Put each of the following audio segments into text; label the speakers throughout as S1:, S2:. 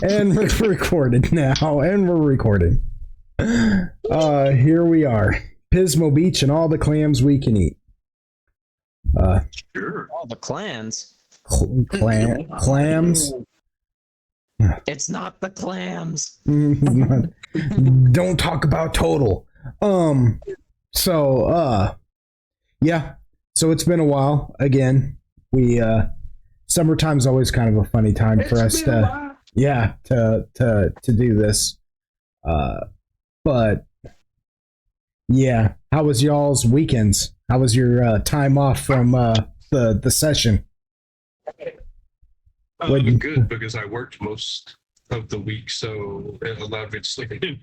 S1: And we're recorded now, and we're recording. Here we are, Pismo Beach and all the clams we can eat.
S2: Sure.
S3: All the clans.
S1: Clams.
S3: It's not the clams.
S1: Don't talk about total. Yeah. So it's been a while. Again, summertime's always kind of a funny time for us to do this. But yeah, how was y'all's weekends? How was your time off from the session?
S2: Good, because I worked most of the week, so it allowed me to sleep in.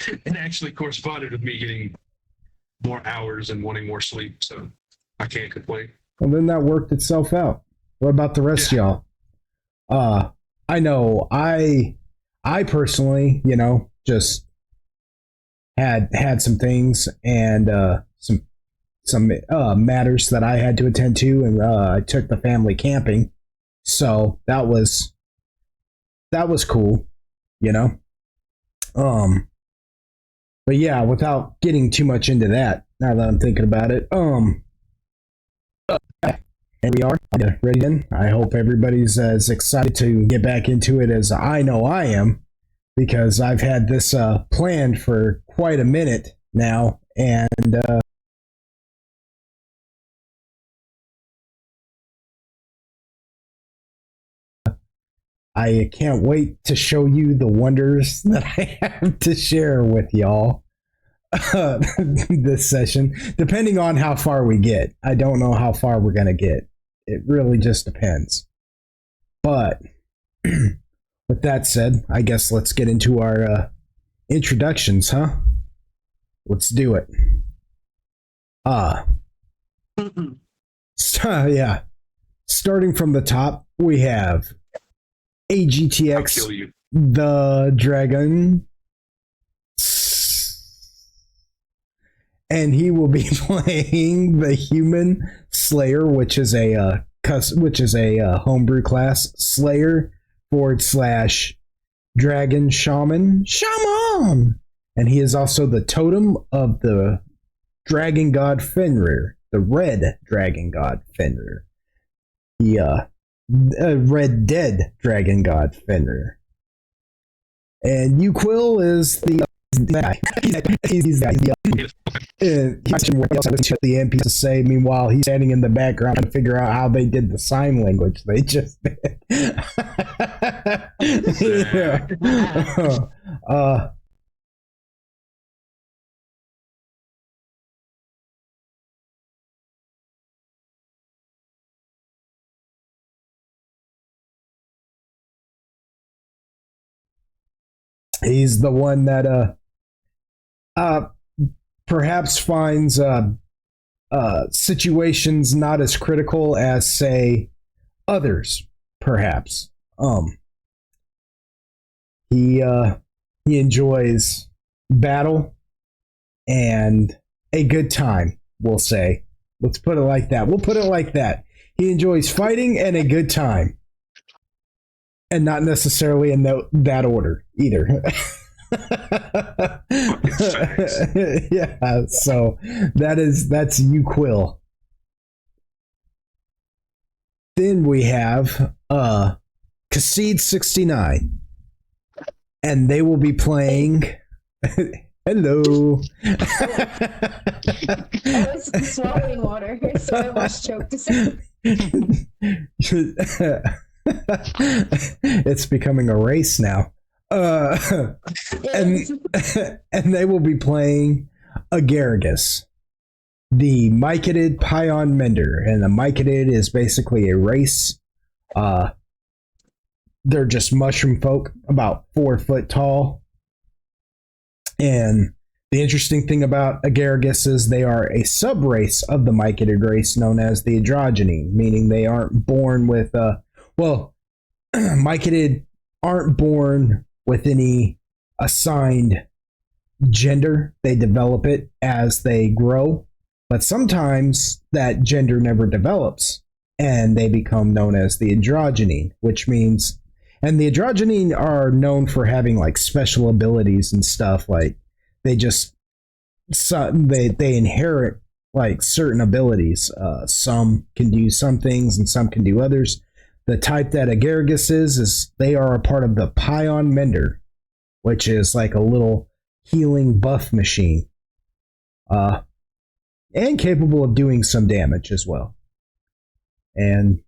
S2: It actually corresponded with me getting more hours and wanting more sleep, so I can't complain.
S1: Well, then that worked itself out. What about the rest of y'all? I know I personally, just had some things and some matters that I had to attend to, and I took the family camping, so that was cool, But yeah, without getting too much into that, now that I'm thinking about it, and we are ready in. I hope everybody's as excited to get back into it as I know I am, because I've had this planned for quite a minute now, and I can't wait to show you the wonders that I have to share with y'all this session, depending on how far we get. I don't know how far we're going to get. It really just depends. But with that said, I guess let's get into our introductions, huh? Let's do it. Yeah. Starting from the top, we have AGTX, the Dragon, and he will be playing the Human Slayer, which is a homebrew class, Slayer / Dragon Shaman, and he is also the totem of the Dragon God Fenrir, the Red Dragon God Fenrir. Red Dead Dragon God Fenrir. And Uquill is the guy. He's what else the MP to say. Meanwhile, he's standing in the background to figure out how they did the sign language they just did. Yeah. He's the one that perhaps finds situations not as critical as, say, others. Perhaps he enjoys battle and a good time. We'll say. Let's put it like that. We'll put it like that. He enjoys fighting and a good time. And not necessarily in that order either. Yeah, so that's Uquill. Then we have Cassid 69, and they will be playing. Hello.
S4: I was swallowing water, so I almost choked a second.
S1: It's becoming a race now. And they will be playing Agaricus, the Mycetid Pion Mender. And the Mycetid is basically a race. They're just mushroom folk, about 4 foot tall. And the interesting thing about Agaricus is they are a sub-race of the Mycetid race known as the Androgyny, meaning they aren't born with Mycetid aren't born with any assigned gender. They develop it as they grow, but sometimes that gender never develops. and they become known as the androgyne, which means, and the androgyne are known for having like special abilities and stuff. Like they just, they inherit like certain abilities. Some can do some things and some can do others. The type that Agaragis is they are a part of the Pion Mender, which is like a little healing buff machine. And capable of doing some damage as well. And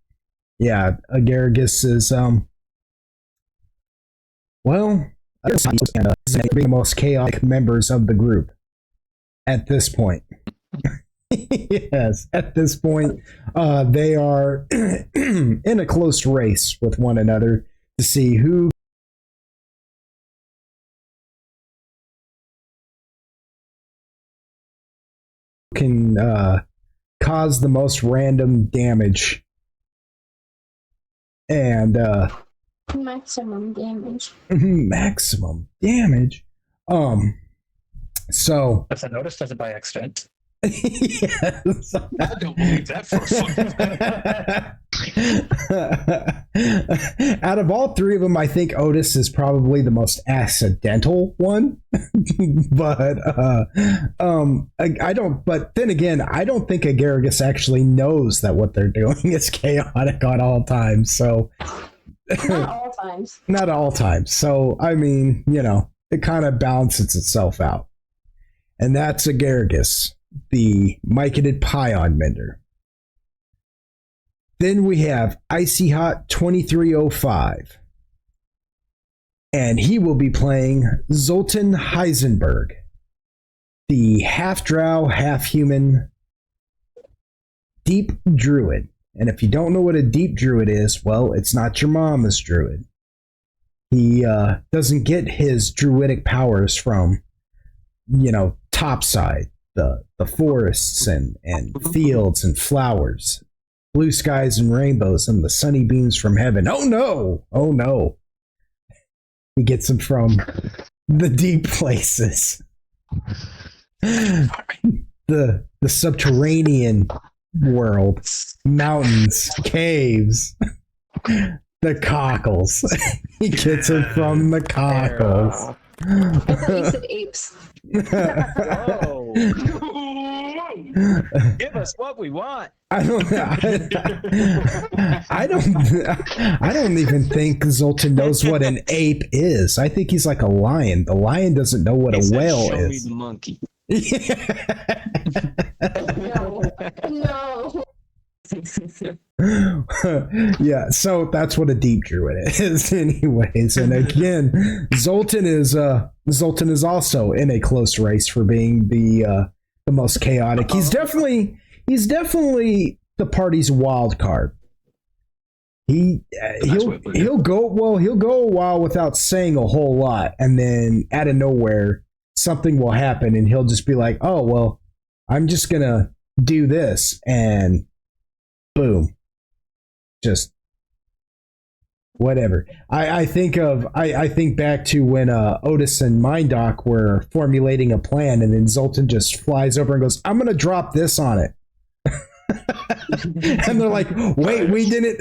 S1: yeah, Agaragis is well, the most chaotic members of the group at this point. Yes, at this point, they are in a close race with one another to see who can cause the most random damage and
S4: Maximum damage.
S1: maximum damage. So
S3: If I noticed, does it by accident?
S1: yes.
S2: I don't believe that for a fucking
S1: Out of all three of them, I think Otis is probably the most accidental one. But I don't. But then again, I don't think Agaragis actually knows that what they're doing is chaotic on all times. So
S4: Not all times.
S1: not all times. So I mean, it kind of balances itself out, and that's Agaragis, the Myconid Pion Mender. Then we have Icy Hot 2305. And he will be playing Zoltan Heisenberg, the half-drow, half-human deep druid. And if you don't know what a deep druid is, well, it's not your mama's druid. He doesn't get his druidic powers from, topside, the forests and fields and flowers, blue skies and rainbows and the sunny beams from heaven. Oh no! Oh no! He gets them from the deep places. The subterranean world, mountains, caves, the cockles. He gets it from the cockles.
S4: I thought you said apes.
S3: Whoa! Give us what we want.
S1: I don't even think Zoltan knows what an ape is. I think he's like a lion. The lion doesn't know what a whale
S3: Show
S1: is.
S3: me the monkey.
S4: No.
S1: Yeah, so that's what a deep druid is, anyways. And again, Zoltan is also in a close race for being the most chaotic. He's definitely the party's wild card. He'll go a while without saying a whole lot, and then out of nowhere something will happen, and he'll just be like, "Oh well, I'm just gonna do this," and boom, just whatever. I think back to when Otis and Mindoc were formulating a plan, and then Zoltan just flies over and goes, "I'm gonna drop this on it." And they're like, wait, we didn't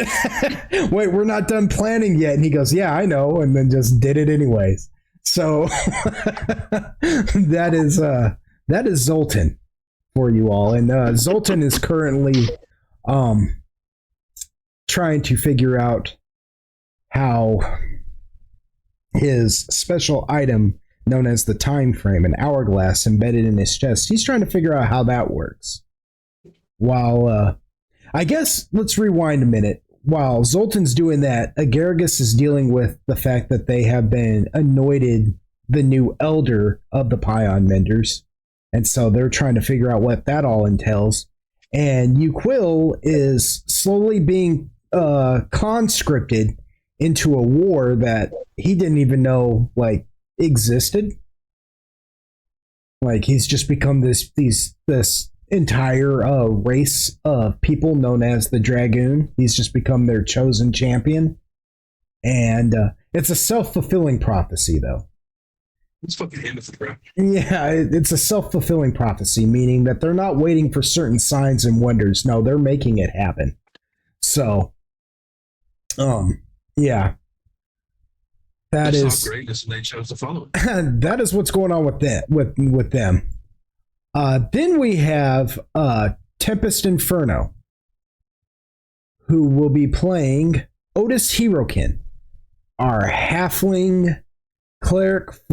S1: wait, we're not done planning yet. And he goes, yeah, I know, and then just did it anyways. So that is Zoltan for you all. And Zoltan is currently trying to figure out how his special item known as the time frame, an hourglass embedded in his chest, he's trying to figure out how that works. While I guess let's rewind a minute. While Zoltan's doing that, Agaragis is dealing with the fact that they have been anointed the new elder of the Pion Menders, and so they're trying to figure out what that all entails. And Uquil is slowly being conscripted into a war that he didn't even know existed. Like he's just become this entire race of people known as the Dragoon. He's just become their chosen champion. And it's a self-fulfilling prophecy, though.
S2: It's fucking Himothy, bro.
S1: Yeah, it's a self-fulfilling prophecy, meaning that they're not waiting for certain signs and wonders. No, they're making it happen. So, yeah, that
S2: They
S1: is
S2: saw greatness and they chose to follow it.
S1: that is what's going on with that with them. Then we have Tempest Inferno, who will be playing Otis Hirokin, our halfling cleric /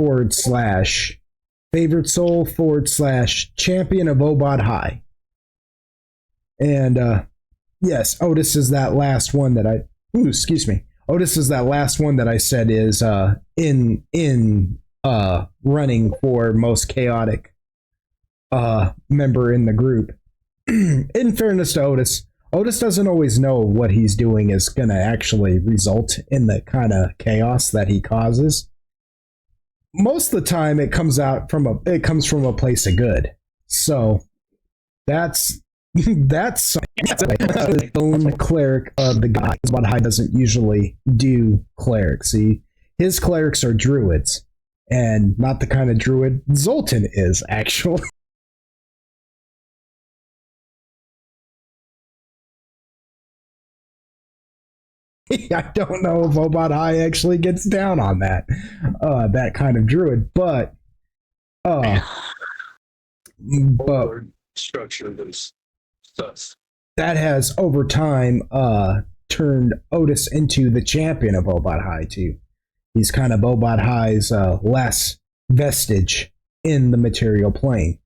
S1: favorite soul / champion of Obod High. And yes, Otis is that last one that Otis is that last one that I said is in running for most chaotic member in the group. In fairness to Otis doesn't always know what he's doing is going to actually result in the kind of chaos that he causes. Most of the time, it comes from a place of good. So that's the own cleric of the guy. But High doesn't usually do clerics. His clerics are druids, and not the kind of druid Zoltan is actually. I don't know if Obot High actually gets down on that kind of druid, but
S2: Or structure those stuff.
S1: that has over time turned Otis into the champion of Obot High too. He's kind of Obot High's last vestige in the material plane.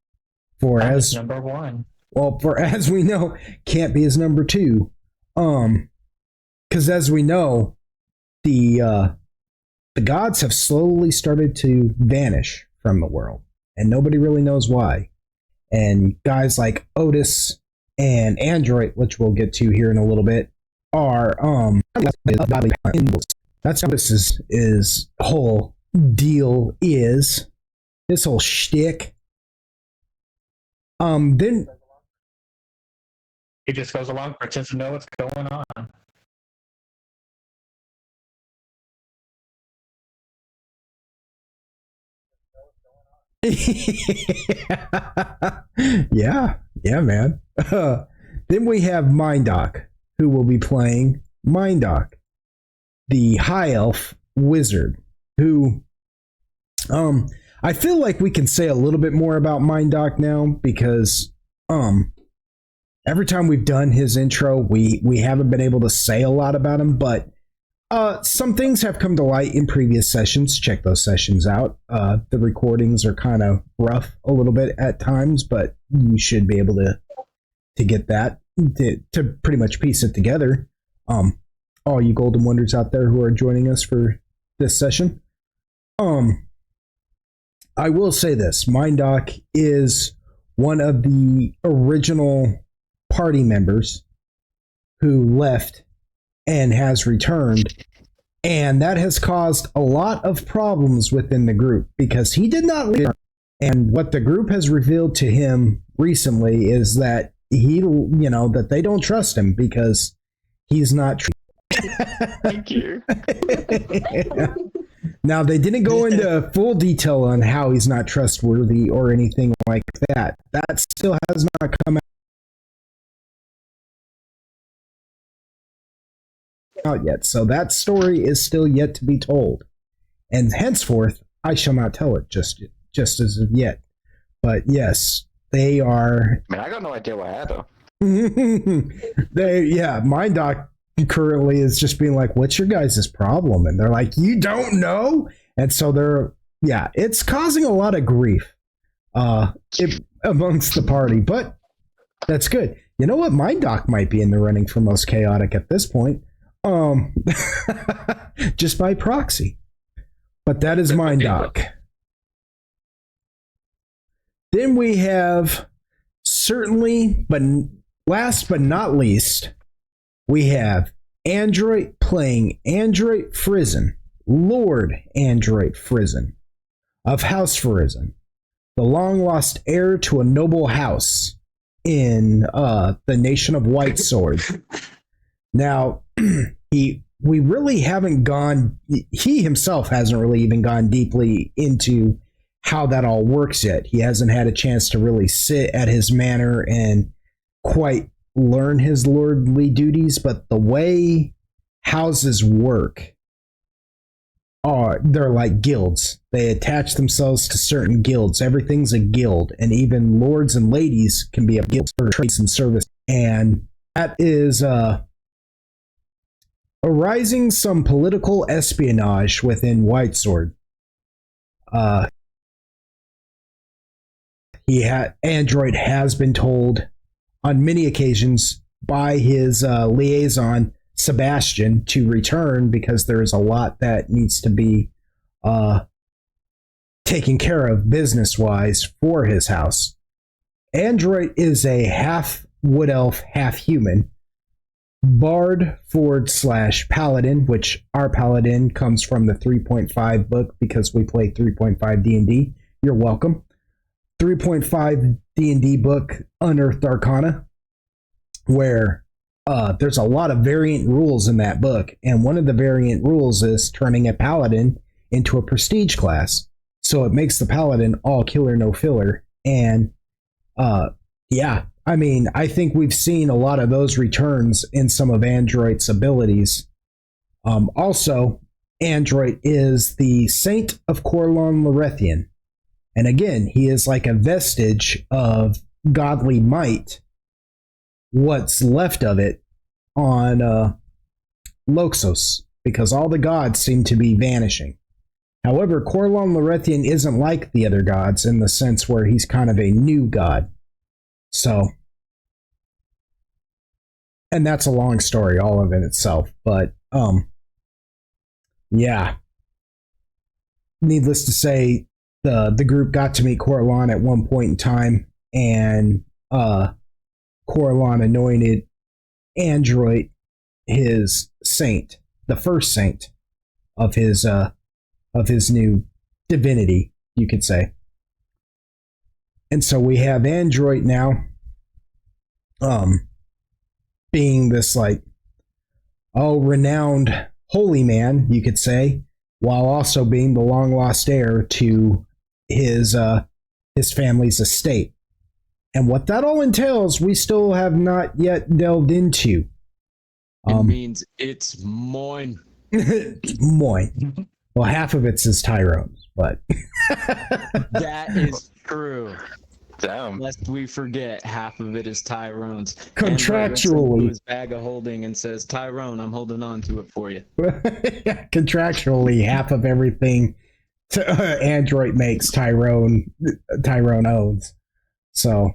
S1: For as
S3: number one.
S1: Well, for as we know, can't be his number two. Because as we know, the gods have slowly started to vanish from the world, and nobody really knows why. And guys like Otis and Android, which we'll get to here in a little bit, are that's what his whole deal is. This whole shtick. Then
S3: He just goes along, pretends to know what's going on.
S1: yeah, man. Then we have Mindoc, who will be playing Mindoc, the high elf wizard, who I feel like we can say a little bit more about Mindoc now because every time we've done his intro, we haven't been able to say a lot about him, but some things have come to light in previous sessions. Check those sessions out. The recordings are kind of rough a little bit at times, but you should be able to get that to pretty much piece it together. All you golden wonders out there who are joining us for this session. I will say this: Mindoc is one of the original party members who left and has returned, and that has caused a lot of problems within the group because he did not leave. And what the group has revealed to him recently is that that they don't trust him because he's not.
S3: Thank you.
S1: Now, they didn't go into full detail on how he's not trustworthy or anything like that. That still has not come out yet. So that story is still yet to be told. And henceforth, I shall not tell it just as of yet. But yes, they are...
S3: I mean, I got no idea why either.
S1: Mindoc currently is just being like, what's your guys' problem? And they're like, you don't know? And so it's causing a lot of grief amongst the party, but that's good. You know what? Mindoc might be in the running for most chaotic at this point. Just by proxy. But that is Mindoc. Then we have certainly, but last but not least, we have Android playing Android Frizen, Lord Android Frizen of House Frizen, the long lost heir to a noble house in the nation of White Sword. Now, he himself hasn't really even gone deeply into how that all works yet. He hasn't had a chance to really sit at his manor and quite learn his lordly duties, but the way houses work they're like guilds. They attach themselves to certain guilds. Everything's a guild, and even lords and ladies can be a guild for trades and service. And that is arising some political espionage within Whitesword. Android has been told on many occasions by his liaison Sebastian to return because there is a lot that needs to be taken care of business wise for his house. Android is a half wood elf, half human bard / paladin, which our paladin comes from the 3.5 book because we play 3.5 D&D. You're welcome. 3.5 D&D book, Unearthed Arcana, where there's a lot of variant rules in that book, and one of the variant rules is turning a paladin into a prestige class. So it makes the paladin all killer, no filler. And yeah, I mean, I think we've seen a lot of those returns in some of Android's abilities. Also, Android is the Saint of Corlon Lorethian. And again, he is like a vestige of godly might, what's left of it, on Loxos, because all the gods seem to be vanishing. However, Corlon Lorethian isn't like the other gods in the sense where he's kind of a new god. So, and that's a long story all of it itself, but yeah. Needless to say, the group got to meet Corlon at one point in time, and Corlon anointed Android his saint, the first saint of his new divinity, you could say. And so we have Android now being this like renowned holy man, you could say, while also being the long lost heir to his family's estate. And what that all entails, we still have not yet delved into.
S5: It means it's mine.
S1: Mine. Well, half of it's his Tyrone's, but
S5: That is true.
S3: Damn.
S5: Lest we forget, half of it is Tyrone's.
S1: Contractually.
S5: His bag of holding and says, Tyrone, I'm holding on to it for you.
S1: Contractually, half of everything Android makes, Tyrone owns. So,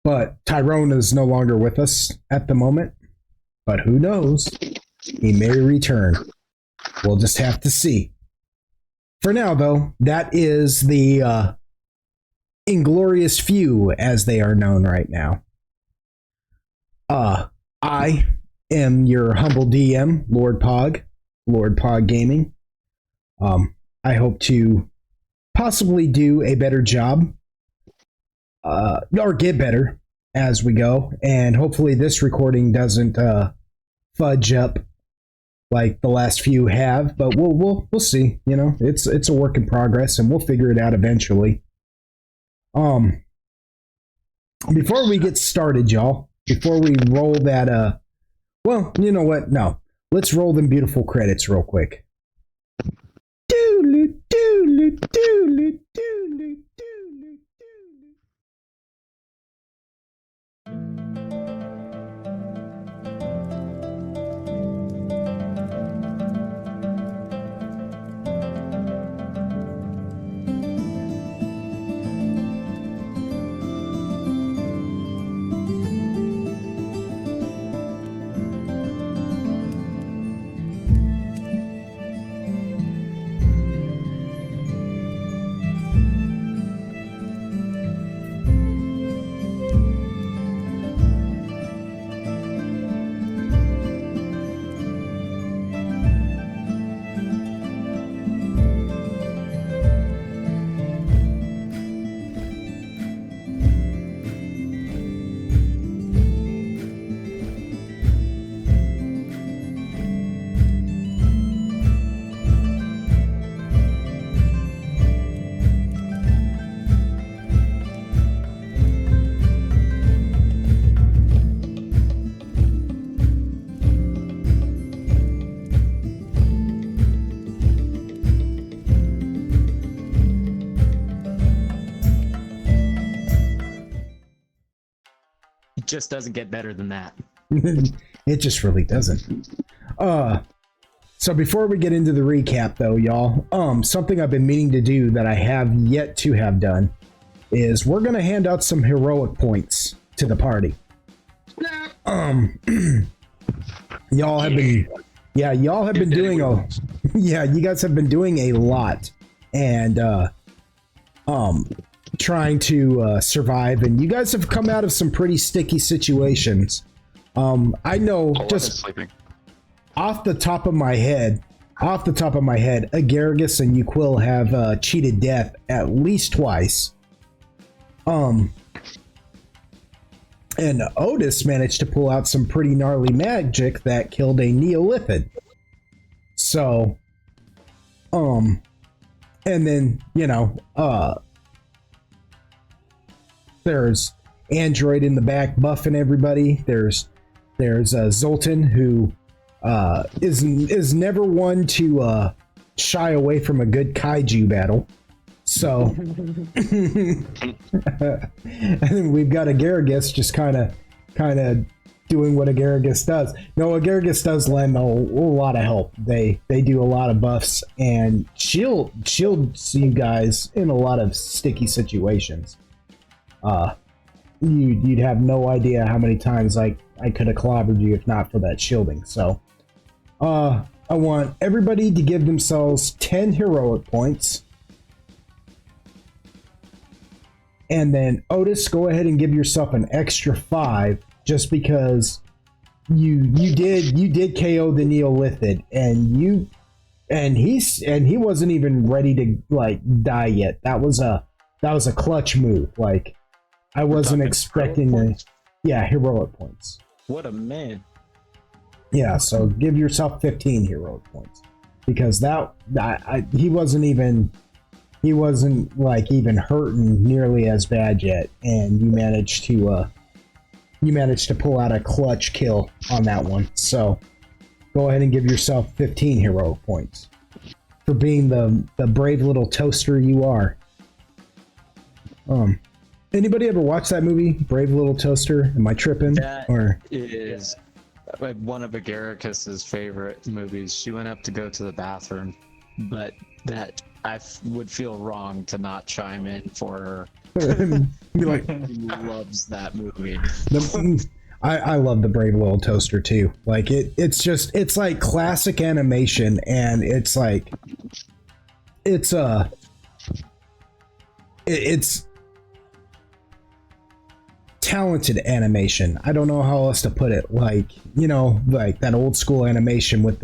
S1: but Tyrone is no longer with us at the moment. But who knows? He may return. We'll just have to see. For now, though, that is the Inglorious Few, as they are known right now. I am your humble DM, Lord Pog Gaming. I hope to possibly do a better job, or get better as we go, and hopefully this recording doesn't fudge up like the last few have. But we'll see. You know, it's a work in progress, and we'll figure it out eventually. Before we get started, y'all, before we roll that, well, you know what? No, let's roll them beautiful credits real quick. Doodly, doodly, doodly, doodly, doodly, doodly.
S5: just doesn't get better than that.
S1: It just really doesn't. So before we get into the recap though, y'all, something I've been meaning to do that I have yet to have done is we're gonna hand out some heroic points to the party. Y'all have been doing you guys have been doing a lot and trying to survive, and you guys have come out of some pretty sticky situations. I know just
S3: sleeping.
S1: off the top of my head, Agaragis and Uquil have cheated death at least twice. And Otis managed to pull out some pretty gnarly magic that killed a Neolithid. So, and then, there's Android in the back buffing everybody. There's Zoltan, who is never one to shy away from a good kaiju battle. So, and then we've got Agaragis just kind of doing what Agaragis does. No, Agaragis does lend a lot of help. They do a lot of buffs and shield you guys in a lot of sticky situations. You'd have no idea how many times I could have clobbered you if not for that shielding. So, I want everybody to give themselves 10 heroic points. And then Otis, go ahead and give yourself an extra 5 just because you did KO the Neolithid and he wasn't even ready to like die yet. That was a clutch move. Like I wasn't expecting heroic points.
S5: What a man.
S1: Yeah, so give yourself 15 heroic points because he wasn't like even hurting nearly as bad yet, and you managed to pull out a clutch kill on that one. So go ahead and give yourself 15 heroic points for being the brave little toaster you are. Anybody ever watch that movie, Brave Little Toaster? Am I tripping?
S5: That
S1: or
S5: is one of Agaragis' favorite movies. She went up to go to the bathroom, but that I would feel wrong to not chime in for her.
S1: be like,
S5: She loves that movie.
S1: I love the Brave Little Toaster too. Like it's like classic animation, and it's like it's talented animation. I don't know how else to put it. Like like that old school animation where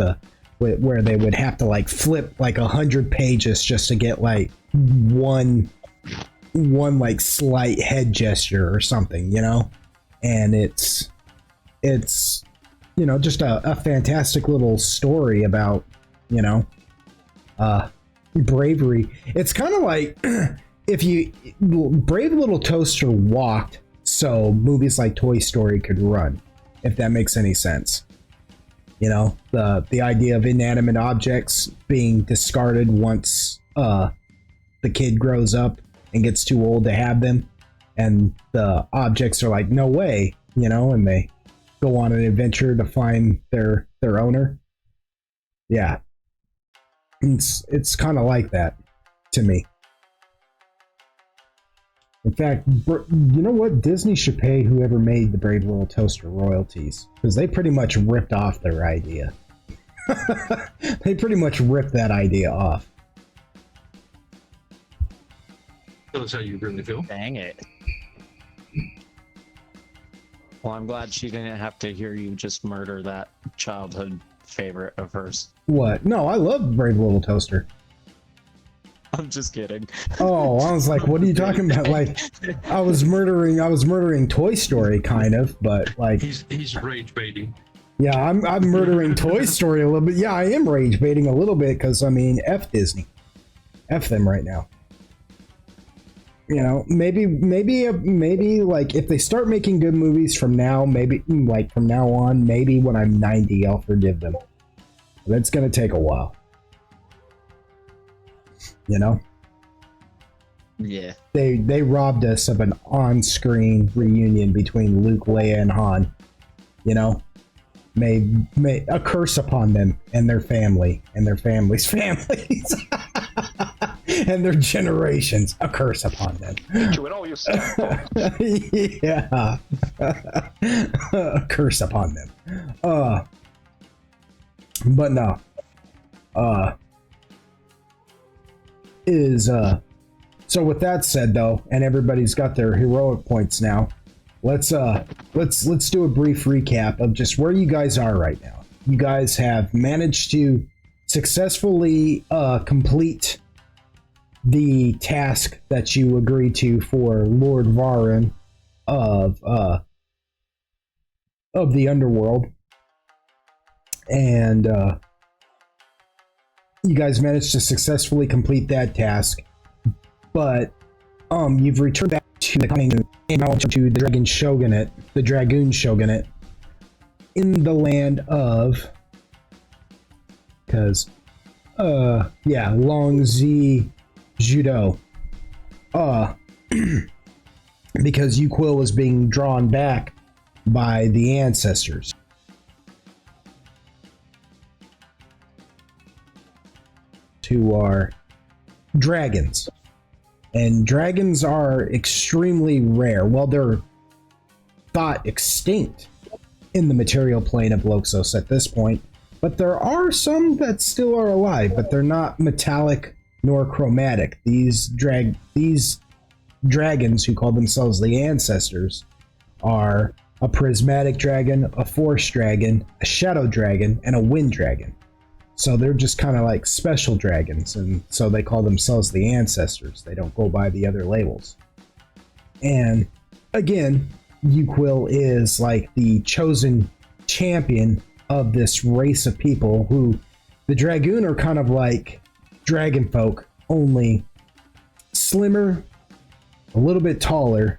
S1: they would have to like flip like 100 pages just to get like one like slight head gesture or something, and it's just a fantastic little story about bravery. It's kind of like if Brave Little Toaster walked so movies like Toy Story could run, if that makes any sense. The idea of inanimate objects being discarded once the kid grows up and gets too old to have them, and the objects are like, no way, and they go on an adventure to find their owner. Yeah, it's kind of like that to me. In fact, you know what? Disney should pay whoever made the Brave Little Toaster royalties, because they pretty much ripped off their idea. They pretty much ripped that idea off.
S2: Tell us how you really feel.
S5: Dang it. Well, I'm glad she didn't have to hear you just murder that childhood favorite of hers.
S1: What? No, I love Brave Little Toaster.
S5: I'm just kidding.
S1: Oh, I was like, what are you talking about? Like, I was murdering Toy Story, kind of, but like
S2: he's rage baiting.
S1: Yeah, I'm murdering Toy Story a little bit. Yeah, I am rage baiting a little bit because F Disney, F them right now. Maybe like if they start making good movies from now, maybe like from now on, maybe when I'm 90, I'll forgive them. But it's gonna take a while.
S5: Yeah.
S1: They robbed us of an on-screen reunion between Luke, Leia, and Han. You know, may a curse upon them and their family and their families' families and their generations. A curse upon them.
S3: You and all your stuff.
S1: Yeah, a curse upon them. But no. So with that said, though, and everybody's got their heroic points now, let's do a brief recap of just where you guys are right now. You guys have managed to successfully complete the task that you agreed to for Lord Varin of the underworld, and you guys managed to successfully complete that task. But you've returned back to the Dragon Shogunate, the Dragoon Shogunate, in the land of, Longzi Judo. Because Uquil was being drawn back by the ancestors. Who are dragons. And dragons are extremely rare. Well, they're thought extinct in the material plane of Loxos at this point. But there are some that still are alive, but they're not metallic nor chromatic. These dragons, who call themselves the ancestors, are a prismatic dragon, a force dragon, a shadow dragon, and a wind dragon. So they're just kind of like special dragons, and so they call themselves the ancestors. They don't go by the other labels. And again, Uquil is like the chosen champion of this race of people who, the Dragoon are kind of like dragon folk, only slimmer, a little bit taller,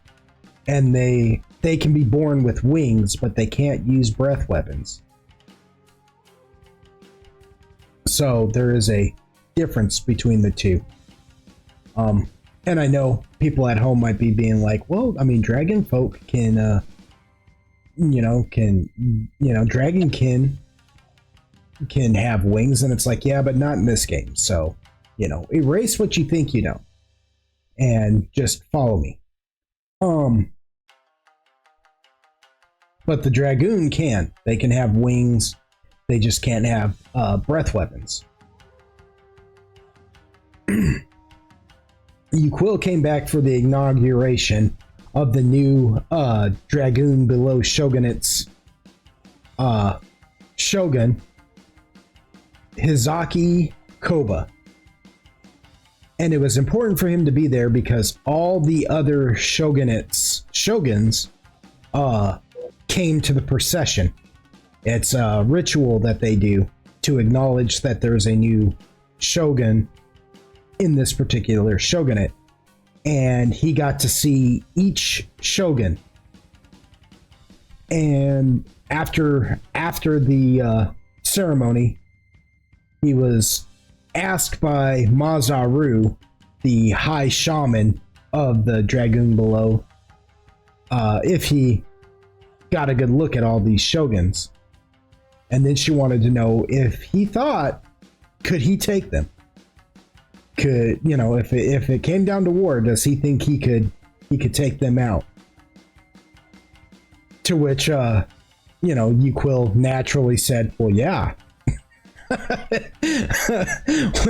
S1: and they can be born with wings, but they can't use breath weapons. So there is a difference between the two. And I know people at home might be being like, well, I mean, dragon folk can, dragonkin can have wings, and it's like, yeah, but not in this game. So, erase what you think you know and just follow me. But the Dragoon can. They can have wings. They just can't have breath weapons. Uquil came back for the inauguration of the new Dragoon below Shogunate's Shogun, Hizaki Koba. And it was important for him to be there because all the other shoguns came to the procession. It's a ritual that they do to acknowledge that there's a new shogun in this particular shogunate. And he got to see each shogun. And after the ceremony, he was asked by Mazaru, the high shaman of the Dragoon below, if he got a good look at all these shoguns. And then she wanted to know if he thought, could he take them? Could, if it came down to war, does he think he could take them out? To which, Uquil naturally said, well, yeah.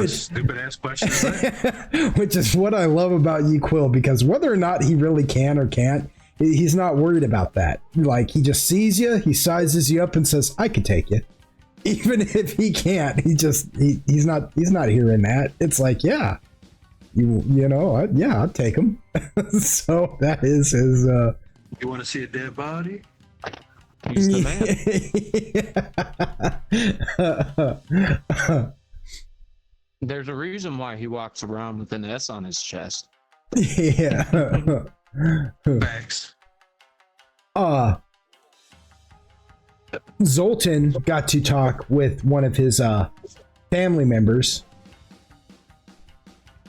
S2: Stupid ass question is that?
S1: Which is what I love about Uquil, because whether or not he really can or can't, he's not worried about that. Like, he just sees you, he sizes you up and says, I could take you. Even if he can't, he's not hearing that. It's like, yeah, I'd take him. So that is his.
S2: You want to see a dead body?
S5: He's the man. There's a reason why he walks around with an S on his chest.
S1: Yeah.
S2: Facts.
S1: Zoltan got to talk with one of his family members,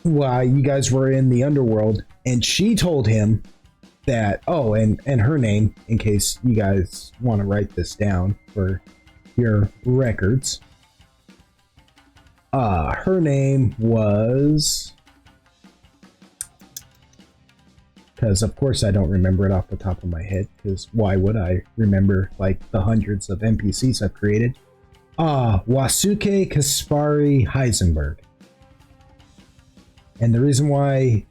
S1: while you guys were in the underworld, and she told him that, oh, and her name, in case you guys want to write this down for your records, her name was, because of course I don't remember it off the top of my head, because why would I remember like the hundreds of NPCs I've created? Wasuke Kaspari Heisenberg. And the reason why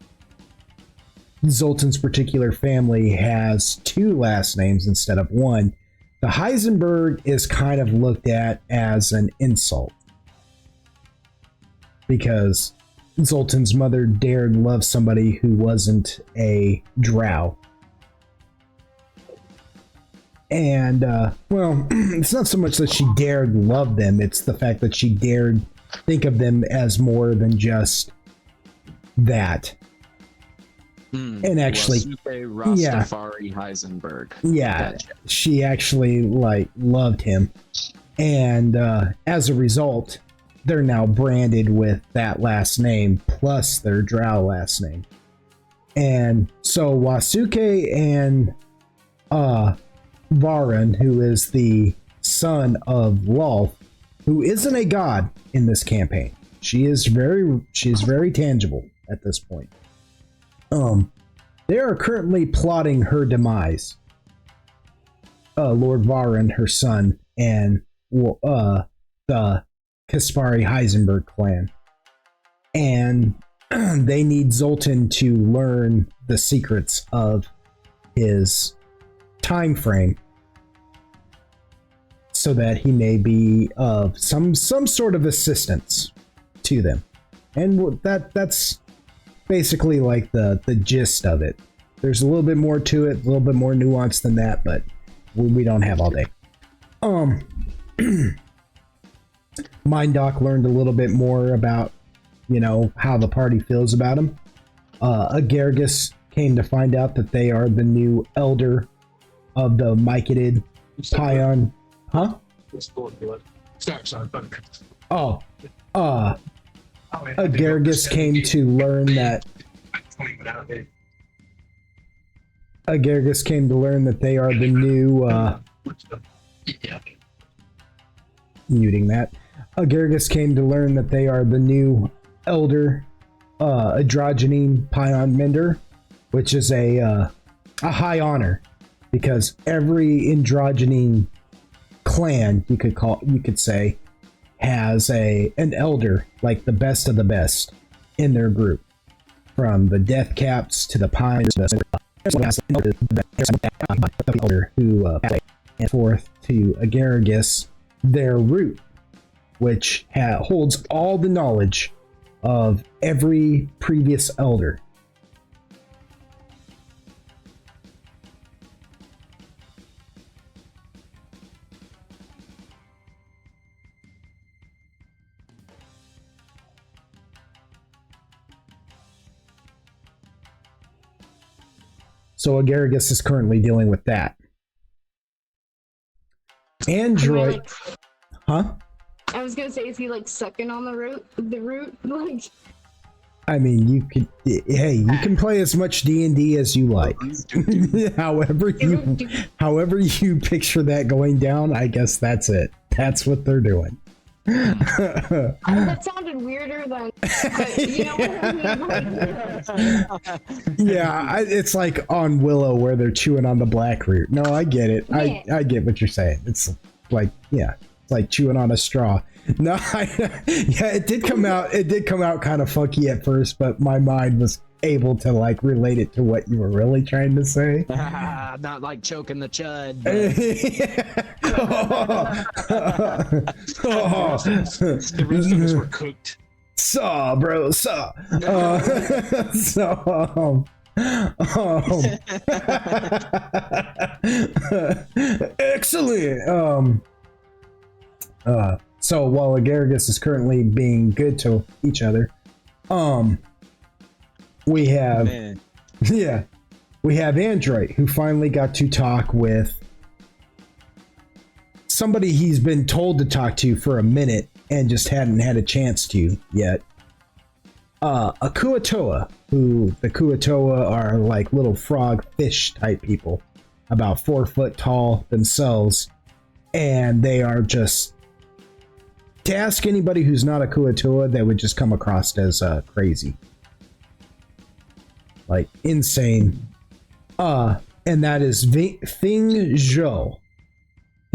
S1: Zoltan's particular family has two last names instead of one, the Heisenberg is kind of looked at as an insult, because Zoltan's mother dared love somebody who wasn't a drow. And, well, it's not so much that she dared love them, it's the fact that she dared think of them as more than just that. And actually,
S5: Rastafari Heisenberg.
S1: Yeah,
S5: Gotcha.
S1: she actually like loved him, and as a result, they're now branded with that last name plus their drow last name. And so Wasuke and Varan, who is the son of Lolth, who isn't a god in this campaign. She is very tangible at this point. They are currently plotting her demise. Lord Varan, her son, and the Kaspari Heisenberg clan. And they need Zoltan to learn the secrets of his time frame so that he may be of some sort of assistance to them. And that's basically like the gist of it. There's a little bit more to it, a little bit more nuance than that, but we don't have all day. Mindoc learned a little bit more about, how the party feels about him. Agargus came to find out that they are the new elder of the Mycetid Pion. Huh?
S2: Sorry.
S1: Agargus came to learn that they are the new muting that. Agargus came to learn that they are the new elder androgyne Pion Mender, which is a high honor, because every androgyne clan you could say has an elder, like the best of the best in their group, from the Death Caps to the Pines, who and forth to Agargus, their root, which holds all the knowledge of every previous elder. So Agargus is currently dealing with that. Android, huh?
S4: I was gonna say, is he like sucking on the root? Like,
S1: I mean, you can play as much D&D as you like. however you picture that going down, I guess that's it. That's what they're doing.
S4: that sounded weirder than, but you know what I mean?
S1: Yeah, it's like on Willow where they're chewing on the black root. No, I get it.
S4: Yeah.
S1: I get what you're saying. It's like, yeah, it's like chewing on a straw. No, it did come out. It did come out kind of funky at first, but my mind was able to like relate it to what you were really trying to say.
S5: Not like choking the chud.
S2: The rest of us were cooked.
S1: Saw, bro, saw. Excellent. So while Agargus is currently being good to each other, we have we have Android, who finally got to talk with somebody he's been told to talk to for a minute and just hadn't had a chance to yet. a Kuatoa, who the Kuatoa are like little frog fish type people, about 4 foot tall themselves, and they are just, to ask anybody who's not a Kuatoa, they would just come across as crazy, like insane. And that is Thing Zhou,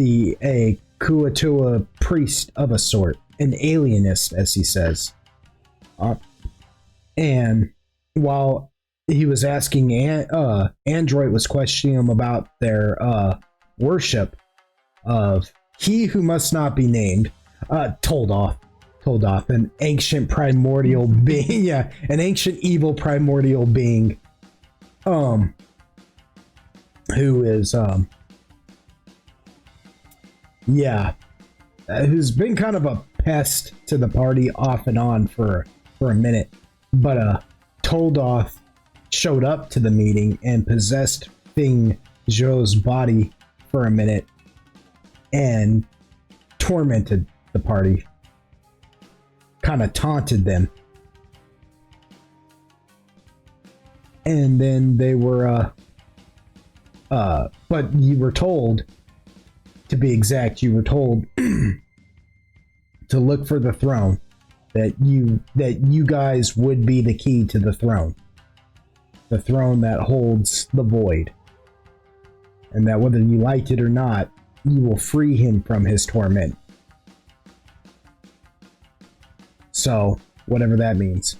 S1: a Kuatoa priest of a sort, an alienist, as he says. And while he was asking, Android was questioning him about their worship of he who must not be named, told off, an ancient primordial being, yeah, an ancient evil primordial being, who is who's been kind of a pest to the party off and on for a minute, but Toldoth showed up to the meeting and possessed Thing Zhou's body for a minute and tormented the party, kind of taunted them, and then they were but you were told, to be exact, you were told to look for the throne, that you guys would be the key to the throne that holds the void, and that whether you liked it or not, you will free him from his torment. So whatever that means.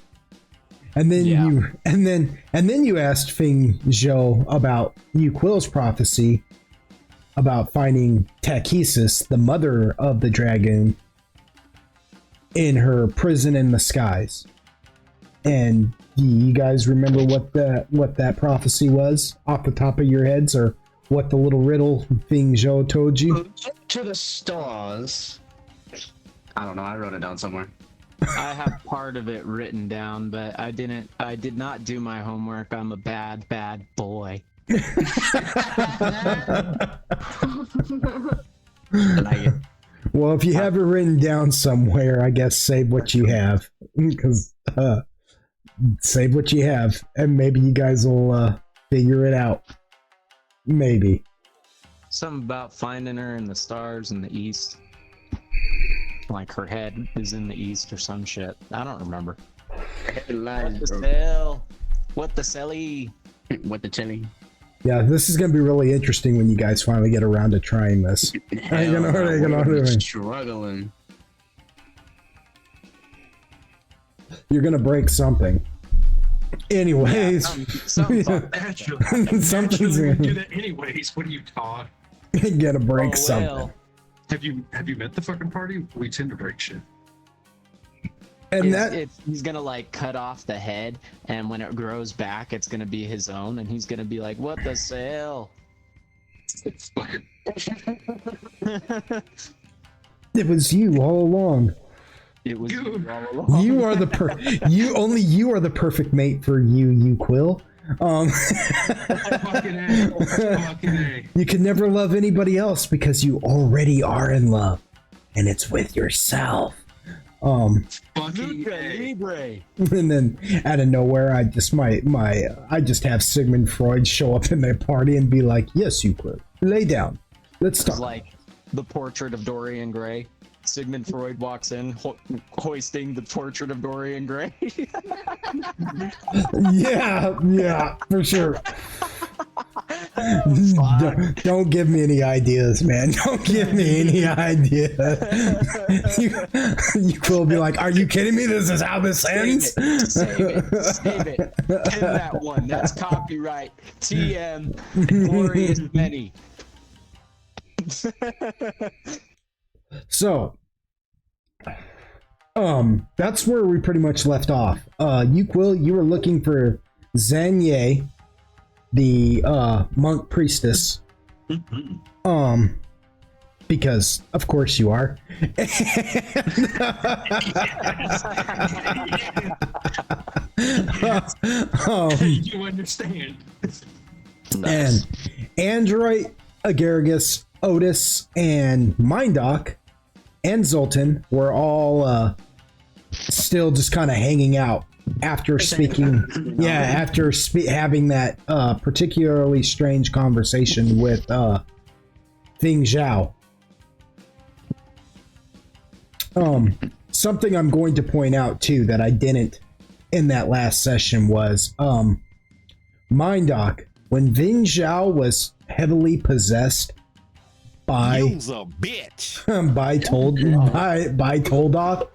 S1: And then you asked Fing Zhou about Yu Quill's prophecy about finding Takesis, the mother of the dragoon, in her prison in the skies. And do you guys remember what that prophecy was off the top of your heads, or what the little riddle Fing Zhou told you?
S6: To the stars. I don't know. I wrote it down somewhere.
S5: I have part of it written down, but I did not do my homework. I'm a bad boy.
S1: Well, if you have it written down somewhere, I guess save what you have, because save what you have, and maybe you guys will figure it out. Maybe.
S5: Something about finding her in the stars in the east. Like her head is in the east or some shit. I don't remember.
S6: Headlines,
S5: What the
S6: bro.
S5: cell? What the celly?
S6: What the chili?
S1: Yeah, this is going to be really interesting when you guys finally get around to trying this.
S6: Hell no, we're struggling.
S1: You're going to break something. Anyways,
S5: Something's on
S1: something's
S2: Naturally, we do
S1: going
S2: that anyways. What are you taught?
S1: to break
S5: Oh,
S1: something.
S5: well.
S2: Have you met the fucking party? We tend to break shit.
S1: And that
S5: He's gonna like cut off the head, and when it grows back, it's gonna be his own, and he's gonna be like, "What the sale?"
S2: It's fucking
S1: it was you all along.
S5: It was
S2: Dude.
S5: all along.
S1: You are the you are the perfect mate for you Quill.
S2: fucking A. Fucking A.
S1: You can never love anybody else because you already are in love, and it's with yourself.
S2: Fucking
S5: Luca
S2: A.
S5: Libre.
S1: And then out of nowhere, I just I just have Sigmund Freud show up in their party and be like, "Yes, you could lay down. Let's
S5: It's
S1: talk."
S5: like the portrait of Dorian Gray. Sigmund Freud walks in, hoisting the portrait of Dorian Gray.
S1: Yeah, for sure. Don't give me any ideas, man. Don't give me any ideas. you will be like, "Are you kidding me? This is how this ends."
S5: Save it. Pin that one. That's copyright. TM. Glorious many.
S1: So, that's where we pretty much left off. You were looking for Zanye, the monk priestess. Because of course you are.
S2: You understand.
S1: And Android, Agaragis, Otis, and Mindoc, and Zoltan were all still just kind of hanging out after speaking, after having that particularly strange conversation with Thing Zhao. Something I'm going to point out too that I didn't in that last session was Mindoc, when Ving Zhao was heavily possessed by
S7: You's a bitch.
S1: by Toldoth,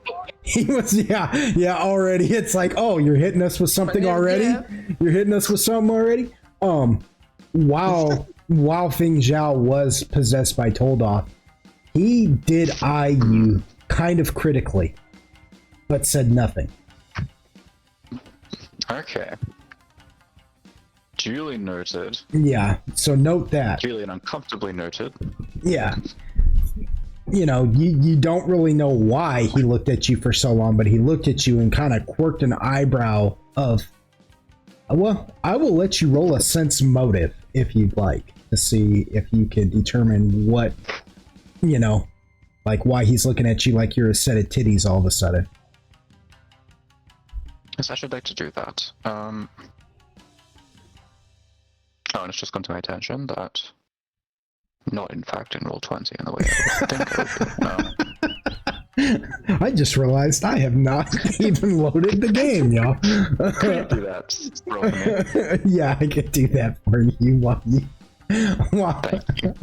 S1: he was already. It's like, oh, you're hitting us with something already.
S4: Yeah.
S1: You're hitting us with something already. While Ving Zhao was possessed by Toldoth, he did eye you kind of critically, but said nothing.
S3: Okay. Duly noted.
S1: Yeah, so note that.
S3: Duly and uncomfortably noted.
S1: Yeah. You know, you don't really know why he looked at you for so long, but he looked at you and kind of quirked an eyebrow of, well, I will let you roll a sense motive if you'd like to see if you can determine what, you know, like why he's looking at you like you're a set of titties all of a sudden.
S3: Yes, I should like to do that. Oh, and it's just come to my attention that not in fact in Roll20 in the way I think I would do.
S1: I just realized I have not even loaded the game, y'all.
S3: Can you do that? Roll for me.
S1: Yeah, I can do that for you while you.
S3: Thank you.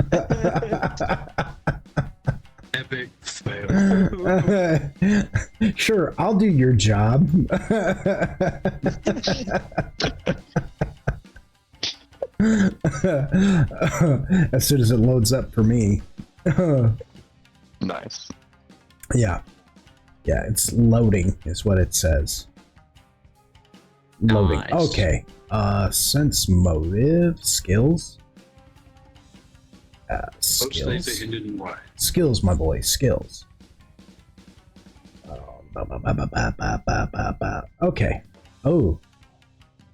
S2: Epic fail.
S1: Sure, I'll do your job. As soon as it loads up for me.
S3: Nice.
S1: Yeah, it's loading is what it says. Loading.
S5: Nice.
S1: Okay. Sense motive skills.
S2: Most things
S1: Skills.
S2: they ended in Y.
S1: Skills, my boy. Skills. Okay. Oh,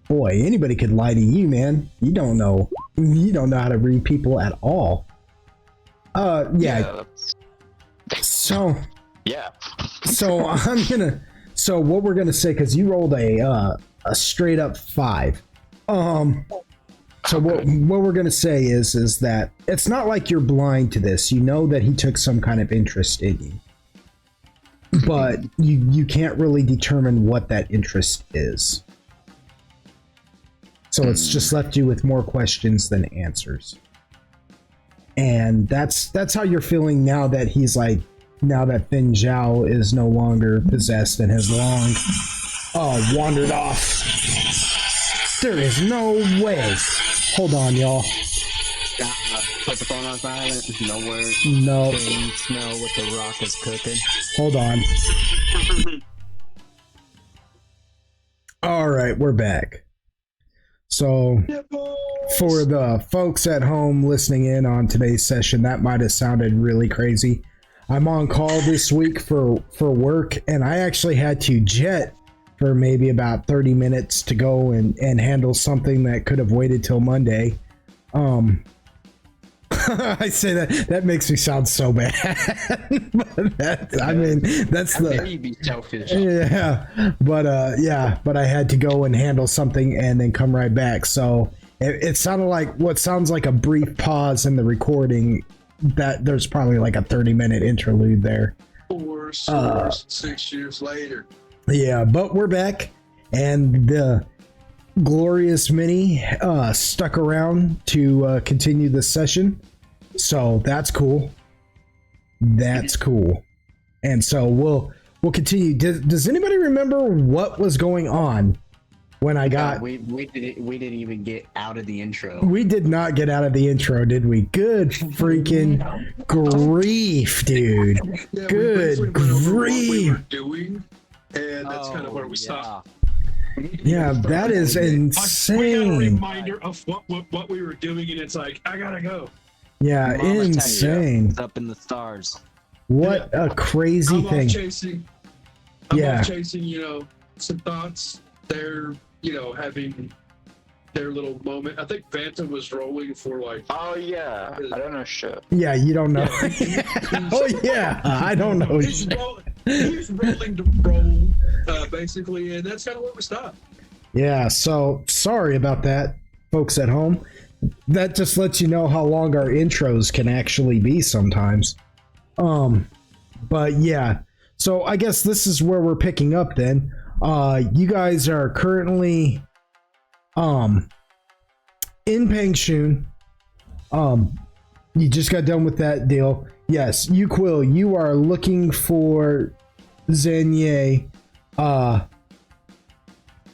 S1: boy. Anybody could lie to you, man. You don't know how to read people at all. Yeah. So.
S3: Yeah.
S1: So So what we're gonna say, because you rolled a straight up 5. So what we're gonna say is that it's not like you're blind to this. You know that he took some kind of interest in you, but you can't really determine what that interest is. So it's just left you with more questions than answers. And that's how you're feeling now that he's like, now that Fin Zhao is no longer possessed and has long wandered off. There is no way. Hold on, y'all.
S6: Put the phone on silent. No word.
S1: No.
S5: Can smell what the rock is cooking.
S1: Hold on. All right, we're back. So, for the folks at home listening in on today's session, that might have sounded really crazy. I'm on call this week for work, and I actually had to jet for maybe about 30 minutes to go and handle something that could have waited till Monday. I say that makes me sound so bad. But that's
S6: Maybe be selfish.
S1: but I had to go and handle something and then come right back. So it sounded like what sounds like a brief pause in the recording. That there's probably like a 30-minute interlude there.
S2: 6 years later.
S1: Yeah, but we're back, and the glorious Minnie stuck around to continue the session, so that's cool. That's cool. And so we'll continue. Does anybody remember what was going on when I got?
S6: We didn't even get out of the intro.
S1: We did not get out of the intro, did we? Good freaking grief, dude.
S2: Yeah,
S1: Good
S2: we basically went over what we
S1: grief.
S2: were doing, and that's kind of where we stopped.
S1: Yeah, that is
S2: We got a
S1: insane.
S2: reminder of what we were doing, and it's like, I gotta go.
S1: Yeah, insane.
S5: It's up in the stars.
S1: What a crazy
S2: I'm
S1: thing.
S2: off chasing. I'm
S1: Yeah.
S2: off chasing, some thoughts. They're, having their little moment. I think Phantom was rolling for like.
S3: Oh yeah. I don't know shit.
S1: Yeah, you don't know.
S2: Yeah.
S1: Oh yeah, I don't know.
S2: He's rolling to roll, basically, and that's kind of where we stop.
S1: Yeah, so sorry about that, folks at home. That just lets you know how long our intros can actually be sometimes. But yeah, so I guess this is where we're picking up then. You guys are currently in Pengshun. You just got done with that deal. Yes, you Quill, you are looking for Zenye,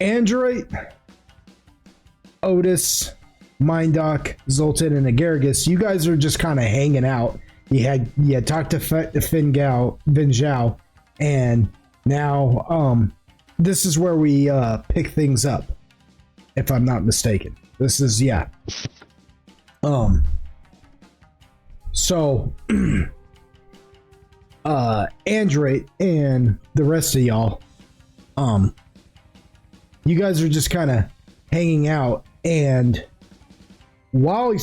S1: Android, Otis, Mindoc, Zoltan, and Agaragis. You guys are just kind of hanging out. You had talked to Vin Zhao, and now this is where we pick things up, if I'm not mistaken. This is So Android and the rest of y'all, you guys are just kind of hanging out, and while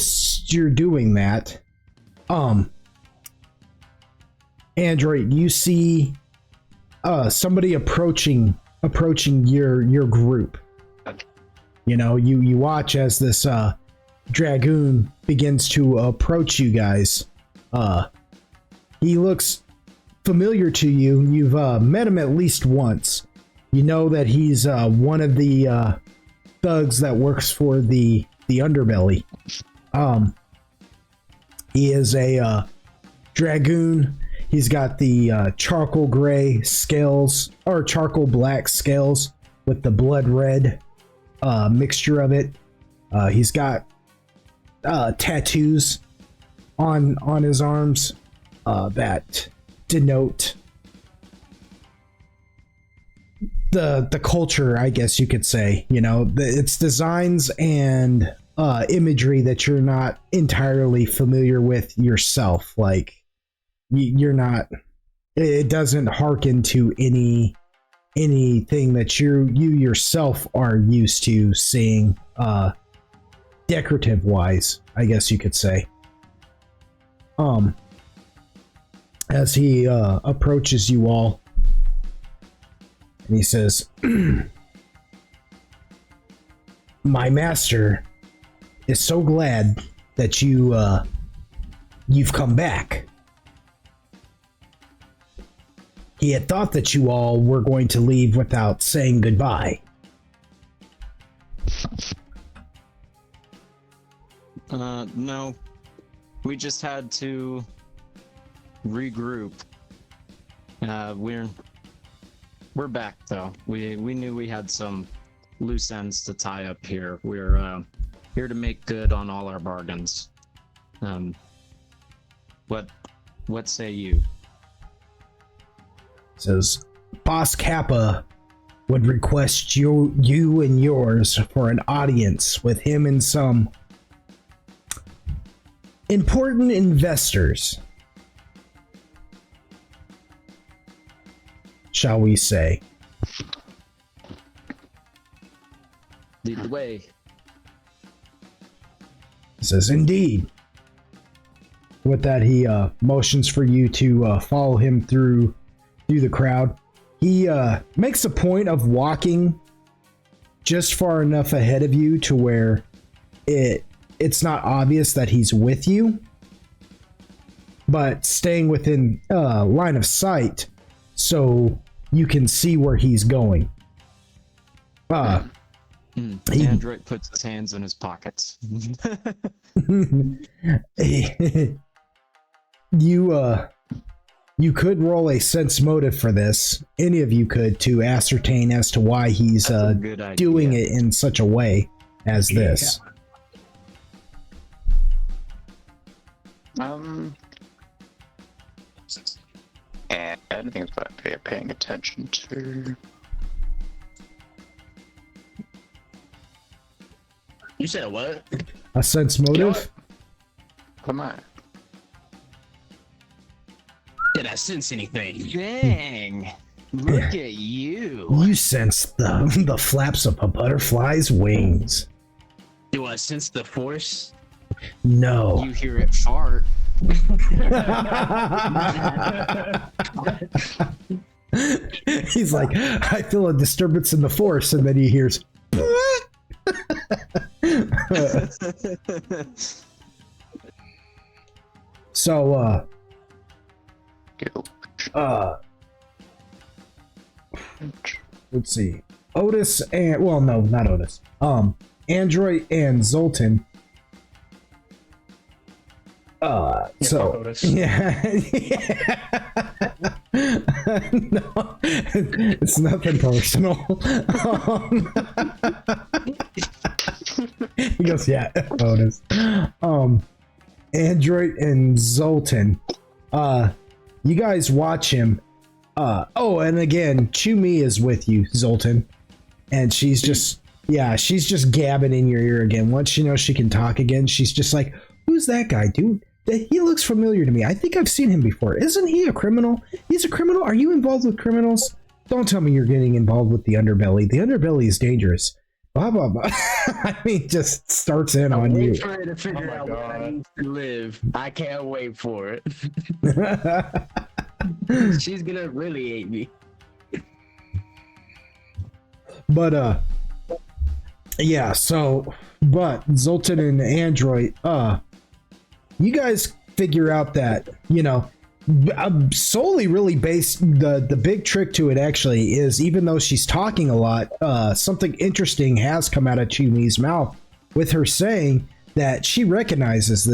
S1: you're doing that, Android, you see somebody approaching your group. You know, you watch as this dragoon begins to approach you guys. He looks familiar to you. You've met him at least once. You know that he's one of the thugs that works for the underbelly. He is a dragoon. He's got the charcoal gray scales, or charcoal black scales with the blood red mixture of it. He's got tattoos on his arms that denote the culture, I guess you could say. You know, it's designs and imagery that you're not entirely familiar with yourself. Like you're not. It doesn't harken to anything that you yourself are used to seeing. Decorative wise, I guess you could say. As he approaches you all, and he says, "My master is so glad that you've come back. He had thought that you all were going to leave without saying goodbye."
S5: No. We just had to regroup. We're back though. We knew we had some loose ends to tie up here. We're here to make good on all our bargains. What say you?
S1: Says, Boss Kappa would request you and yours for an audience with him and some important investors, shall we say.
S5: Lead the way.
S1: Says, indeed. With that, he motions for you to follow him through the crowd. He makes a point of walking just far enough ahead of you to where it's not obvious that he's with you, but staying within line of sight so you can see where he's going.
S5: Android puts his hands in his pockets.
S1: You could roll a sense motive for this. Any of you could, to ascertain as to why he's doing it in such a way as this.
S3: And anything about paying attention to.
S6: You said what?
S1: A sense motive?
S3: Come on.
S6: Did I sense anything?
S5: Dang! Look at you.
S1: You sense the flaps of a butterfly's wings.
S6: Do I sense the force?
S1: No.
S5: You hear it fart.
S1: He's like, I feel a disturbance in the force, and then he hears. So, let's see. Otis and well, no, not Otis. Android and Zoltan. So
S7: Otis.
S1: yeah, no, it's nothing personal. He goes, yeah, Otis. Android and Zoltan. You guys watch him. Oh, and again, Chumi is with you, Zoltan, and she's just gabbing in your ear again. Once she knows she can talk again, she's just like, "Who's that guy, dude? He looks familiar to me. I think I've seen him before. Isn't he a criminal? He's a criminal. Are you involved with criminals? Don't tell me you're getting involved with the underbelly. The underbelly is dangerous." Blah blah blah. I mean, just starts in on you.
S6: I'm trying to figure out where I need to live. I can't wait for it. She's gonna really hate me.
S1: But yeah, so but Zoltan and Android, you guys figure out that, solely really based the big trick to it actually is, even though she's talking a lot, something interesting has come out of Chumi's mouth with her saying that she recognizes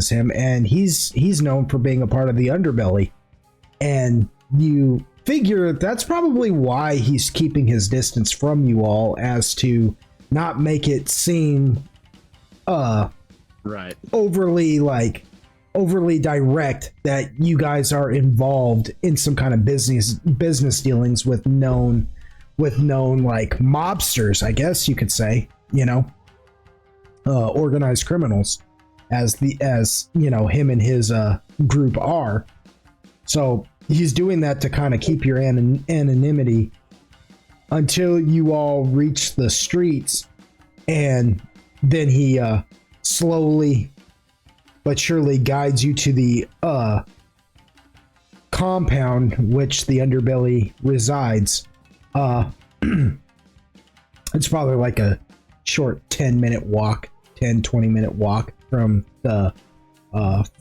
S1: him, and he's known for being a part of the underbelly, and you figure that's probably why he's keeping his distance from you all, as to not make it seem
S6: Right.
S1: overly direct that you guys are involved in some kind of business dealings with known like mobsters, I guess you could say, organized criminals, as him and his group are. So he's doing that to kind of keep your anonymity until you all reach the streets, and then he slowly but surely guides you to the compound which the underbelly resides. It's probably like a short 20-minute walk from the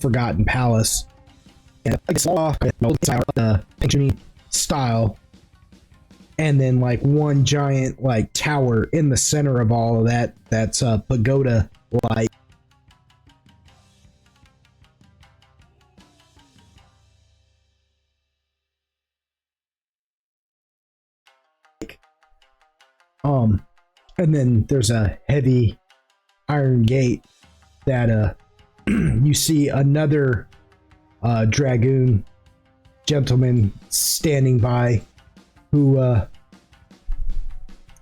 S1: Forgotten Palace. And it's all the ancient style, and then like one giant like tower in the center of all of that that's a pagoda like. And then there's a heavy iron gate that you see another dragoon gentleman standing by, who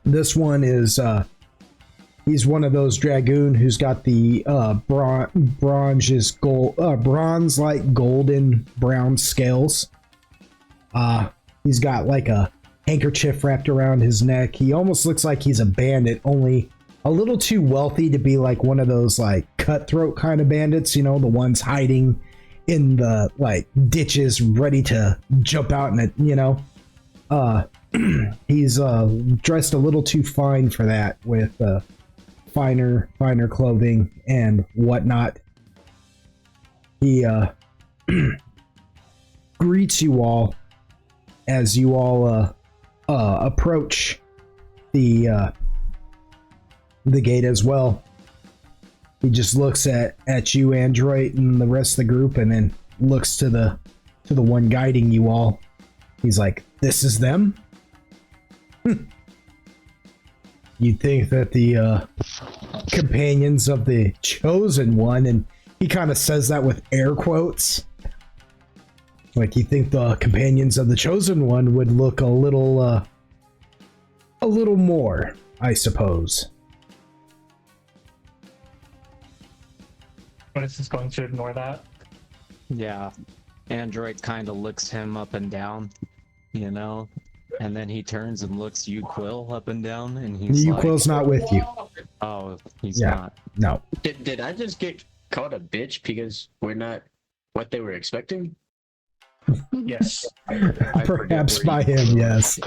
S1: this one is he's one of those dragoon who's got the bronze like golden brown scales. He's got like a handkerchief wrapped around his neck. He almost looks like he's a bandit, only a little too wealthy to be like one of those like cutthroat kind of bandits, the ones hiding in the like ditches ready to jump out in it, he's dressed a little too fine for that, with finer clothing and whatnot. He greets you all as you all approach the gate as well. He just looks at you, Android, and the rest of the group, and then looks to the one guiding you all. He's like, "This is them?" You'd think that the companions of the Chosen One, and he kind of says that with air quotes, like you think the companions of the Chosen One would look a little more, I suppose.
S7: But it's just going to ignore that.
S5: Yeah. Android kind of looks him up and down, and then he turns and looks you, Quill, up and down, and he's like,
S1: Quill's not with you.
S5: "Oh, he's
S1: Yeah.
S5: not."
S1: No.
S6: Did I just get called a bitch because we're not what they were expecting?
S2: Yes.
S1: Perhaps by him, yes.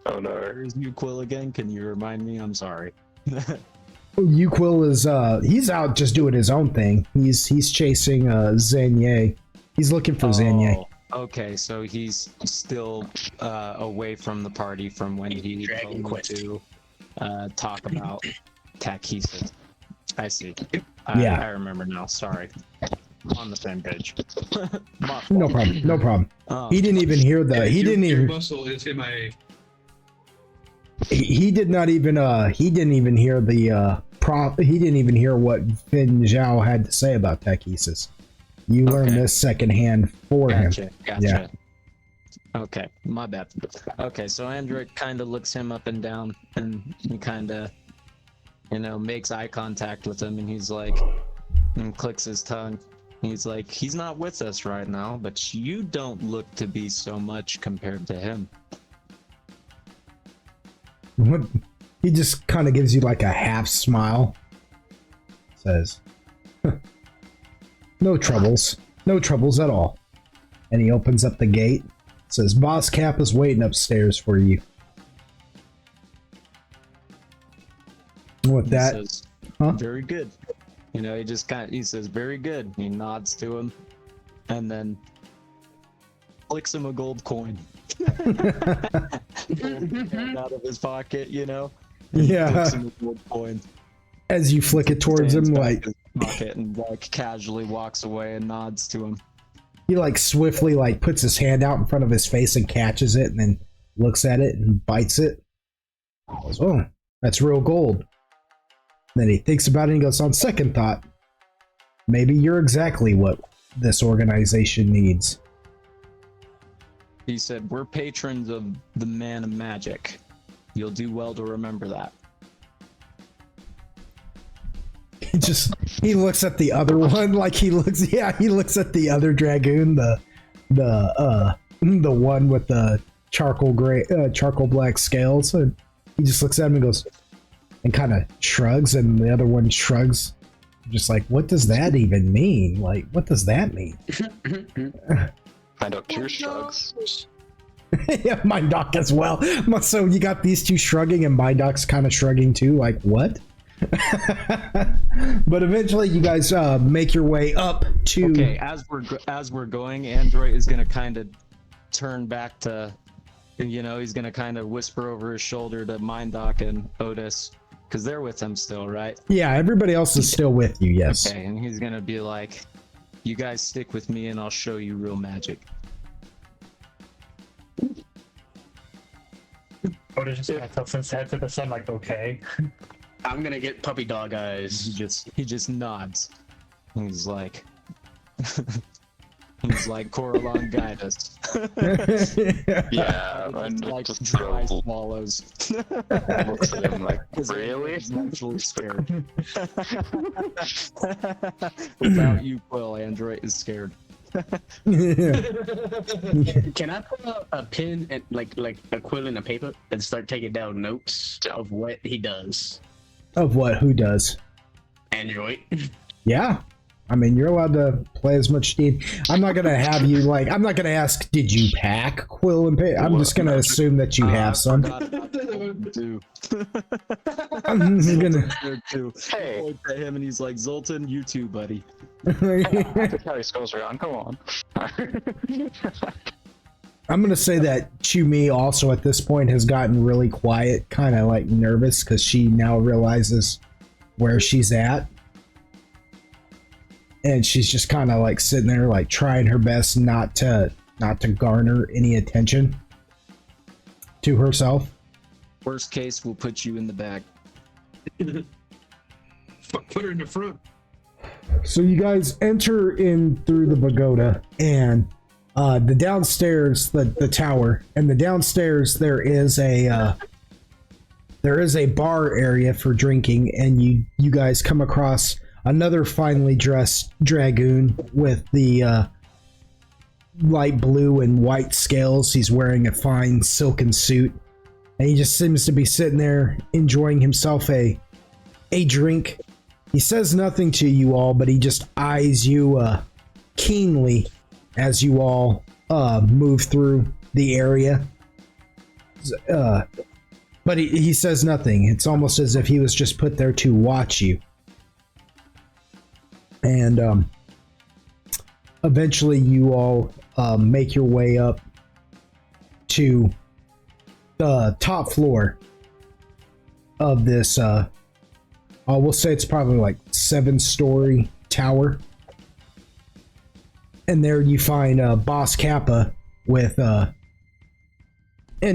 S3: Oh no.
S5: Where's you, Quill, again? Can you remind me? I'm sorry.
S1: Uquill is he's out just doing his own thing. He's chasing Xanye. He's looking for Xanye.
S5: Okay, so he's still away from the party from when he
S6: Dragon
S5: told
S6: Quest.
S5: to talk about Takesis. I see.
S1: Yeah.
S5: I remember now. Sorry. On the same page. My fault.
S1: No problem. No problem.
S5: Um,
S1: He didn't even hear the. He didn't
S2: Your
S1: even.
S2: muscle is MIA.
S1: He did not even. He didn't even hear the. He didn't even hear what Fin Zhao had to say about Takesis. You learned
S5: Okay.
S1: this secondhand for him.
S5: Gotcha.
S1: Yeah.
S5: Okay, my bad. Okay, so Android kind of looks him up and down, and he kind of, makes eye contact with him, and he's like, and clicks his tongue. He's like, he's not with us right now, but you don't look to be so much compared to him.
S1: What? He just kind of gives you like a half smile. Says, "No troubles. No troubles at all." And he opens up the gate. Says, "Boss Cap is waiting upstairs for you." And with
S5: He
S1: that,
S5: says,
S1: huh?
S5: very good. He says, very good. He nods to him, and then flicks him a gold coin. Out of his pocket, and he
S1: Yeah.
S5: flicks him a gold coin.
S1: As you flick it towards him,
S5: Stands back
S1: like
S5: in his pocket and casually walks away and nods to him.
S1: he like swiftly like puts his hand out in front of his face and catches it, and then looks at it and bites it. Goes, "Oh, that's real gold." Then he thinks about it and goes, "On second thought, maybe you're exactly what this organization needs."
S5: He said, we're patrons of the man of magic. You'll do well to remember that.
S1: He looks at the other one like he looks at the other dragoon, the one with the charcoal black scales, and he just looks at him and goes, and kind of shrugs, and the other one shrugs, just like, what does that even mean? Like, what does that mean?
S3: My doctor shrugs.
S1: Yeah, my doc as well. So you got these two shrugging, and my doc's kind of shrugging too, like, what? But eventually you guys make your way up to
S5: Okay, as we're going, Android is gonna kind of turn back to, he's gonna kind of whisper over his shoulder to Mindoc and Otis, because they're with him still, right?
S1: Yeah, everybody else is still with you, yes.
S5: Okay, and he's gonna be like, you guys stick with me and I'll show you real magic.
S7: Otis just kind of tilts his head to the side, like, okay.
S6: I'm gonna get puppy dog eyes.
S5: He just nods. He's like, Coraline, guide us.
S3: Yeah, and
S5: Like
S3: just
S5: dry
S3: looks
S5: swallows.
S3: at him like,
S5: His
S3: really?
S5: Android's actually scared. Without you, Quill, Android is scared.
S6: Can I put a pen and like a quill and a paper and start taking down notes of what he does?
S1: Of what? Who does?
S6: Android.
S1: Yeah. I mean, you're allowed to play as much Steam. I'm not gonna have you like. I'm not gonna ask. Did you pack Quill and Pay? I'm just gonna assume that you have some.
S5: Forgot about that too.
S1: I'm just gonna.
S5: There too.
S3: Hey.
S5: I looked at him and he's like, Zoltan, you too, buddy.
S3: I can carry skulls around, come on.
S1: I'm gonna say that Chumi also at this point has gotten really quiet, kind of like nervous because she now realizes where she's at. And she's just kind of like sitting there, like trying her best not to garner any attention to herself.
S5: Worst case, we'll put you in the back.
S2: Put her in the front.
S1: So you guys enter in through the pagoda and the downstairs, the tower, and the downstairs there is a bar area for drinking, and you guys come across another finely dressed dragoon with the light blue and white scales. He's wearing a fine silken suit, and he just seems to be sitting there enjoying himself a drink He says nothing to you all, but he just eyes you keenly as you all move through the area. But he says nothing. It's almost as if he was just put there to watch you. And eventually you all make your way up to the top floor of this, we'll say it's probably like 7-story tower. And there you find Boss Kappa with, and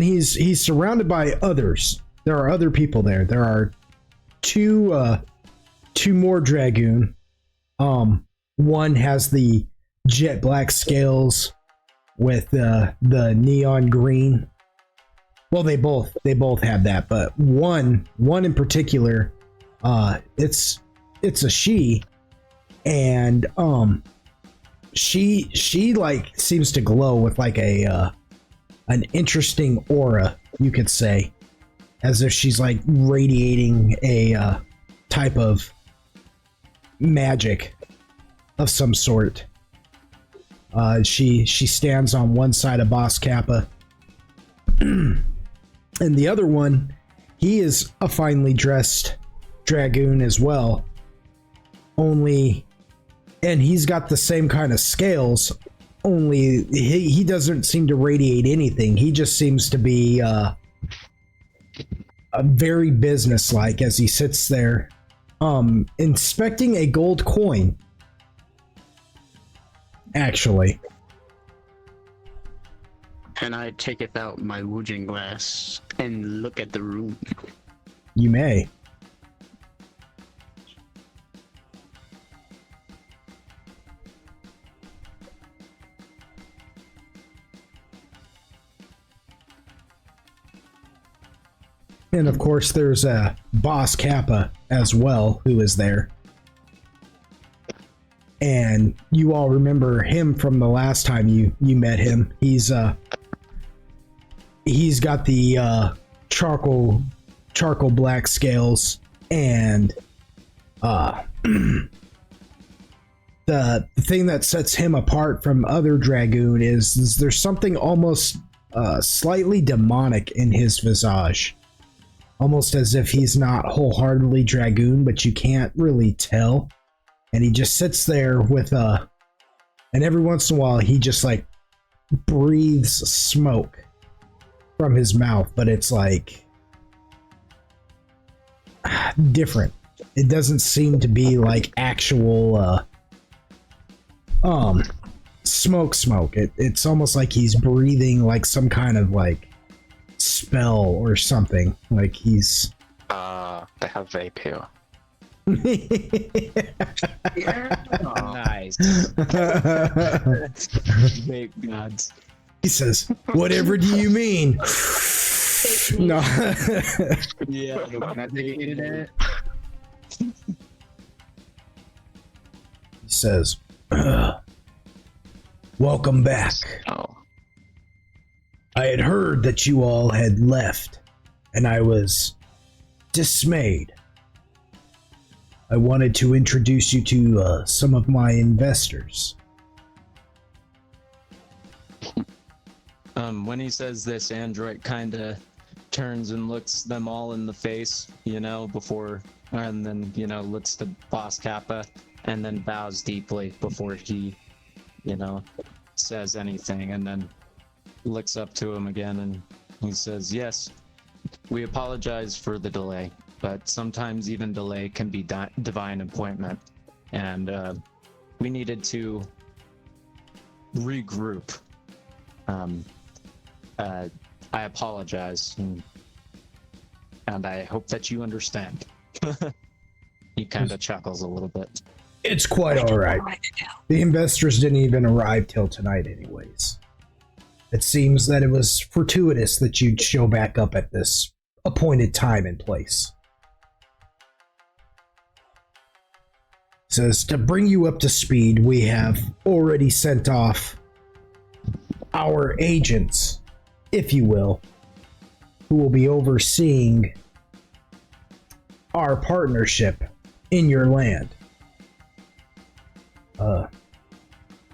S1: he's surrounded by others. There are other people there. There are two more Dragoon. One has the jet black scales with the neon green. Well, they both have that, but one in particular, it's a she, and she like seems to glow with like an interesting aura, you could say, as if she's like radiating a type of magic of some sort. She stands on one side of Boss Kappa, and the other one, he is a finely dressed Dragoon as well, only, and he's got the same kind of scales, only he doesn't seem to radiate anything. He just seems to be a very businesslike as he sits there inspecting a gold coin, actually.
S6: And I taketh out my woojing glass and look at the room.
S1: You may. And of course, there's a Boss Kappa as well, who is there. And you all remember him from the last time you met him. He's got the charcoal black scales, and the thing that sets him apart from other Dragoon is there's something almost slightly demonic in his visage. Almost as if he's not wholeheartedly Dragoon, but you can't really tell. And he just sits there with and every once in a while he just like breathes smoke from his mouth, but it's like different. It doesn't seem to be like actual smoke. It's almost like he's breathing like some kind of like spell or something. Like he's
S3: they have vape here.
S5: Nice. Vape gods.
S1: He says, "Whatever do you mean?" No.
S5: Yeah.
S6: Can I take it to that?
S1: He says, "Welcome back.
S3: Oh.
S1: I had heard that you all had left, and I was dismayed. I wanted to introduce you to some of my investors."
S5: When he says this, Android kind of turns and looks them all in the face, before, and then, looks to Boss Kappa, and then bows deeply before he, says anything, and then looks up to him again, and he says, "Yes, we apologize for the delay, but sometimes even delay can be divine appointment, and we needed to regroup. I apologize, and I hope that you understand." He kind of chuckles a little bit.
S1: It's quite all right. The investors didn't even arrive till tonight anyways. It seems that it was fortuitous that you'd show back up at this appointed time and place. It says, to bring you up to speed, we have already sent off our agents, if you will, who will be overseeing our partnership in your land.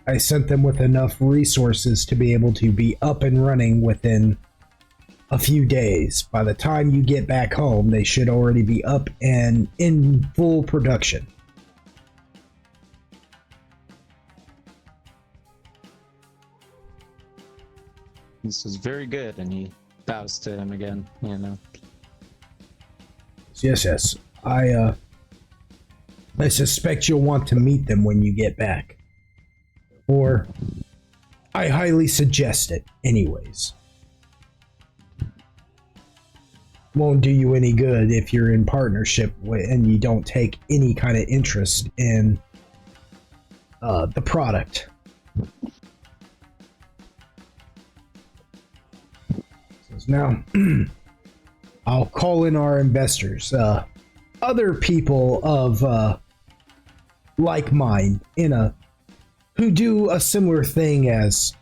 S1: I sent them with enough resources to be able to be up and running within a few days. By the time you get back home, they should already be up and in full production.
S5: This is very good, and he bows to him again, you know.
S1: Yes. I suspect you'll want to meet them when you get back. Or I highly suggest it anyways. Won't do you any good if you're in partnership and you don't take any kind of interest in the product. Now, I'll call in our investors, other people of like mind who do a similar thing as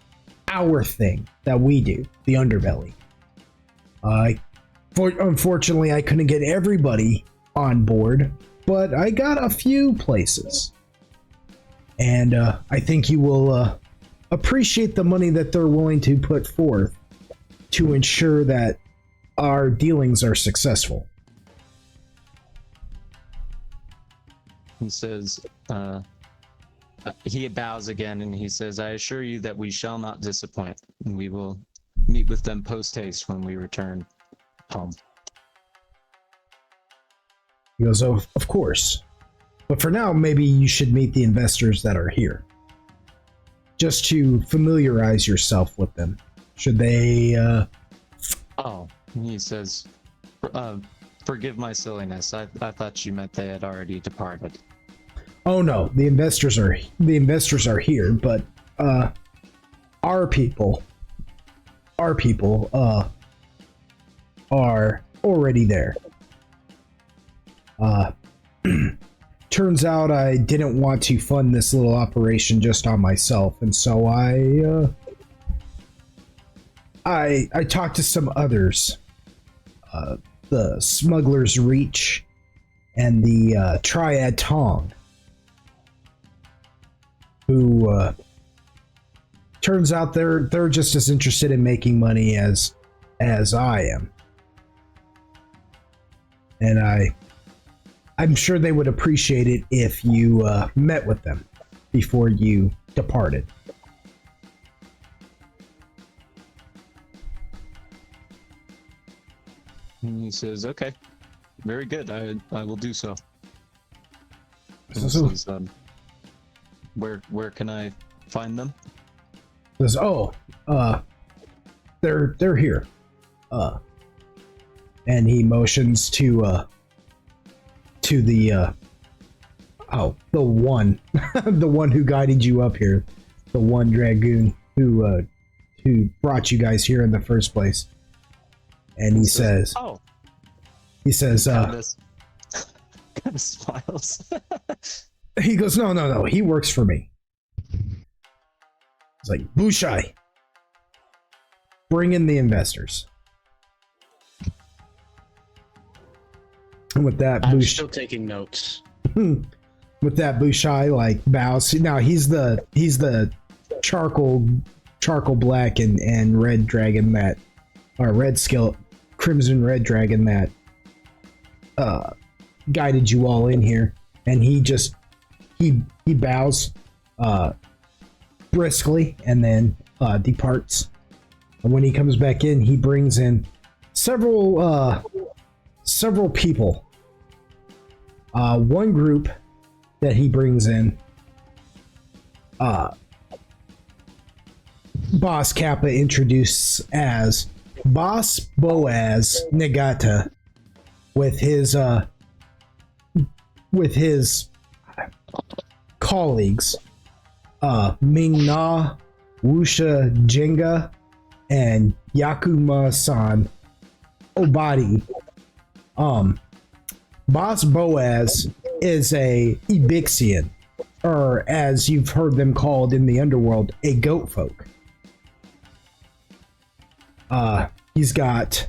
S1: our thing that we do, the underbelly. Unfortunately, I couldn't get everybody on board, but I got a few places. And I think you will appreciate the money that they're willing to put forth to ensure that our dealings are successful.
S5: He says, he bows again and he says, I assure you that we shall not disappoint. We will meet with them post-haste when we return home.
S1: He goes, oh, of course. But for now, maybe you should meet the investors that are here. Just to familiarize yourself with them. Should they,
S5: Oh, he says, forgive my silliness. I thought you meant they had already departed.
S1: Oh no, the investors are here, but our people are already there. Turns out I didn't want to fund this little operation just on myself, and so I talked to some others, the Smuggler's Reach and the Triad Tong, who turns out they're just as interested in making money as I am, and I'm sure they would appreciate it if you met with them before you departed.
S5: And he says, okay, very good. I will do so. And he
S1: So-
S5: says, where can I find them?
S1: Says, they're here. And he motions to the the one the one who guided you up here, the one dragoon who brought you guys here in the first place. And he says,
S5: oh,
S1: kind
S5: of smiles.
S1: he goes, no, he works for me. It's like, Bushai, bring in the investors. And with that,
S6: I'm still taking notes.
S1: with that, Bushai like bows. Now he's the charcoal black and red dragon that, or red skill, crimson red dragon that guided you all in here, and he bows briskly and then departs. And when he comes back in, he brings in several people. One group that he brings in, Boss Kappa introduced as Boss Boaz Nagata with his colleagues, Ming-Na, Wusha Jenga, and Yakuma-san Obadi. Boss Boaz is a Ibixian, or as you've heard them called in the underworld, a goat folk. He's got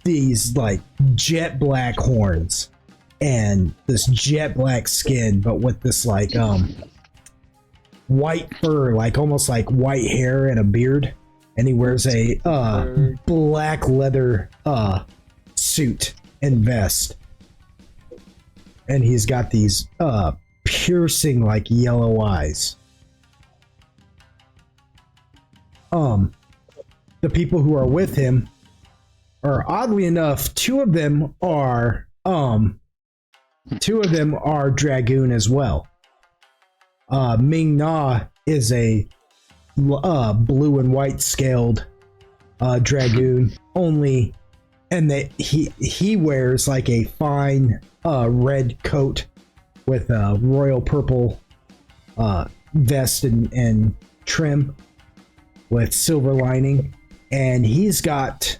S1: these like jet black horns and this jet black skin, but with this like white fur, like almost like white hair and a beard, and he wears a black leather suit and vest, and he's got these piercing like yellow eyes. The people who are with him are, oddly enough, two of them are Dragoon as well. Ming Na is a blue and white scaled Dragoon only, and he wears like a fine red coat with a royal purple vest and trim with silver lining, and he's got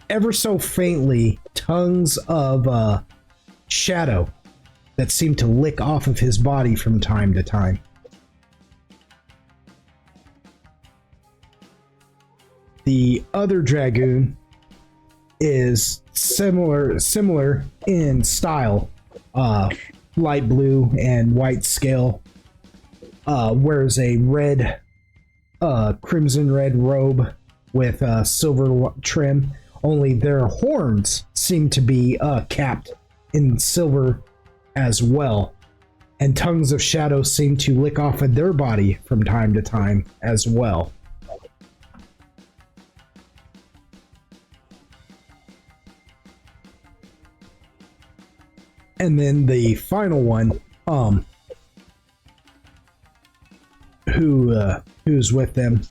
S1: ever so faintly tongues of shadow that seem to lick off of his body from time to time. The other Dragoon is similar in style, light blue and white scale, wears a red crimson red robe with silver trim, only their horns seem to be capped in silver as well, and tongues of shadow seem to lick off of their body from time to time as well. And then the final one, who's with them,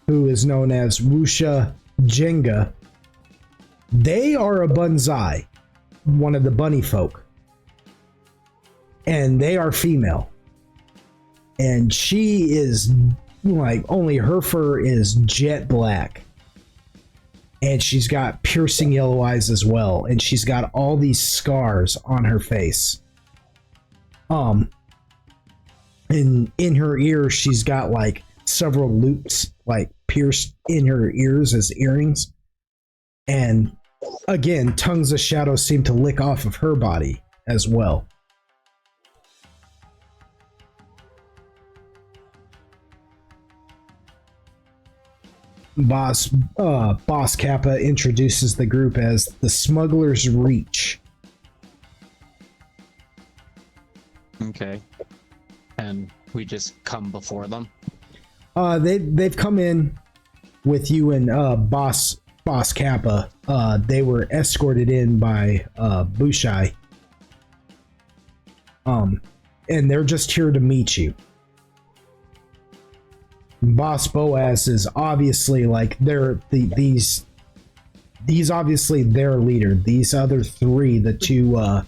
S1: who is known as Wusha Jenga. They are a Banzai, one of the bunny folk, and they are female. And she is like, only her fur is jet black, and she's got piercing yellow eyes as well, and she's got all these scars on her face. In her ears, she's got like several loops like pierced in her ears as earrings, and again, tongues of shadow seem to lick off of her body as well. Boss Kappa introduces the group as the Smuggler's Reach.
S5: Okay. And we just come before them?
S1: They've come in with you and Boss Kappa. They were escorted in by Bushai. And they're just here to meet you. Boss Boaz is obviously like these obviously their leader. These other three, the two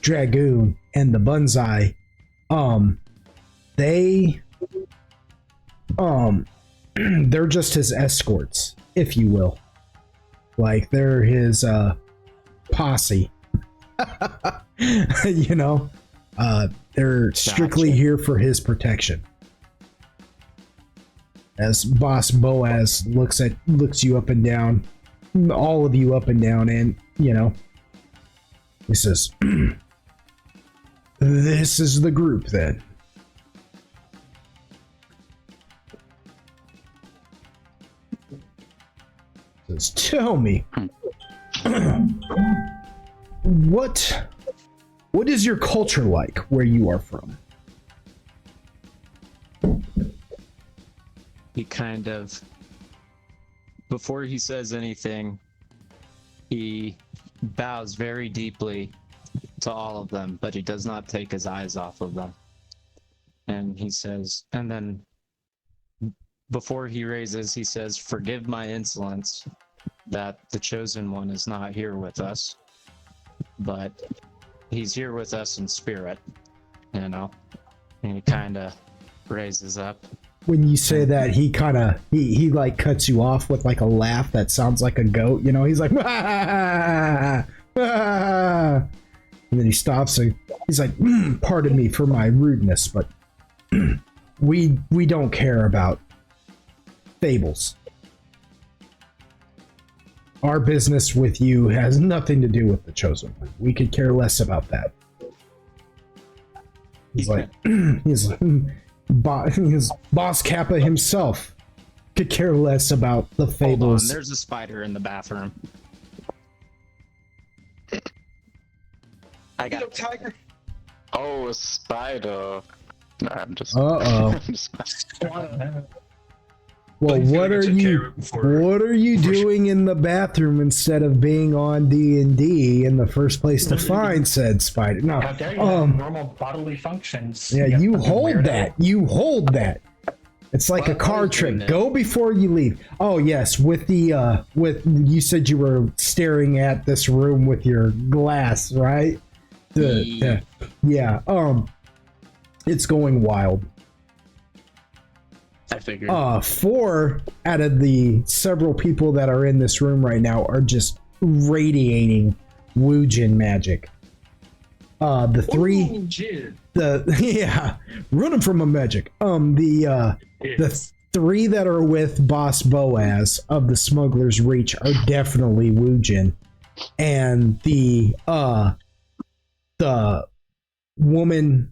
S1: Dragoon and the Banzai, they're just his escorts, if you will. Like, they're his posse. You know, they're strictly here for his protection. As Boss Boaz looks you up and down, all of you up and down, and you know, he says, "This is the group, then." He says, "Tell me, what is your culture like where you are from?"
S5: He kind of, before he says anything, he bows very deeply to all of them, but he does not take his eyes off of them. And he says, and then before he raises, he says, "Forgive my insolence that the Chosen One is not here with us, but he's here with us in spirit, you know?" And he kind of raises up.
S1: When you say that, he kind of he like cuts you off with like a laugh that sounds like a goat, you know. He's like, "Ah, ah," and then he stops and he's like, "Pardon me for my rudeness, but we don't care about fables. our business with you has nothing to do with the chosen one. We could care less about that. He's like, he's Boss Kappa himself could care less about the
S5: Hold on,
S1: fables.
S5: there's a spider in the bathroom. I got it.
S2: Tiger.
S3: Oh, a spider. No, I'm just.
S1: Uh-oh.
S3: I'm just-
S1: Well,
S2: He's
S1: what
S2: gonna
S1: are
S2: get to
S1: you
S2: care before-
S1: what are you doing in the bathroom instead of being on D&D in the first place to find said spider? No.
S7: How dare you have normal bodily functions?
S1: Yeah,
S7: got
S1: you
S7: fucking
S1: hold
S7: weirdo.
S1: that. You hold that. It's like a
S5: Why
S1: car
S5: are you doing
S1: trick.
S5: that?
S1: Go before you leave. Oh yes, with the with you said you were staring at this room with your glass, right? Yeah. It's going wild.
S6: I figured.
S1: 4 out of the several people that are in this room right now are just radiating Woojin magic. The 3
S2: Ooh, Jin.
S1: yeah, running from a magic. The
S2: Yes.
S1: 3 that are with Boss Boaz of the Smuggler's Reach are definitely Woojin, and the woman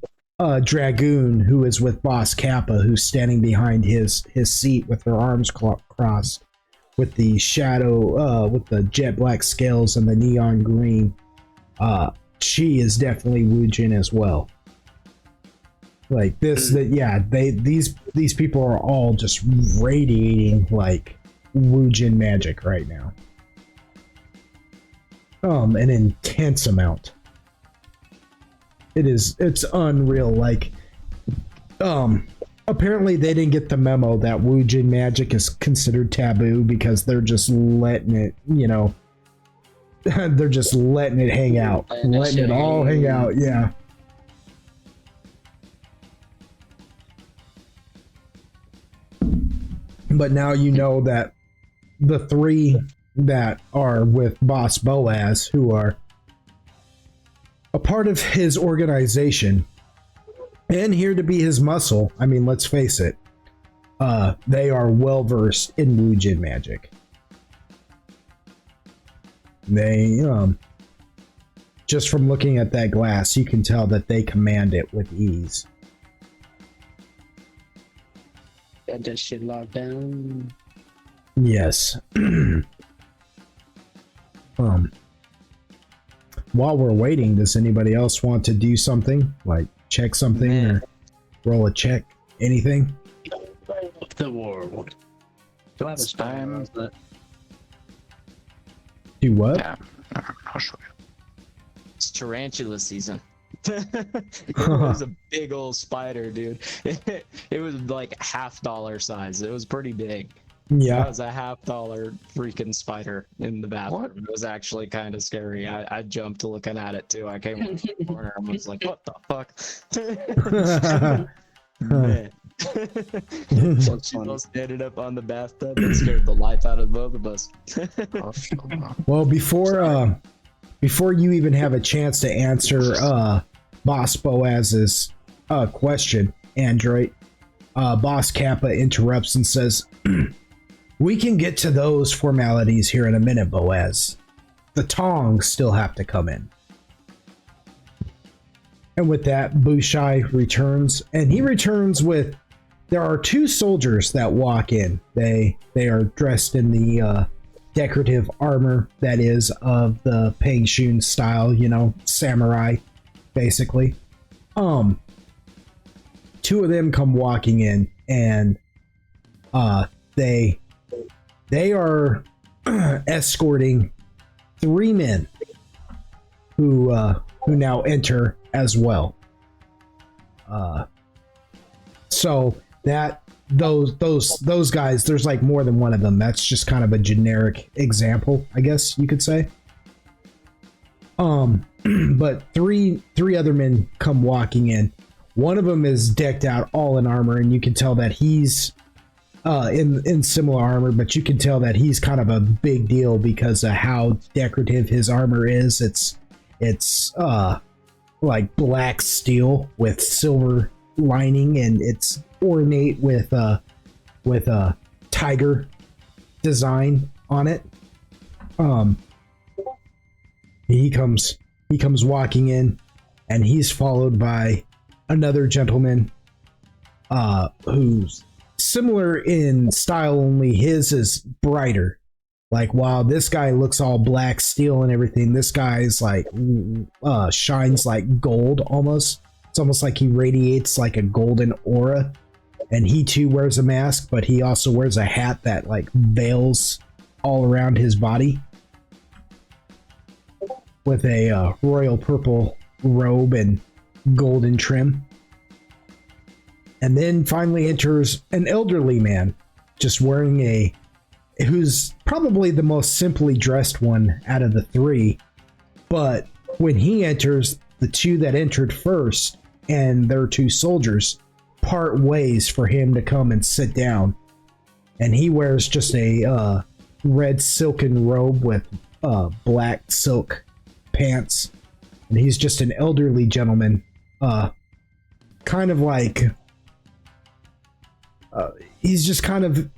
S1: Dragoon who is with Boss Kappa, who's standing behind his seat with her arms crossed, with the shadow, with the jet black scales and the neon green. She is definitely Woojin as well. Like this, these people are all just radiating like Woojin magic right now. An intense amount. It's unreal. Like, apparently they didn't get the memo that Woojin magic is considered taboo because they're just letting it, they're just letting it hang out, letting it all hang out. Yeah. But now you know that the 3 that are with Boss Boaz, who are a part of his organization and here to be his muscle. I mean, let's face it. They are well versed in Woojin magic. They, just from looking at that glass, you can tell that they command it with ease.
S6: Got that shit locked down.
S1: Yes. While we're waiting, does anybody else want to do something? Like check something or roll a check? Anything?
S6: The world. Do I have a spam?
S1: Do what?
S3: Yeah, I'll show you.
S5: It's tarantula season. It was a big old spider, dude. It was like $50 size. It was pretty big.
S1: Yeah.
S5: That was a $50 freaking spider in the bathroom.
S3: What?
S5: It was actually kind of scary. I jumped looking at it too. I came over the corner and was like, "What the fuck?" Man. She almost ended up on the bathtub and scared the life out of both of us.
S3: I'll show you.
S1: Well, before you even have a chance to answer Boss Boaz's question, Android, Boss Kappa interrupts and says, "We can get to those formalities here in a minute, Boaz. The tongs still have to come in." And with that, Bushai returns, and he returns with, there are 2 soldiers that walk in. They are dressed in the decorative armor that is of the Peng Shun style, samurai, basically. 2 of them come walking in, and they are escorting 3 men who now enter as well. So that those guys, there's like more than one of them. That's just kind of a generic example, I guess you could say. But three other men come walking in. One of them is decked out all in armor, and you can tell that he's in similar armor, but you can tell that he's kind of a big deal because of how decorative his armor is. It's like black steel with silver lining, and it's ornate with a tiger design on it. Um, he comes walking in, and he's followed by another gentleman, who's similar in style, only his is brighter. Like, while this guy looks all black steel and everything, this guy's like shines like gold almost. It's almost like he radiates like a golden aura. And he too wears a mask, but he also wears a hat that like veils all around his body with a royal purple robe and golden trim. And then finally enters an elderly man, just wearing who's probably the most simply dressed one out of the three. But when he enters, the two that entered first and their two soldiers part ways for him to come and sit down. And he wears just a red silken robe with black silk pants. And he's just an elderly gentleman, kind of like he's just kind of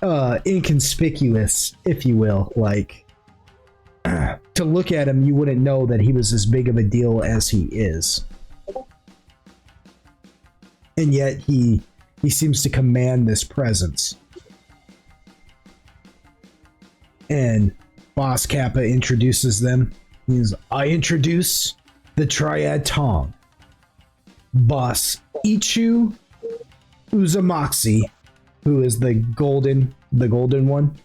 S1: inconspicuous, if you will. Like, to look at him, you wouldn't know that he was as big of a deal as he is. And yet he seems to command this presence. And Boss Kappa introduces them. I introduce the Triad Tong. Boss Ichu Uzumaki, who is the golden one.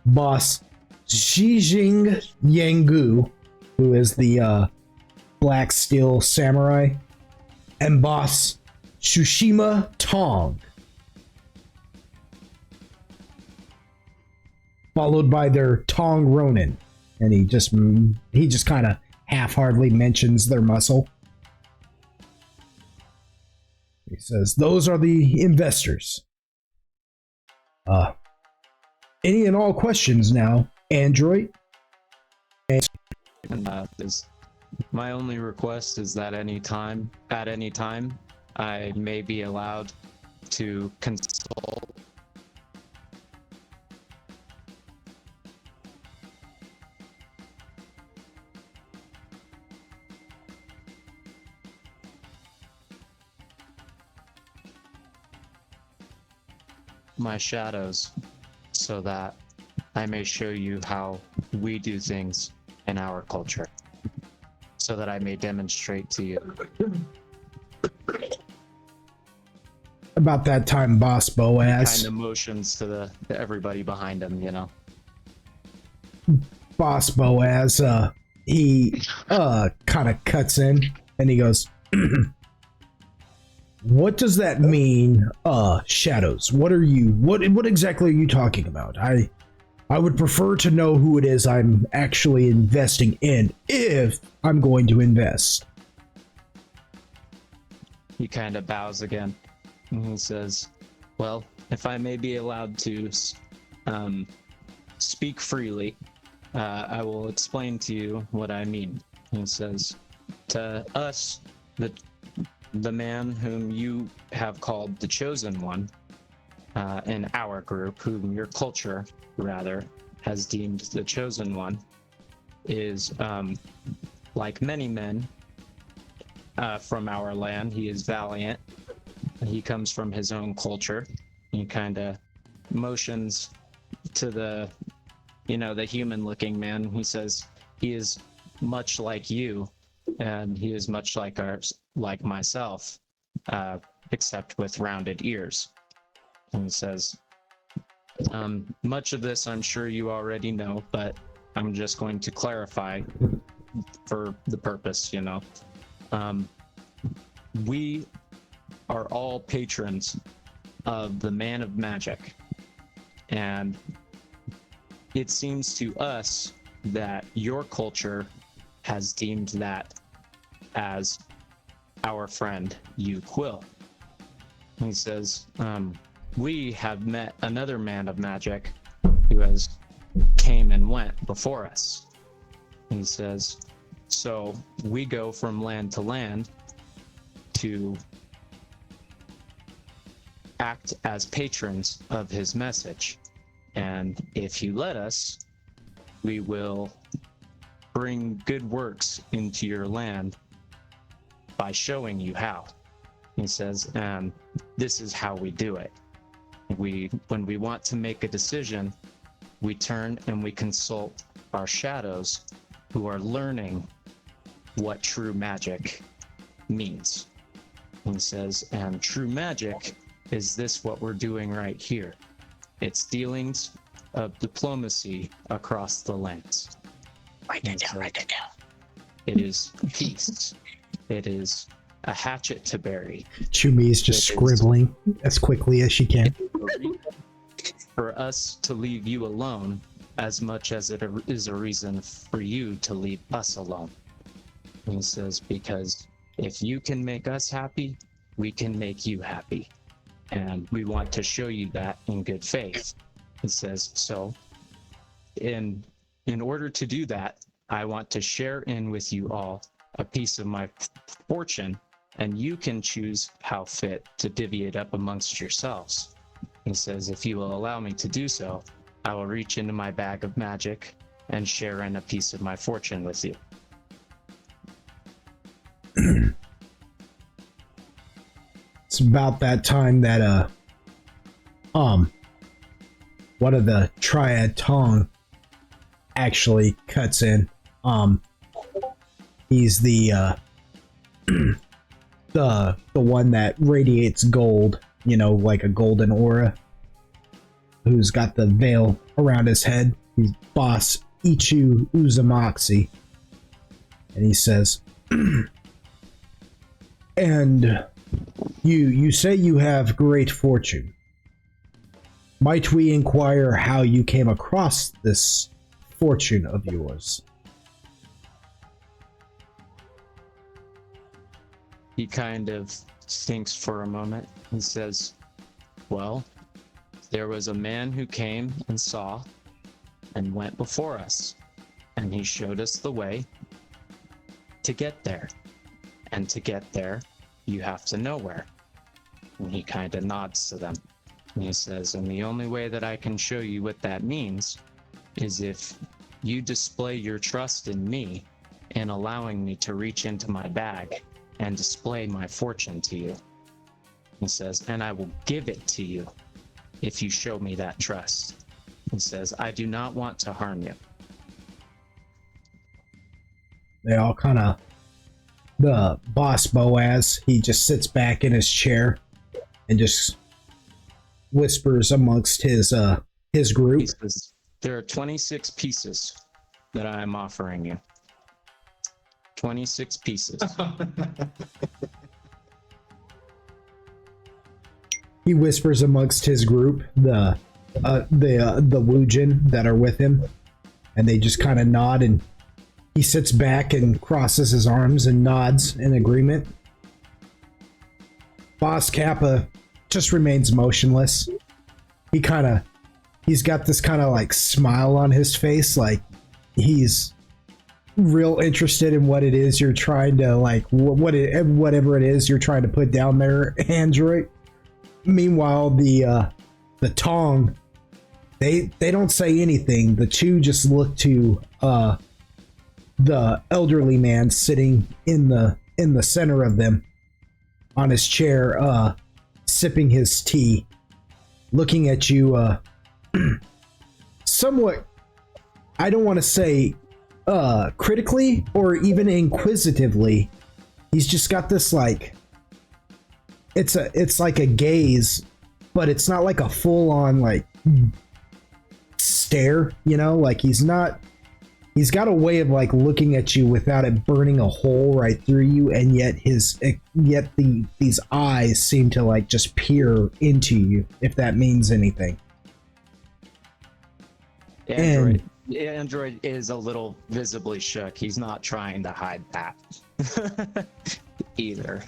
S1: Boss Shijing Yangu, who is the black steel samurai. And Boss Tsushima Tong. Followed by their Tong Ronin. And he just kind of half-heartedly mentions their muscle. He says, those are the investors. Any and all questions now, Android?
S5: And my only request is that at any time, I may be allowed to consult. My shadows, so that I may show you how we do things in our culture, so that I may demonstrate to you.
S1: About that time, Boss Boaz.
S5: Kind of motions to everybody behind him, you know.
S1: Boss Boaz, he kind of cuts in and he goes, what does that mean, shadows? What exactly are you talking about? I would prefer to know who it is I'm actually investing in, if I'm going to invest.
S5: He kind of bows again. And he says, well, if I may be allowed to speak freely, I will explain to you what I mean. He says, to us, the man whom you have called the Chosen One, in our group, whom your culture, rather, has deemed the Chosen One, is, like many men from our land, he is valiant. He comes from his own culture. He kind of motions to the human-looking man. He says he is much like you, and he is much like myself, except with rounded ears. And he says, much of this I'm sure you already know, but I'm just going to clarify for the purpose, you know. We are all patrons of the Man of Magic, and it seems to us that your culture has deemed that as our friend Yu Quill. He says, we have met another Man of Magic who has came and went before us. He says, so we go from land to land to act as patrons of his message. And if you let us, we will bring good works into your land by showing you how. He says, and this is how we do it. When we want to make a decision, we turn and we consult our shadows who are learning what true magic means. He says, and true magic is this what we're doing right here. It's dealings of diplomacy across the lands.
S6: Write that down, write that down.
S5: It is peace. It is a hatchet to bury.
S1: Chumi is just scribbling as quickly as she can.
S5: For us to leave you alone as much as it is a reason for you to leave us alone. He says, because if you can make us happy, we can make you happy. And we want to show you that in good faith. He says, so in order to do that, I want to share in with you all a piece of my fortune, and you can choose how fit to divvy it up amongst yourselves. He says, if you will allow me to do so, I will reach into my bag of magic and share in a piece of my fortune with you.
S1: It's about that time that one of the Triad Tong actually cuts in. He's the the one that radiates gold, you know, like a golden aura, who's got the veil around his head. He's boss Ichu Uzumaki. And he says, and you say you have great fortune. Might we inquire how you came across this fortune of yours?
S5: He kind of thinks for a moment and says, well, there was a man who came and saw and went before us, and he showed us the way to get there. And to get there, you have to know where. And he kind of nods to them. And he says, and the only way that I can show you what that means is if you display your trust in me in allowing me to reach into my bag and display my fortune to you. He says, and I will give it to you if you show me that trust. He says, I do not want to harm you.
S1: They all kind of, the boss Boaz, he just sits back in his chair and just whispers amongst his group.
S5: He says, there are 26 pieces that I am offering you. 26 pieces.
S1: He whispers amongst his group, the Wujin that are with him, and they just kind of nod, and he sits back and crosses his arms and nods in agreement. Boss Kappa just remains motionless. He's got this kind of like smile on his face, like he's real interested in what it is you're trying to, like, whatever it is you're trying to put down there, Android. Meanwhile, the Tong, they don't say anything. The two just look to the elderly man sitting in the center of them on his chair, sipping his tea, looking at you somewhat, I don't want to say critically or even inquisitively. He's just got this, like, it's like a gaze, but it's not like a full-on like stare, you know, like he's got a way of like looking at you without it burning a hole right through you, and yet these eyes seem to like just peer into you, if that means anything.
S5: Android is a little visibly shook. He's not trying to hide that either.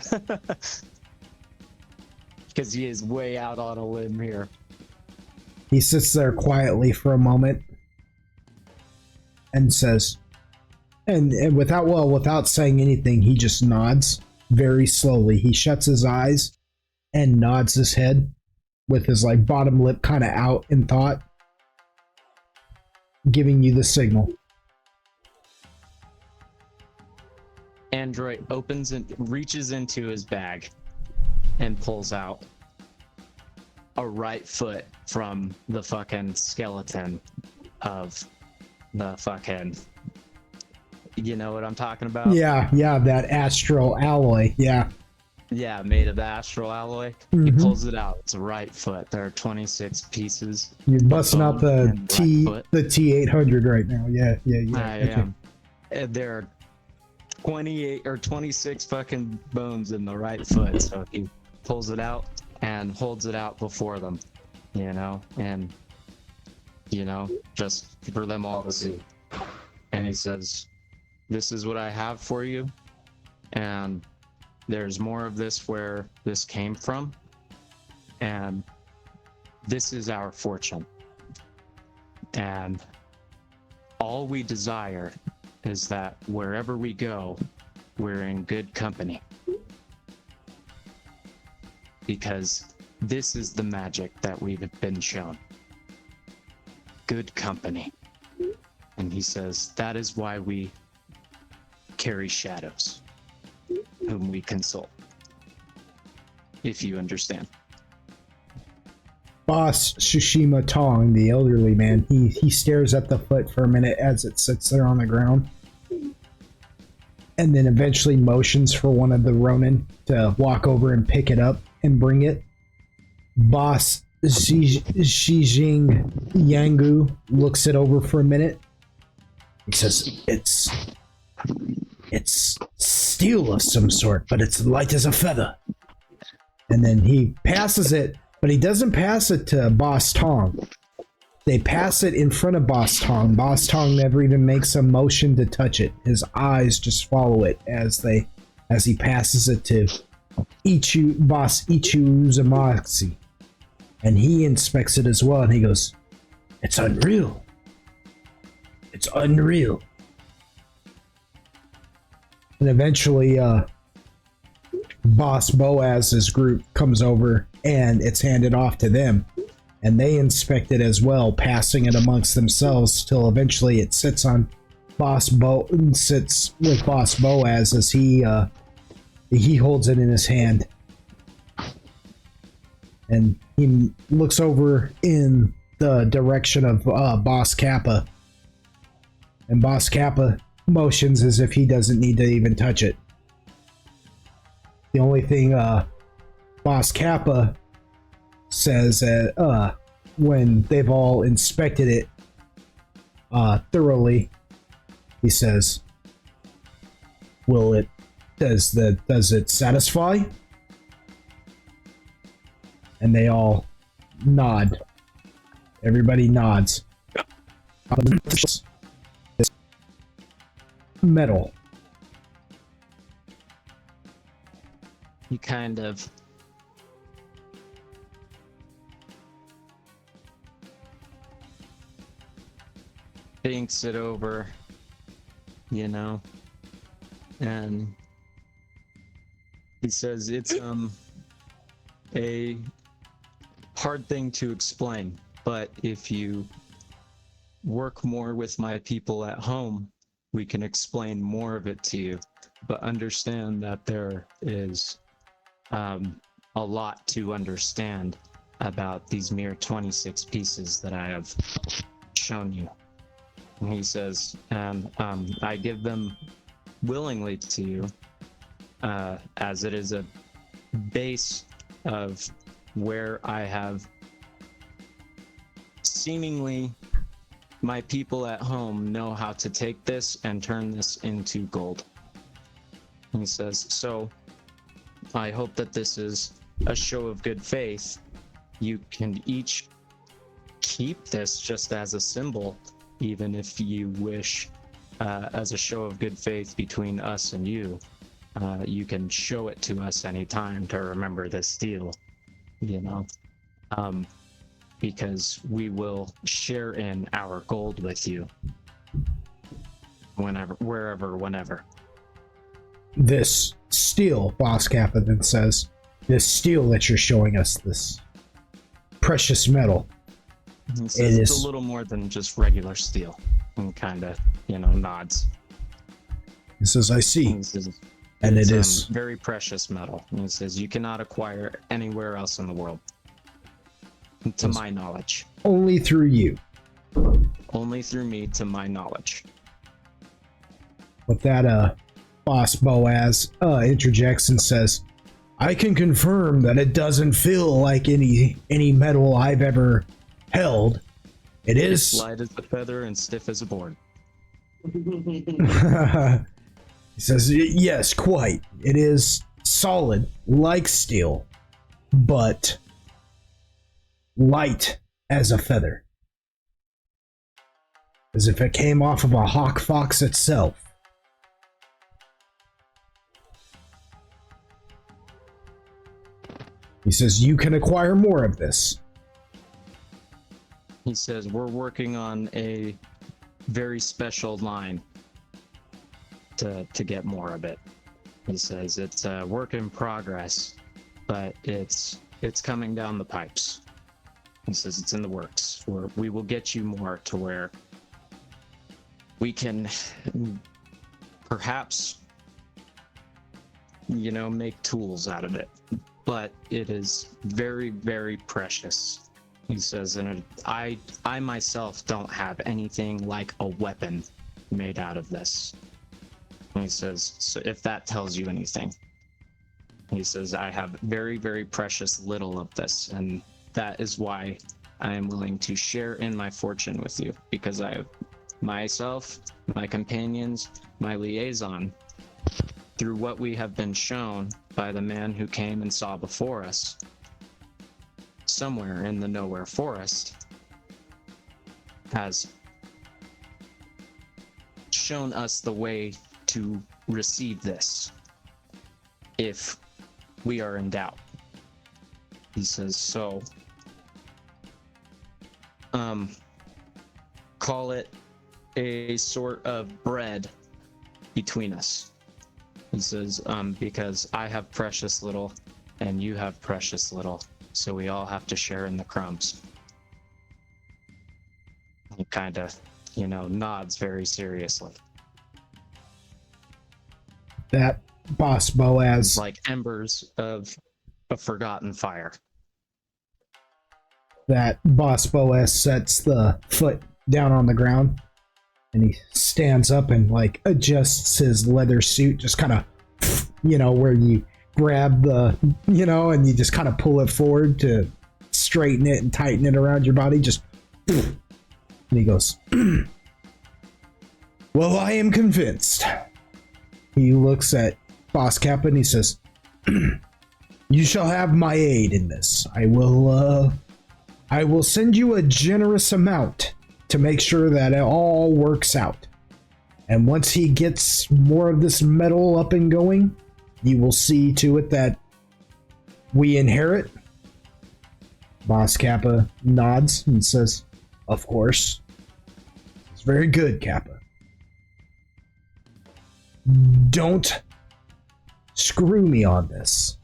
S5: Because he is way out on a limb here.
S1: He sits there quietly for a moment and says, and without saying anything, he just nods very slowly. He shuts his eyes and nods his head with his like bottom lip kind of out in thought, giving you the signal.
S5: Android opens and reaches into his bag and pulls out a right foot from the fucking skeleton of the fucking, you know what I'm talking about?
S1: Yeah, that astral alloy. Yeah.
S5: Yeah, made of astral alloy. He
S1: Mhm.
S5: pulls it out. It's a right foot. There are 26 pieces.
S1: You're busting out the
S5: and right foot.
S1: T800 right now. Yeah.
S5: I
S1: Okay.
S5: am. There are 28 or 26 fucking bones in the right foot. So he pulls it out and holds it out before them, you know, and, you know, just for them all to see. And he says, "This is what I have for you. And there's more of this where this came from. And this is our fortune. And all we desire is that wherever we go, we're in good company. Because this is the magic that we've been shown. Good company." And he says, "That is why we carry shadows, whom we consult." If you understand.
S1: Boss Tsushima Tong, the elderly man, he stares at the foot for a minute as it sits there on the ground, and then eventually motions for one of the Ronin to walk over and pick it up and bring it. Boss Shijing Yangu looks it over for a minute. He says, It's steel of some sort, but it's light as a feather." And then he passes it, but he doesn't pass it to Boss Tong. They pass it in front of Boss Tong. Boss Tong never even makes a motion to touch it. His eyes just follow it as he passes it to Boss Ichu Uzumaki. And he inspects it as well, and he goes, "It's unreal. It's unreal." And eventually, Boss Boaz's group comes over, and it's handed off to them. And they inspect it as well, passing it amongst themselves till eventually it sits with Boss Boaz as he holds it in his hand. And he looks over in the direction of Boss Kappa. And Boss Kappa motions as if he doesn't need to even touch it. The only thing Boss Kappa says when they've all inspected it thoroughly, he says, does it satisfy?" And they all nod. Everybody nods. Metal.
S5: He kind of thinks it over, you know, and he says it's a hard thing to explain, but if you work more with my people at home, we can explain more of it to you. But understand that there is a lot to understand about these mere 26 pieces that I have shown you. And he says, and I give them willingly to you, as it is a base of where I have seemingly my people at home know how to take this and turn this into gold. And he says, so I hope that this is a show of good faith. You can each keep this just as a symbol, even if you wish, as a show of good faith between us and you. You can show it to us anytime to remember this deal, you know, because we will share in our gold with you whenever, wherever, whenever.
S1: This steel, Boss Kappa then says, this steel that you're showing us, this precious metal.
S5: He says it's a little more than just regular steel, and kind of, you know, nods.
S1: He says, I see.
S5: He says,
S1: And
S5: it's,
S1: it is
S5: very precious metal. And he says you cannot acquire anywhere else in the world, to my knowledge.
S1: only through you.
S5: Only through me, to my knowledge.
S1: With that, Boss Boaz interjects and says, I can confirm that it doesn't feel like any metal I've ever held. It is
S5: Light as a feather and stiff as a board.
S1: He says, yes, quite. It is solid, like steel, but light as a feather. As if it came off of a hawk fox itself. He says, you can acquire more of this.
S5: He says we're working on a very special line to get more of it. He says it's a work in progress, but it's coming down the pipes. He says it's in the works. We will get you more to where we can perhaps, make tools out of it. But it is very, very precious. He says, and I myself don't have anything like a weapon made out of this. And he says, so if that tells you anything. He says, I have very, very precious little of this, and that is why I am willing to share in my fortune with you, because I have myself, my companions, my liaison, through what we have been shown by the man who came and saw before us, somewhere in the Nowhere Forest, has shown us the way to receive this if we are in doubt. He says, so call it a sort of bread between us. He says, because I have precious little and you have precious little, so we all have to share in the crumbs. He kind of, nods very seriously.
S1: That Boss Boaz,
S5: Like embers of a forgotten fire.
S1: that Boss Boaz sets the foot down on the ground, and he stands up and like adjusts his leather suit, just kind of, where you grab the, and you just kind of pull it forward to straighten it and tighten it around your body. Just, and he goes, well, I am convinced. He looks at Boss Kappa and he says, you shall have my aid in this. I will send you a generous amount to make sure that it all works out. And once he gets more of this metal up and going, you will see to it that we inherit. Boss Kappa nods and says, of course. It's very good, Kappa. Don't screw me on this.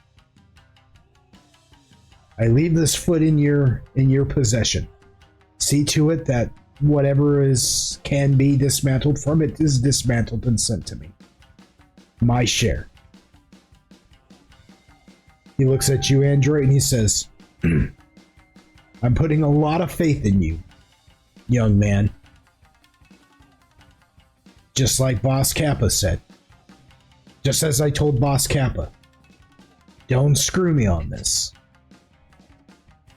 S1: I leave this foot in your possession. See to it that whatever can be dismantled from it is dismantled and sent to me. My share. He looks at you, Android, and he says, I'm putting a lot of faith in you, young man. Just like Boss Kappa said. Just as I told Boss Kappa. Don't screw me on this.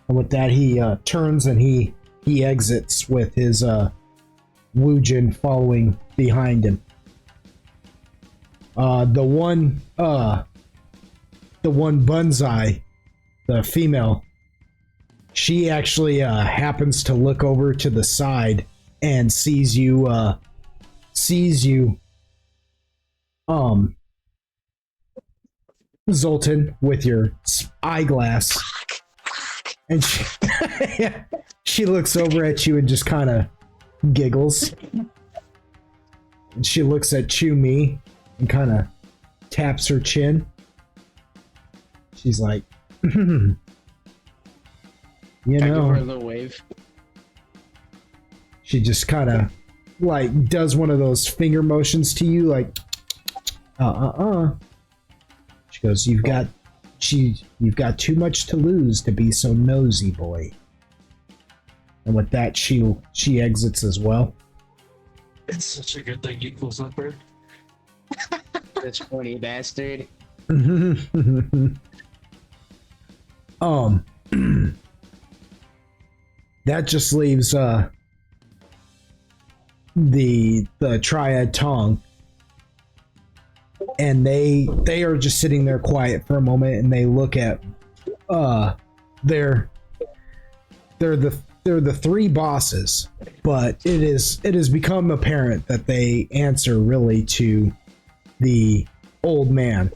S1: And with that, he turns and he exits with his Woojin following behind him. The one Bunzai, the female, she actually happens to look over to the side and sees you Zoltan, with your eyeglass, and she looks over at you and just kind of giggles. And she looks at Chu-Mi and kind of taps her chin. She's like,
S6: I give her a little wave.
S1: She just kind of like does one of those finger motions to you, like, She goes, you've got too much to lose to be so nosy, boy. And with that, she exits as well.
S2: It's such a good thing he pulls up her.
S6: This funny bastard.
S1: That just leaves the triad Tong, and they are just sitting there quiet for a moment, and they look at they're the three bosses, but it has become apparent that they answer really to the old man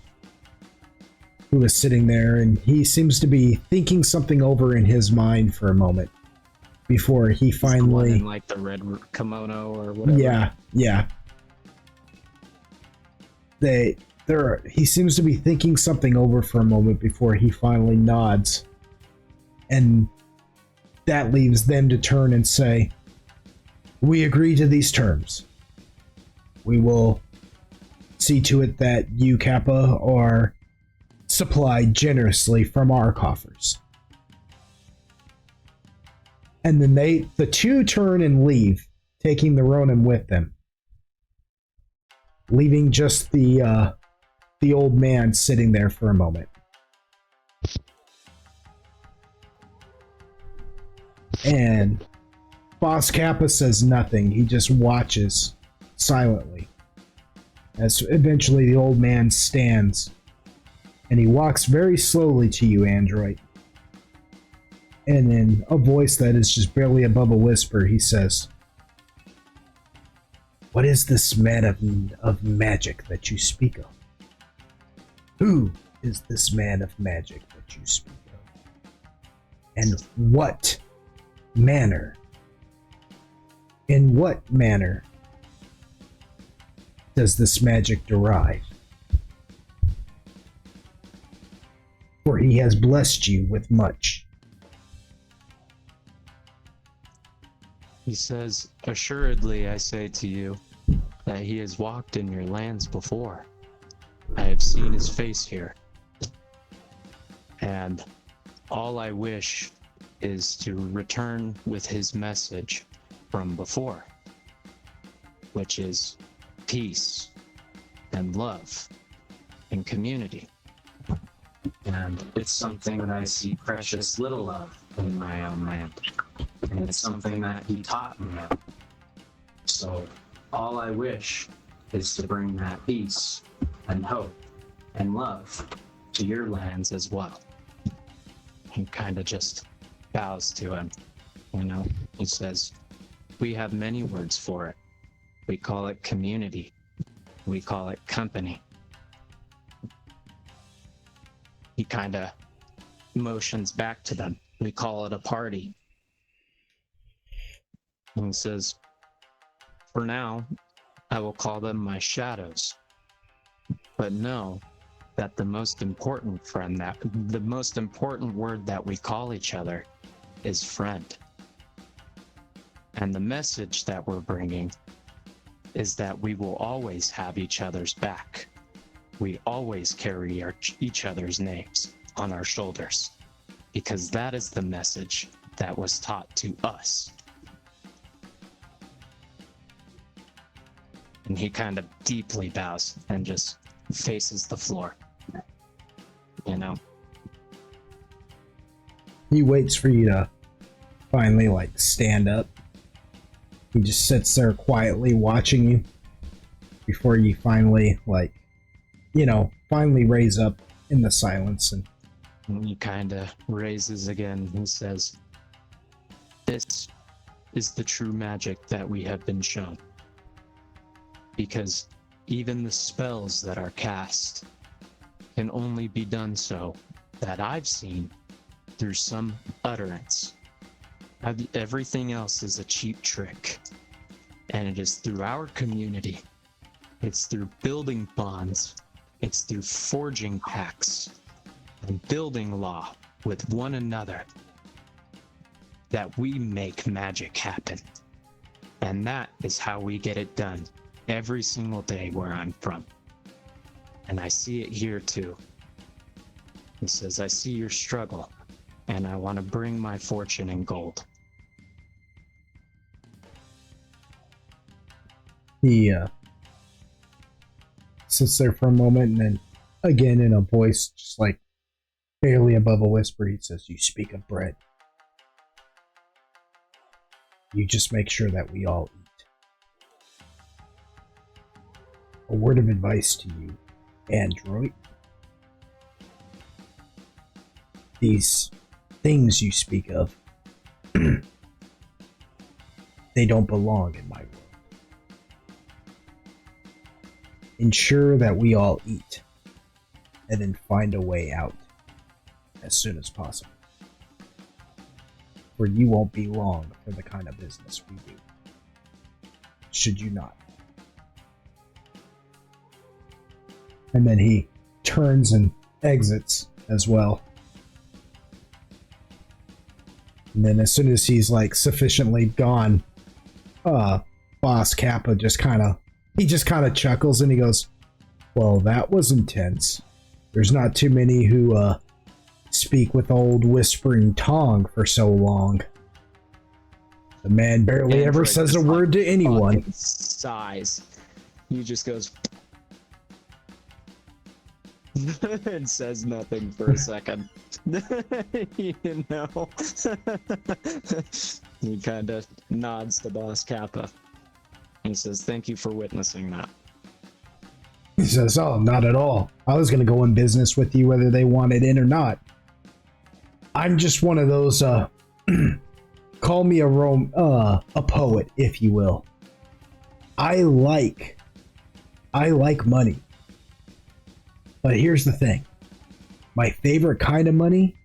S1: who is sitting there, and he seems to be thinking something over in his mind for a moment before he finally,
S5: in, like, the red kimono or whatever.
S1: Yeah. He seems to be thinking something over for a moment before he finally nods, and that leaves them to turn and say, we agree to these terms. We will see to it that you, Kappa, are supplied generously from our coffers. And then the two turn and leave, taking the Ronin with them, leaving just the old man sitting there for a moment. And Boss Kappa says nothing. He just watches silently as eventually the old man stands, and he walks very slowly to you, Android. And in a voice that is just barely above a whisper, he says, what is this man of magic that you speak of? Who is this man of magic that you speak of? And in what manner does this magic derive? For he has blessed you with much.
S5: He says, assuredly I say to you that he has walked in your lands before. I have seen his face here. And all I wish is to return with his message from before, which is peace and love and community. And it's something that I see precious little of in my own land. And it's something that he taught me of. So all I wish is to bring that peace and hope and love to your lands as well. He kind of just bows to him. He says, we have many words for it. We call it community. We call it company. He kind of motions back to them. We call it a party. And he says, for now, I will call them my shadows. But know that the most important word that we call each other is friend. And the message that we're bringing is that we will always have each other's back. We always carry each other's names on our shoulders, because that is the message that was taught to us. And he kind of deeply bows and just faces the floor.
S1: He waits for you to finally, stand up. He just sits there quietly watching you before you finally, finally raise up in the silence.
S5: And he kind of raises again and says, this is the true magic that we have been shown. Because even the spells that are cast can only be done so, that I've seen, through some utterance. Everything else is a cheap trick. And it is through our community. It's through building bonds. It's through forging pacts and building law with one another that we make magic happen. And that is how we get it done every single day where I'm from. And I see it here too. He says, I see your struggle, and I want to bring my fortune in gold.
S1: He sits there for a moment, and then again in a voice just like barely above a whisper, he says, you speak of bread. You just make sure that we all eat. A word of advice to you, android. These things you speak of, they don't belong in my world. Ensure that we all eat, and then find a way out as soon as possible. For you won't be long for the kind of business we do. Should you not? And then he turns and exits as well. And then as soon as he's like sufficiently gone, Boss Kappa just kind of chuckles and he goes, well, that was intense. There's not too many who speak with old whispering tongue for so long. The man barely ever says a word to anyone.
S5: Sighs. He just goes and says nothing for a second. You know? He kind of nods to Boss Kappa. He says, thank you for witnessing that.
S1: He says, oh, not at all. I was going to go in business with you whether they wanted in or not. I'm just one of those, call me a poet, if you will. I like money. But here's the thing. My favorite kind of money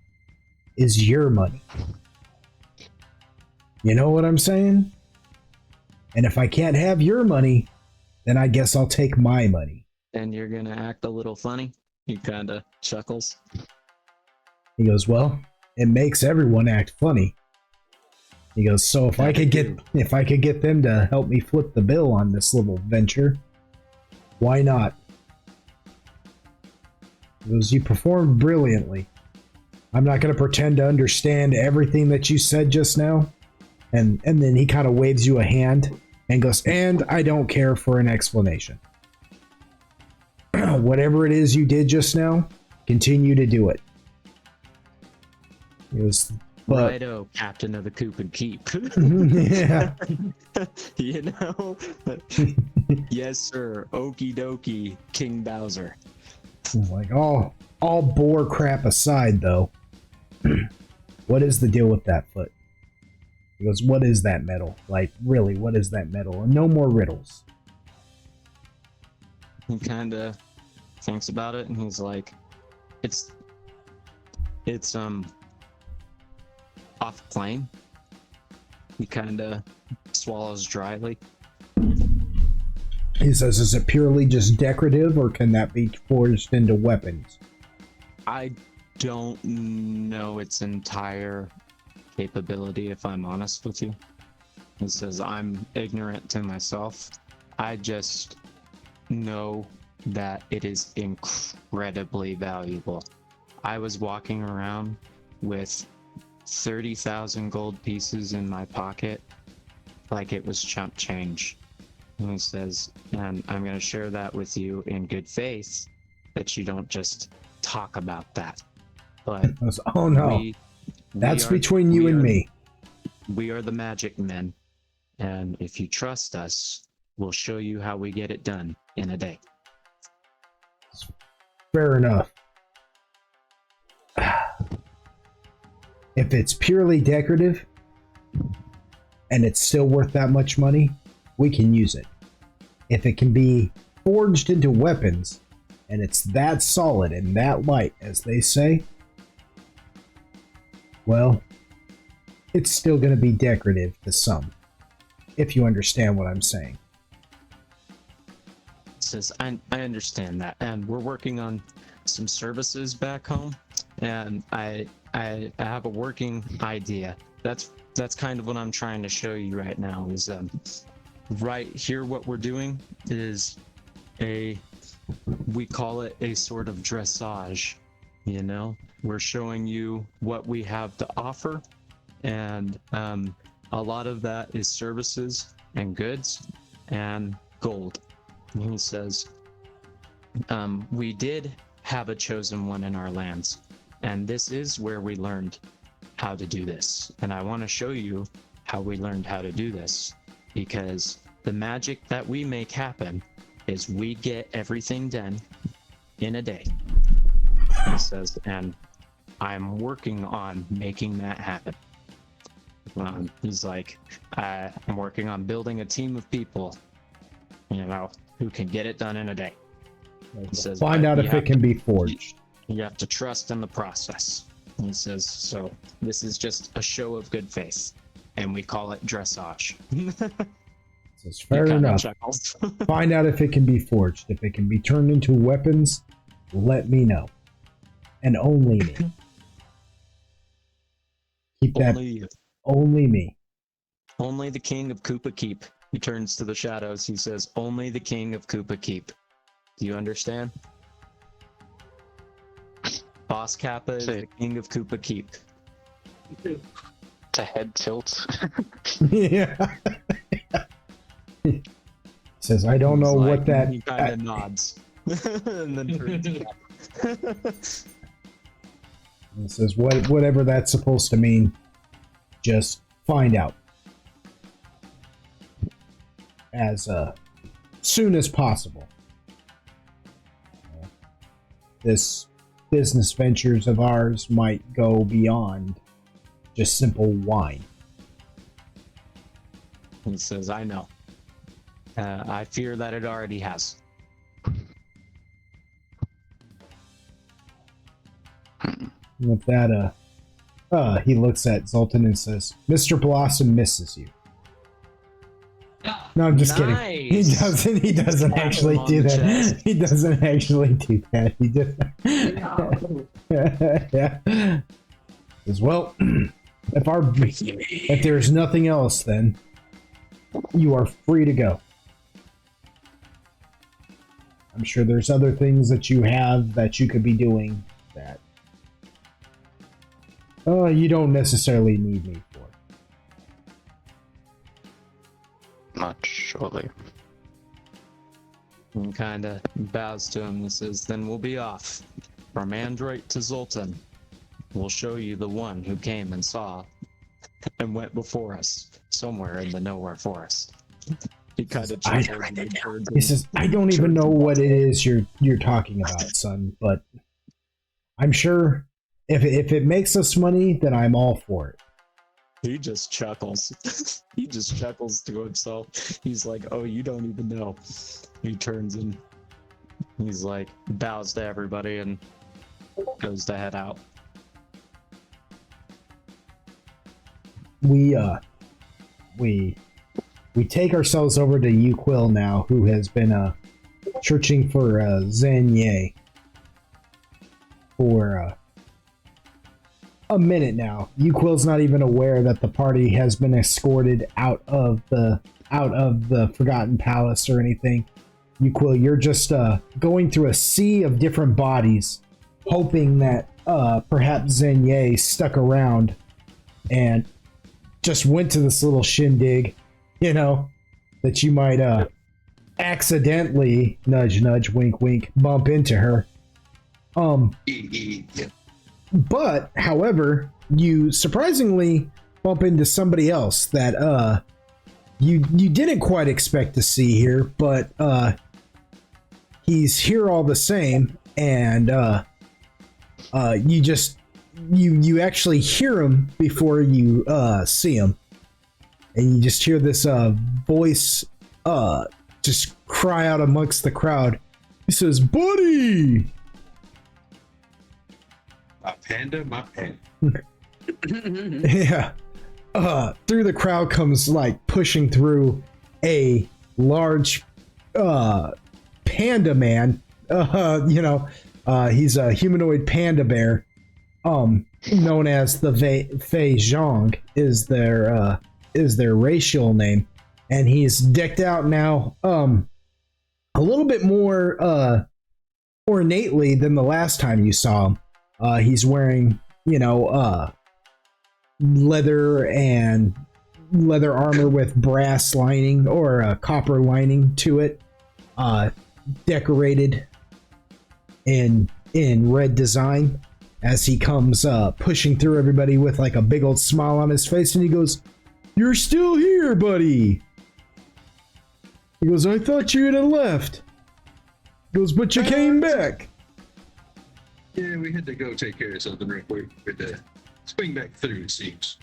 S1: is your money. You know what I'm saying? And if I can't have your money, then I guess I'll take my money.
S5: And you're gonna act a little funny? He kinda chuckles.
S1: He goes, well, it makes everyone act funny. He goes, so if I could get them to help me flip the bill on this little venture, why not? He goes, you performed brilliantly. I'm not gonna pretend to understand everything that you said just now. And then he kind of waves you a hand and goes, and I don't care for an explanation. Whatever it is you did just now, continue to do it. He goes, but
S5: Righto, Captain of the Coop and Keep.
S1: yeah.
S5: You know? Yes, sir. Okie dokie, King Bowser.
S1: Like, all bore crap aside, though, what is the deal with that foot? He goes, what is that metal? Like, really, what is that metal? And no more riddles.
S5: He kind of thinks about it and he's like, it's off plane. He kind of swallows dryly.
S1: He says, is it purely just decorative or can that be forged into weapons?
S5: I don't know its entire capability, if I'm honest with you. He says, I'm ignorant to myself. I just know that it is incredibly valuable. I was walking around with 30,000 gold pieces in my pocket like it was chump change. And he says, and I'm going to share that with you in good faith, that you don't just talk about that. But
S1: oh no, that's between you and me.
S5: We are the magic men, and if you trust us, we'll show you how we get it done in a day.
S1: Fair enough. If it's purely decorative and it's still worth that much money, we can use it. If it can be forged into weapons and it's that solid and that light, as they say, well, it's still going to be decorative to some, if you understand what I'm saying.
S5: Says, I understand that, and we're working on some services back home, and I have a working idea. That's kind of what I'm trying to show you right now. Is right here, what we're doing is a we call it a sort of dressage. You know, we're showing you what we have to offer, and a lot of that is services and goods and gold. And he says, we did have a chosen one in our lands, and this is where we learned how to do this. And I want to show you how we learned how to do this, because the magic that we make happen is we get everything done in a day. He says, and I'm working on making that happen. He's like, I'm working on building a team of people, you know, who can get it done in a day. He says,
S1: Find out if it can be forged.
S5: You have to trust in the process. He says, so this is just a show of good faith, and we call it dressage.
S1: Says, fair enough. Find out if it can be forged. If it can be turned into weapons, let me know. And only me. Keep that.
S5: Only you.
S1: Only me.
S5: Only the king of Koopa Keep. He turns to the shadows. He says, only the king of Koopa Keep. Do you understand? Boss Kappa is the king of Koopa Keep.
S3: It's a head tilt.
S1: Yeah. He says, I don't know what that...
S5: He kind of nods. And then turns back.
S1: He says, whatever that's supposed to mean, just find out. As soon as possible. This business ventures of ours might go beyond just simple wine.
S5: He says, I know. I fear that it already has.
S1: With that, he looks at Zoltan and says, Mr. Blossom misses you. No, I'm just kidding. He doesn't actually do that. He doesn't actually do that. He just yeah. As well, if there's nothing else, then you are free to go. I'm sure there's other things that you have that you could be doing that you don't necessarily need me for.
S3: Not surely.
S5: And kind of bows to him and says, then we'll be off. From Android to Zoltan. We'll show you the one who came and saw and went before us somewhere in the nowhere forest. He kind of
S1: He says, I don't even know what it is you're talking about, son, but I'm sure if it makes us money, then I'm all for it.
S5: He just chuckles. He just chuckles to himself. He's like, oh, you don't even know. He turns and he's like, bows to everybody and goes to head out.
S1: We take ourselves over to Uquil now, who has been searching for Zanye for a minute now. Uquil's not even aware that the party has been escorted out of the Forgotten Palace or anything. Uquil, you're just going through a sea of different bodies, hoping that perhaps Zanye stuck around and just went to this little shindig, you know, that you might accidentally, nudge nudge, wink wink, bump into her. But however, you surprisingly bump into somebody else that you didn't quite expect to see here, but he's here all the same, and you actually hear him before you see him, and you just hear this voice just cry out amongst the crowd. He says, buddy!
S2: My panda, my panda.
S1: Yeah. Through the crowd comes, like, pushing through a large panda man. He's a humanoid panda bear. Known as the Fei Zhang is their racial name, and he's decked out now a little bit more ornately than the last time you saw him. He's wearing, leather and leather armor with brass lining or copper lining to it, decorated in red design. As he comes pushing through everybody with like a big old smile on his face, and he goes, "You're still here, buddy." He goes, "I thought you had left." He goes, "But you came back."
S2: Yeah, we had to go take care of something real quick. We had to swing back through, it seems.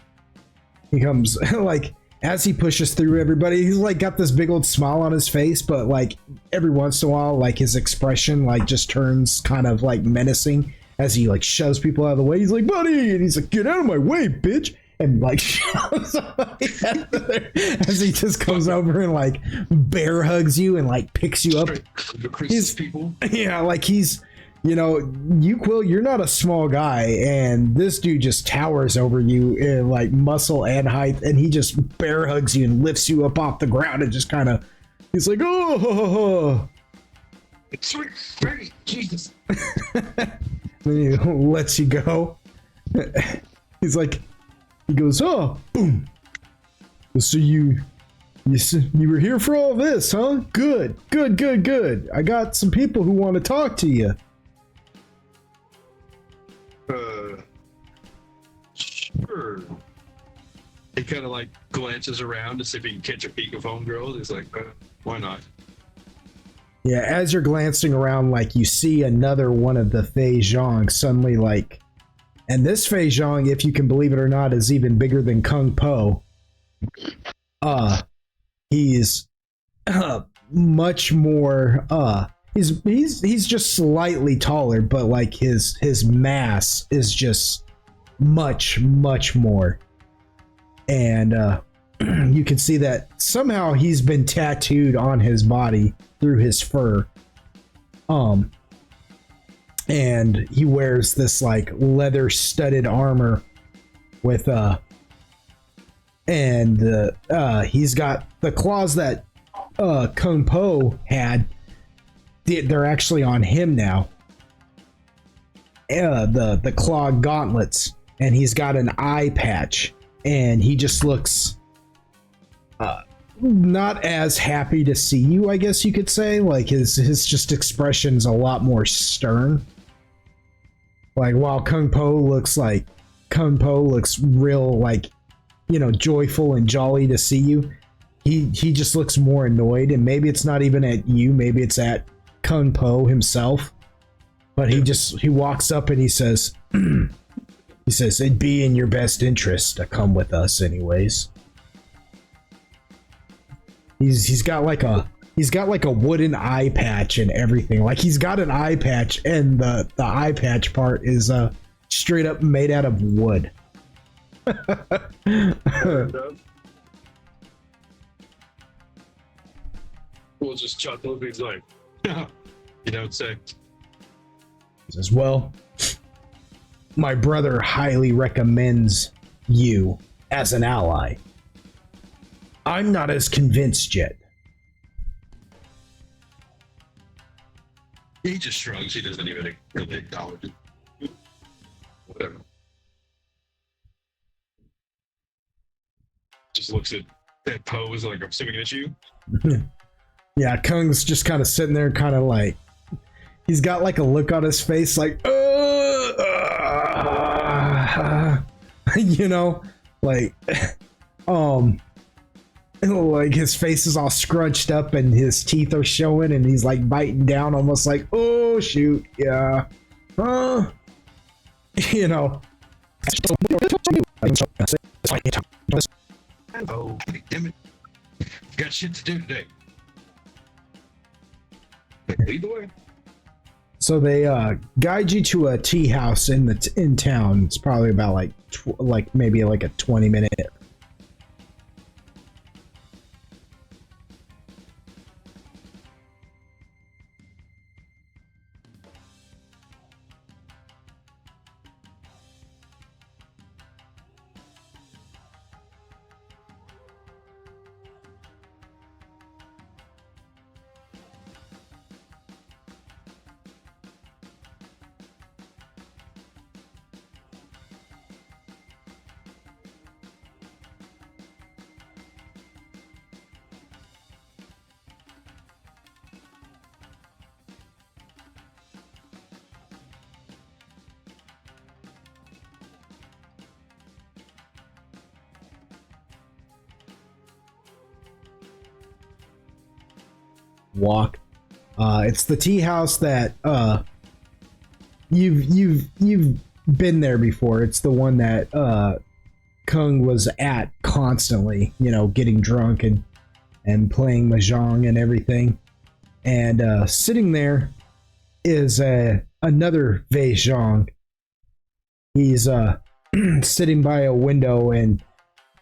S1: He comes like as he pushes through everybody, he's like got this big old smile on his face, but like every once in a while, like his expression like just turns kind of like menacing as he like shoves people out of the way. He's like, "Buddy," and he's like, "Get out of my way, bitch!" And like shoves somebody out of there as he just comes over and like bear hugs you and like picks you up.
S2: He's people.
S1: Yeah, like he's, you, Quill, you're not a small guy, and this dude just towers over you in like muscle and height, and he just bear hugs you and lifts you up off the ground and just kind of, he's like, "Oh."
S2: Sweet, great, Jesus.
S1: Then he lets you go. He's like, he goes, "Oh, boom. So you were here for all this, huh? Good. I got some people who want to talk to you."
S2: Sure. He kind of like glances around to see if he can catch a peek of homegirls. He's like, why not?
S1: Yeah, as you're glancing around, like you see another one of the Fei Zhang suddenly like, and this Fei Zhang, if you can believe it or not, is even bigger than Kung Po. He's much more. He's just slightly taller, but like his mass is just much more, and you can see that somehow he's been tattooed on his body through his fur, and he wears this like leather studded armor with he's got the claws that Kung Po had. They're actually on him now. The claw gauntlets, and he's got an eye patch, and he just looks not as happy to see you, I guess you could say. Like his just expression's a lot more stern. Like while Kung Po looks real like, joyful and jolly to see you, he just looks more annoyed, and maybe it's not even at you, maybe it's at Kung Po himself. But he walks up and he says, "It'd be in your best interest to come with us anyways." He's got like a wooden eye patch and everything. Like he's got an eye patch, and the eye patch part is straight up made out of wood.
S2: We'll just chuckle. He's like, you don't say.
S1: He says, "Well, my brother highly recommends you as an ally. I'm not as convinced yet."
S2: He just shrugs. He doesn't even really acknowledge it. Whatever. Just looks at that pose like, "I'm assuming it's you."
S1: Yeah, Kung's just kind of sitting there, kind of like, he's got like a look on his face like, like, like his face is all scrunched up and his teeth are showing, and he's like biting down, almost like, "Oh shoot, yeah, oh,
S2: damn it! Got shit to do today. Lead the way."
S1: So they guide you to a tea house in town. It's probably about like maybe like a 20-minute. walk. It's the tea house that you've been there before. It's the one that Kung was at constantly, getting drunk and playing mahjong and everything. And sitting there is another Wei Zhang. He's sitting by a window, and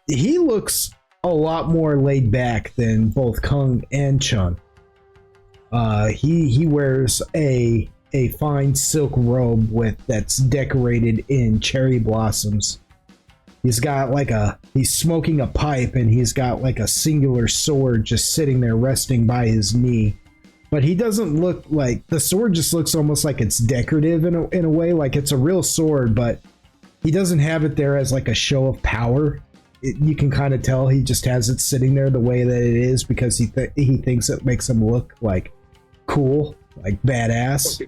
S1: he looks a lot more laid back than both Kung and Chun. He wears a fine silk robe that's decorated in cherry blossoms. He's smoking a pipe, and he's got like a singular sword just sitting there resting by his knee. But he doesn't look like the sword, just looks almost like it's decorative in a way, like it's a real sword, but he doesn't have it there as like a show of power. You can kind of tell he just has it sitting there the way that it is because he thinks it makes him look like cool, like badass,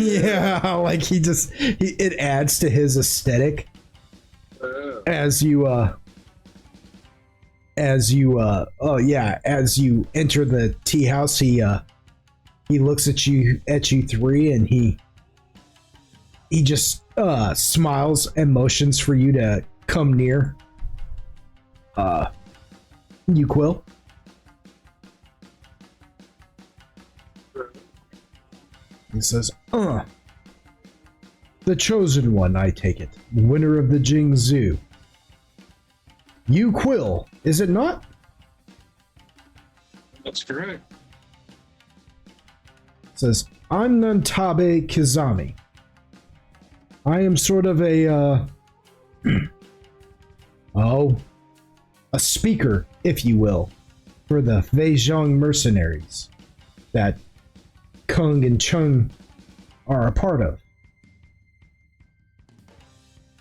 S1: Yeah, like it adds to his aesthetic. As you enter the tea house, he looks at you three, and he just smiles and motions for you to come near. You Quill. He says, the chosen one, I take it. Winner of the Jingzhou. You Quill, is it not?
S2: That's correct.
S1: Says, I'm Nantabe Kizami. I am sort of a speaker, if you will, for the Feizhong mercenaries that Kung and Chung are a part of.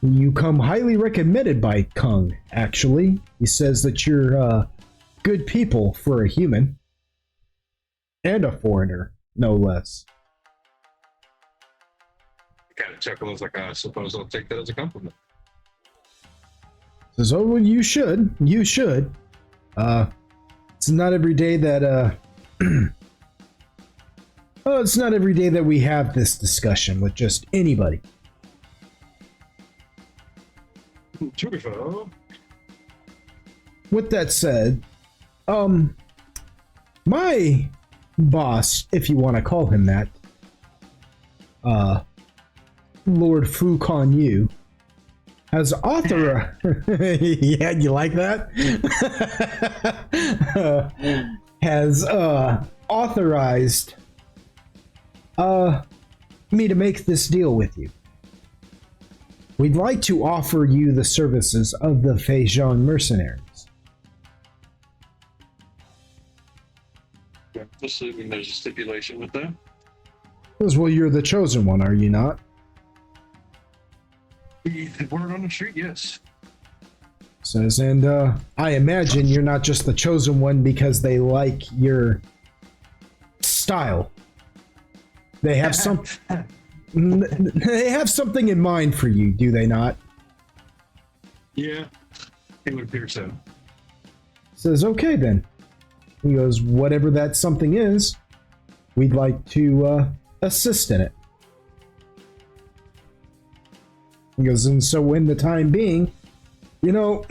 S1: You come highly recommended by Kung, actually. He says that you're good people for a human. And a foreigner, no less.
S2: Kind of chuckle. I was like, I suppose I'll take that as a compliment.
S1: Says, oh, well, you should. You should. It's not every day that, it's not every day that we have this discussion with just anybody.
S2: Beautiful.
S1: With that said, my boss, if you want to call him that, Lord Fu Con Yu, has authorized. Yeah, you like that? Has authorized me to make this deal with you. We'd like to offer you the services of the Feizhong mercenaries.
S2: Yeah, assuming there's a stipulation with that.
S1: Because, well, you're the chosen one, are you not?
S2: The word on the street, yes.
S1: Says, and I imagine you're not just the chosen one because they like your style. They have some. They have something in mind for you, do they not?
S2: Yeah, it would appear so.
S1: Says, okay then. He goes, whatever that something is, we'd like to assist in it. He goes, and so in the time being, you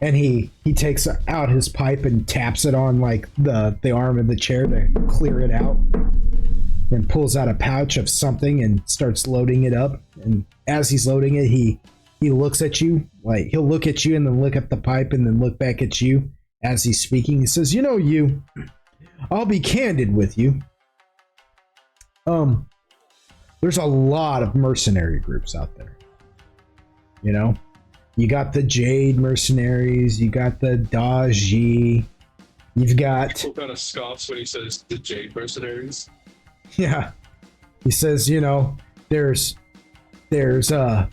S1: and he takes out his pipe and taps it on like the arm of the chair to clear it out. Then pulls out a pouch of something and starts loading it up. And as he's loading it, he looks at you, like he'll look at you and then look at the pipe and then look back at you as he's speaking. He says, I'll be candid with you. There's a lot of mercenary groups out there. You got the Jade mercenaries, you got the Daji, you've got...
S2: People kind of scoffs when he says the Jade mercenaries.
S1: Yeah. He says, there's the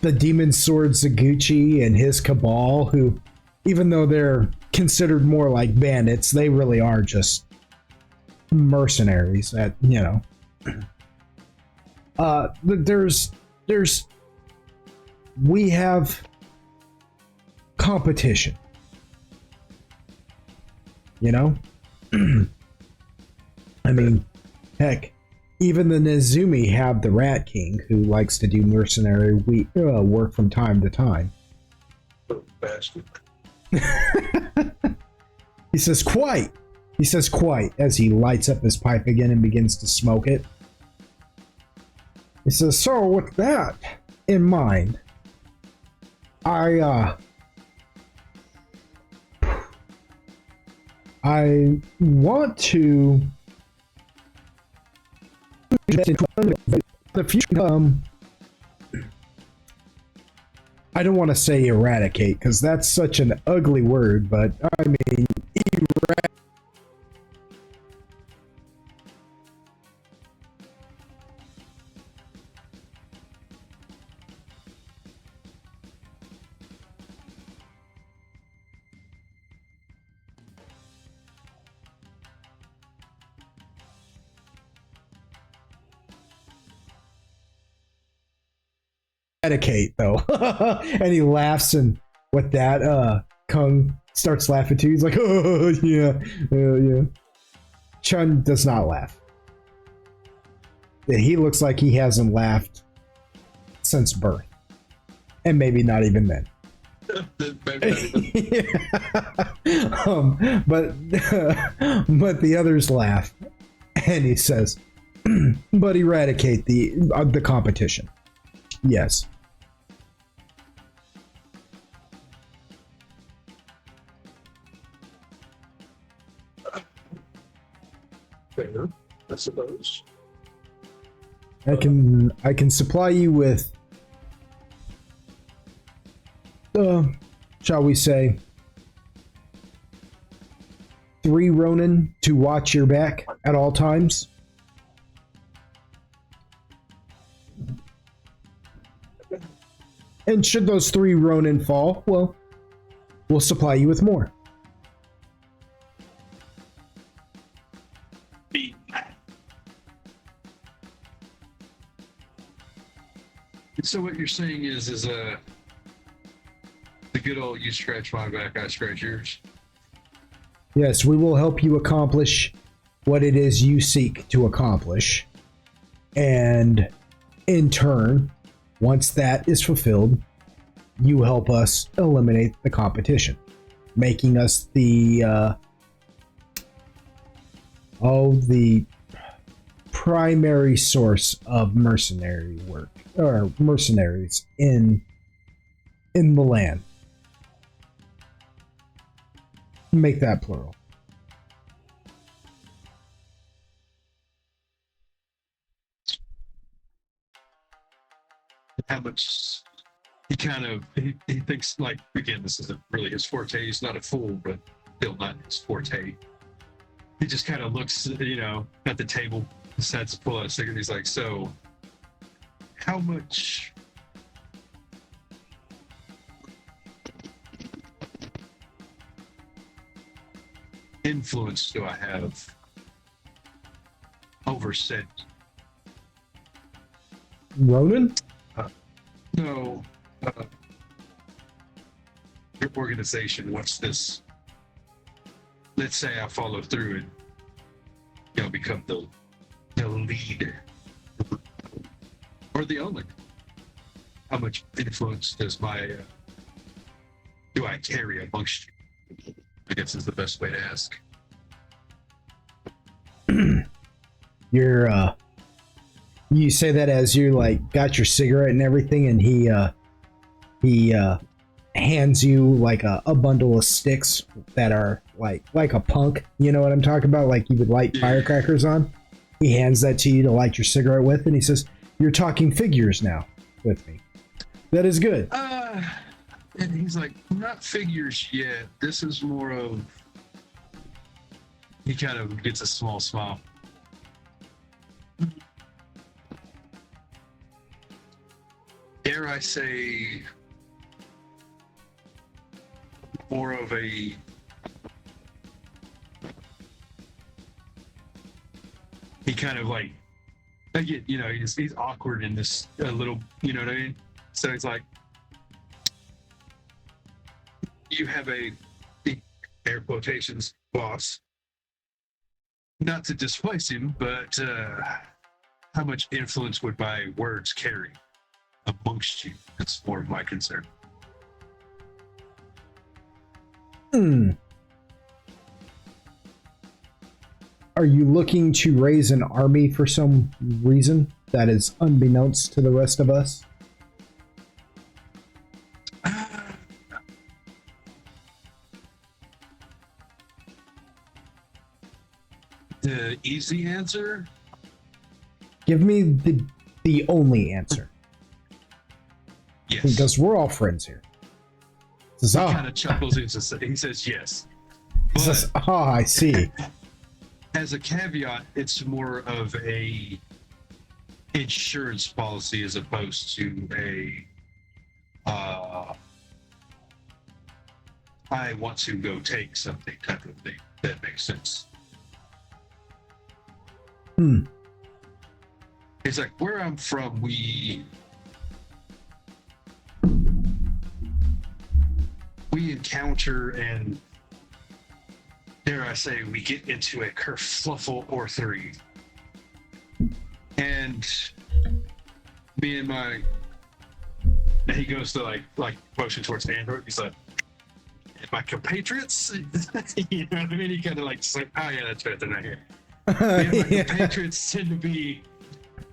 S1: Demon Sword Zaguchi and his cabal, who, even though they're considered more like bandits, they really are just mercenaries at, we have competition. I mean, heck, even the Nezumi have the Rat King, who likes to do mercenary work from time to time.
S2: Little bastard.
S1: He says, quite. He says, quite, as he lights up his pipe again and begins to smoke it. He says, so with that in mind, I want to the future. I don't want to say eradicate because that's such an ugly word, but I mean eradicate though. And he laughs, and with that, Kung starts laughing too. He's like, oh yeah, yeah. Chun does not laugh. He looks like he hasn't laughed since birth, and maybe not even then. But the others laugh, and he says, "But eradicate the competition." Yes.
S2: Fair, I suppose.
S1: I can supply you with shall we say 3 Ronin to watch your back at all times. And should those 3 Ronin fall, well, we'll supply you with more.
S2: So what you're saying is the good old you scratch my back, I scratch yours.
S1: Yes, we will help you accomplish what it is you seek to accomplish. And in turn, once that is fulfilled, you help us eliminate the competition, making us the primary source of mercenary work, or mercenaries in the land. Make that plural.
S2: How much he thinks, like, again, this isn't really his forte. He's not a fool, but still not his forte. He just kind of looks, at the table, decides to pull out a cigarette. He's like, so how much influence do I have over said?
S1: Ronan?
S2: No, your organization wants this. Let's say I follow through and become the lead or the only. How much influence do I carry amongst you? I guess is the best way to ask.
S1: You say that as you got your cigarette and everything, and he hands you like a bundle of sticks that are like a punk. You know what I'm talking about? Like you would light firecrackers on. He hands that to you to light your cigarette with, and he says, "You're talking figures now with me. That is good."
S2: And he's like, "Not figures yet. This is more of." He kind of gets a small smile. Dare I say, more of a he kind of I get, he's awkward in this a little, you know what I mean? So he's like, you have a air quotations boss not to displace him, but how much influence would my words carry amongst you? That's more of my concern.
S1: Are you looking to raise an army for some reason that is unbeknownst to the rest of us?
S2: The easy answer?
S1: Give me the only answer.
S2: Yes.
S1: Because we're all friends here.
S2: He kind of chuckles. He says yes. But
S1: I see.
S2: as a caveat, it's more of a insurance policy as opposed to a I want to go take something type of thing. That makes sense. It's like where I'm from, we encounter and dare I say we get into a kerfluffle or three. And me and and he goes to like motion towards Android. He's like, my compatriots, you know what I mean? He kind of like, just like, oh yeah, that's right, they're not here. My compatriots tend to be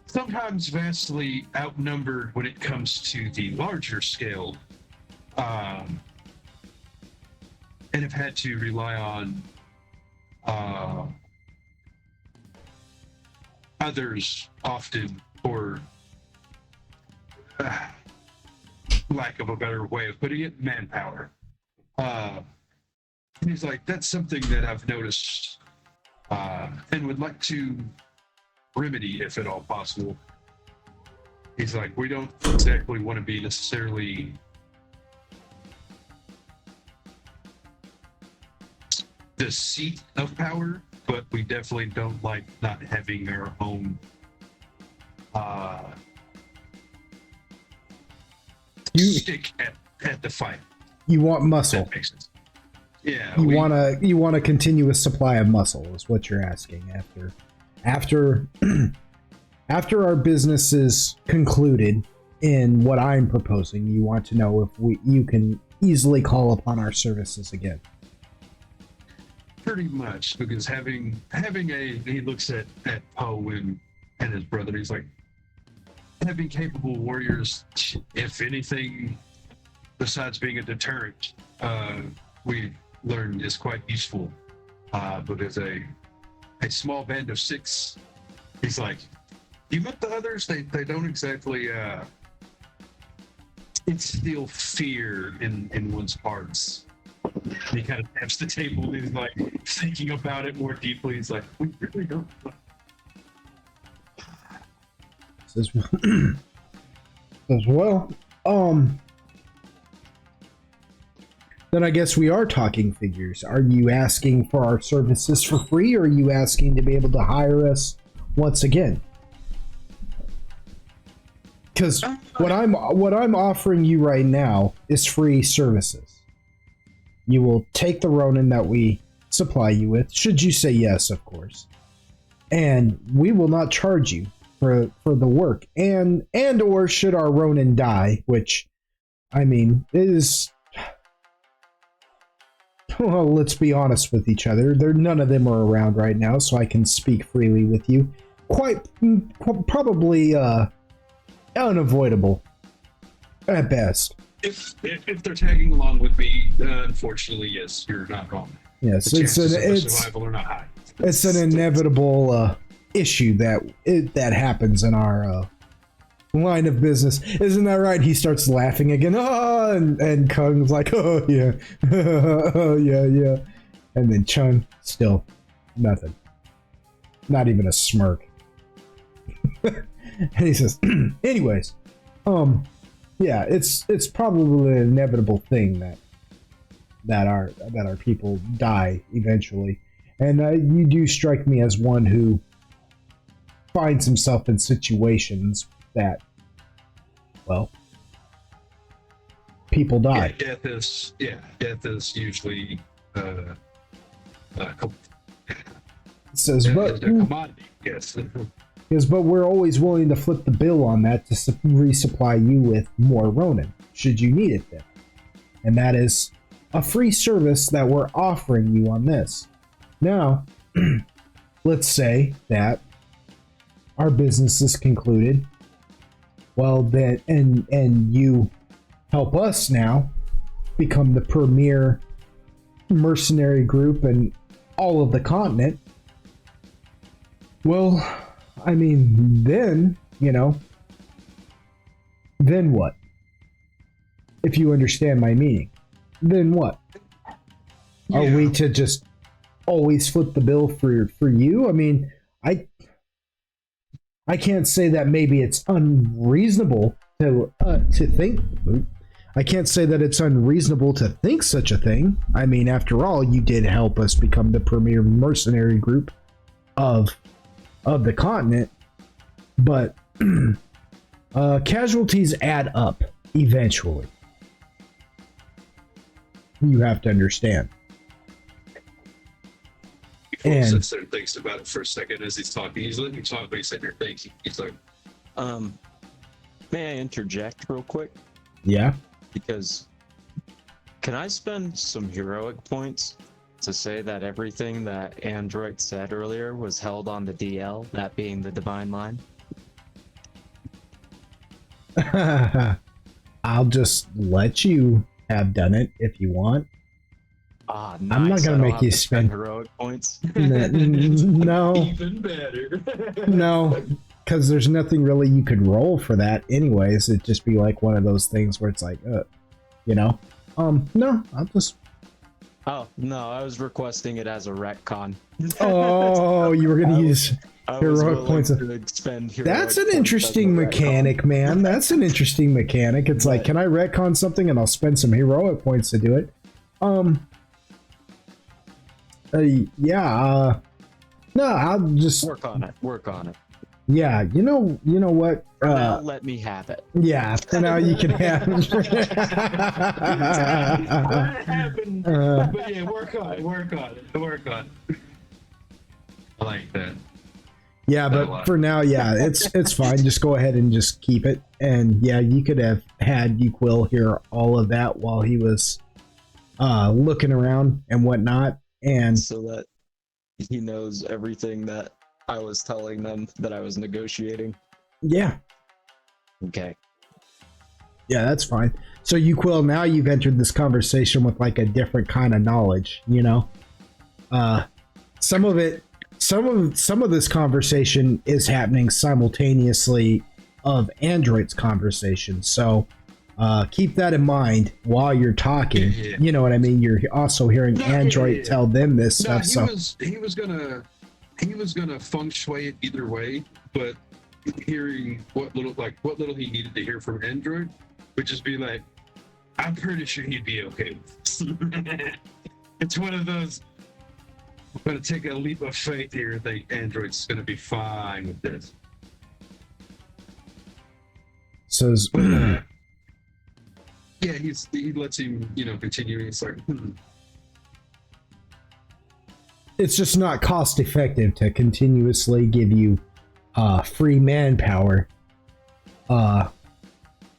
S2: sometimes vastly outnumbered when it comes to the larger scale, and have had to rely on others often for lack of a better way of putting it, manpower. And he's like, that's something that I've noticed and would like to remedy if at all possible. He's like, we don't exactly want to be necessarily the seat of power, but we definitely don't like not having our own stick at the fight.
S1: You want muscle.
S2: That makes sense. Yeah.
S1: You want a continuous supply of muscle is what you're asking after our business is concluded in what I'm proposing. You want to know if you can easily call upon our services again.
S2: Pretty much, because having he looks at Poe and his brother, he's like, having capable warriors, if anything, besides being a deterrent, we learned is quite useful. But as a small band of 6, he's like, you met the others, they don't exactly instill fear in one's hearts. And he kind of taps the table and he's like thinking about it more deeply. He's like, we really don't.
S1: Says, well, then I guess we are talking figures. Are you asking for our services for free, or are you asking to be able to hire us once again? Because what I'm offering you right now is free services. You will take the Ronin that we supply you with, should you say yes, of course, and we will not charge you for the work. And or should our Ronin die, which, I mean, is, well, let's be honest with each other. None of them are around right now, so I can speak freely with you. Quite probably unavoidable at best.
S2: If they're tagging along with me, unfortunately, yes, you're not wrong.
S1: Yes,
S2: the chances of survival are not high.
S1: It's an inevitable issue that happens in our line of business. Isn't that right? He starts laughing again. Oh, and Kung's like, oh yeah, oh yeah, and then Chung still nothing, not even a smirk. And he says, anyways, yeah, it's probably an inevitable thing that our people die eventually, and you do strike me as one who finds himself in situations that, well, people die.
S2: Yeah, death is usually
S1: Says,
S2: It's
S1: but
S2: a commodity, yes.
S1: but we're always willing to flip the bill on that to resupply you with more Ronin, should you need it then. And that is a free service that we're offering you on this. Now, let's say that our business is concluded. Well, then, and you help us now become the premier mercenary group in all of the continent. Well, I mean, then, then what? If you understand my meaning, then what?
S2: Yeah.
S1: Are we to just always flip the bill for you? I mean, I can't say that maybe it's unreasonable to think. I can't say that it's unreasonable to think such a thing. I mean, after all, you did help us become the premier mercenary group of the continent, but casualties add up eventually. You have to understand.
S2: Before he sits there and thinks about it for a second as he's talking, he's letting you talk, but he's sitting there thinking. He's like,
S5: may I interject real quick?
S1: Yeah.
S5: Because can I spend some heroic points to say that everything that Android said earlier was held on the DL, that being the divine line?
S1: I'll just let you have done it if you want.
S5: Ah,
S1: I'm not
S5: nice.
S1: gonna
S5: I don't
S1: make
S5: have
S1: you
S5: to
S1: spend
S5: heroic points.
S1: No,
S2: even better.
S1: no, because there's nothing really you could roll for that. Anyways, it'd just be like one of those things where it's like, no, I'll just.
S5: Oh no, I was requesting it as a retcon.
S1: Oh, you were gonna use
S5: I was
S1: heroic
S5: willing
S1: points.
S5: to expend heroic
S1: That's an
S5: points
S1: interesting
S5: as a retcon.
S1: mechanic, man. That's an interesting mechanic. It's like, can I retcon something and I'll spend some heroic points to do it? No, I'll just
S5: Work on it.
S1: Yeah, you know what?
S5: Now let me have it.
S1: Yeah, for now you can have.
S2: What happened? But yeah, work on it. I like that.
S1: Yeah, but for now, yeah, it's fine. Just go ahead and just keep it. And yeah, you could have had Uquill hear all of that while he was looking around and whatnot, and
S5: So that he knows everything that I was telling them that I was negotiating.
S1: yeah,
S5: Okay.
S1: yeah, that's fine. So Uquill, now you've entered this conversation with like a different kind of knowledge. Some of this conversation is happening simultaneously of Android's conversation. So keep that in mind while you're talking.
S2: Yeah.
S1: You know what I mean? You're also hearing Android tell them this
S2: No,
S1: stuff.
S2: he was gonna feng shui it either way, but hearing what little he needed to hear from Android would just be like, I'm pretty sure he'd be okay with this. It's one of those, I'm gonna take a leap of faith here and think Android's gonna be fine with this.
S1: Says,
S2: But yeah, he lets him, continue. He's like,
S1: it's just not cost effective to continuously give you free manpower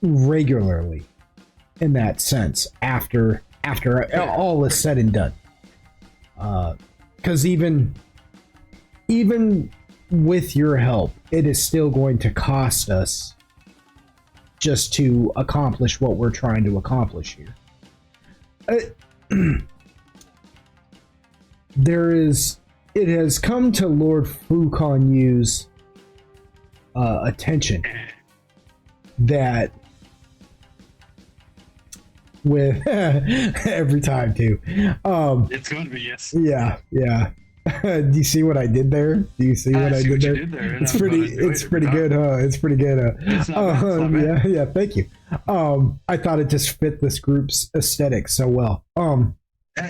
S1: regularly in that sense after all is said and done, because even with your help, it is still going to cost us just to accomplish what we're trying to accomplish here. It has come to Lord Fukan Yu's attention that with every time too.
S2: it's going to be yes.
S1: Yeah. Do you see what I did there? Do you see what I did there? It's pretty good, huh? It's pretty good, huh?
S2: It's not bad.
S1: Yeah, thank you. I thought it just fit this group's aesthetic so well.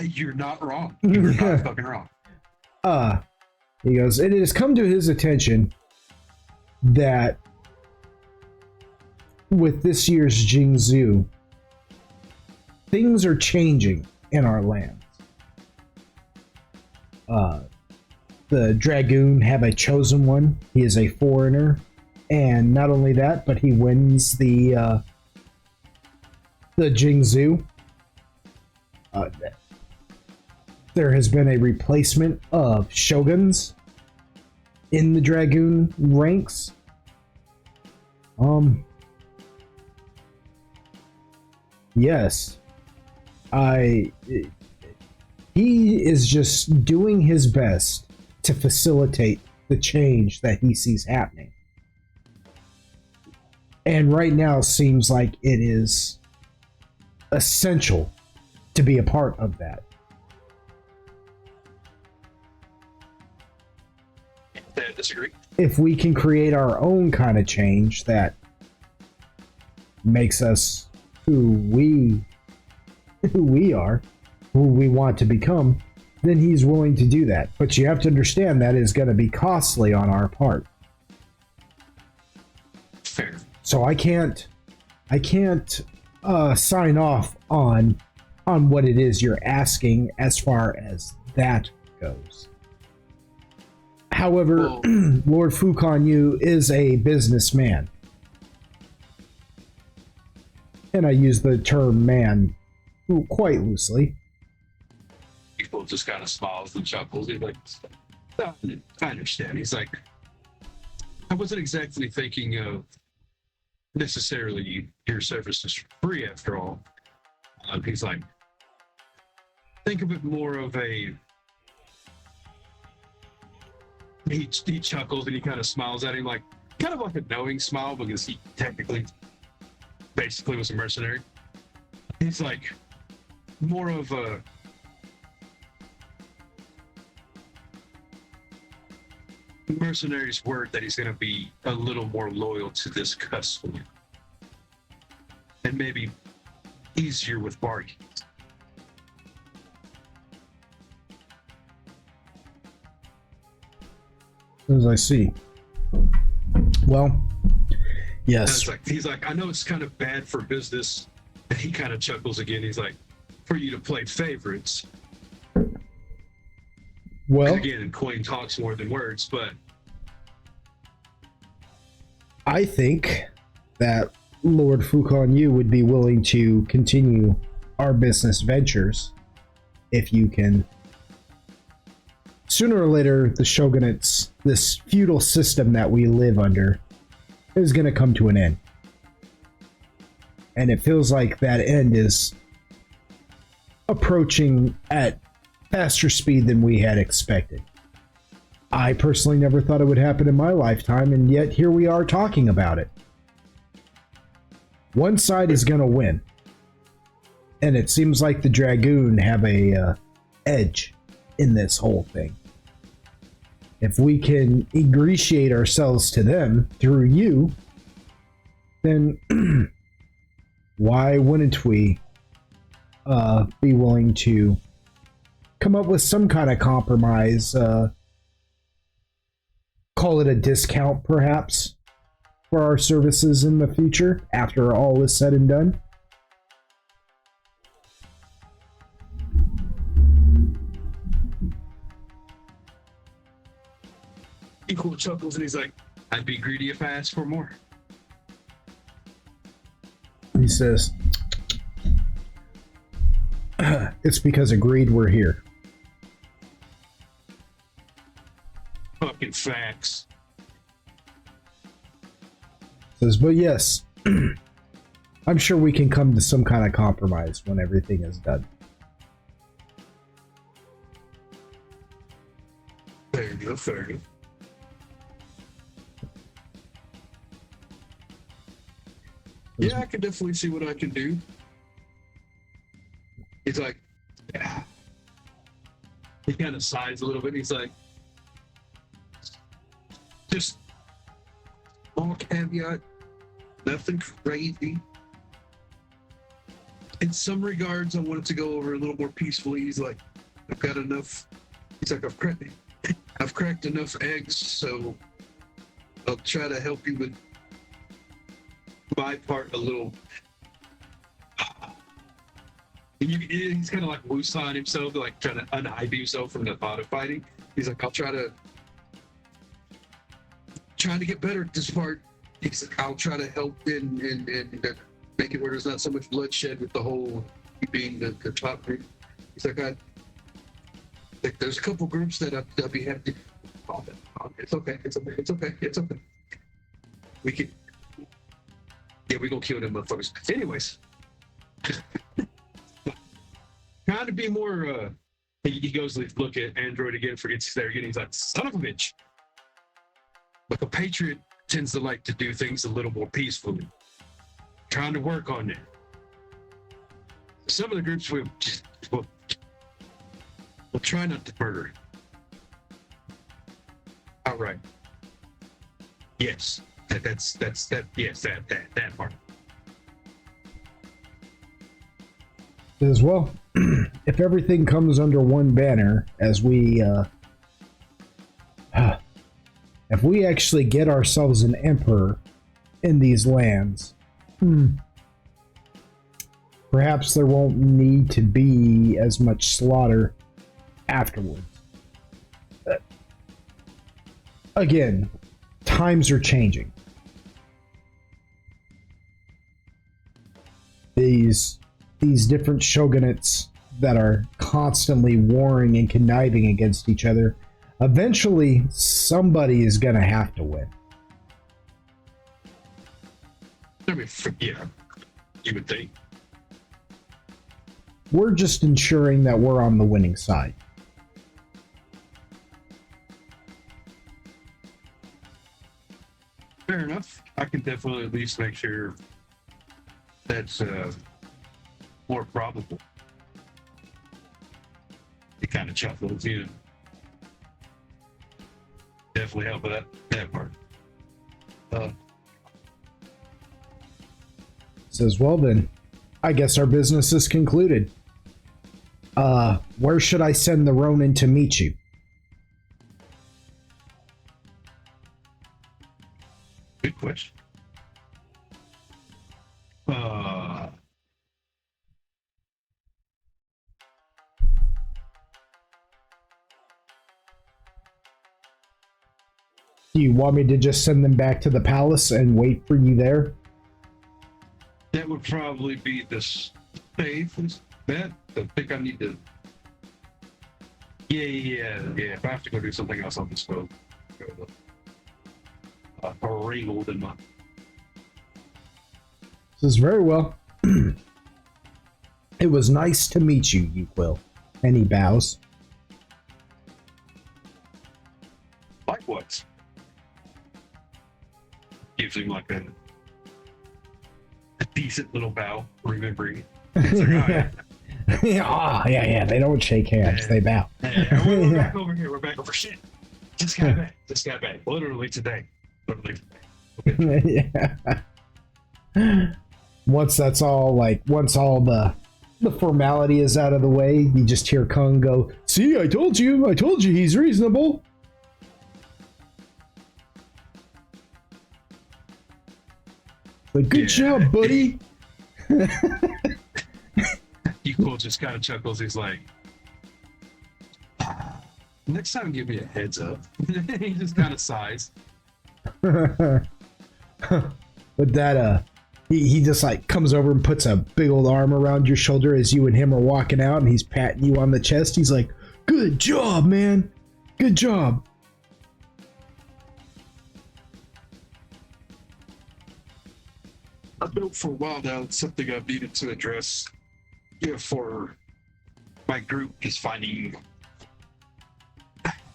S2: You're not wrong. You're not fucking wrong.
S1: He goes, it has come to his attention that with this year's Jingzhou, things are changing in our lands. the Dragoon have a chosen one. He is a foreigner, and not only that, but he wins the Jingzhou. There has been a replacement of shoguns in the Dragoon ranks. Yes. He is just doing his best to facilitate the change that he sees happening. And right now seems like it is essential to be a part of that.
S2: I disagree.
S1: If we can create our own kind of change that makes us who we are, who we want to become, then he's willing to do that. But you have to understand that is going to be costly on our part.
S2: Fair.
S1: So I can't sign off on what it is you're asking as far as that goes. However,
S2: Well,
S1: Lord Fukan Yu is a businessman. And I use the term man quite loosely.
S2: people just kind of smiles and chuckles. He's like, "No, I understand." He's like, I wasn't exactly thinking of necessarily your services for free after all. He's like, think of it more of a. He chuckles and he kind of smiles at him, like kind of like a knowing smile, because he technically, basically, was a mercenary. He's like more of a. Mercenary's word that he's going to be a little more loyal to this customer and maybe easier with bargaining.
S1: As I see. Well,
S2: And
S1: yes.
S2: it's like, he's like, I know it's kind of bad for business. And he kind of chuckles again. He's like, for you to play favorites.
S1: Well,
S2: Again, coin talks more than words, but
S1: I think that Lord Fukan Yu would be willing to continue our business ventures if you can. Sooner or later, the shogunates, this feudal system that we live under, is going to come to an end. And it feels like that end is approaching at faster speed than we had expected. I personally never thought it would happen in my lifetime, and yet here we are talking about it. One side is going to win. And it seems like the Dragoon have a edge in this whole thing. If we can ingratiate ourselves to them through you, then why wouldn't we be willing to come up with some kind of compromise, call it a discount perhaps, for our services in the future after all is said and done?
S2: equal chuckles and he's like, I'd be greedy if I asked for more.
S1: He says, it's because of greed we're here.
S2: Fucking facts.
S1: Says, but yes, I'm sure we can come to some kind of compromise when everything is done.
S2: Fair enough, fair enough. Yeah, I can definitely see what I can do. He's like, yeah. He kind of sighs a little bit. He's like, just small caveat, nothing crazy. In some regards, I wanted to go over a little more peacefully. He's like, I've got enough. He's like, I've cracked enough eggs, so I'll try to help you with my part a little. He's kind of like woosahing himself, like trying to unhide himself from the thought of fighting. He's like, I'll trying to get better at this part. He's like, I'll try to help and make it where there's not so much bloodshed with the whole being the top group. He's like, there's a couple groups that I'll be happy. It's okay. It's okay. It's okay. It's okay. We can. Yeah, we gonna kill them motherfuckers. Anyways, trying to be more. He goes to look at Android again, forgets he's there again. He's like, son of a bitch. Like a patriot tends to like to do things a little more peacefully. Trying to work on that. Some of the groups we'll try not to murder. All right. Yes. That's yes, that part.
S1: As well, if everything comes under one banner, as we if we actually get ourselves an emperor in these lands, perhaps there won't need to be as much slaughter afterwards. Again, times are changing. These different shogunates that are constantly warring and conniving against each other, eventually somebody is going to have to win.
S2: I mean, yeah, you would think.
S1: We're just ensuring that we're on the winning side.
S2: Fair enough. I can definitely at least make sure that's more probable. He kind of chuckles, you know. Definitely help with that part.
S1: Says, well then, I guess our business is concluded. Where should I send the Ronin to meet you?
S2: Good question.
S1: Do you want me to just send them back to the palace and wait for you there?
S2: That would probably be the safest bet. I think I need to. Yeah. If I have to go do something else, I'll just go wrangled in my.
S1: Says, very well. It was nice to meet you, Uquill. And he bows.
S2: Likewise. Gives him like a decent little bow, remembering. It's like, oh, yeah.
S1: yeah. They don't shake hands. They bow.
S2: Yeah, we're back over here. We're back over shit. Just got back. Literally today.
S1: Yeah. Once all the formality is out of the way, you just hear Kung go, see, I told you he's reasonable. But good job, buddy.
S2: Equal just kind of chuckles. He's like, next time give me a heads up. He just kind of sighs.
S1: But that he just like comes over and puts a big old arm around your shoulder as you and him are walking out, and he's patting you on the chest. He's like, good job, man. Good job.
S2: I've known for a while now it's something I've needed to address, for my group is finding.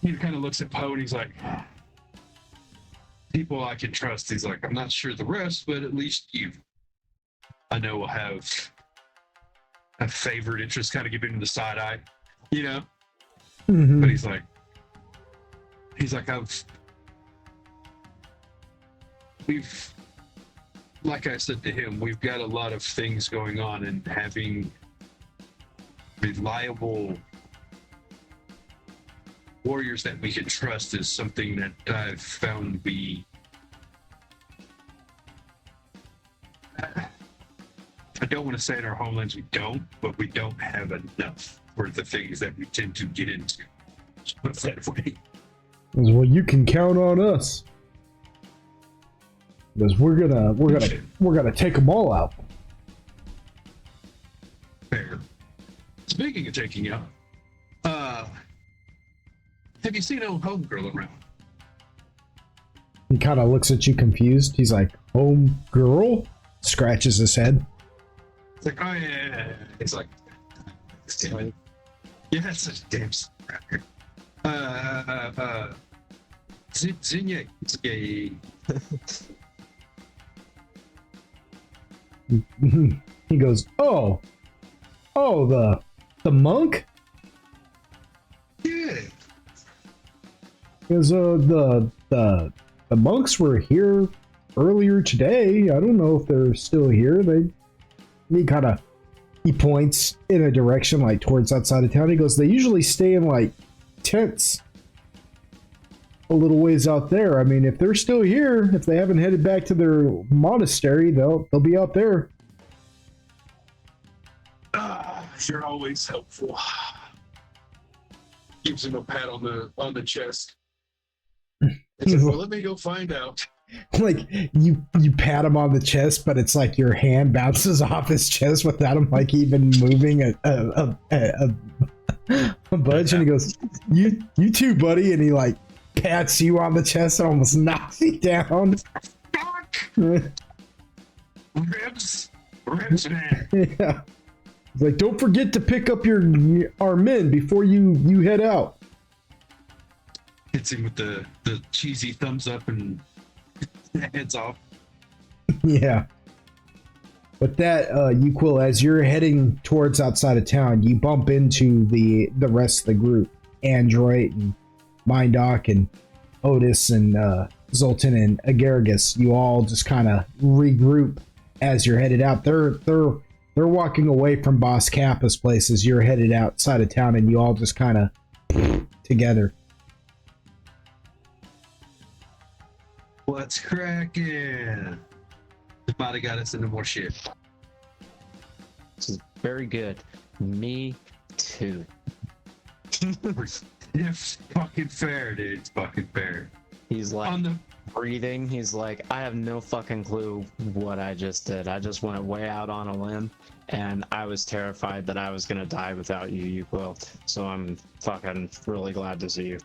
S2: He kind of looks at Poe and he's like, people I can trust. He's like, I'm not sure the rest, but at least you, I know, will have a favored interest, kind of giving him the side eye,
S1: Mm-hmm.
S2: But he's like, like I said to him, we've got a lot of things going on, and having reliable warriors that we can trust is something that I've found to be. I don't want to say in our homelands we don't, but we don't have enough for the things that we tend to get into. What's that way?
S1: He goes, well, you can count on us. He goes, we're gonna take them all out.
S2: Fair. Speaking of taking out, have you seen old homegirl around?
S1: He kind of looks at you confused. He's like, home girl? Scratches his head.
S2: It's like, oh yeah. It's like, damn it. Yeah, that's such a damn scracker. Zinye.
S1: He goes, oh, the monk?
S2: Yeah.
S1: Because the monks were here earlier today. I don't know if they're still here. He points in a direction like towards outside of town. He goes, they usually stay in like tents a little ways out there. I mean, if they're still here, if they haven't headed back to their monastery, they'll be out there.
S2: You're always helpful. Gives him a pat on the chest. It's like, well, let me go find out.
S1: Like you pat him on the chest, but it's like your hand bounces off his chest without him like even moving a budge, and he goes, "You too, buddy," and he like pats you on the chest and almost knocks you down.
S2: Ribs, man.
S1: Yeah, he's like, "Don't forget to pick up our men before you head out."
S2: Hits him with the cheesy thumbs up and heads off.
S1: Yeah. But that, you Quill, as you're heading towards outside of town, you bump into the rest of the group. Android and Mindoc and Otis and Zoltan and Agaragis. You all just kind of regroup as you're headed out. They're walking away from Boss Kappa's place as you're headed outside of town, and you all just kind of together.
S2: What's cracking? The body got us into more shit.
S5: This is very good. Me too.
S2: It's fucking fair, dude. It's fucking fair.
S5: He's like
S2: On the
S5: breathing. He's like, I have no fucking clue what I just did. I just went way out on a limb, and I was terrified that I was gonna die without you, you Quill. So I'm fucking really glad to see you.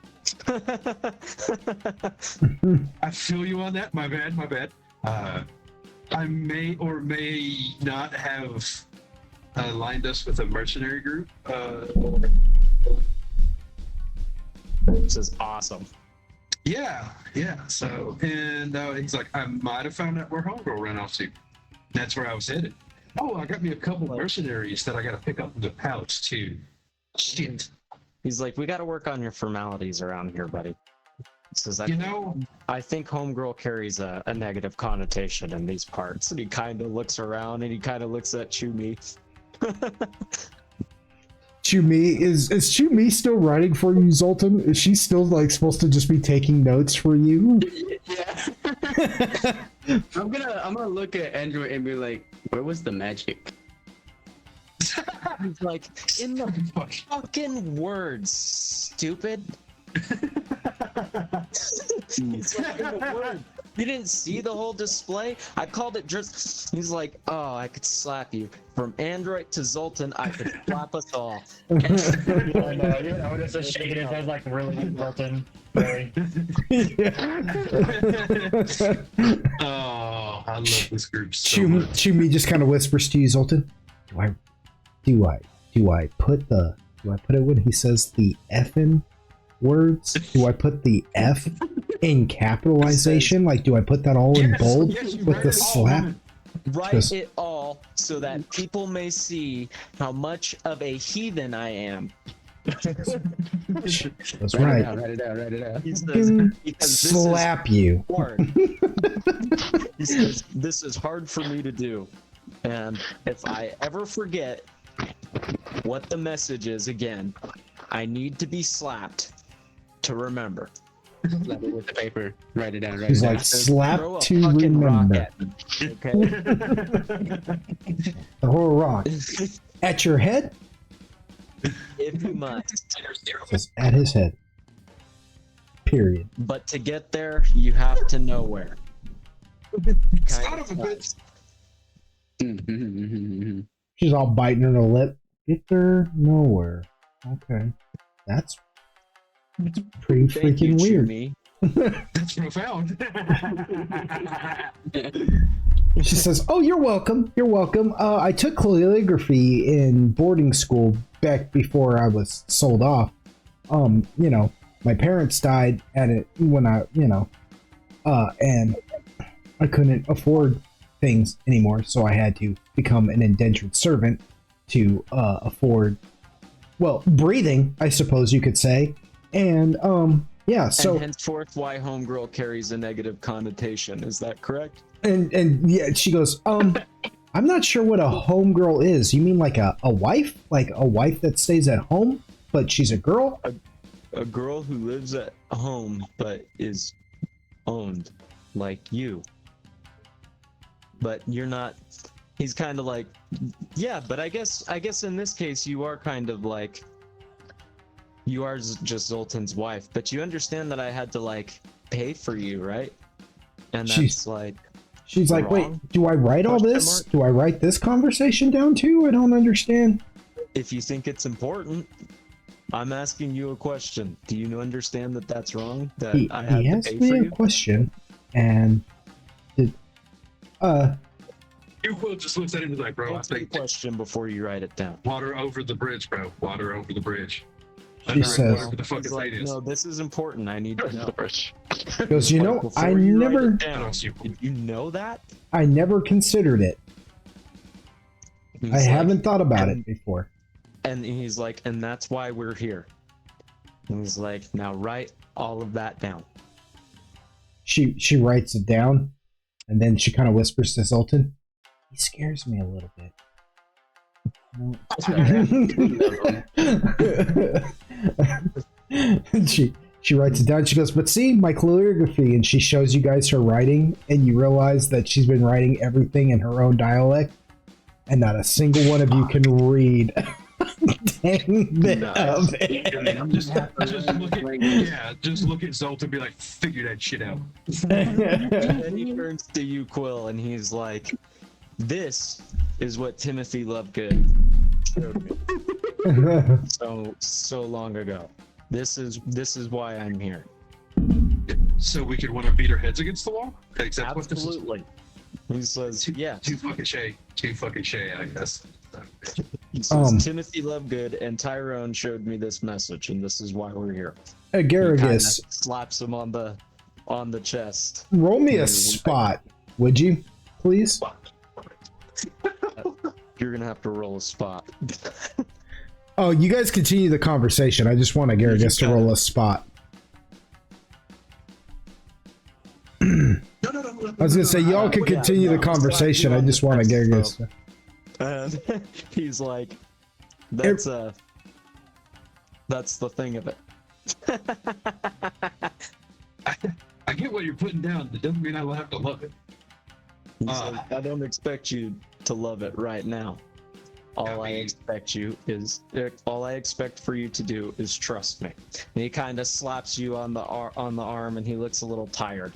S2: I feel you on that. My bad. I may or may not have lined us with a mercenary group.
S5: This is awesome.
S2: Yeah. So, and he's like, I might have found out where Homegirl ran off to. That's where I was headed. Oh, I got me a couple mercenaries that I got to pick up in the palace too. Shit.
S5: He's like, we got to work on your formalities around here, buddy. He says, I think homegirl carries a negative connotation in these parts. And he kind of looks around and he kind of looks at Chumi.
S1: Chumi, is Chumi still writing for you, Zoltan? Is she still like supposed to just be taking notes for you?
S6: Yeah. I'm gonna look at Android and be like, where was the magic?
S5: He's like, in the fucking words, stupid. He's like, in the word. You didn't see the whole display? I called it just. He's like, oh, I could slap you. From Android to Zoltan, I could slap us all.
S7: I was just shaking his head like, really, Zoltan? Really?
S2: Oh, I love this group so
S1: Chumi,
S2: much.
S1: Chumi just kind of whispers to you, Zoltan. Do I put it when he says the effing words? Do I put the F in capitalization? Like, do I put that all in bold with the slap?
S5: Write it all so that people may see how much of a heathen I am.
S1: That's
S6: Write
S1: right.
S6: it out.
S5: He says, because this
S1: Slap you.
S5: is hard. He says, this is hard for me to do. And if I ever forget what the message is again, I need to be slapped to remember.
S6: Slap it with the paper. Write it down.
S1: He's like, slap
S5: Throw a
S1: to
S5: fucking rock
S1: remember.
S5: at me, okay?
S1: The whole rock. At your head?
S5: If you must.
S1: Says at his head. Period.
S5: But to get there, you have to know where.
S2: Son of a bitch.
S1: She's all biting her lip. Get there, nowhere. Okay. That's pretty
S5: Thank you,
S1: freaking weird.
S5: Jimmy.
S2: That's profound.
S1: She says, "Oh, you're welcome. You're welcome. I took calligraphy in boarding school back before I was sold off. My parents died at it when and I couldn't afford things anymore, so I had to become an indentured servant to afford, breathing, I suppose you could say. And yeah, so
S5: and henceforth, why homegirl carries a negative connotation. Is that correct?
S1: and yeah, she goes, I'm not sure what a homegirl is. You mean like a wife? Like a wife that stays at home, but she's a girl?
S5: A girl who lives at home but is owned, like you. But you're not. He's kind of like, yeah, but I guess in this case you are kind of like, you are just Zoltan's wife, but you understand that I had to like pay for you, right? And that's
S1: She's like,
S5: wrong?
S1: wait, do I write all
S5: Question
S1: this?
S5: mark?
S1: Do I write this conversation down too? I don't understand.
S5: If you think it's important, I'm asking you a question. Do you understand that that's wrong? That
S1: He
S5: I have to
S1: asked
S5: pay
S1: me
S5: for
S1: a
S5: you?
S1: question, and
S2: You will just looks at him and is like, bro, I
S5: Answer the
S2: think
S5: question before you write it down.
S2: water over the bridge, bro. Water over the bridge.
S1: She says-
S2: whatever the fuck
S5: He's
S2: his
S5: like,
S2: name is.
S5: no, this is important. I need to know.
S3: The bridge.
S1: goes, you
S5: Like,
S1: know,
S5: before
S1: I
S5: you write
S1: never,
S5: it down,
S2: don't see-
S5: did you know that?
S1: I never considered it.
S5: He's
S1: I
S5: like,
S1: haven't thought about
S5: and-
S1: it before.
S5: And he's like, and that's why we're here. And he's like, now write all of that down.
S1: She writes it down, and then she kind of whispers to Zoltan, "He scares me a little bit." No. she writes it down. She goes, "But see, my calligraphy," and she shows you guys her writing, and you realize that she's been writing everything in her own dialect, and not a single one of you can read dang bit of it.
S2: Just look at Zolt and be like, figure that shit out.
S5: And then he turns to you, Quill, and he's like, this is what Timothy Lovegood showed me so long ago. This is why I'm here.
S2: So we could want to beat our heads against the wall? Except what this is.
S5: Absolutely. He says, yeah.
S2: Too fucking shay, I guess.
S5: He says, Timothy Lovegood and Tyrone showed me this message, and this is why we're here. He kinda
S1: Garrigus,
S5: slaps him on the chest.
S1: roll me a spot, would you, please?
S5: You're gonna have to roll a spot.
S1: Oh, you guys continue the conversation. I just want Garrigus to roll a spot. I was gonna say y'all can continue the conversation. I just want Garrigus.
S5: And he's like, that's the thing of it.
S2: I get what you're putting down. It doesn't mean I will have to love it.
S5: He's like, I don't expect you to love it right now. All I expect for you to do is trust me. And he kind of slaps you on the arm, and he looks a little tired.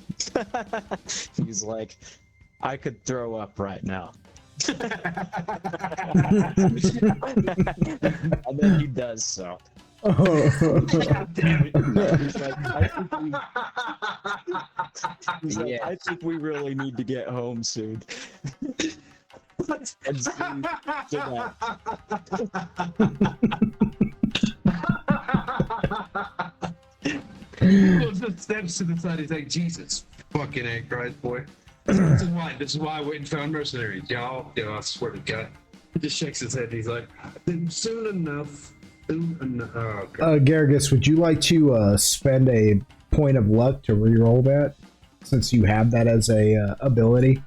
S5: He's like, I could throw up right now. And then he does so. He's like, I think we really need to get home soon. And see tonight.
S2: He goes and steps to the side. He's like, Jesus fucking A Christ, boy. This is why I went and found mercenaries. Y'all, I swear to God. He just shakes his head. He's like, soon enough. Oh, God.
S1: Garrigus, would you like to spend a point of luck to re-roll that, since you have that as a ability?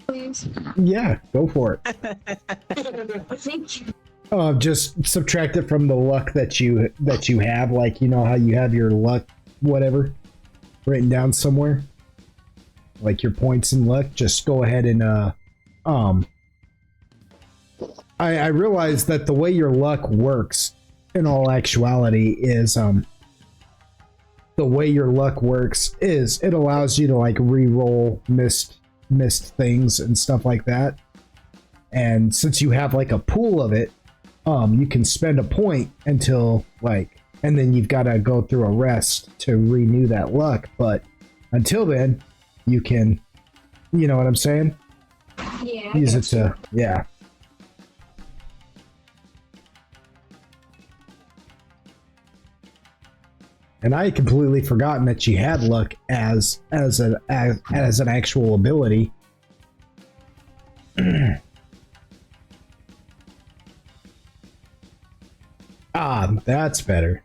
S4: Please.
S1: Yeah, go for it.
S4: Thank you.
S1: Just subtract it from the luck that you have. Like, you know how you have your luck, whatever, written down somewhere, like your points in luck. Just go ahead and I realize that the way your luck works in all actuality is the way your luck works is it allows you to like re-roll missed things and stuff like that. And since you have like a pool of it, you can spend a point until like, and then you've got to go through a rest to renew that luck. But until then, you can, you know what I'm saying?
S4: Yeah.
S1: Use it to, yeah. And I had completely forgotten that you had luck as an actual ability. That's better.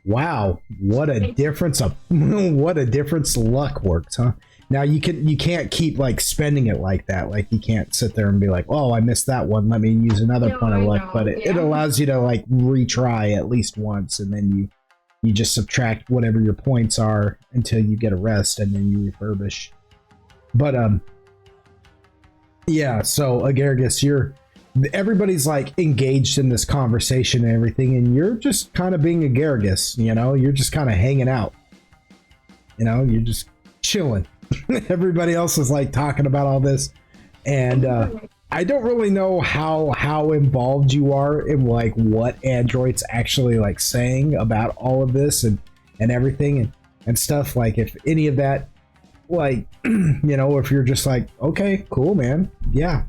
S1: Wow, what a difference what a difference luck works, huh? Now you can't keep like spending it like that. Like you can't sit there and be like, oh, I missed that one, let me use another point of luck. But it allows you to like retry at least once, and then you just subtract whatever your points are until you get a rest, and then you refurbish. But yeah, so Agargus, everybody's like engaged in this conversation and everything, and you're just kind of being Agargus, you know, you're just kind of hanging out, you know, you're just chilling. Everybody else is like talking about all this, and I don't really know how involved you are in like what Android's actually like saying about all of this and everything and stuff. Like if any of that, like, you know, if you're just like, okay, cool, man, yeah,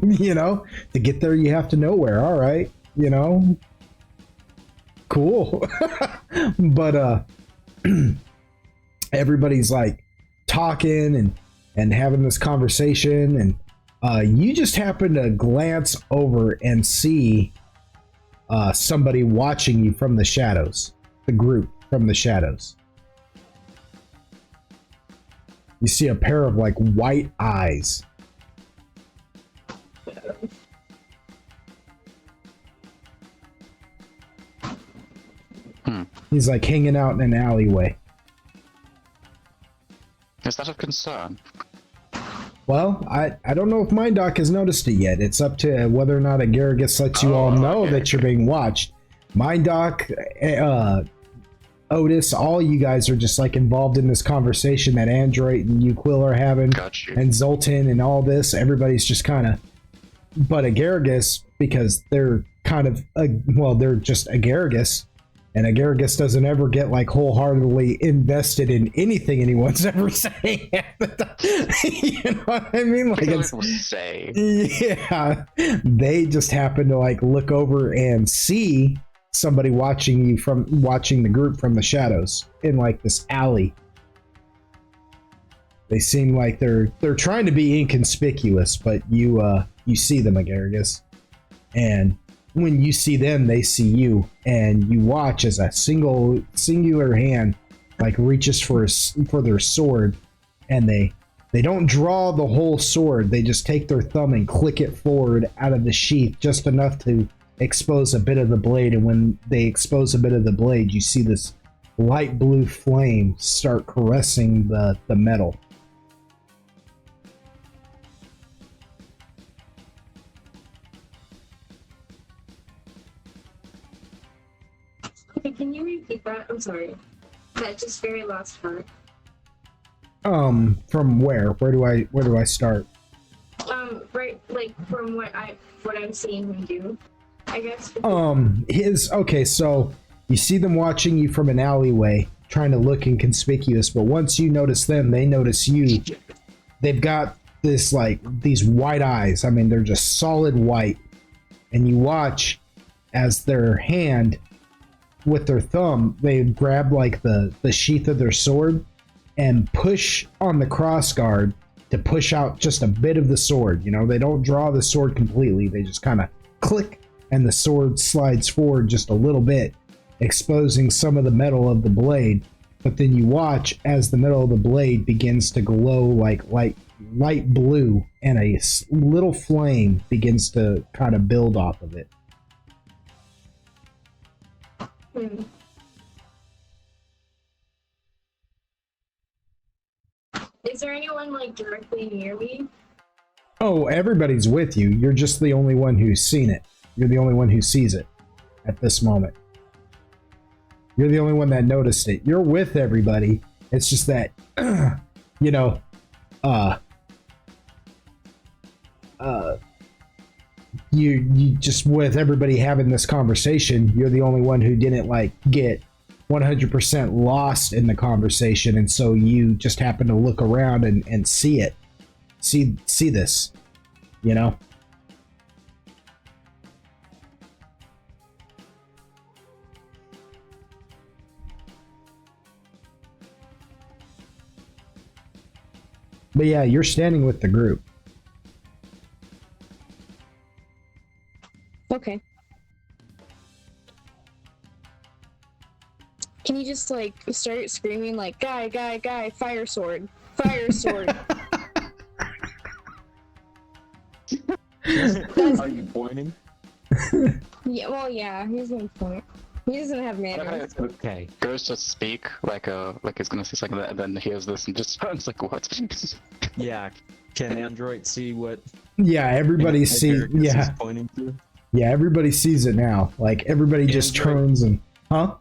S1: you know, to get there you have to know where. All right, you know, cool. But everybody's like talking and having this conversation, and you just happen to glance over and see somebody watching you from the shadows, the group from the shadows. You see a pair of like white eyes. He's like hanging out in an alleyway.
S3: Is that of concern?
S1: Well, I don't know if MindDoc has noticed it yet. It's up to whether or not Agargus lets you all know that you're being watched. MindDoc, Otis, all you guys are just like involved in this conversation that Android and you, Quill, are having.
S3: Got you.
S1: And Zoltan and all this. Everybody's just kind of... But Agargus, because they're kind of... they're just Agargus. And Agargus doesn't ever get like wholeheartedly invested in anything anyone's ever saying. You know what I mean? Like it's,
S3: say.
S1: Yeah, they just happen to like look over and see somebody watching the group from the shadows in like this alley. They seem like they're trying to be inconspicuous, but you see them, Agargus, and when you see them, they see you, and you watch as a singular hand like reaches for their sword, and they don't draw the whole sword. They just take their thumb and click it forward out of the sheath just enough to expose a bit of the blade. And when they expose a bit of the blade, you see this light blue flame start caressing the metal.
S4: Okay, can you repeat that? I'm sorry. That just very last part.
S1: From where? Where do I start?
S4: Right, like from what I'm seeing him do, I guess.
S1: Okay, so you see them watching you from an alleyway, trying to look inconspicuous, but once you notice them, they notice you. They've got this like these white eyes. I mean, they're just solid white, and you watch as their hand with their thumb, they grab like the sheath of their sword and push on the crossguard to push out just a bit of the sword. You know, they don't draw the sword completely. They just kind of click, and the sword slides forward just a little bit, exposing some of the metal of the blade. But then you watch as the metal of the blade begins to glow like light blue, and a little flame begins to kind of build off of it.
S4: Is there anyone like directly near me?
S1: Oh, everybody's with you. You're just the only one who's seen it. You're the only one who sees it. at this moment. You're the only one that noticed it. You're with everybody. It's just that, you know, you just with everybody having this conversation, you're the only one who didn't like get 100% lost in the conversation, and so you just happen to look around and see it, see this, you know. But yeah, you're standing with the group.
S4: Okay. Can you just like start screaming like guy, fire sword, fire sword?
S5: Are you pointing?
S4: Yeah, well, yeah, he's gonna point. He doesn't have manners.
S5: Okay.
S3: Goes just speak like he's gonna say something, and then he hears this and just sounds like what?
S5: Yeah. Can Android see what?
S1: Yeah, everybody sees. Yeah,
S5: is pointing to?
S1: yeah, everybody sees it now. Like everybody just
S5: Android.
S1: turns and, huh?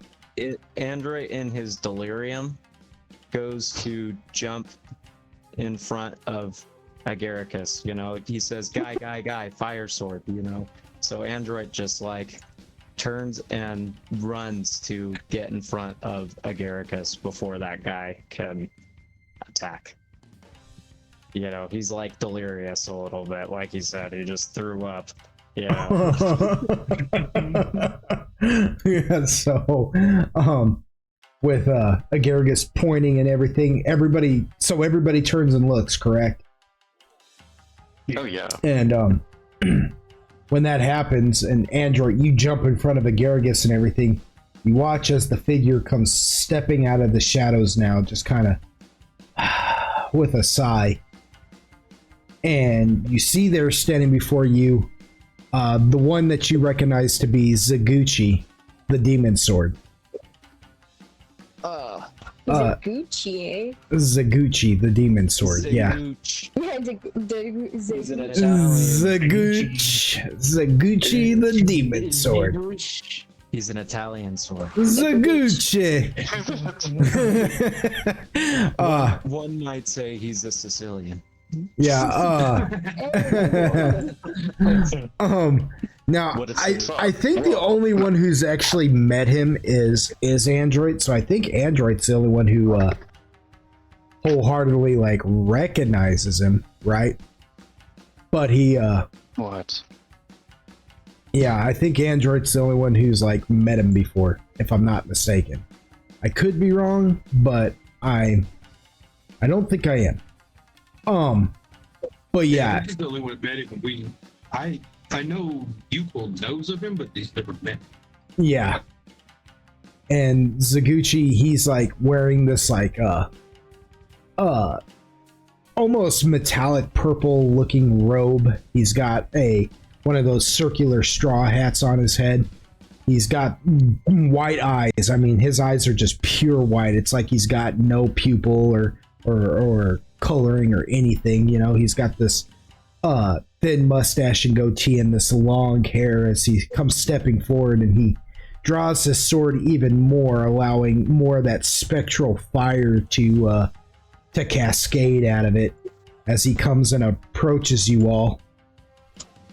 S5: Android in his delirium goes to jump in front of Agaricus. You know, he says, "Guy, fire sword." You know, so Android just like turns and runs to get in front of Agaricus before that guy can attack. You know, he's like delirious a little bit, like he said. He just threw up. Yeah.
S1: Yeah, so with Agaricus pointing and everything, everybody turns and looks, correct?
S3: Oh yeah.
S1: And when that happens, and Android, you jump in front of Agaricus and everything, you watch as the figure comes stepping out of the shadows now, just kind of with a sigh. And you see there standing before you the one that you recognize to be Zaguchi, the demon sword.
S4: Gucci, eh?
S1: Zaguchi, the demon sword. Yeah.
S5: Zagooch.
S4: Yeah,
S5: He's an Italian.
S1: Zaguchi, the demon sword.
S5: He's an Italian sword.
S1: Zaguchi.
S5: One might say he's a Sicilian.
S1: Yeah. Now
S5: What a
S1: I think the only one who's actually met him is Android. So I think Android's the only one who wholeheartedly like recognizes him, right? But he
S3: What?
S1: yeah, I think Android's the only one who's like met him before, if I'm not mistaken. I could be wrong, but I don't think I am. But yeah,
S2: He's the only one that met him. I know Yuko knows of him, but he's never met him.
S1: yeah. And Zaguchi, he's like wearing this like almost metallic purple looking robe. He's got one of those circular straw hats on his head. He's got white eyes. I mean, his eyes are just pure white. It's like he's got no pupil or coloring or anything. You know, he's got this thin mustache and goatee and this long hair as he comes stepping forward, and he draws his sword even more, allowing more of that spectral fire to cascade out of it as he comes and approaches you all.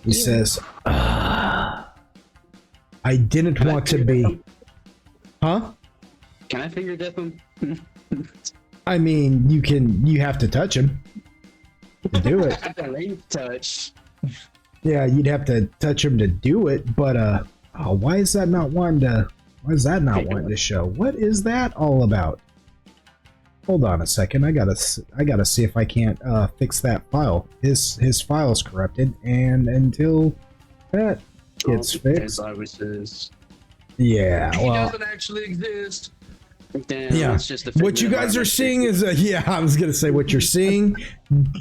S1: He says, I didn't want to be... Huh?
S6: Can I finger dip him?
S1: I mean, you have to touch him to do it.
S6: A range touch.
S1: Yeah, you'd have to touch him to do it, but why is that not wanting to show? What is that all about? Hold on a second. I gotta see if I can't fix that file. His file's corrupted, and until that gets fixed, yeah.
S2: He
S1: Well,
S2: doesn't actually exist.
S6: Damn,
S1: yeah.
S6: it's just a
S1: What you guys are seeing is yeah. I was gonna say what you're seeing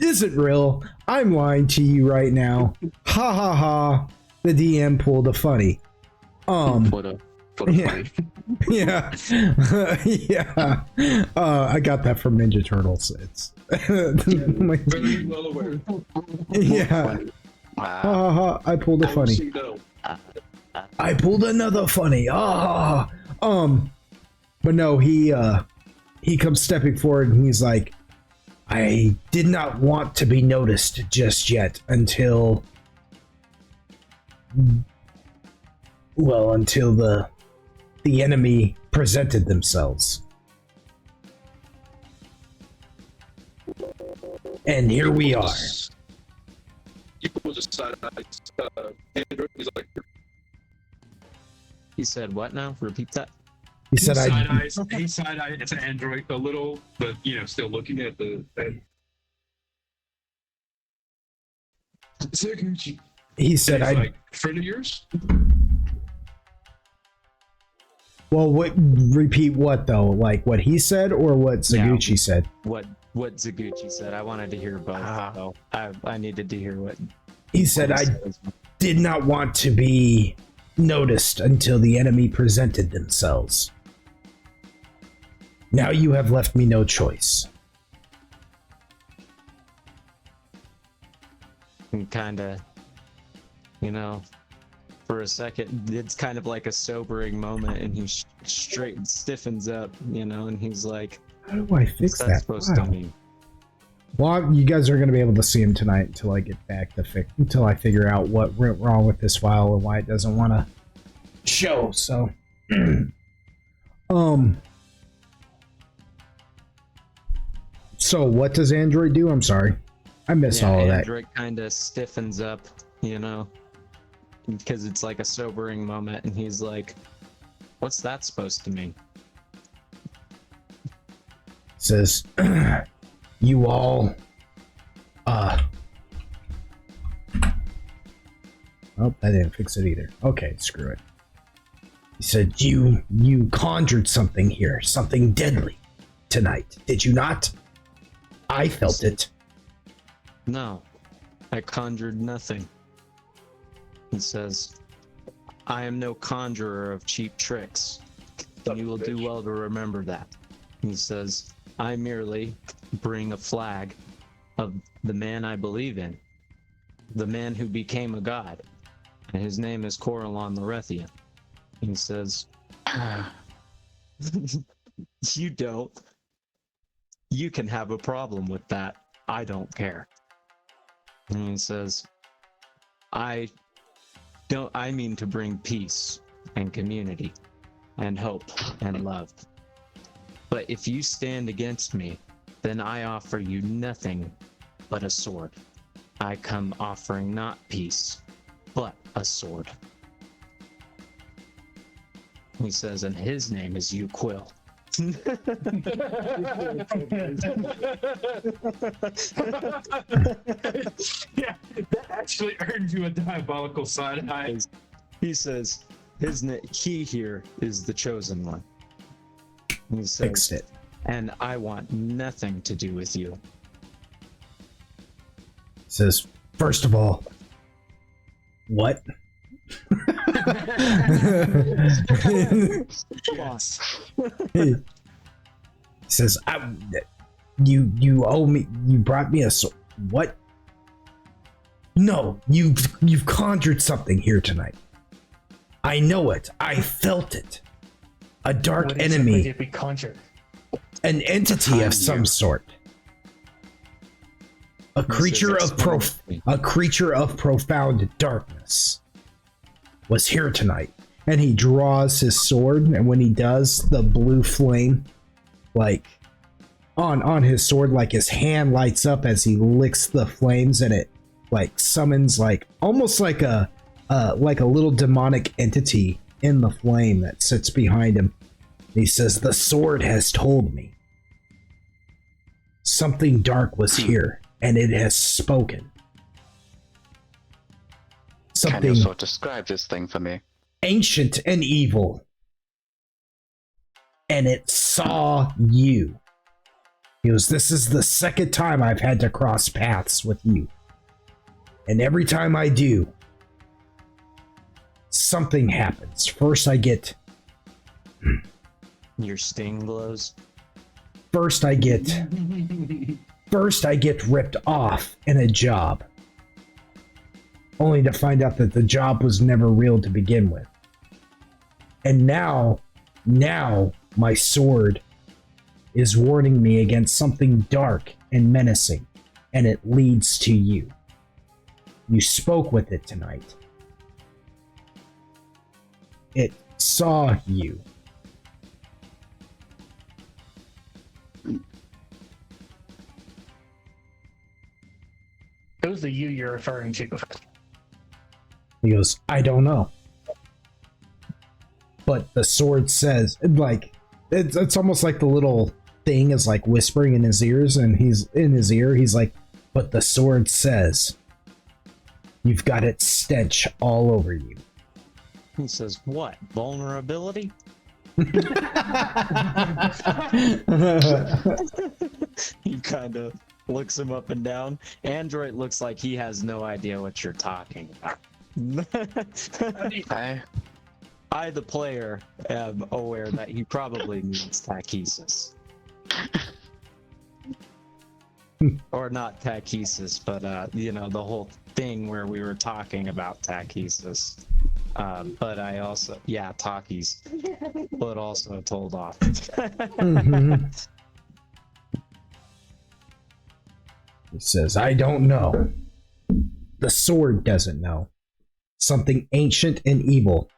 S1: isn't real. I'm lying to you right now. Ha ha ha. The DM pulled a funny.
S6: For the
S1: Yeah.
S6: funny.
S1: Yeah, yeah. I got that from Ninja Turtles. It's like,
S2: Very well aware.
S1: yeah.
S3: Wow.
S1: Ha ha ha! I pulled a funny. I pulled another funny. But no, he comes stepping forward and he's like, I did not want to be noticed just yet until the enemy presented themselves. And here we are.
S2: He pulls a side-eye Android. He's like,
S5: He said what now? Repeat that.
S1: He said,
S2: he side-eye. It's an Android, a little, but still looking at the. Seguchi.
S1: he said,
S2: He's
S1: I,
S2: like, friend of yours?
S1: well, repeat what though? Like what he said or what Zaguchi said?
S5: What Zaguchi said. I wanted to hear both. So I needed to hear what
S1: He said, I did not want to be noticed until the enemy presented themselves. Now you have left me no choice.
S5: And kind of, for a second, it's kind of like a sobering moment, and he straight stiffens up, and he's like,
S1: How do I fix
S5: "What's that
S1: that?
S5: supposed to
S1: Wow.
S5: mean?"
S1: Well, you guys are going to be able to see him tonight until I get back to until I figure out what went wrong with this file and why it doesn't want to show. So, so what does Android do? I'm sorry, I missed all of that.
S5: Android kind of stiffens up, because it's like a sobering moment, and he's like, "What's that supposed to mean?"
S1: Says, you all, oh, that didn't fix it either. Okay, screw it. He said, you conjured something here, something deadly tonight, did you not? I felt it.
S5: No, I conjured nothing. He says, "I am no conjurer of cheap tricks. You will do well to remember that." He says, "I merely bring a flag of the man I believe in, the man who became a god, and his name is Coralon the Rethian." He says, "You don't. You can have a problem with that. I don't care." And he says, I mean to bring peace and community and hope and love. But if you stand against me, then I offer you nothing but a sword. I come offering not peace, but a sword." He says, "And his name is Uquill."
S2: Yeah, that actually earned you a diabolical side-eye.
S5: He says, he here is the chosen one. He says,
S1: Fixed it.
S5: "And I want nothing to do with you."
S1: Says, first of all, what?
S2: Yes.
S1: He says, you owe me, you brought me a sword. What? No, you've conjured something here tonight. I know it. I felt it. A dark
S7: What exactly
S1: enemy,
S7: did we conjure?
S1: an entity of some sort. A creature of profound darkness was here tonight. And he draws his sword, and when he does, the blue flame, like on his sword, like his hand lights up as he licks the flames, and it like summons like almost like a little demonic entity in the flame that sits behind him. He says, "The sword has told me something dark was here, and it has spoken.
S3: Can
S1: Something
S3: you sort of describe this thing for me?
S1: ancient and evil, and it saw you." He goes, "This is the second time I've had to cross paths with you, and every time I do, something happens. First I get
S5: Your sting glows.
S1: First I get ripped off in a job, only to find out that the job was never real to begin with. And now my sword is warning me against something dark and menacing, and it leads to you. You spoke with it tonight. It saw you.
S7: Who's the you you're referring to?
S1: He goes, I don't know. But the sword says, like, it's almost like the little thing is like whispering in his ears, and he's in his ear. He's like, but the sword says, you've got its stench all over you.
S5: He says, what? Vulnerability? He kind of looks him up and down. Android looks like he has no idea what you're talking about. I, the player, am aware that he probably means tachesis. Or not tachesis, but, you know, the whole thing where we were talking about tachesis. But I also, yeah, talkies, but also told off.
S1: Mm-hmm. He says, I don't know. The sword doesn't know. Something ancient and evil.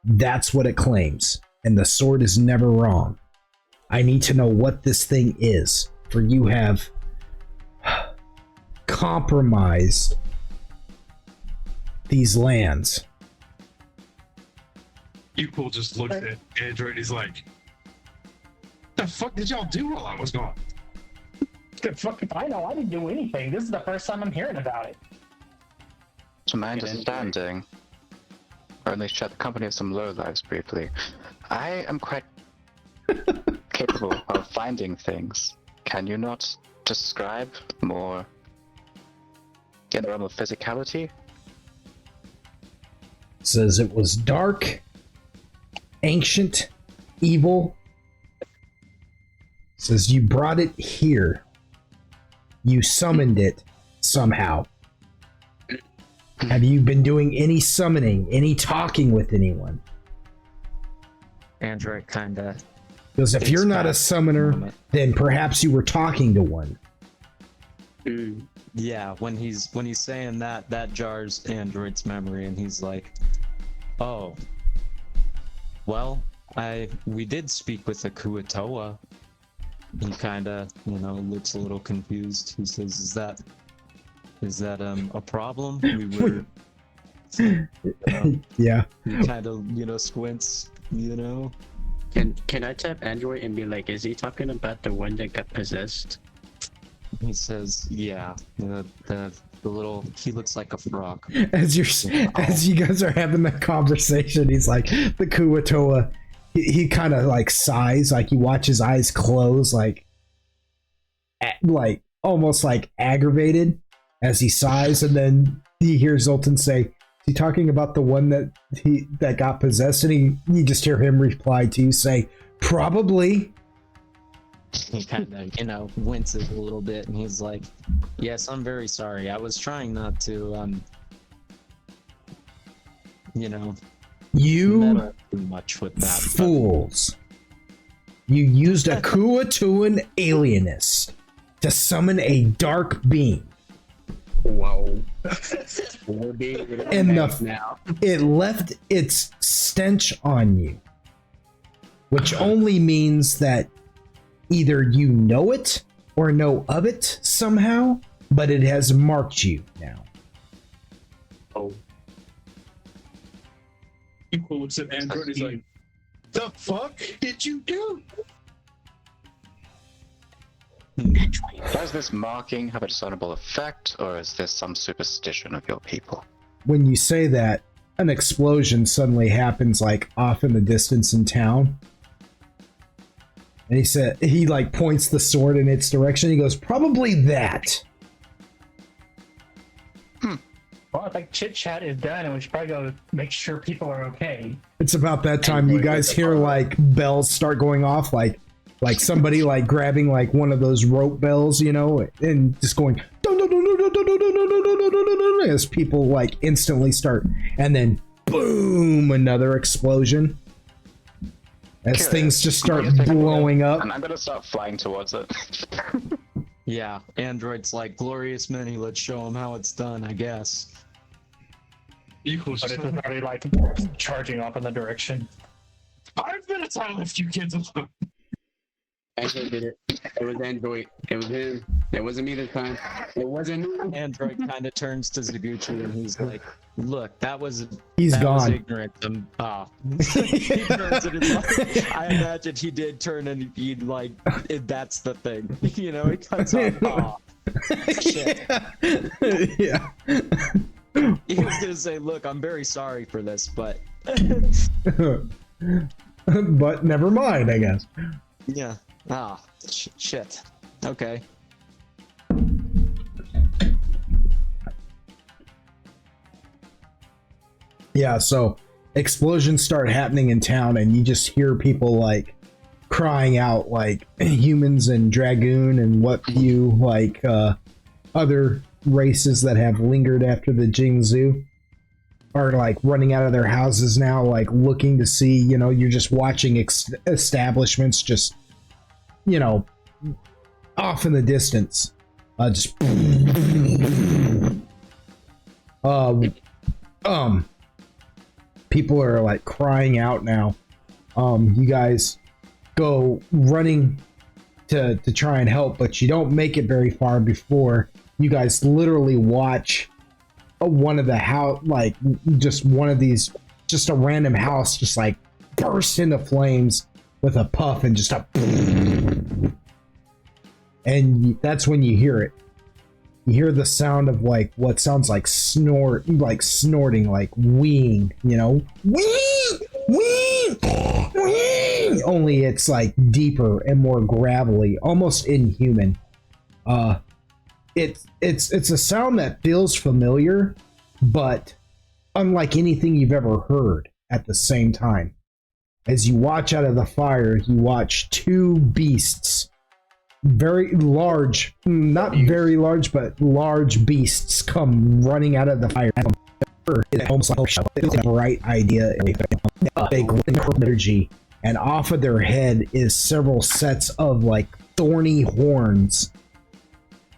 S1: That's what it claims. And the sword is never wrong. I need to know what this thing is, for you have compromised these lands.
S2: Equal just looks at Android. He's like, "The fuck did y'all do while I was gone?"
S7: Good fuck if I know. I didn't do anything. This is the first time I'm hearing about it.
S3: To my understanding, or at least share the company of some lowlives briefly, I am quite capable of finding things. Can you not describe more in the realm of physicality?
S1: Says it was dark, ancient, evil. Says you brought it here. You summoned it somehow. Have you been doing any summoning, any talking with anyone?
S5: Android kinda.
S1: Because if
S5: Takes
S1: you're not a
S5: back
S1: summoner,
S5: moment.
S1: then perhaps you were talking to one.
S5: Yeah, when he's saying that jars Android's memory, and he's like, "Oh, well, we did speak with the Kuatoa." He kind of, you know, looks a little confused. He says, "Is that a problem?" We were.
S1: Yeah.
S5: He kind of, you know, squints, you know.
S6: Can I tap Android and be like, is he talking about the one that got possessed?
S5: He says, "Yeah, the little. He looks like a frog."
S1: As you guys are having that conversation, he's like, the Kuatoa, he kind of like sighs, like you watch his eyes close, like almost like aggravated as he sighs, and then he hears Zoltan say, "Is he talking about the one that got possessed?" And you just hear him reply to you, say, "Probably."
S5: He kind of, you know, winces a little bit, and he's like, "Yes, I'm very sorry. I was trying not to, you know,
S1: You
S5: meddle too much with that."
S1: fools. You used a Kuatoan alienist to summon a dark being.
S6: Whoa.
S1: And
S6: now.
S1: it left its stench on you, which only means that either you know it or know of it somehow, but it has marked you now.
S6: Oh.
S2: Equal looks at Android. He's like, "The fuck did you do?"
S3: Does this marking have a discernible effect, or is this some superstition of your people?
S1: When you say that, an explosion suddenly happens like off in the distance in town. And he like points the sword in its direction. He goes, "Probably that."
S7: Well, I think chit chat is done, and we should probably go make sure people are okay.
S1: It's about that time you guys hear like bells start going off, like somebody like grabbing like one of those rope bells, you know, and just going dun, dun, dun, dun, dun, dun, dun, dun, dun, dun, dun, dun, dun, as people like instantly start, and then boom, another explosion. As
S3: Okay,
S1: things just start
S3: I'm gonna take a
S1: blowing
S3: look,
S1: up.
S3: and I'm gonna start flying towards it.
S5: Yeah, Android's like, glorious mini, let's show him how it's done, I guess.
S2: Equals
S7: But
S2: just
S7: it's already like charging off in the direction.
S2: 5 minutes. I left you kids alone.
S6: Android did it. It was Android. It was him. It wasn't me this time. It wasn't me.
S5: Android kind of turns to Zaguchi and he's like, look, that was
S1: He's
S5: that was
S1: gone.
S5: ignorant. He turns and is like, I imagine he did turn and he'd like, that's the thing. You know, he cuts off, aw, shit.
S1: Yeah.
S5: He was gonna say, look, I'm very sorry for this, but
S1: But never mind, I guess.
S5: yeah. Shit. Okay.
S1: Yeah, so explosions start happening in town, and you just hear people like crying out, like humans and Dragoon and what few like other races that have lingered after the Jingzhou are like running out of their houses now, like looking to see. You know, you're just watching establishments just, you know, off in the distance. Just people are like crying out now. You guys go running to try and help, but you don't make it very far before you guys literally watch one of the house, like just one of these, just a random house, just like burst into flames with a puff and just a, and that's when you hear it. You hear the sound of like what sounds like snorting, like weeing, you know, wee, wee, wee. Only it's like deeper and more gravelly, almost inhuman. It's a sound that feels familiar, but unlike anything you've ever heard at the same time. As you watch out of the fire, you watch two beasts, very large, not very large, but large beasts come running out of the fire. It's almost like a bright idea, a big energy, and off of their head is several sets of like thorny horns,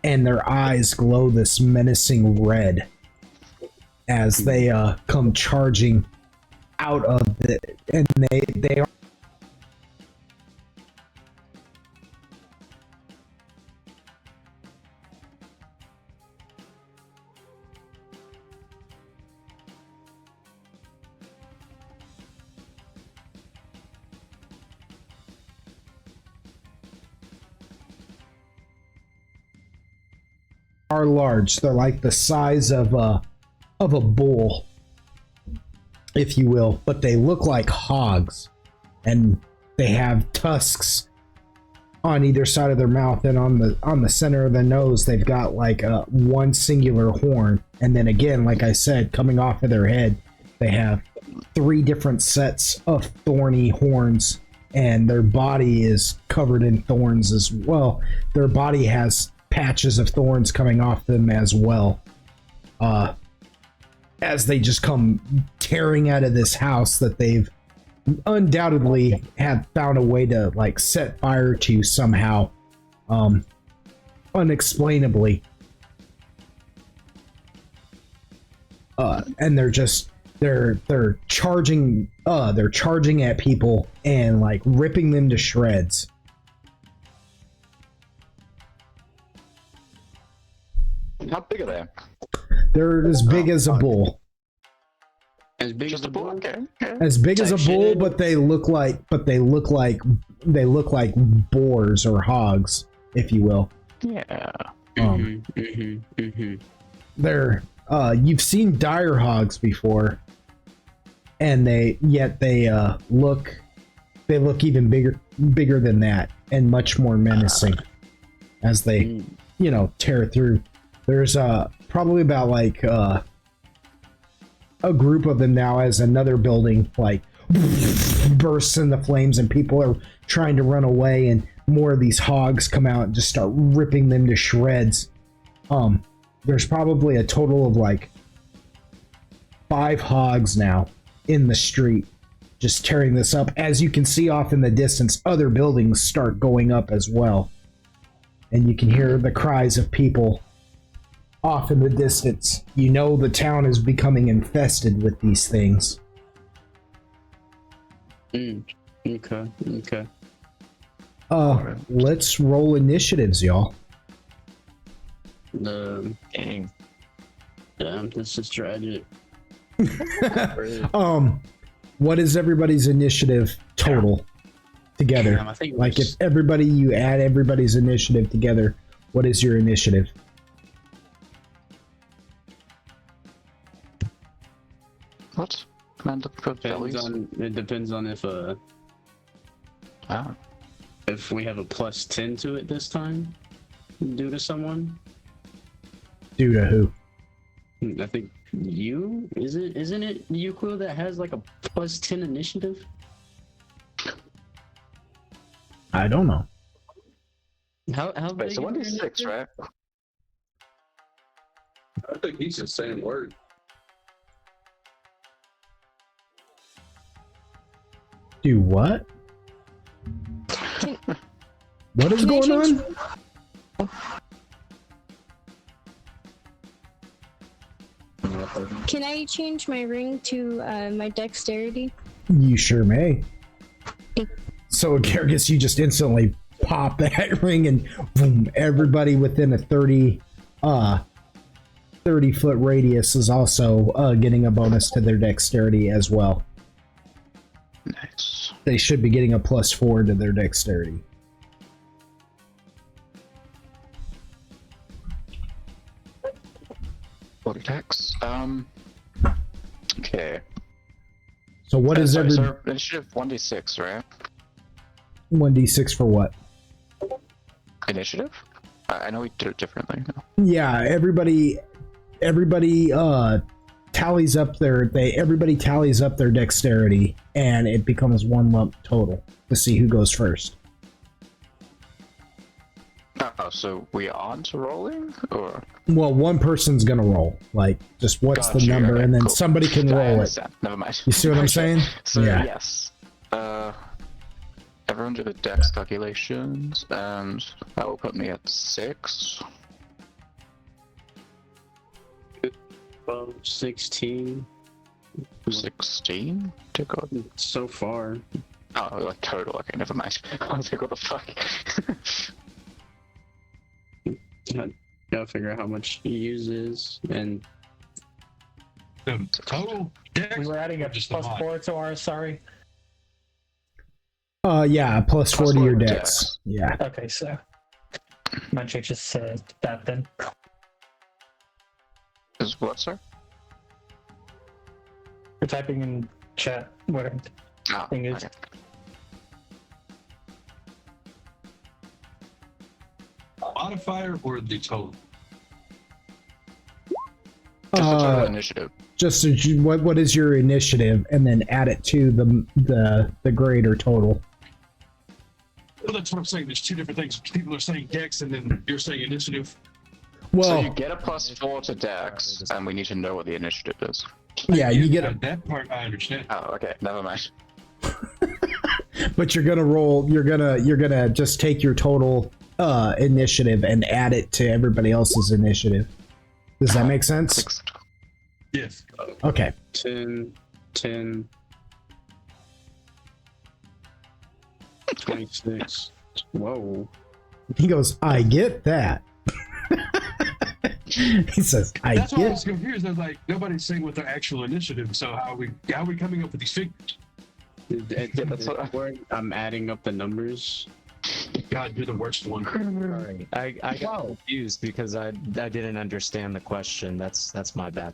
S1: and their eyes glow this menacing red as they come charging out of it, and they are large. They're like the size of a bull, if you will, but they look like hogs, and they have tusks on either side of their mouth, and on the center of the nose they've got like one singular horn, and then again, like I said, coming off of their head they have three different sets of thorny horns, and their body is covered in thorns as well. Their body has patches of thorns coming off them as well, as they just come tearing out of this house that they've undoubtedly have found a way to like set fire to somehow, unexplainably, and they're charging at people and like ripping them to shreds.
S3: How big are they?
S1: They're as big as a bull.
S6: As big as
S3: Just a bull? Okay.
S1: As big as a bull, but they look like boars or hogs, if you will.
S3: Yeah.
S1: They're you've seen dire hogs before, and they look even bigger than that, and much more menacing as they tear through. There's probably about like a group of them now, as another building like bursts into flames and people are trying to run away, and more of these hogs come out and just start ripping them to shreds. There's probably a total of like 5 hogs now in the street, just tearing this up. As you can see off in the distance, other buildings start going up as well. And you can hear the cries of people off in the distance. You know the town is becoming infested with these things.
S6: Okay.
S1: Let's roll initiatives, y'all.
S5: Dang.
S6: Damn, this is tragic.
S1: What is everybody's initiative total together?
S6: Damn, I think it
S1: Like,
S6: was-
S1: if you add everybody's initiative together, what is your initiative?
S3: What? Commander put
S6: Depends
S3: values?
S6: on, it depends on
S3: Ah,
S6: if we have a +10 to it this time, due to someone.
S1: Due to who?
S6: I think you isn't it you, Quill, that has like a +10 initiative?
S1: I don't know.
S6: How
S3: wait,
S6: big
S3: so
S6: is your
S3: 1d6,
S6: initiative?
S3: right?
S2: I think he's just saying word.
S1: Do what? What is
S4: Can I
S1: going
S4: change-
S1: on?
S4: Can I change my ring to my dexterity?
S1: You sure may. So, Gargus, you just instantly pop that ring and boom, everybody within a 30-foot radius is also getting a bonus to their dexterity as well.
S3: Nice.
S1: They should be getting a +4 to their dexterity.
S3: What attacks? Okay.
S1: So what is
S3: sorry,
S1: every
S3: so initiative 1d6, right?
S1: 1d6 for what?
S3: Initiative? I know we did it differently. No.
S1: Yeah, everybody tallies up everybody tallies up their dexterity, and it becomes one lump total to see who goes first.
S3: Oh, so we aren't rolling? Or?
S1: Well, one person's gonna roll. Like, just what's the
S3: Gotcha,
S1: number,
S3: okay,
S1: and then
S3: cool.
S1: somebody can
S3: I
S1: roll it.
S3: understand. Never mind.
S1: You see what I'm saying?
S3: So
S1: Yeah.
S3: yes. Everyone do the dex calculations, and that will put me at 6.
S6: 16
S3: 16? Dear God.
S6: so far.
S3: Oh, like total. Okay, never mind. I was like, what the fuck?
S6: Gotta figure out how much he uses, and
S2: The total dex.
S7: We were adding a
S2: Just the mod.
S7: +4 to ours, sorry.
S1: Yeah, +4 to your
S3: +4
S1: dex. Yeah.
S7: Okay, so might change this to that then.
S3: Is what, sir?
S7: You're typing in chat what
S3: Oh,
S7: thing is.
S3: okay.
S2: Modifier or the total?
S3: Just the total
S1: Uh,
S3: initiative.
S1: just so what is your initiative, and then add it to the grade or total.
S2: Well, that's what I'm saying. There's two different things. People are saying dex, and then you're saying initiative.
S3: So
S1: Well,
S3: you get a +4 to dex, and we need to know what the initiative is.
S1: yeah, you get a
S2: that part. I understand.
S3: Oh, okay, never mind.
S1: but you're gonna roll. You're gonna just take your total initiative and add it to everybody else's initiative. Does that make sense?
S2: Yes.
S1: Okay.
S6: 10, 26. Whoa.
S1: He goes, I get that. He says, I
S2: That's why I
S1: get.
S2: was confused. I was like, nobody's saying what their actual initiative. So how are we coming up with these figures?
S3: that's what
S6: I'm adding up the numbers.
S2: God, you're the worst one.
S5: Sorry, I got confused because I didn't understand the question. That's my bad.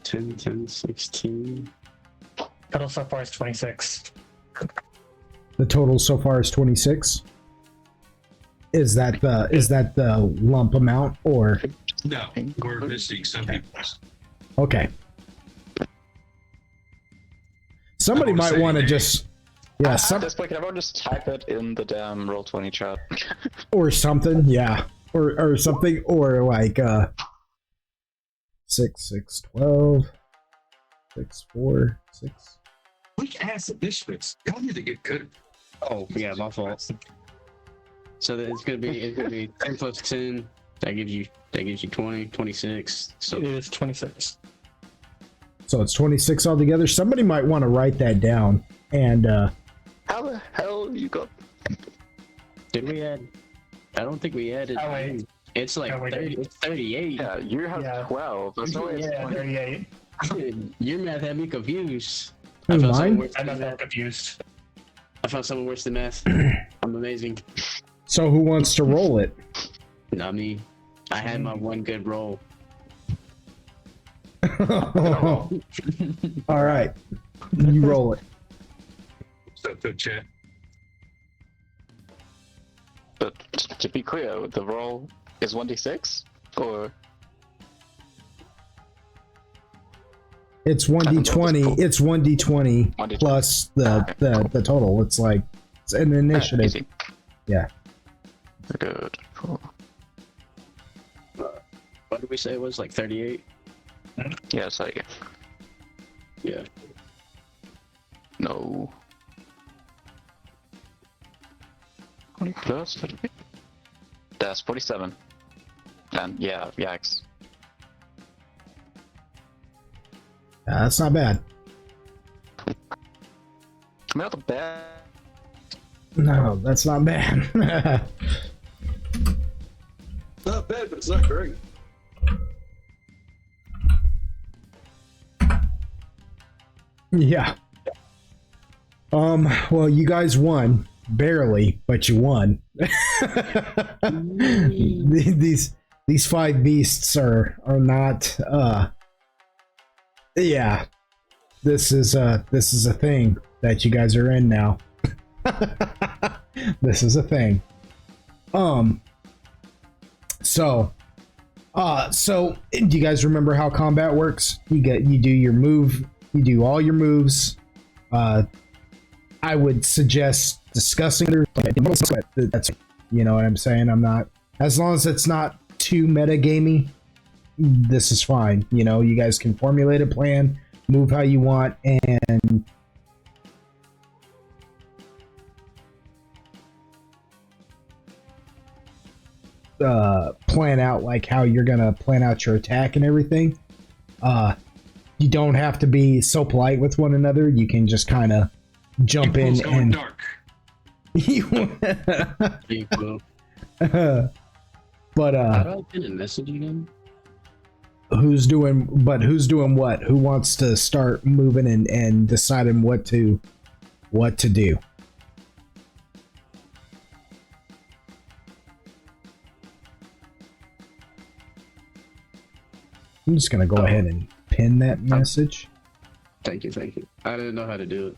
S6: 10, 16.
S7: Total so far is 26.
S1: The total so far is 26. Is that the lump amount, or
S2: No, we're missing some people.
S1: okay? Somebody
S2: I would
S1: might
S2: say
S1: want to
S2: they-
S1: just
S3: At this point, can everyone just type it in the damn Roll20 chat?
S1: or something. Yeah. or something, or like 6, 6, 12, 6, 4, 6.
S2: Weak ass initiatives. Y'all need to get good.
S6: Oh yeah, my fault. So it's gonna be 10 plus 10. That gives you 20, 26. So
S7: It is 26.
S1: So it's 26 altogether. Somebody might want to write that down. And
S3: How the hell you got?
S6: did we add? I don't think we added.
S7: Oh, wait.
S6: It's like
S7: Oh, wait.
S6: 30, it's 38.
S3: Yeah, you have
S7: Yeah.
S3: 12. That's not
S7: Yeah,
S3: 20.
S7: 38.
S6: Dude, your math had me confused.
S1: Who,
S6: found
S1: mine?
S6: someone worse
S7: I'm
S6: than
S7: not
S6: math.
S7: confused.
S6: I found someone worse than math. I'm amazing.
S1: so who wants to roll it?
S6: Not me. I had my one good roll.
S1: All right. You roll it.
S2: So to chat.
S3: But to be clear, the roll is 1d6? Or.
S1: It's 1d20. It's 1d20
S3: 1d20.
S1: plus the total. It's like it's an initiative.
S3: Easy.
S1: Yeah.
S3: Good. Cool.
S6: What did we say it was? Like 38?
S3: Yeah, sorry.
S6: Yeah.
S3: No. 20 plus 38? That's 47. And yeah, yikes.
S1: That's not bad.
S3: Not bad.
S1: No, that's not bad.
S2: Not bad, but it's not great.
S1: Yeah. Well, you guys won. Barely, but you won. These five beasts are not yeah. This is a thing that you guys are in now. This is a thing. So do you guys remember how combat works? You do your move, you do all your moves. I would suggest discussing it. That's, you know what I'm saying? I'm not, as long as it's not too metagamey, this is fine. You know, you guys can formulate a plan, move how you want, and plan out like how you're gonna plan out your attack and everything. You don't have to be so polite with one another. You can just kind of jump in
S2: People's going
S1: and
S2: dark.
S6: Equal.
S1: but
S6: How do I get a message again?
S1: who's doing what? Who wants to start moving and deciding what to do? I'm just gonna go ahead and pin that message.
S6: Thank you. I didn't know how to do it.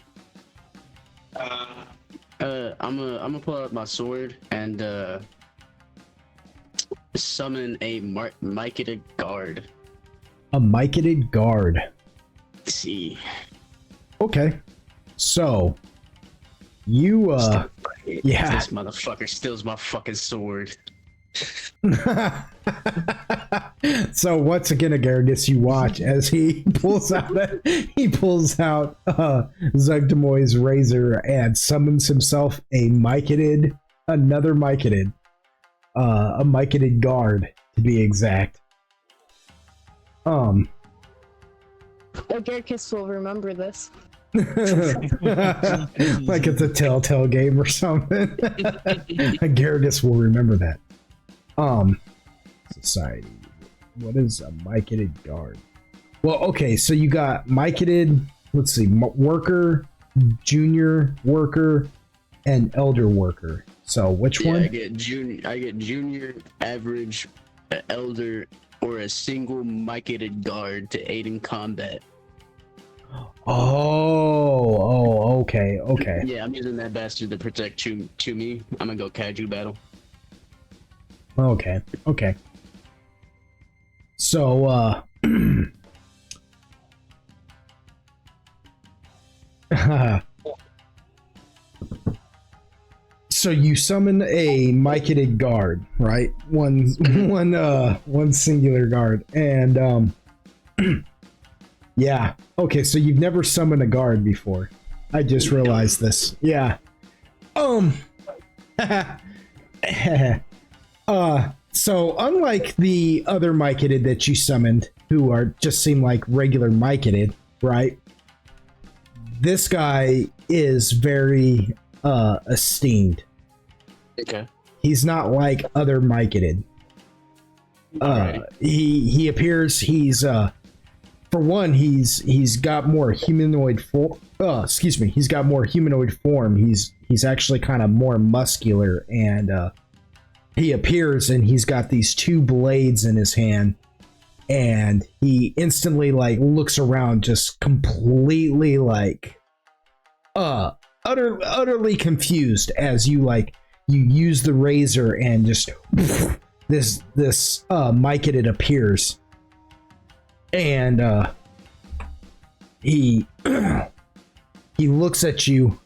S6: I'm gonna pull out my sword and summon a micated guard.
S1: A micated guard.
S6: Let's see.
S1: Okay. So you yeah.
S6: This motherfucker steals my fucking sword.
S1: So once again, Agargus, you watch as he pulls out Zugdemoy's razor and summons himself a micated guard, to be exact.
S8: Agarkus will remember this.
S1: Like it's a Telltale game or something. Agargus will remember that. Society. What is a micated guard? Well, okay, so you got micated, let's see, worker, junior worker, and elder worker. So which one?
S6: I get junior, average, elder, or a single micated guard to aid in combat.
S1: Okay.
S6: Yeah, I'm using that bastard to protect Chumi. I'm gonna go Kaiju battle.
S1: Okay. So, So you summon a mycated guard, right? One singular guard, and yeah. Okay, so you've never summoned a guard before. I just realized this. Yeah. So unlike the other mycated that you summoned, who are just seem like regular mycated, right? This guy is very esteemed.
S6: Okay.
S1: He's not like other mycated. He appears he's for one he's got more humanoid he's got more humanoid form. He's actually kind of more muscular, and he appears and he's got these two blades in his hand, and he instantly like looks around just completely like utterly confused as you use the razor, and just this mycated appears, and he he looks at you,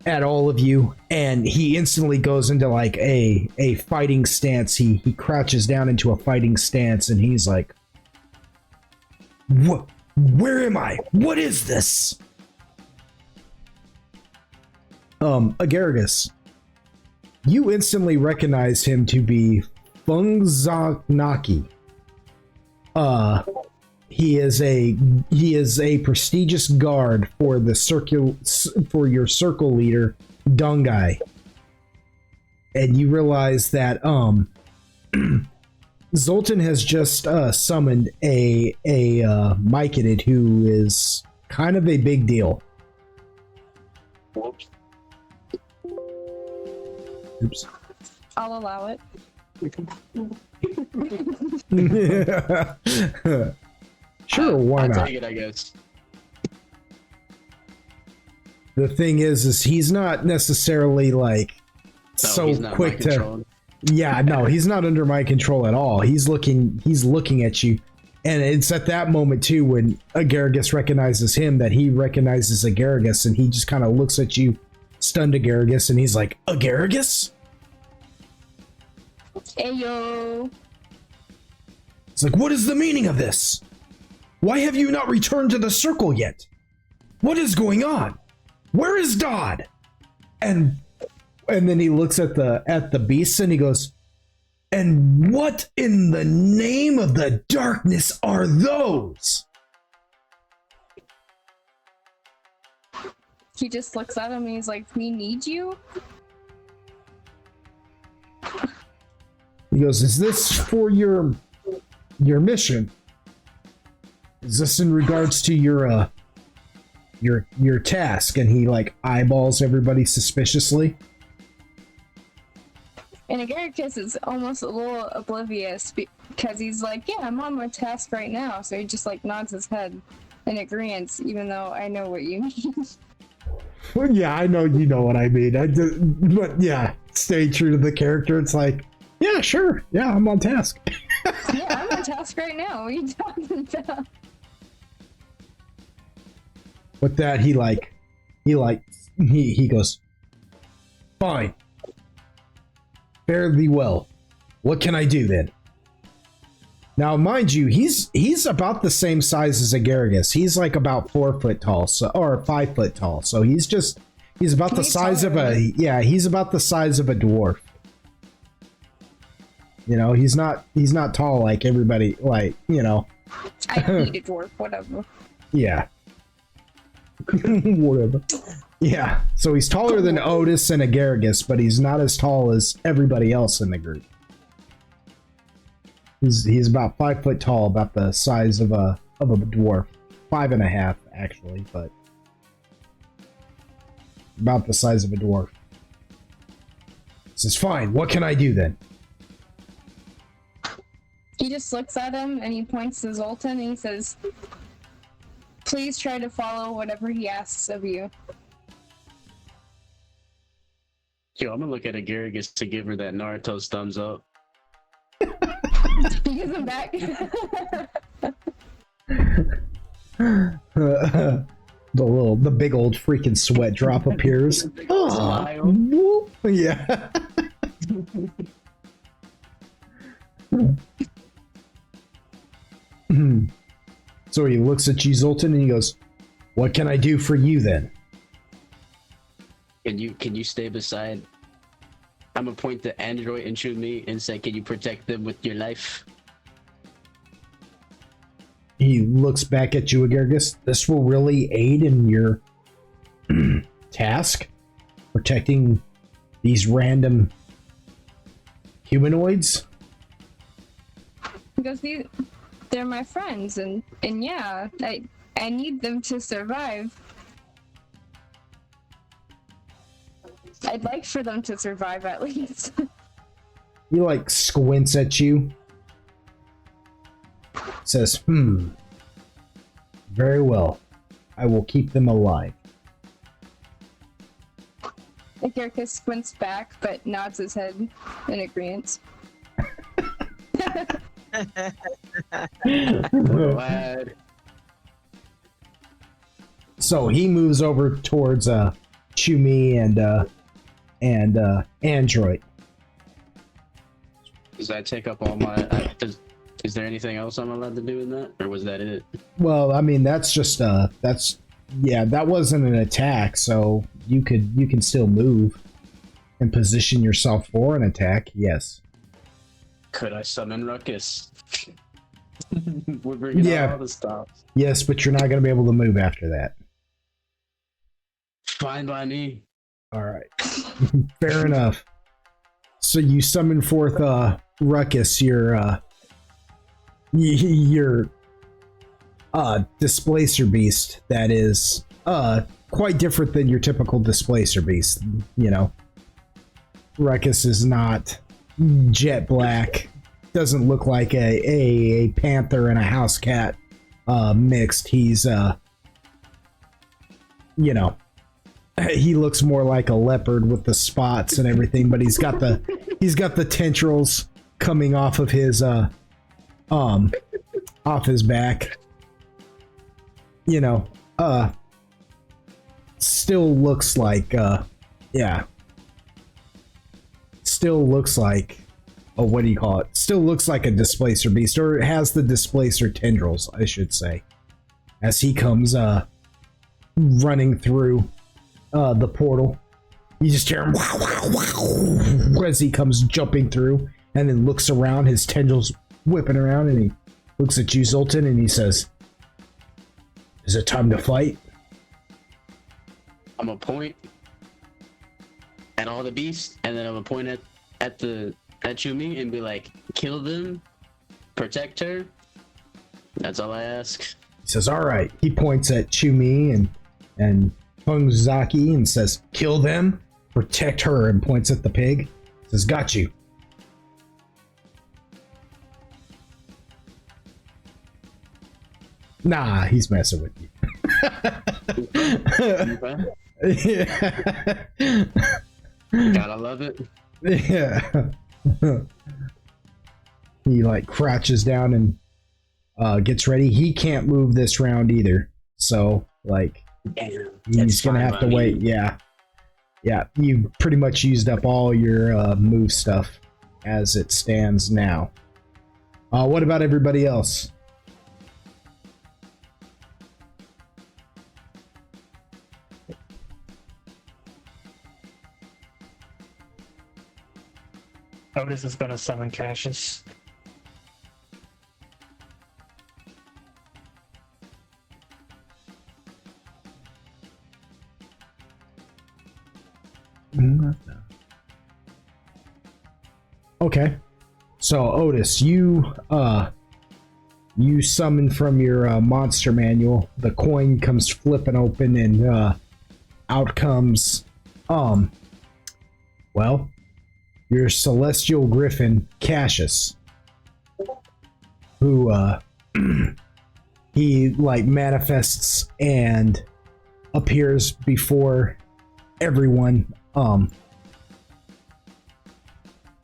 S1: at all of you, and he instantly goes into like a fighting stance. He crouches down into a fighting stance, and he's like, "What? Where am I? What is this?" Agargus, you instantly recognize him to be Fungzaknaki. He is a prestigious guard for your circle leader, Dungai. And you realize that Zoltan has just summoned a mycated who is kind of a big deal.
S6: Whoops.
S1: Oops.
S8: I'll allow it.
S1: Sure, why
S6: I'll
S1: not?
S6: take it, I guess.
S1: The thing is he's not necessarily like
S6: No,
S1: so
S6: he's not
S1: quick to.
S6: mind-controlled.
S1: Yeah, no, he's not under my control at all. He's looking at you, and it's at that moment too when Agargus recognizes him that he recognizes Agargus, and he just kind of looks at you, stunned Agargus, and he's like, "Agargus?"
S8: Ayo.
S1: It's like, "What is the meaning of this? Why have you not returned to the circle yet? What is going on? Where is Dodd?" And then he looks at the beasts and he goes, "And what in the name of the darkness are those?"
S8: He just looks at him and he's like, "We need you?"
S1: He goes, "Is this for your mission? Is this in regards to your task?" And he like eyeballs everybody suspiciously.
S8: And Agaricus is almost a little oblivious because he's like, "Yeah, I'm on my task right now." So he just like nods his head in agreement, even though I know what you mean.
S1: Well, yeah, I know you know what I mean. But yeah, stay true to the character. It's like, yeah, sure, yeah, I'm on task.
S8: Yeah, I'm on task right now. What are you talking about?
S1: With that, he goes, "Fine. Fare thee well. What can I do then?" Now, mind you, he's about the same size as Agargus. He's like about 4 foot tall, or 5 foot tall. So he's about the size of he's about the size of a dwarf. You know, he's not tall like everybody, like, you know.
S8: I need a dwarf, whatever.
S1: Yeah. Whatever. Yeah. So he's taller than Otis and Agargus, but he's not as tall as everybody else in the group. He's about 5 foot tall, about the size of a dwarf. 5.5 actually, but about the size of a dwarf. He says, "Fine, what can I do then?"
S8: He just looks at him and he points to Zoltan and he says, "Please try to follow whatever he asks of you."
S6: Yo, I'm gonna look at Agaricus to give her that Naruto's thumbs up.
S8: He gives him back.
S1: The big old freaking sweat drop appears. Oh, Yeah. So he looks at you, Zoltan, and he goes, "What can I do for you then?"
S6: Can you stay beside? I'm gonna point to Android and shoot me and say, can you protect them with your life?
S1: He looks back at you, Agargus. This will really aid in your task, protecting these random humanoids.
S8: Because they're my friends, and yeah, I need them to survive. I'd like for them to survive at least.
S1: He like squints at you. Says, very well. I will keep them alive.
S8: Agarkus squints back, but nods his head in agreement.
S6: Glad.
S1: So he moves over towards Chumi and Android.
S6: Does that take up all my? Is there anything else I'm allowed to do in that, or was that it?
S1: Well, I mean that's just that wasn't an attack, so you can still move and position yourself for an attack. Yes.
S6: Could I summon Ruckus? We're bringing out all the stuff.
S1: Yes, but you're not going to be able to move after that.
S6: Fine by me.
S1: All right. Fair enough. So you summon forth Ruckus, your displacer beast that is quite different than your typical displacer beast. You know, Ruckus is not jet black, doesn't look like a panther and a house cat mixed. He's he looks more like a leopard with the spots and everything, but he's got the tendrils coming off of his off his back. Still looks like what do you call it? Still looks like a displacer beast, or it has the displacer tendrils, I should say. As he comes running through the portal, you just hear him as he comes jumping through, and then looks around, his tendrils whipping around, and he looks at you, Zoltan, and he says, "Is it time to fight?"
S6: I'm gonna point at all the beasts, and then I'm gonna point at Chumi and be like, kill them, protect her. That's all I ask.
S1: He says, "All right." He points at Chumi and Pungzaki and says, "Kill them, protect her," and points at the pig. He says, "Got you." Nah, he's messing with you. Yeah.
S6: Gotta love it.
S1: Yeah. He like crouches down and gets ready. He can't move this round either. So like he's gonna have to wait. Yeah. You pretty much used up all your move stuff as it stands now. What about everybody else?
S7: Otis is gonna summon Cassius.
S1: Okay. So Otis, you summon from your monster manual. The coin comes flipping open, and out comes your celestial griffin Cassius, who he like manifests and appears before everyone,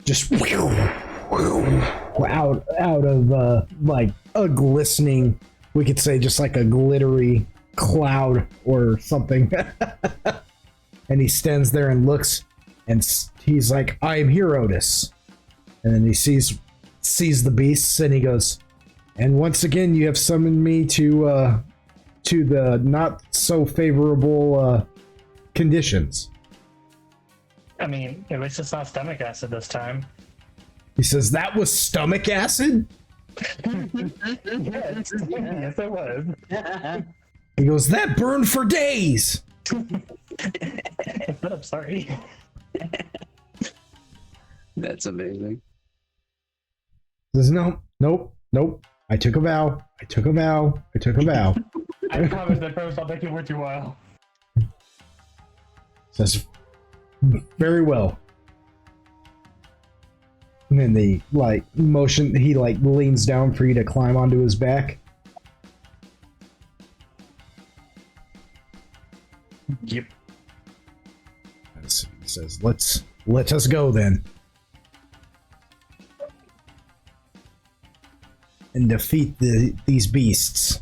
S1: just out of like a glistening, we could say just like a glittery cloud or something. And he stands there and looks and he's like, "I am here, Otis." And then he sees the beasts, and he goes, "And once again, you have summoned me to the not so favorable conditions."
S7: I mean, at least it's not stomach acid this time.
S1: He says, "That was stomach acid?"
S7: Yes, yes, it was.
S1: He goes, "That burned for days."
S7: I'm sorry.
S6: That's amazing.
S1: He says, nope. I took a vow. I took a vow.
S7: I promise that promise I'll make it worth your while.
S1: Says, "Very well." And then he leans down for you to climb onto his back.
S7: Yep.
S1: He says, let us go then. And defeat these beasts.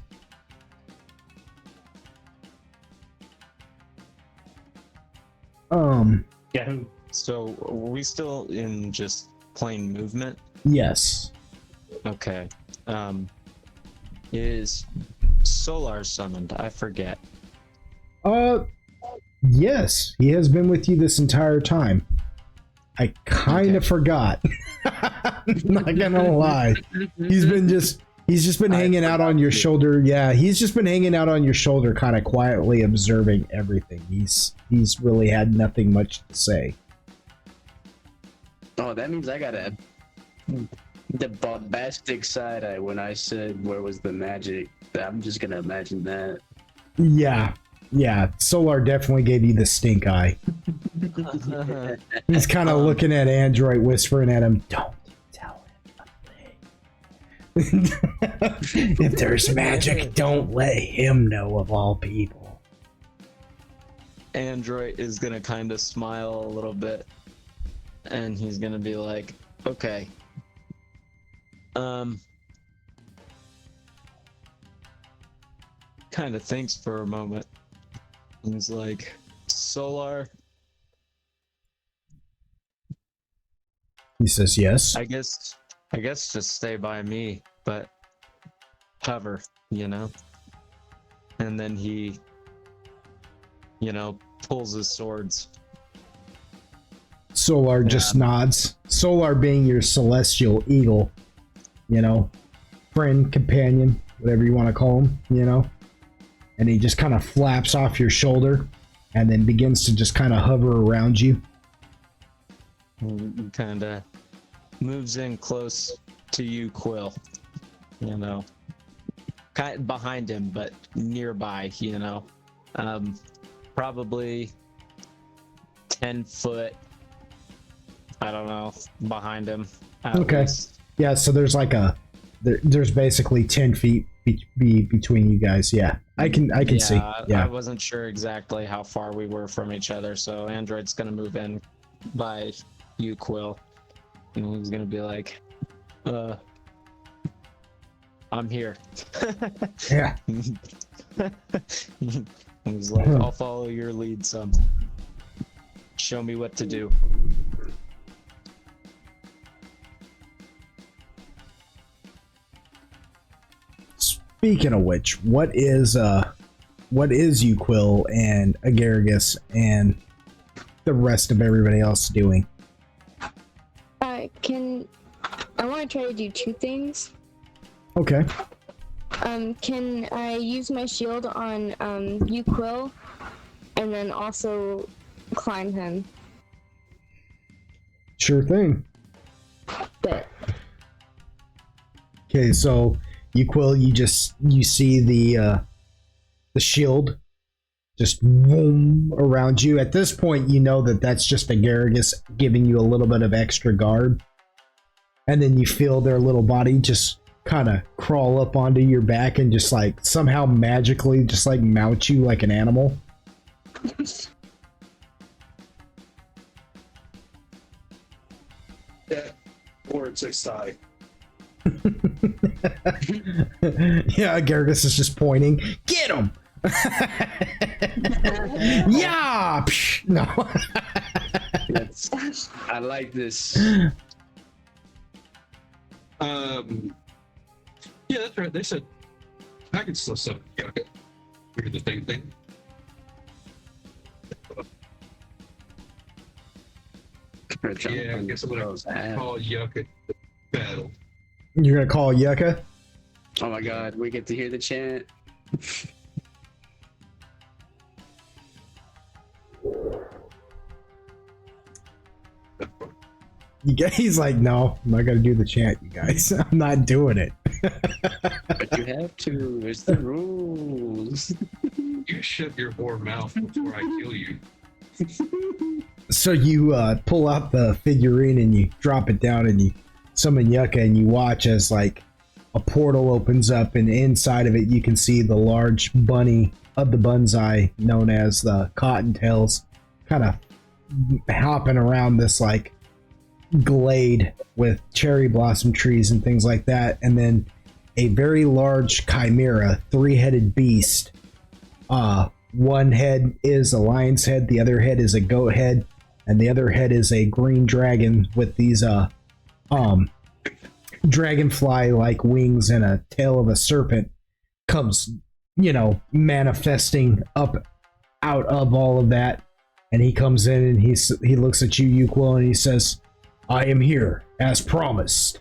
S7: Yeah, who?
S5: So are we still in just plain movement?
S1: Yes.
S5: Okay. Is Solar summoned? I forget.
S1: Yes, he has been with you this entire time. I kind of forgot. Not gonna lie. He's just been hanging out on your shoulder. Yeah, he's just been hanging out on your shoulder, kind of quietly observing everything. He's really had nothing much to say.
S6: Oh, that means I got the bombastic side eye when I said where was the magic. I'm just gonna imagine that.
S1: Yeah, Solar definitely gave you the stink eye. He's kind of looking at Android, whispering at him, "Don't tell him a thing." If there's magic, don't let him know, of all people.
S5: Android is gonna kind of smile a little bit, and he's gonna be like, "Okay, kind of thinks for a moment." And he's like, "Solar,
S1: He says, "Yes."
S5: I guess just stay by me, but hover, you know?" And then he, pulls his swords.
S1: Solar just nods. Solar being your celestial eagle, friend, companion, whatever you want to call him, And he just kind of flaps off your shoulder and then begins to just kind of hover around you.
S5: He kind of moves in close to you, Quill. Kind of behind him, but nearby. Probably 10 foot. I don't know, behind him.
S1: Okay.
S5: Least.
S1: Yeah. So there's there's basically 10 feet between you guys. Yeah, I can see. Yeah.
S5: I wasn't sure exactly how far we were from each other, so Android's gonna move in by you, Quill, and he's gonna be like, "I'm here."
S1: Yeah.
S5: He's like, "I'll follow your lead, son. Show me what to do."
S1: Speaking of which, what is you, Quill, and Agaragis and the rest of everybody else doing?
S8: I want to try to do two things.
S1: Okay.
S8: Can I use my shield on you, Quill, and then also climb him?
S1: Sure thing.
S8: But
S1: Okay, so you, Quill, you see the shield just boom around you. At this point, you know that's just Agaragis giving you a little bit of extra guard, and then you feel their little body just kind of crawl up onto your back and just somehow magically just mount you like an animal.
S2: Yeah, or it's a sigh.
S1: Yeah, Agaragis is just pointing. Get him! Yeah! Psh, no.
S6: I like this.
S2: Yeah, that's right. They said I can still summon Yucca. We're the same thing. Yeah, I guess I'm gonna call Yucca battle.
S1: You're gonna call Yucca?
S6: Oh my god, we get to hear the chant.
S1: He's like, no, I'm not gonna do the chant, you guys. I'm not doing it.
S6: But you have to. It's the rules.
S2: You shut your whore mouth before I kill you.
S1: So you pull out the figurine and you drop it down and you summon Yucca and you watch as like a portal opens up and inside of it you can see the large bunny of the bonsai known as the Cottontails kind of hopping around this like glade with cherry blossom trees and things like that, and then a very large chimera, three-headed beast. One head is a lion's head, the other head is a goat head, and the other head is a green dragon with these dragonfly like wings and a tail of a serpent comes, manifesting up out of all of that. And he comes in and he looks at you, Yuquil, and he says, I am here, as promised.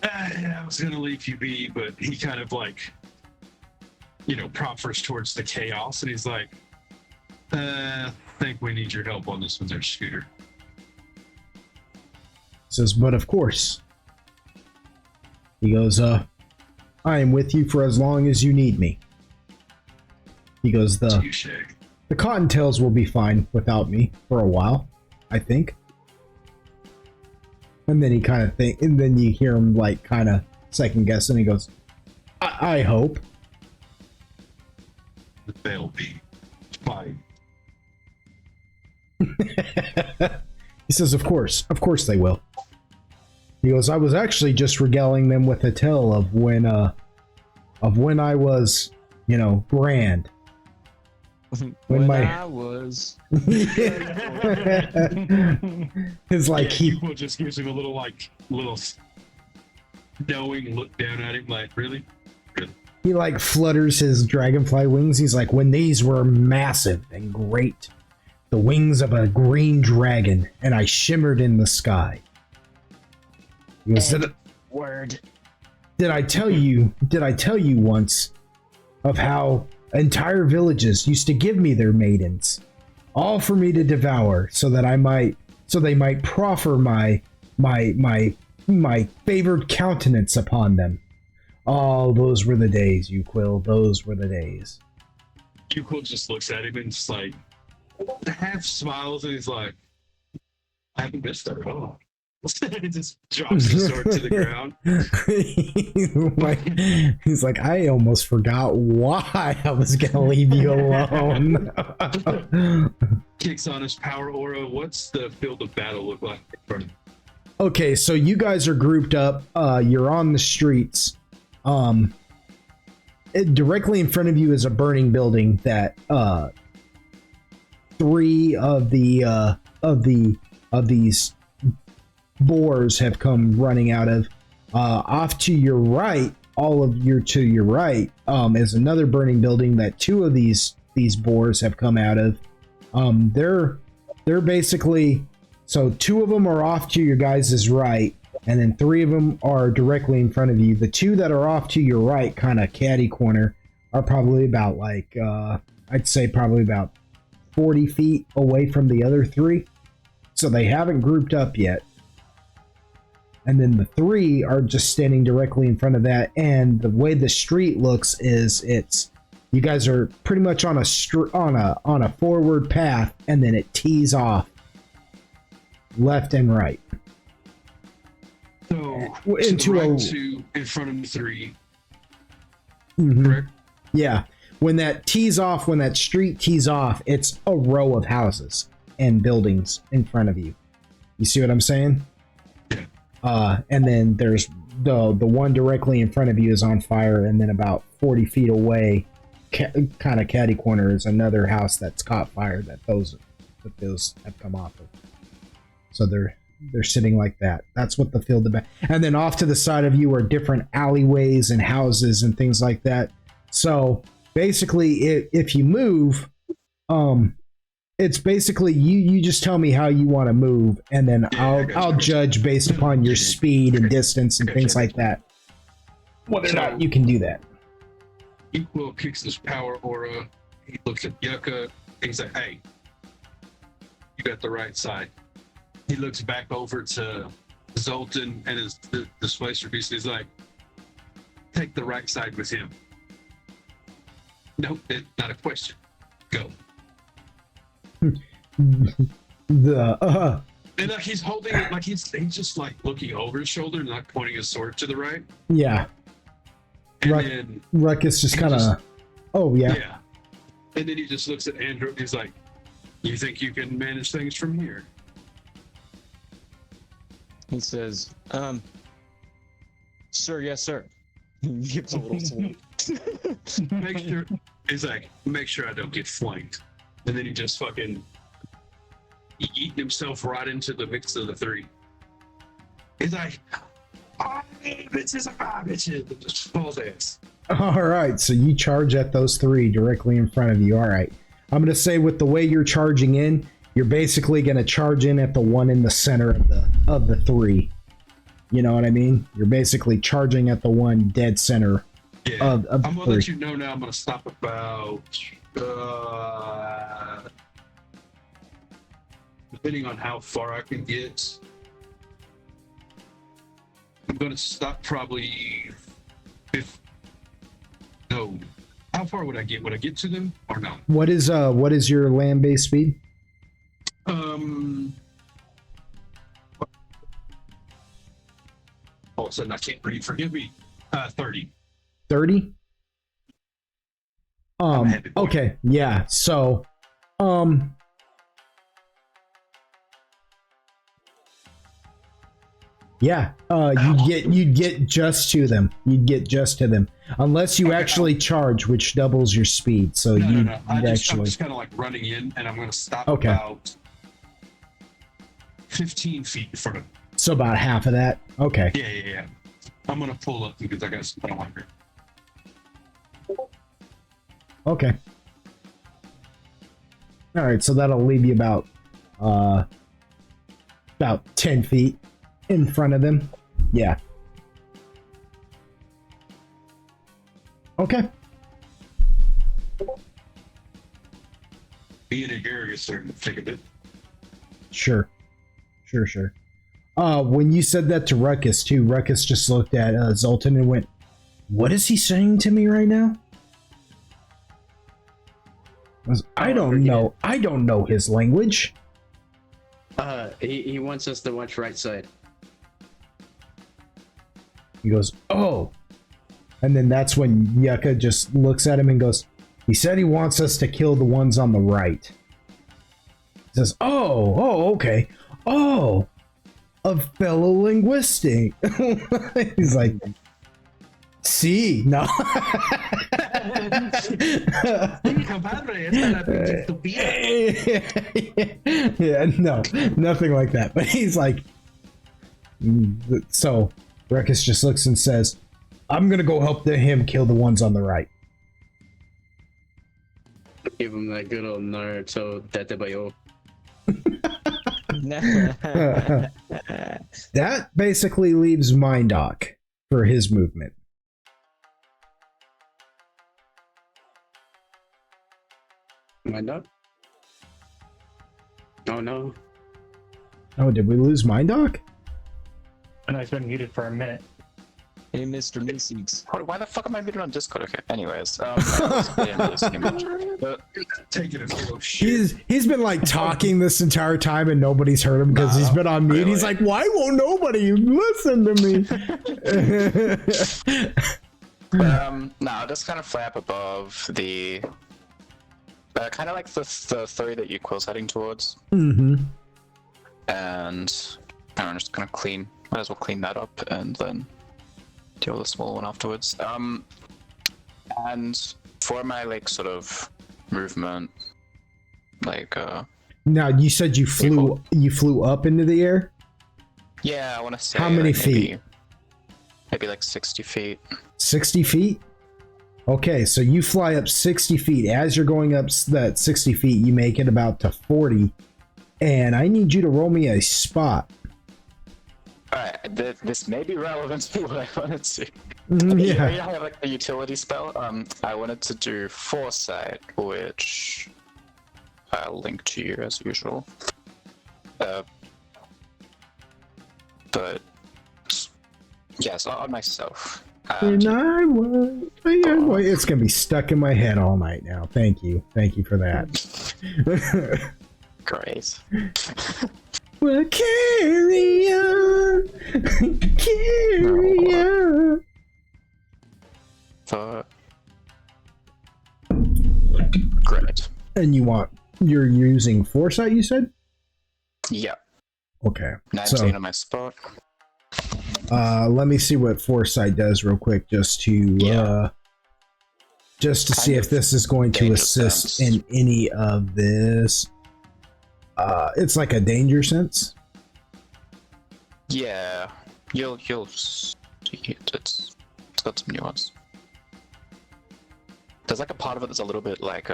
S2: I was gonna leave you be, but he kind of like, proffers towards the chaos, and he's like, think we need your help on this one there, Scooter.
S1: He says, but of course. He goes, I am with you for as long as you need me. He goes, the Cottontails will be fine without me for a while, I think. And then he kind of and then you hear him like kind of second guess, and he goes, I hope.
S2: They'll be fine.
S1: He says, of course they will. He goes, I was actually just regaling them with a tale of when I was, grand.
S5: When I was.
S1: It's like he
S2: just gives him a little knowing look down at him, like, really?
S1: He like flutters his dragonfly wings. He's like, when these were massive and great, the wings of a green dragon, and I shimmered in the sky. He goes,
S5: Word.
S1: Did I tell you once of how entire villages used to give me their maidens, all for me to devour, so they might proffer my favored countenance upon them? Oh, those were the days, Yuquil. Those were the days.
S2: Yuquil just looks at him and just like half smiles, and he's like, I haven't missed that at all. He just drops the sword to the ground.
S1: He's like, I almost forgot why I was gonna leave you alone.
S2: Kicks on his power aura. What's the field of battle look like in front of him?
S1: Okay, so you guys are grouped up. You're on the streets. Directly in front of you is a burning building that three of these boars have come running out of. Off to your right, to your right, is another burning building that two of these boars have come out of. They're basically, so two of them are off to your guys' right, and then three of them are directly in front of you. The two that are off to your right, kind of catty corner, are probably about I'd say probably about 40 feet away from the other three. So they haven't grouped up yet. And then the three are just standing directly in front of that. And the way the street looks is you guys are pretty much on a forward path, and then it tees off left and right.
S2: So
S1: into
S2: in front of the three.
S1: Mm-hmm.
S2: Correct?
S1: Yeah. When that street tees off, it's a row of houses and buildings in front of you. You see what I'm saying?
S2: Yeah.
S1: And then there's the one directly in front of you is on fire, and then about 40 feet away kind of catty corner is another house that's caught fire that those have come off of. So they're sitting like that. That's what the field of battle. And then off to the side of you are different alleyways and houses and things like that. So basically, if you move, it's basically you just tell me how you want to move, and then I'll judge based upon your speed and distance and things like that. Whether or not you can do that.
S2: Equal kicks his power aura. He looks at Yucca. And he's like, "Hey, you got the right side." He looks back over to Zoltan and his displacer beast. He's like, "Take the right side with him." Nope, it's not a question. Go. And he's holding it like he's just like looking over his shoulder, not pointing his sword to the right.
S1: Yeah.
S2: And then
S1: Ruckus just kind of. Oh yeah.
S2: Yeah. And then he just looks at Andrew. He's like, "You think you can manage things from here?"
S5: He says, "Sir, yes, sir." He gives a little salute.
S2: Make sure. He's like, "Make sure I don't get flanked." And then he just fucking eating himself right into the mix of the three. He's like, "5 bitches, 5 bitches," and just falls ass.
S1: All right, so you charge at those three directly in front of you. All right, I'm gonna say with the way you're charging in, you're basically gonna charge in at the one in the center of the three. You know what I mean? You're basically charging at the one dead center of
S2: I'm
S1: the
S2: gonna
S1: three.
S2: let you know now. I'm gonna stop about depending on how far I can get. I'm gonna stop probably no. How far would I get? Would I get to them or no?
S1: What is your land-based speed?
S2: All of a sudden I can't breathe. Forgive me. 30.
S1: 30?
S2: I'm a happy boy.
S1: Okay, yeah. So yeah, you'd get just to them. You'd get just to them. Unless you actually charge, which doubles your speed. So
S2: No. I'm
S1: actually
S2: just kind of like running in, and I'm going to stop
S1: Okay.
S2: about 15 feet in front of him.
S1: so about half of that. Okay.
S2: Yeah. I'm going to pull up because I got some longer.
S1: Okay. All right, so that'll leave you about 10 feet in front of them. Yeah. Okay.
S2: Being a Gary is starting to take a bit.
S1: Sure. When you said that to Ruckus too, Ruckus just looked at Zoltan and went, "What is he saying to me right now?" I don't know. I don't know his language.
S6: He wants us to watch right side.
S1: He goes, "Oh." And then that's when Yucca just looks at him and goes, "He said he wants us to kill the ones on the right." He says, oh, okay. Oh, a fellow linguistic. He's like, "Sí, no." Yeah, no, nothing like that. But he's like, so Ruckus just looks and says, "I'm gonna go help him kill the ones on the right."
S6: Give him that good old Naruto Datebayo.
S1: That basically leaves Mindoc for his movement.
S6: Mind up? Oh no.
S1: Oh, did we lose Mindoc?
S7: And I've been muted for a minute.
S5: Hey, Mr. Meeseeks.
S3: Why the fuck am I muted on Discord? Okay, anyways.
S2: Take it as a little shit.
S1: He's been like talking this entire time and nobody's heard him because he's been on mute.
S3: really.
S1: He's like, "Why won't nobody listen to me?"
S3: No, just kind of fly up above the kind of like the three that you Quill's heading towards,
S1: Mm-hmm.
S3: and I'm just gonna might as well clean that up and then deal with the small one afterwards. And for my like sort of movement, like
S1: Now you said you flew up into the air.
S3: yeah, I want to say
S1: How many
S3: like,
S1: feet?
S3: Maybe like 60 feet.
S1: 60 feet. Okay, so you fly up 60 feet. As you're going up that 60 feet, you make it about to 40, and I need you to roll me a spot.
S3: All right, this may be relevant to what I wanted to.
S1: Yeah.
S3: I have like a utility spell. I wanted to do Foresight, which I'll link to you as usual. But yes, on myself.
S1: And it's gonna be stuck in my head all night now. Thank you for that.
S3: Great.
S1: Well, carry on, carry on.
S3: Great.
S1: And you're using Foresight, you said?
S3: Yeah.
S1: Okay.
S3: 19 on my spot.
S1: Let me see what Foresight does real quick, just to see if this is going to assist in any of this. It's like a danger sense.
S3: Yeah, you'll see it. It's got some nuance. There's like a part of it that's a little bit like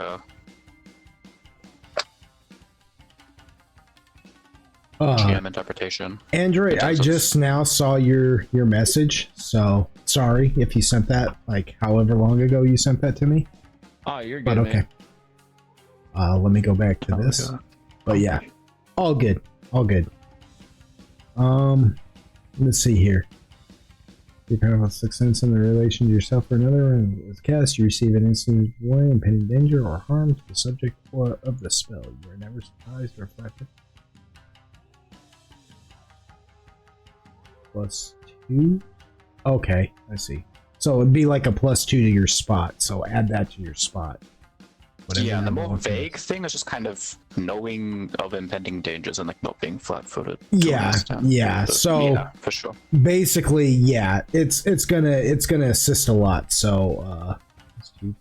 S3: GM interpretation.
S1: Android, I just now saw your message, so sorry if you sent that like however long ago you sent that to me.
S5: Oh, you're good.
S1: But okay. Let me go back to this.
S3: God.
S1: But yeah, all good. Let's see here. You have a sixth sense in the relation to yourself or another, and it's cast, you receive an instant warning, impending danger or harm to the subject of the spell. You are never surprised or affected. +2. Okay, I see. So it'd be like a +2 to your spot. So add that to your spot.
S3: Yeah, and the more vague thing is just kind of knowing of impending dangers and like not being flat-footed.
S1: Yeah. So
S3: yeah, for sure.
S1: Basically, yeah, it's gonna assist a lot. So +2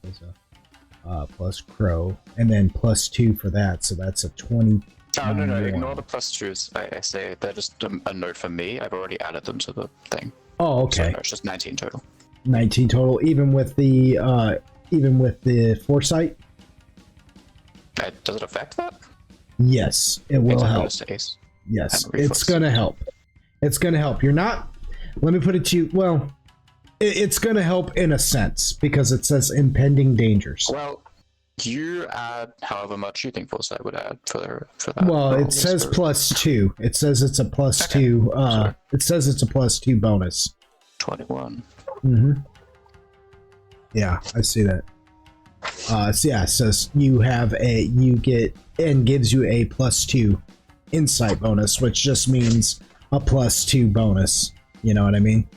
S1: plus crow, and then +2 for that. So that's a 20.
S3: Oh, no, ignore the +2s. I say they're just a note for me. I've already added them to the thing.
S1: Oh, okay.
S3: So no, it's just 19 total.
S1: 19 total, even with the Foresight.
S3: Does it affect that?
S1: Yes, it will help.
S3: Yes,
S1: it's gonna help. It's gonna help. You're not. Let me put it to you. Well, it's gonna help in a sense because it says impending dangers.
S3: Well, you add however much you think Foresight would add for that.
S1: Well, it says +2. It says it's a +2. It says it's a +2 bonus.
S3: 21.
S1: Mm-hmm. Yeah, I see that. So yeah, it says you get and gives you a +2 insight bonus, which just means a +2 bonus. You know what I mean?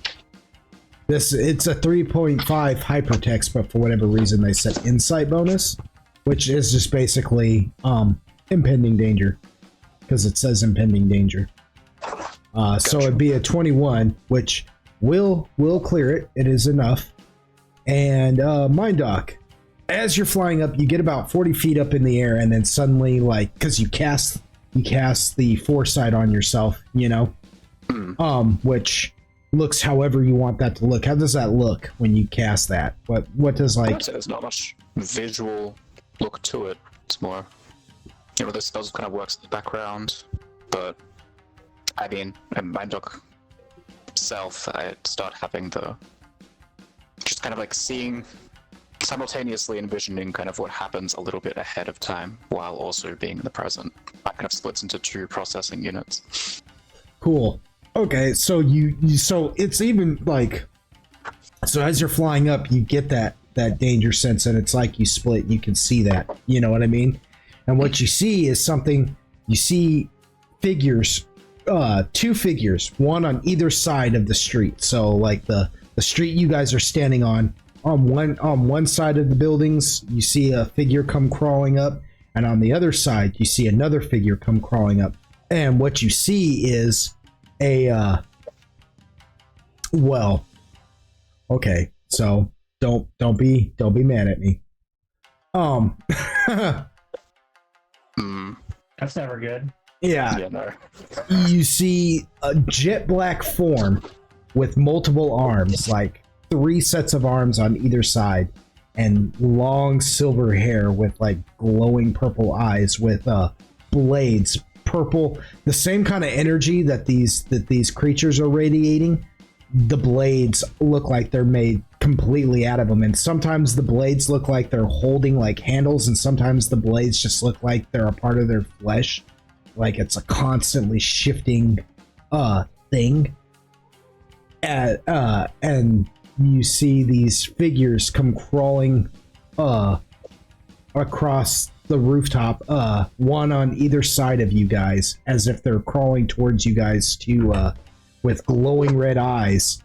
S1: It's a 3.5 hypertext, but for whatever reason they said insight bonus, which is just basically impending danger, because it says impending danger. So it'd be a 21, which will clear it. It is enough. And Mind Doc, as you're flying up, you get about 40 feet up in the air, and then suddenly, like, because you cast the Foresight on yourself, you know, which looks however you want that to look. How does that look when you cast that? What does like?
S3: There's not much visual look to it. It's more, the spells kind of works in the background, but I mean, in Mind Doc itself, I start having just kind of like seeing, simultaneously envisioning kind of what happens a little bit ahead of time while also being in the present. That kind of splits into 2 processing units.
S1: Cool. Okay, so so it's even like, so as you're flying up, you get that danger sense, and it's like you split. You can see that. You know what I mean? And what you see is something. You see figures, 2 figures, one on either side of the street. So like the street you guys are standing on one side of the buildings, you see a figure come crawling up, and on the other side, you see another figure come crawling up. And what you see is well, okay, so don't be mad at me. Um,
S7: That's never good.
S1: yeah,
S3: Yeah, no.
S1: you see a jet black form with multiple arms, like 3 sets of arms on either side, and long silver hair with like glowing purple eyes with blades, purple, the same kind of energy that these creatures are radiating. The blades look like they're made completely out of them, and sometimes the blades look like they're holding like handles, and sometimes the blades just look like they're a part of their flesh, like it's a constantly shifting thing. And you see these figures come crawling across the rooftop, one on either side of you guys, as if they're crawling towards you guys to with glowing red eyes,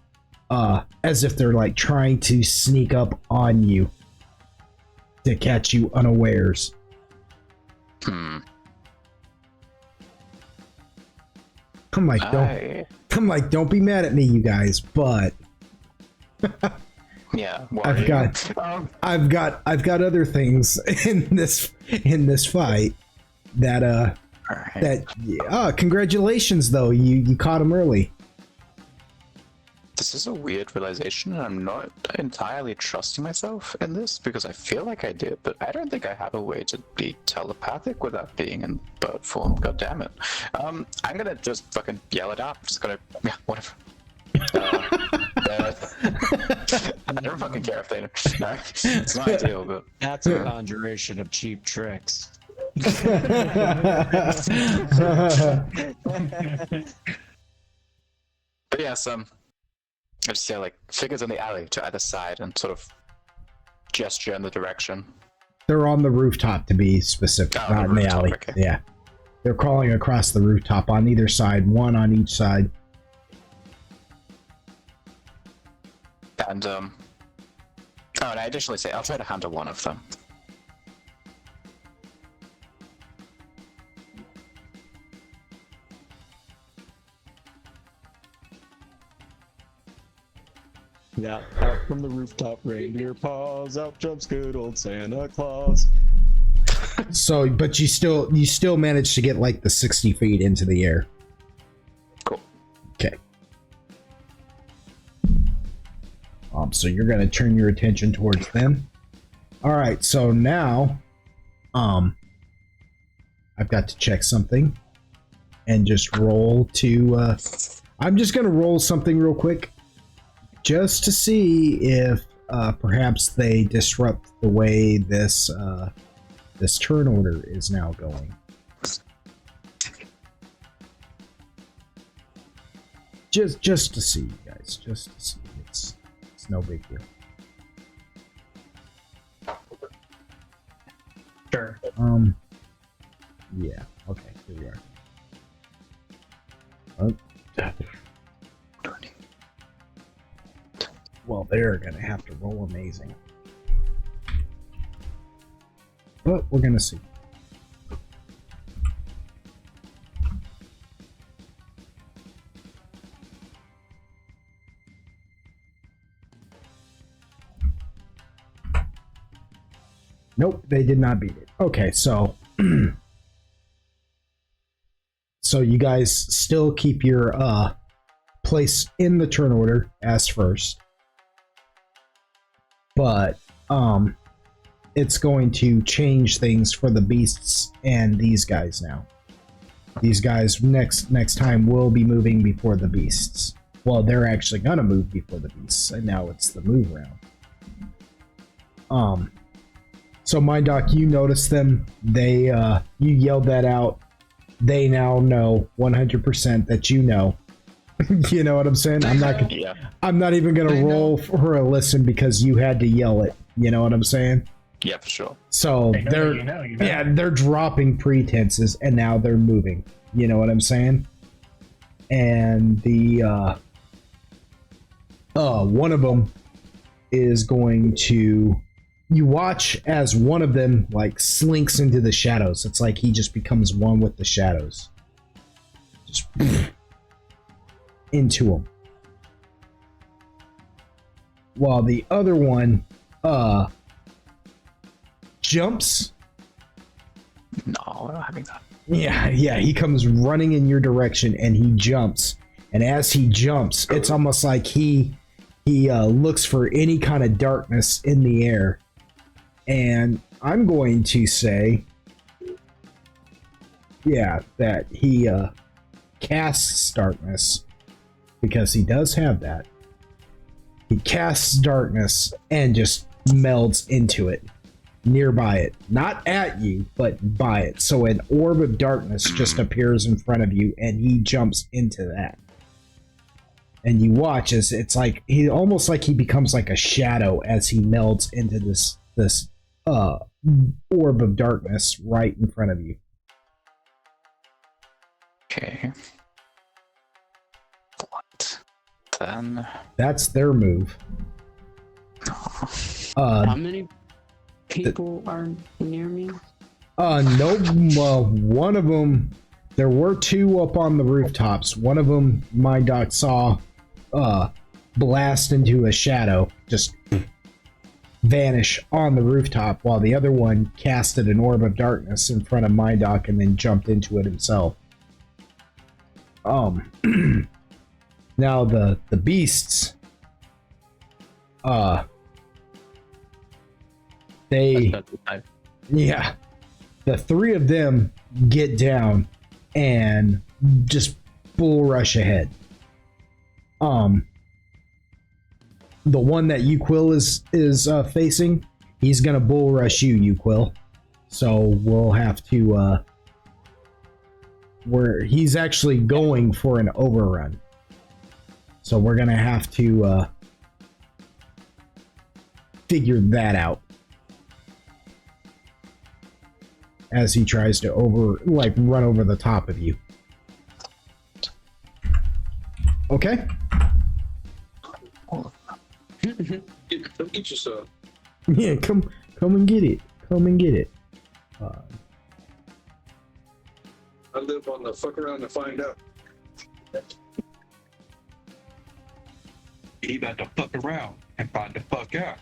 S1: as if they're like trying to sneak up on you to catch you unawares. I'm like, don't be mad at me, you guys, but
S3: Yeah,
S1: I've got other things in this fight that congratulations though, you caught them early.
S3: This is a weird realization, and I'm not entirely trusting myself in this because I feel like I did, but I don't think I have a way to be telepathic without being in bird form. God damn it! I'm gonna just fucking yell it out. I'm just gonna whatever. I don't fucking care if they. No, it's not ideal, but
S5: That's a conjuration of cheap tricks.
S3: But yes, I just like figures in the alley to either side and sort of gesture in the direction.
S1: They're on the rooftop, to be specific, not in the alley.
S3: Okay.
S1: Yeah, they're crawling across the rooftop on either side, one on each side.
S3: And and I additionally say I'll try to handle one of them.
S5: Yeah, out from the rooftop, reindeer paws, out jumps good old Santa Claus.
S1: So, but you still managed to get like the 60 feet into the air.
S3: Cool.
S1: Okay. So you're gonna turn your attention towards them. All right. So now, I've got to check something, and just roll to. I'm just gonna roll something real quick, just to see if perhaps they disrupt the way this this turn order is now going. Just to see, guys. Just to see. It's no big deal.
S7: Sure.
S1: Yeah. Okay. Here we are. Oh. Well, they're gonna have to roll amazing, but we're gonna see. Nope, they did not beat it. Okay, so so you guys still keep your place in the turn order as first, but it's going to change things for the beasts and these guys now. These guys next time will be moving before the beasts. Well, they're actually gonna move before the beasts, and now it's the move round. So Mind Doc, you noticed them. They you yelled that out. They now know 100% that you know. You know what I'm saying? I'm not even gonna roll for a listen because you had to yell it. You know what I'm saying?
S3: Yeah, for sure.
S1: So they're yeah, they're dropping pretenses and now they're moving. You know what I'm saying? And the one of them is going to. You watch as one of them like slinks into the shadows. It's like he just becomes one with the shadows. Just into them. While the other one jumps.
S3: No, we're not having that.
S1: Yeah, he comes running in your direction and he jumps. And as he jumps, it's almost like he looks for any kind of darkness in the air. And I'm going to say, yeah, that he casts darkness, because he does have that. He casts darkness and just melds into it, nearby it. Not at you, but by it. So an orb of darkness just appears in front of you and he jumps into that. And you watch as it's like he almost like he becomes like a shadow as he melds into this orb of darkness right in front of you.
S3: Okay. What? Then.
S1: That's their move.
S6: How many people are near me?
S1: No, one of them. There were two up on the rooftops. One of them, my doc saw, blast into a shadow, just vanish on the rooftop, while the other one casted an orb of darkness in front of my doc and then jumped into it himself. Now the beasts, yeah, the three of them get down and just bull rush ahead. The one that Uquill is facing, he's gonna bull rush you, Uquill. So we'll have to where he's actually going for an overrun. So we're gonna have to figure that out as he tries to run over the top of you. Okay.
S2: Come get yourself.
S1: Yeah, come and get it. Come and get it.
S2: I live on the fuck around to find out. He about to fuck around and find the fuck out.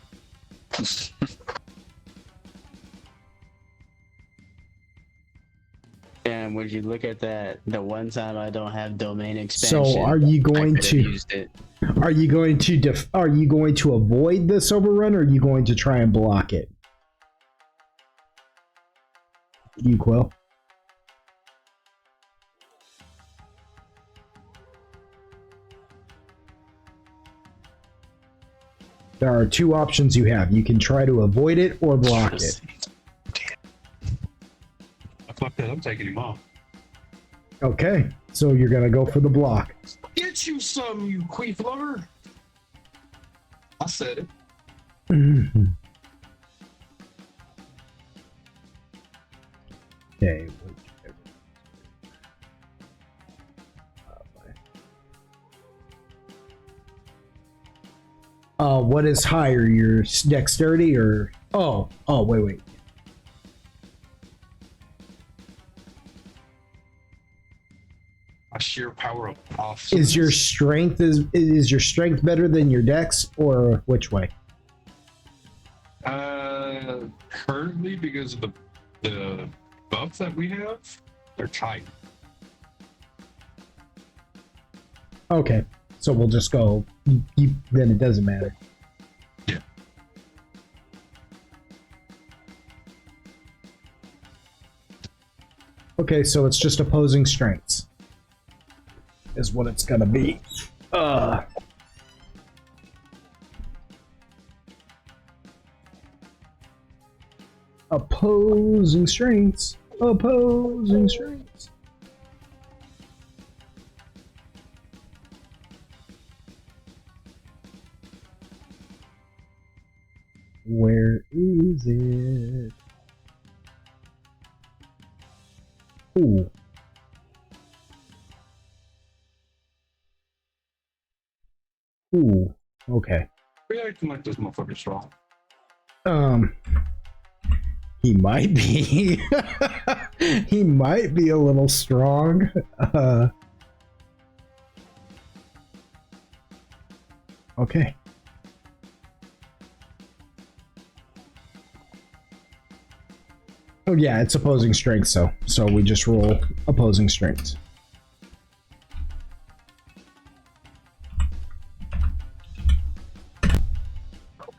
S6: And would you look at that? The one time I don't have domain expansion.
S1: So are you going
S6: I could've
S1: to
S6: used it.
S1: are you going to avoid this overrun, or are you going to try and block it? Uquill. There are two options you have. You can try to avoid it or block it.
S2: Fuck that, I'm taking him off.
S1: Okay, so you're gonna go for the block.
S2: Get you some, you queef lover. I said it.
S1: Okay. What is higher, your dexterity or? Oh, wait.
S2: My sheer power of off.
S1: Is your strength better than your dex, or which way?
S2: Currently, because of the buff that we have, they're tight.
S1: Okay, so we'll just go. Then it doesn't matter.
S2: Yeah.
S1: Okay, so it's just opposing strengths, is what it's gonna be. Opposing strengths. Opposing strengths. Where is it? Ooh. Ooh. Okay.
S2: We acting like this motherfucker's strong.
S1: He might be. He might be a little strong. Okay. Oh yeah, it's opposing strength, so we just roll opposing strength.
S2: Oh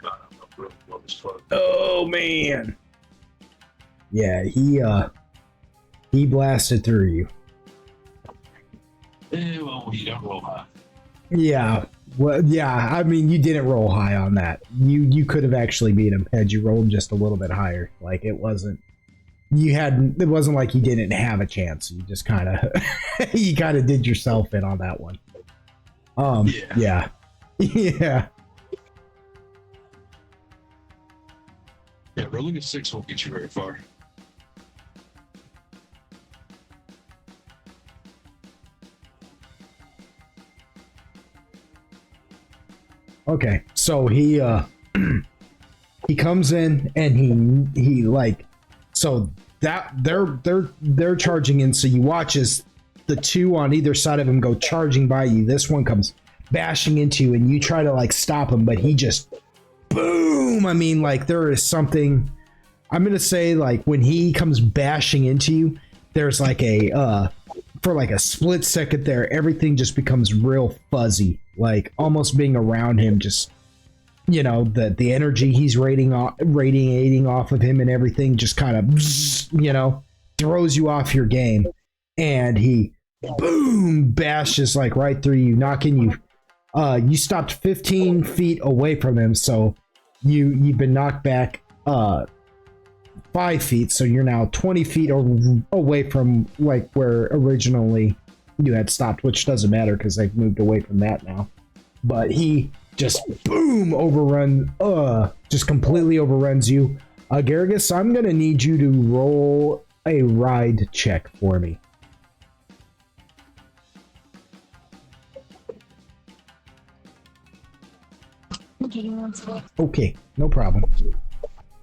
S2: god, I'm not really well this close.
S1: Oh man. Yeah, he blasted through you.
S2: Well, you don't roll high.
S1: Yeah. Well, yeah, I mean, you didn't roll high on that. You could have actually beat him had you rolled just a little bit higher. Like it wasn't like you didn't have a chance. You just kind of you kind of did yourself in on that one. Yeah. Yeah.
S2: Yeah, rolling a 6 won't get you very far.
S1: Okay, so he he comes in and he like, so that they're charging in, so you watch as the two on either side of him go charging by you. This one comes bashing into you and you try to like stop him, but he just boom. I mean, like there is something, I'm gonna say, like when he comes bashing into you, there's like a for like a split second there, everything just becomes real fuzzy, like almost being around him, just, you know, the energy he's radiating off of him and everything just kind of, you know, throws you off your game. And he boom bashes like right through you, knocking you. You stopped 15 feet away from him, so you've been knocked back 5 feet, so you're now 20 feet away from like where originally you had stopped, which doesn't matter because they've moved away from that now. But he just boom just completely overruns you. Garrigus, I'm gonna need you to roll a ride check for me. Okay, no problem.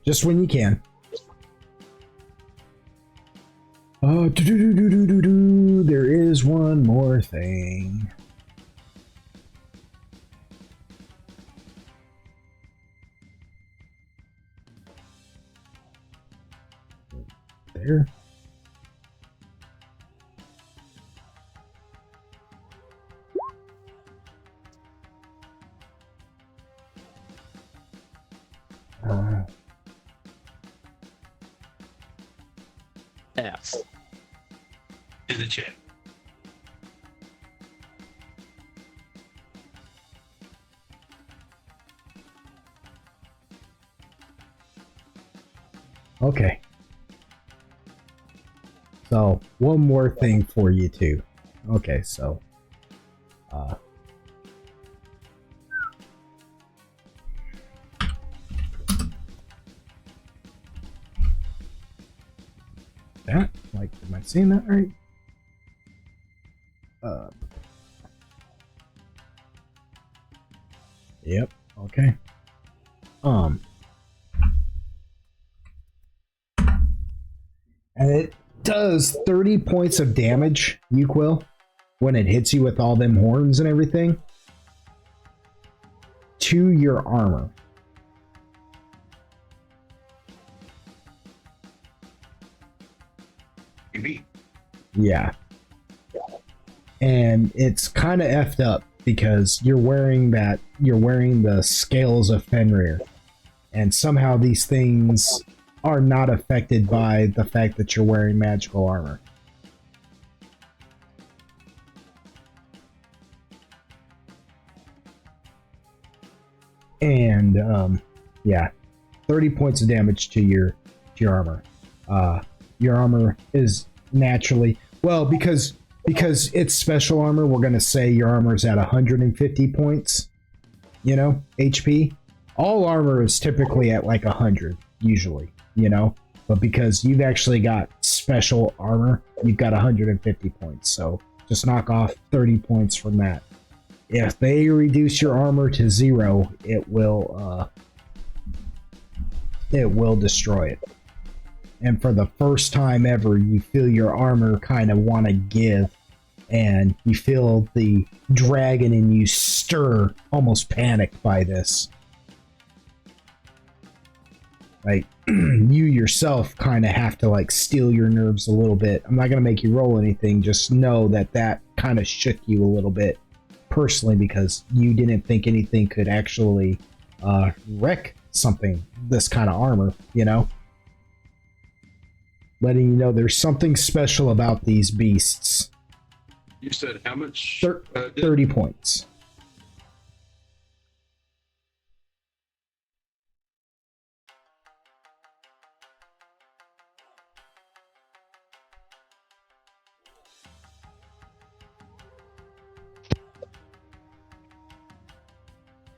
S1: Just when you can. There is one more thing. There.
S5: F.
S2: In the chat.
S1: Okay. So, one more thing for you too. Okay, so that, like, am I seeing that right? Yep, okay. And it does 30 points of damage, Uquill, when it hits you with all them horns and everything, to your armor.
S2: You mean?
S1: Yeah. And it's kind of effed up because you're wearing the scales of Fenrir, and somehow these things are not affected by the fact that you're wearing magical armor. And yeah, 30 points of damage to your armor. Your armor is naturally, well, because it's special armor, we're gonna say your armor's at 150 points, you know, HP. All armor is typically at like 100 usually, you know, but because you've actually got special armor, you've got 150 points. So just knock off 30 points from that. If they reduce your armor to 0, it will destroy it. And for the first time ever, you feel your armor kind of want to give, and you feel the dragon in you stir, almost panicked by this. like you yourself kind of have to like steel your nerves a little bit. I'm not gonna make you roll anything. Just know that that kind of shook you a little bit personally because you didn't think anything could actually wreck something this kind of armor. You know, letting you know there's something special about these beasts.
S2: You said how much?
S1: 30 points.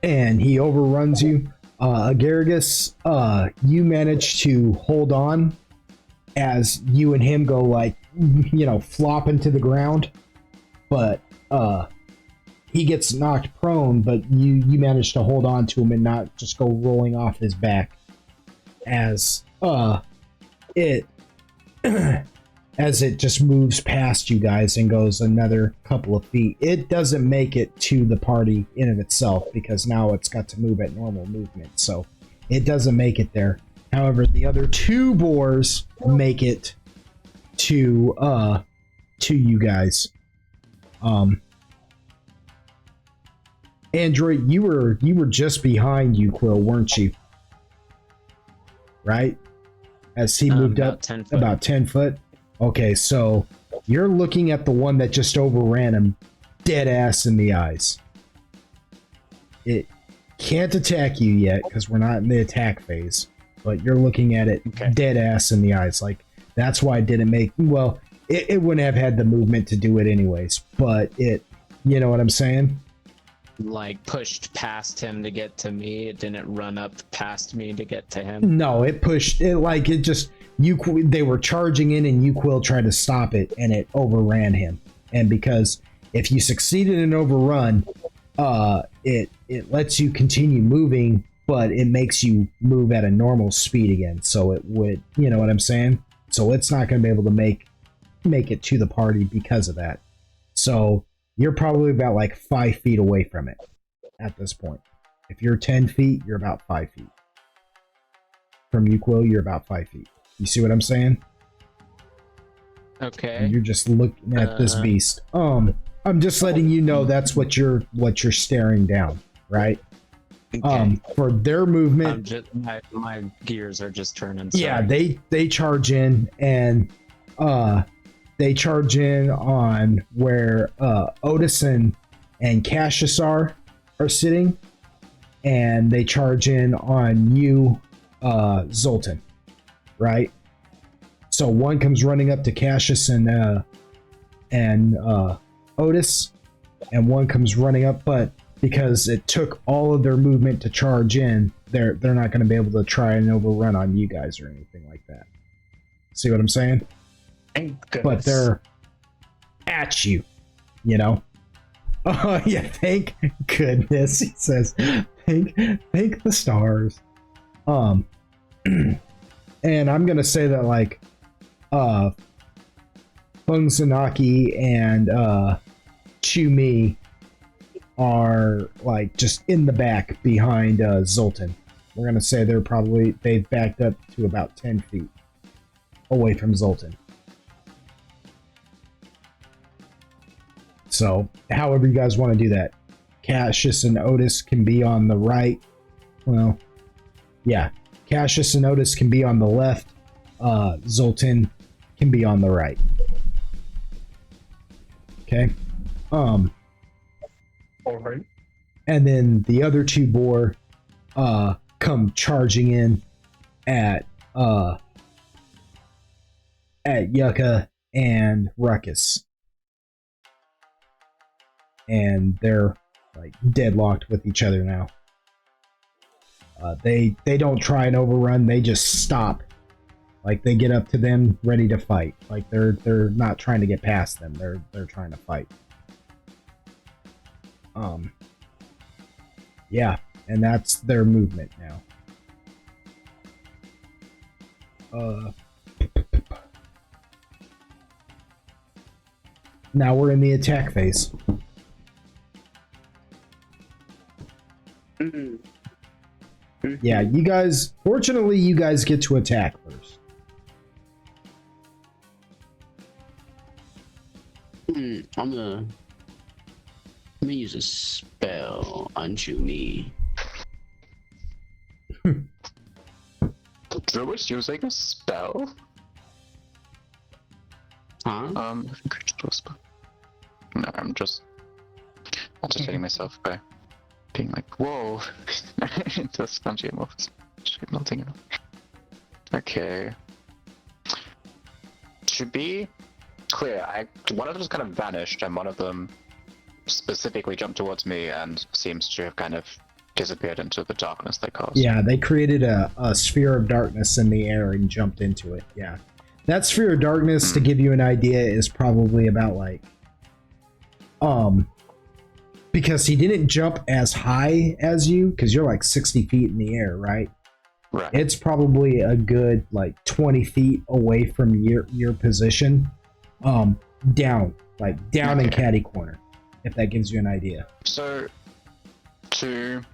S1: And he overruns you. Agaragis, you manage to hold on as you and him go like, you know, flop into the ground. But he gets knocked prone, but you manage to hold on to him and not just go rolling off his back as it as it just moves past you guys and goes another couple of feet. It doesn't make it to the party in of itself because now it's got to move at normal movement, so it doesn't make it there. However, the other two boars make it to you guys. Android, you were just behind you, Quill, weren't you? Right? As he moved
S5: about
S1: up
S5: 10 foot.
S1: about 10 foot. Okay, so you're looking at the one that just overran him dead ass in the eyes. It can't attack you yet because we're not in the attack phase, but you're looking at it dead ass in the eyes. Like, that's why it didn't make, well, it wouldn't have had the movement to do it anyways, but it, you know what I'm saying?
S5: Like pushed past him to get to me. It didn't run up past me to get to him.
S1: No, it pushed it like it just they were charging in and Quill tried to stop it and it overran him. And because if you succeeded in overrun, it lets you continue moving, but it makes you move at a normal speed again. So it would, you know what I'm saying? So it's not going to be able to make it to the party because of that. So you're probably about like 5 feet away from it at this point. If you're 10 feet, you're about 5 feet. From Quill, you're about 5 feet. You see what I'm saying?
S5: Okay.
S1: And you're just looking at this beast. I'm just letting you know that's what you're staring down, right?
S5: Okay.
S1: For their movement,
S5: I'm just my gears are just turning. Sorry.
S1: yeah, they charge in and they charge in on where Odison and Cassius are sitting, and they charge in on you, Zoltan, right? So one comes running up to Cassius and Otis, and one comes running up, but because it took all of their movement to charge in, they're not going to be able to try and overrun on you guys or anything like that. See what I'm saying?
S7: Thank goodness.
S1: But they're at you, you know? Oh, yeah, thank goodness, he says. Thank the stars. And I'm gonna say that, like, Bungsanaki and Chumi are, like, just in the back behind Zoltan. We're gonna say they've backed up to about 10 feet away from Zoltan. So, however you guys want to do that. Cassius and Otis can be on the right. Well, yeah. Cassius and Otis can be on the left. Zoltan can be on the right. Okay.
S7: All right.
S1: And then the other two boar come charging in at Yucca and Ruckus. And they're like deadlocked with each other now. They don't try and overrun, they just stop. Like, they get up to them ready to fight. Like, they're not trying to get past them, they're trying to fight. Yeah, and that's their movement now. Now we're in the attack phase. Yeah, you guys, fortunately, you guys get to attack first.
S6: I'm gonna use a spell on Jumi.
S3: Druid's using a spell?
S6: Huh?
S3: Creature whisper. No, I'm just entertaining myself by being like, whoa, into a spongy emotions. Melting enough. Okay. To be clear, one of them just kind of vanished, and one of them specifically jumped towards me and seems to have kind of disappeared into the darkness they caused.
S1: Yeah, they created a sphere of darkness in the air and jumped into it. Yeah. That sphere of darkness, to give you an idea, is probably about like, because he didn't jump as high as you, because you're like 60 feet in the air, right?
S3: Right.
S1: It's probably a good like 20 feet away from your position, down
S3: Okay.
S1: in catty corner, if that gives you an idea.
S3: So, for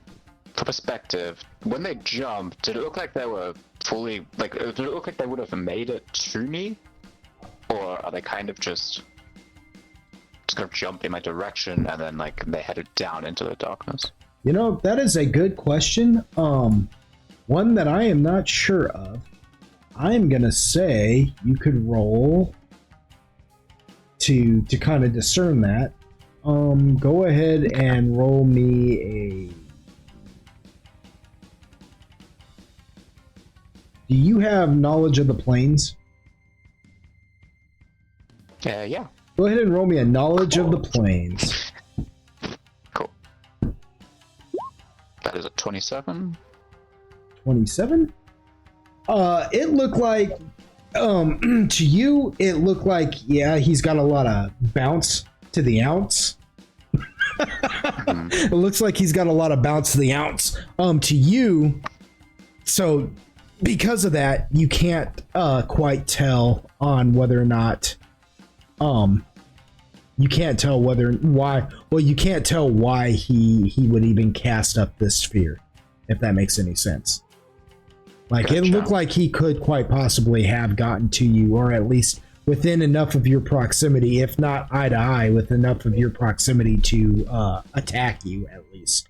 S3: perspective, when they jumped, did it look like they were fully, like, did it look like they would have made it to me? Or are they kind of just kind of jump in my direction and then, like, they headed down into the darkness?
S1: You know, that is a good question. One that I am not sure of. I'm gonna say you could roll to kind of discern that. Go ahead and roll me a. Do you have knowledge of the planes?
S3: Yeah.
S1: Go ahead and roll me a knowledge of the planes.
S3: Cool. That is a 27.
S1: 27? It looked like, to you, it looked like, yeah, he's got a lot of bounce to the ounce. It looks like he's got a lot of bounce to the ounce. To you, so because of that, you can't quite tell on whether or not, you can't tell you can't tell why he would even cast up this sphere, if that makes any sense. Like,
S3: Gotcha.
S1: It looked like he could quite possibly have gotten to you, or at least within enough of your proximity, if not eye to eye, with enough of your proximity to attack you, at least.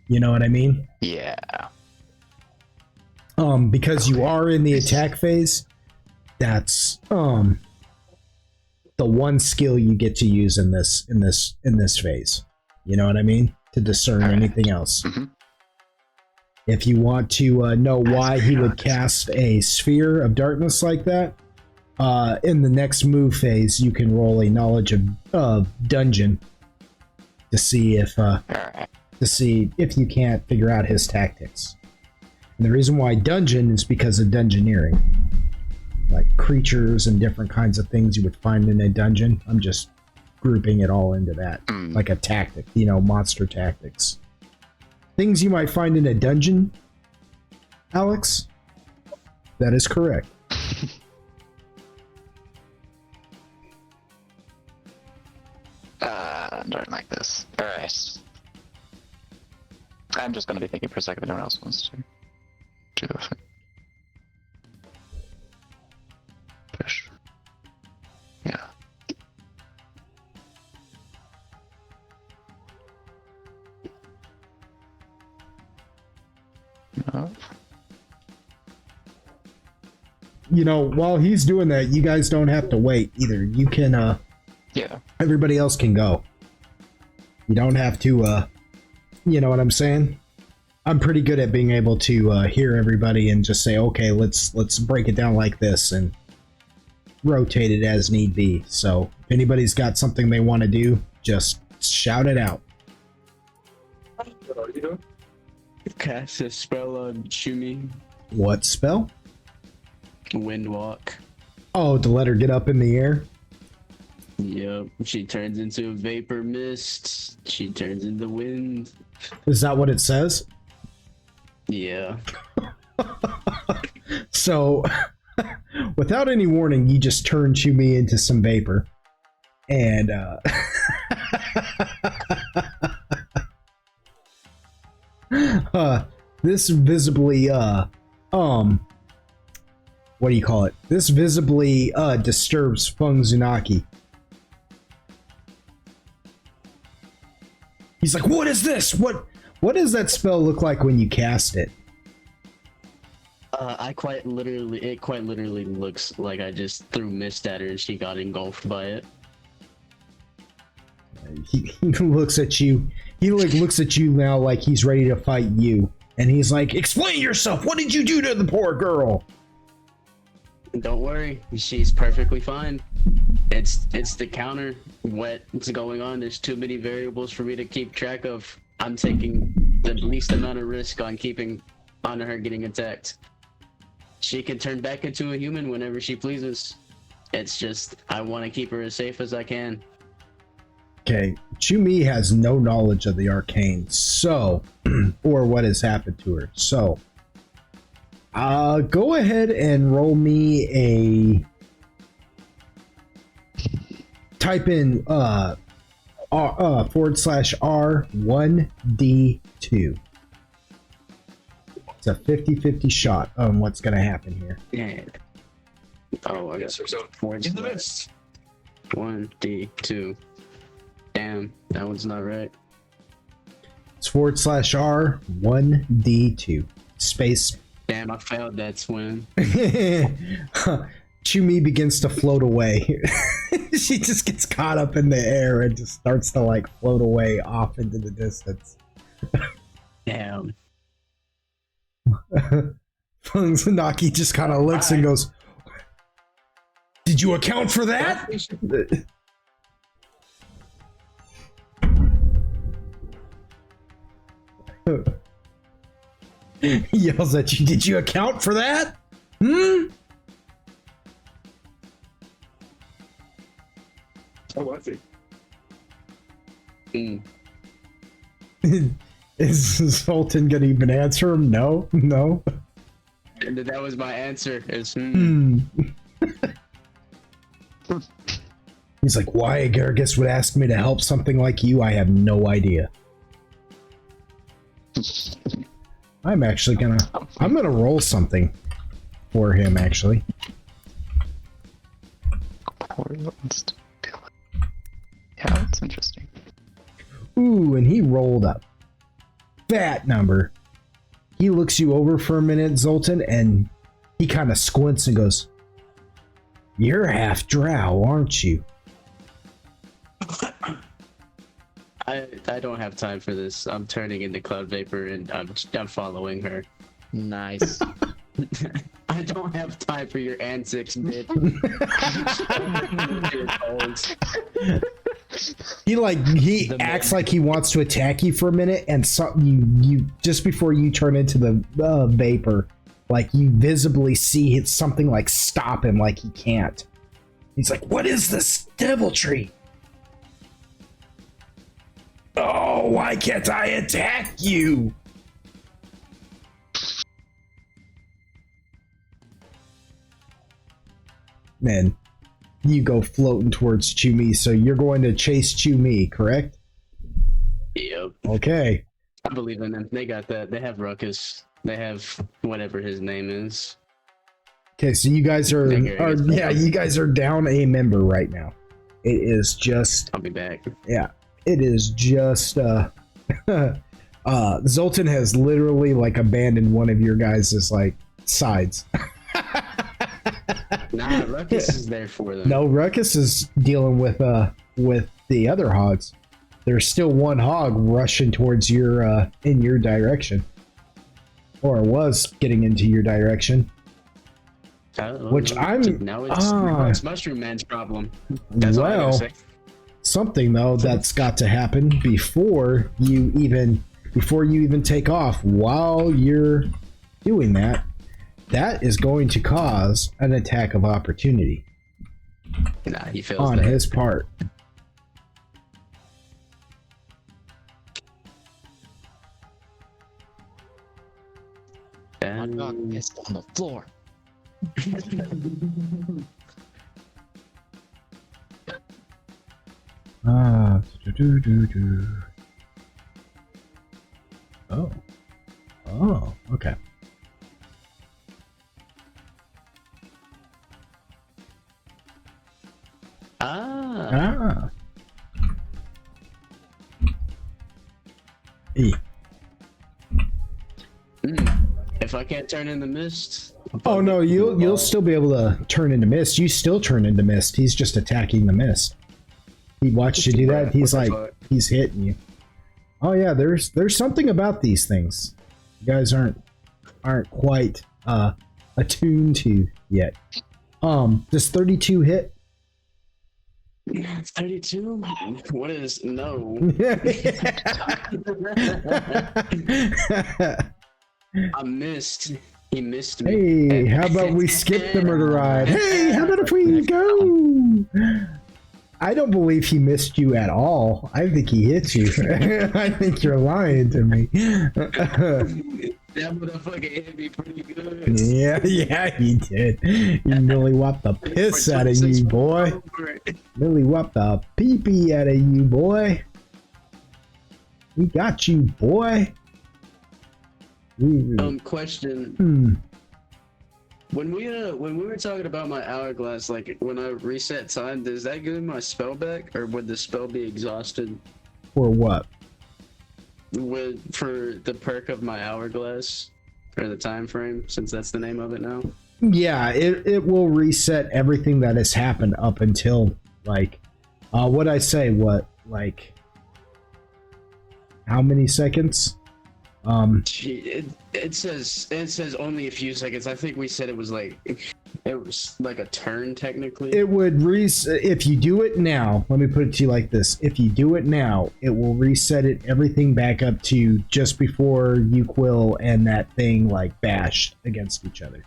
S1: You know what I mean?
S3: Yeah.
S1: Because you are in the attack phase, that's the one skill you get to use in this phase. You know what I mean? To discern anything else.
S3: Mhm.
S1: If you want to know why he would cast a sphere of darkness like that, in the next move phase, you can roll a knowledge of dungeon to see if you can't figure out his tactics. And the reason why dungeon is because of dungeoneering, like creatures and different kinds of things you would find in a dungeon. I'm just grouping it all into that, like a tactic, monster tactics. Things you might find in a dungeon, Alex? That is correct.
S3: I don't like this. Alright. I'm just gonna be thinking for a second if anyone else wants to do the thing. Push. Yeah. No.
S1: While he's doing that, you guys don't have to wait either. You can,
S3: Yeah.
S1: everybody else can go. You don't have to, you know what I'm saying? I'm pretty good at being able to hear everybody and just say, okay, let's break it down like this and rotate it as need be. So if anybody's got something they want to do, just shout it out.
S6: Cast a spell on Shumi.
S1: What spell?
S6: Windwalk.
S1: Oh, to let her get up in the air?
S6: Yep. She turns into a vapor mist. She turns into wind.
S1: Is that what it says?
S6: Yeah.
S1: So, without any warning, you just turn Chumi into some vapor. And, this visibly what do you call it? This visibly disturbs Feng Zunaki. He's like, what is this? What does that spell look like when you cast it?
S6: It quite literally looks like I just threw mist at her and she got engulfed by it.
S1: He looks at you. He looks at you now like he's ready to fight you. And he's like, explain yourself. What did you do to the poor girl?
S6: Don't worry, she's perfectly fine. It's the counter. What's going on? There's too many variables for me to keep track of. I'm taking the least amount of risk on her getting attacked. She can turn back into a human whenever she pleases. It's just I want to keep her as safe as I can.
S1: Okay, Chumi has no knowledge of the arcane, so, or what has happened to her. So, go ahead and roll me a. Type in /R1D2. It's a 50-50 shot on what's going to happen here.
S6: Yeah. Oh, I guess
S2: So
S6: so.
S2: in the mist.
S6: 1D2. Damn, that one's not right.
S1: It's /R1D2. Space.
S6: Damn, I failed that swim.
S1: Chumi begins to float away. She just gets caught up in the air and just starts to like float away off into the distance.
S6: Damn.
S1: Funzanaki just kind of looks and goes, did you account for that? He yells at you, did you account for that?
S2: Oh, I see.
S1: Is Sultan gonna even answer him? No.
S6: And that was my answer. Is
S1: He's like, why Gargus would ask me to help something like you? I have no idea. I'm gonna roll something for him, actually.
S3: Yeah, that's interesting.
S1: Ooh, and he rolled a fat number. He looks you over for a minute, Zoltan, and he kind of squints and goes, you're half drow, aren't you?
S6: I don't have time for this. I'm turning into cloud vapor and I'm following her.
S5: Nice.
S6: I don't have time for your antics, bitch.
S1: He acts like he wants to attack you for a minute, and you just before you turn into the vapor, like you visibly see something like stop him, like he can't. He's like, what is this deviltry? Oh, why can't I attack you? Then you go floating towards Chumi, so you're going to chase Chumi, correct?
S6: Yep.
S1: Okay.
S6: I believe in them. They got that. They have Ruckus. They have whatever his name is.
S1: Okay, so you guys you guys are down a member right now. It is just
S6: I'll be back.
S1: Yeah. It is just Zoltan has literally like abandoned one of your guys' like sides.
S6: Nah, Ruckus is there for them.
S1: No, Ruckus is dealing with the other hogs. There's still one hog rushing towards your in your direction. Or was getting into your direction. Which
S6: now it's Mushroom Man's problem. That's all I gotta say.
S1: Something though that's got to happen before you even take off. While you're doing that, that is going to cause an attack of opportunity.
S6: Nah, he feels
S1: on
S6: that.
S1: his part.
S5: My dog pissed on the floor.
S1: Oh, okay.
S6: Ah.
S1: Ah. E.
S6: If I can't turn into mist.
S1: Oh no, you'll still be able to turn into mist. You still turn into mist. He's just attacking the mist. He watched you do that. He's like, he's hitting you. Oh yeah, there's something about these things you guys aren't quite attuned to yet. Does 32 hit?
S6: 32? What is no? I missed. He missed me.
S1: Hey, how about we skip the murder ride? Hey, how about if we go? I don't believe he missed you at all. I think he hit you. I think you're lying to me.
S6: That motherfucker hit me pretty good.
S1: Yeah, he did. He really whopped the piss out of you, boy. Really whopped the pee-pee out of you, boy. We got you, boy.
S6: Question. When we were talking about my hourglass, like when I reset time, does that give me my spell back, or would the spell be exhausted?
S1: For what?
S6: For the perk of my hourglass, or the time frame, since that's the name of it now.
S1: Yeah, it will reset everything that has happened up until like, what I say? What, like, how many seconds?
S6: It says only a few seconds. I think we said it was like a turn technically.
S1: It would if you do it now. Let me put it to you like this: if you do it now, it will reset everything back up to just before you quill and that thing like bashed against each other.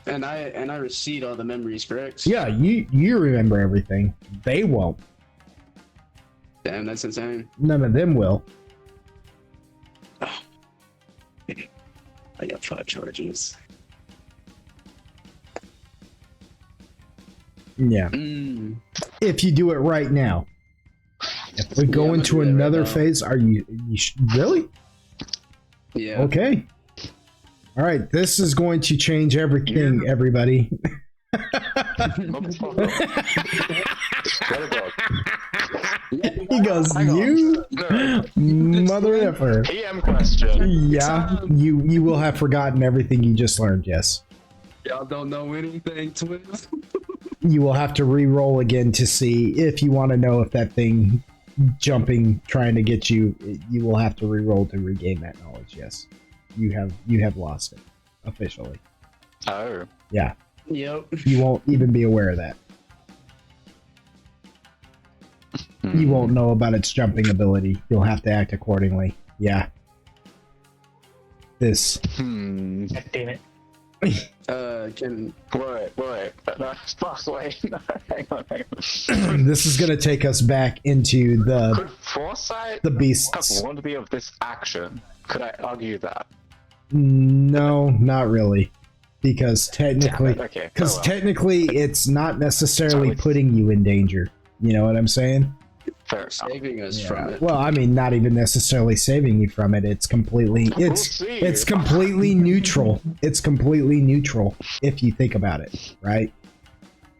S6: And I recede all the memories, correct?
S1: Yeah, you remember everything. They won't.
S6: Damn, that's insane.
S1: None of them will.
S6: I got 5 charges.
S1: Yeah. If you do it right now. If we go into another phase, are you really?
S6: Yeah.
S1: Okay. All right. This is going to change everything, everybody. He goes, you mother effer.
S3: PM question.
S1: Yeah, you will have forgotten everything you just learned, yes.
S6: Y'all don't know anything, twins.
S1: You will have to re-roll again to see if you want to know if that thing jumping, trying to get you, you will have to re-roll to regain that knowledge, yes. You have lost it, officially.
S3: Oh.
S1: Yeah.
S6: Yep.
S1: You won't even be aware of that. You won't know about its jumping ability. You'll have to act accordingly. Yeah. This.
S7: God damn it.
S6: Can
S3: Wait. Hang on.
S1: This is gonna take us back into
S3: Could foresight
S1: the beasts.
S3: have one to be of this action? Could I argue that?
S1: No, not really. Because technically,
S3: Okay.
S1: technically it's not necessarily putting you in danger. You know what I'm saying?
S3: Fair enough.
S6: saving us from it.
S1: Well, I mean, not even necessarily saving you from it. It's completely, it's completely neutral. It's completely neutral if you think about it, right?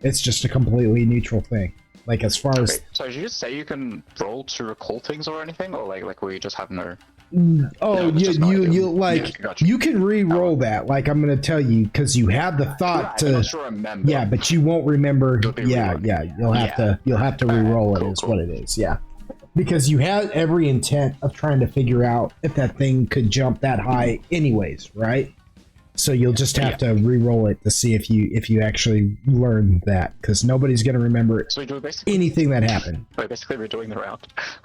S1: It's just a completely neutral thing. Like as far as.
S3: Wait, so did you just say you can roll to recall things or anything, or like we just have no?
S1: Oh,
S3: No, it's just
S1: you
S3: not-
S1: like
S3: yeah, gotcha.
S1: you can re-roll that. Like I'm gonna tell you because you had the thought
S3: Right,
S1: to.
S3: I'm not sure I remember.
S1: Yeah, but you won't remember.
S3: You'll be
S1: Yeah,
S3: rerolling.
S1: yeah. You'll have to
S3: Alright,
S1: re-roll it.
S3: cool,
S1: Is
S3: cool.
S1: what it is. Yeah, because you had every intent of trying to figure out if that thing could jump that high, anyways, right? So you'll just have to re-roll it to see if you actually learn that, because nobody's gonna remember
S3: So we do basically.
S1: anything that happened.
S3: Wait, basically we're doing the round.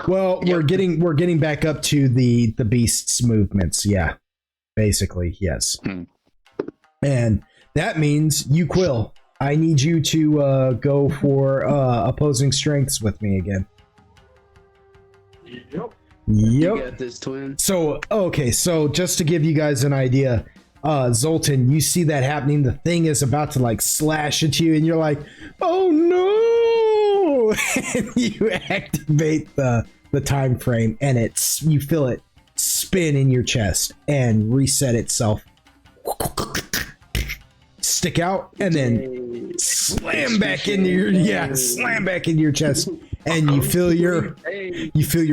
S1: Well, we're getting back up to the beast's movements. Yeah, basically, yes. And that means you, Quill. I need you to go for opposing strengths with me again.
S6: You
S1: Yep.
S6: got this, twin.
S1: So okay, so just to give you guys an idea, Zoltan, you see that happening. The thing is about to like slash at you, and you're like, "Oh no!" And you activate the time frame, and you feel it spin in your chest and reset itself. Stick out and then slam back into your chest, and you feel your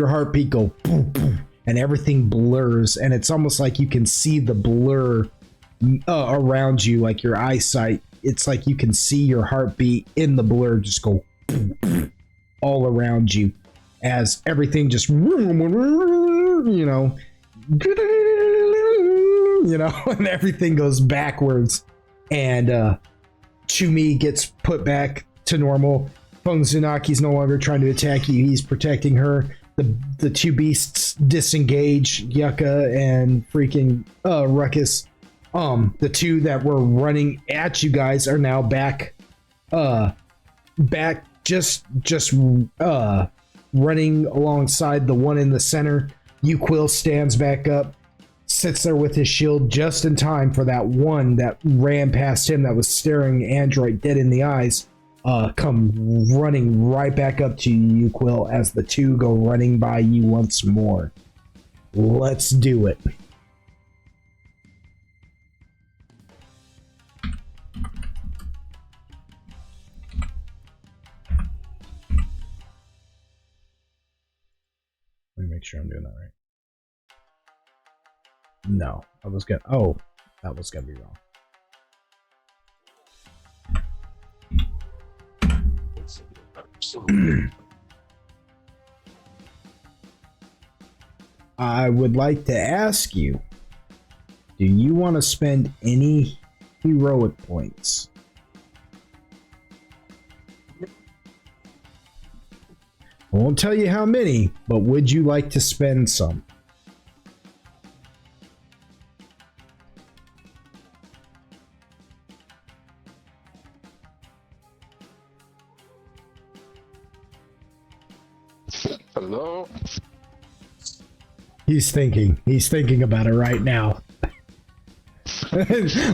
S1: heartbeat go boom, boom, and everything blurs, and it's almost like you can see the blur around you, like your eyesight. It's like you can see your heartbeat in the blur just go boom, boom, all around you as everything just you know, and everything goes backwards, and Chumi gets put back to normal. Fungzunaki's no longer trying to attack you, he's protecting her. The two beasts disengage, Yucca and freaking Ruckus. The two that were running at you guys are now back just running alongside the one in the center. Uquill stands back up, sits there with his shield just in time for that one that ran past him that was staring Android dead in the eyes come running right back up to you, Uquill, as the two go running by you once more. Let's do it. Let me make sure I'm doing that right. No, I was gonna. Oh, that was gonna be wrong. I would like to ask you, do you want to spend any heroic points? I won't tell you how many, but would you like to spend some?
S3: Hello?
S1: He's thinking about it right now.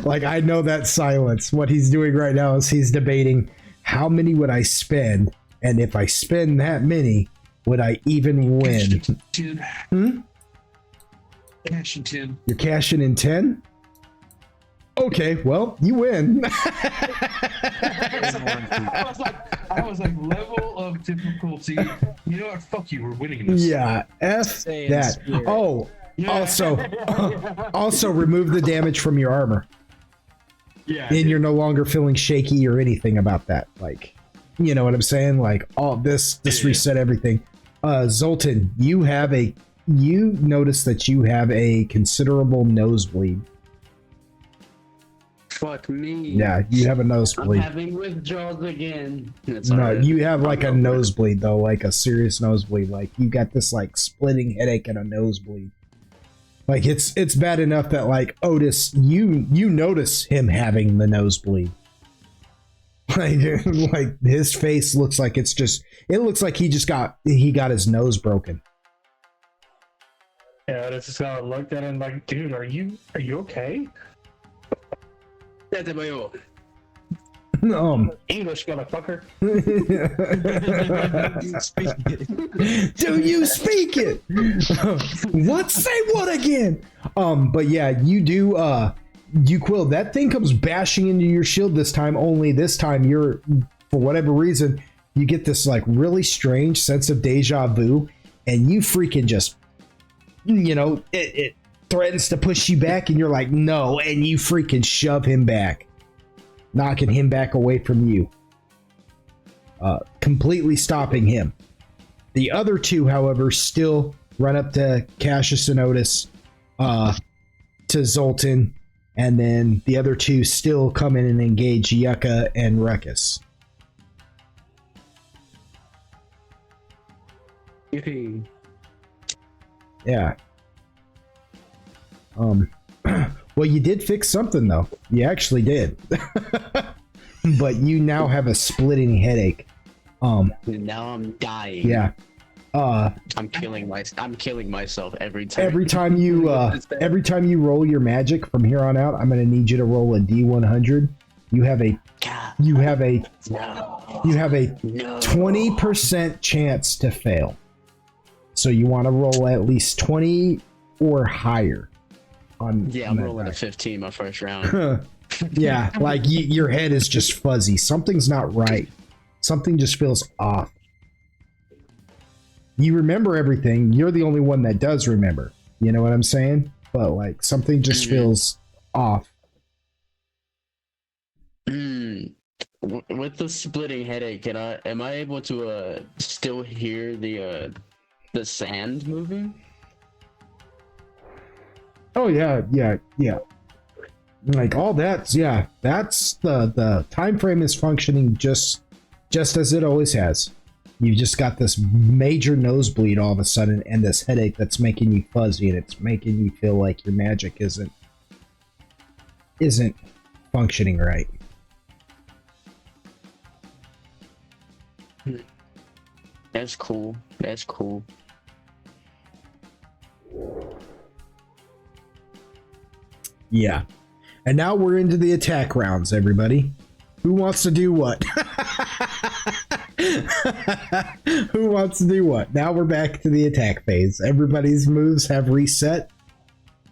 S1: Like, I know that silence. What he's doing right now is he's debating, how many would I spend? And if I spend that many, would I even win?
S2: Cashing 10.
S1: You're cashing in 10? Okay, well, you win.
S2: I was like, level of difficulty. You know what? Fuck you. We're winning this.
S1: Yeah, F
S5: Stay in
S1: that.
S5: spirit.
S1: Oh,
S2: Yeah.
S1: also remove the damage from your armor.
S2: Yeah.
S1: And you're no longer feeling shaky or anything about that. Like, you know what I'm saying? Like, all this reset everything. Zoltan, you notice that you have a considerable nosebleed.
S6: Fuck me.
S1: Yeah, you have a
S6: I'm
S1: nosebleed.
S6: having withdrawals again. That's
S1: No,
S6: alright.
S1: you have like a nosebleed though, like a serious nosebleed. Like you got this like splitting headache and a nosebleed. Like it's bad enough that like Otis, you notice him having the nosebleed. Like his face looks like it looks like he got his nose broken.
S7: Yeah, I just looked at him like, dude, are you okay? English, motherfucker.
S1: Do you speak it? What? Say what again? But yeah, you do. Uquill, that thing comes bashing into your shield this time. Only this time, you're, for whatever reason, you get this like really strange sense of deja vu, and you freaking just, it threatens to push you back, and you're like, no, and you freaking shove him back, knocking him back away from you, completely stopping him. The other two, however, still run up to Cassius and Otis, to Zoltan, and then the other two still come in and engage Yucca and Ruckus. Yeah. Well, you did fix something though. You actually did. But you now have a splitting headache.
S6: Now I'm dying.
S1: Yeah.
S6: I'm killing myself every time.
S1: Every time you roll your magic from here on out, I'm gonna need you to roll a D100. You have a 20% chance to fail. So you want to roll at least 20 or higher.
S6: Yeah,
S1: on
S6: I'm
S1: that
S6: rolling a
S1: die.
S6: 15 my first round.
S1: Yeah, like your head is just fuzzy. Something's not right. Something just feels off. You remember everything. You're the only one that does remember. You know what I'm saying? But like something just feels off.
S6: With the splitting headache, am I able to still hear the sand moving?
S1: Oh yeah. Like all that's that's the time frame is functioning just as it always has. You just got this major nosebleed all of a sudden and this headache that's making you fuzzy and it's making you feel like your magic isn't functioning right.
S6: That's cool. That's cool.
S1: Yeah. And now we're into the attack rounds, everybody. Who wants to do what? Who wants to do what? Now we're back to the attack phase. Everybody's moves have reset.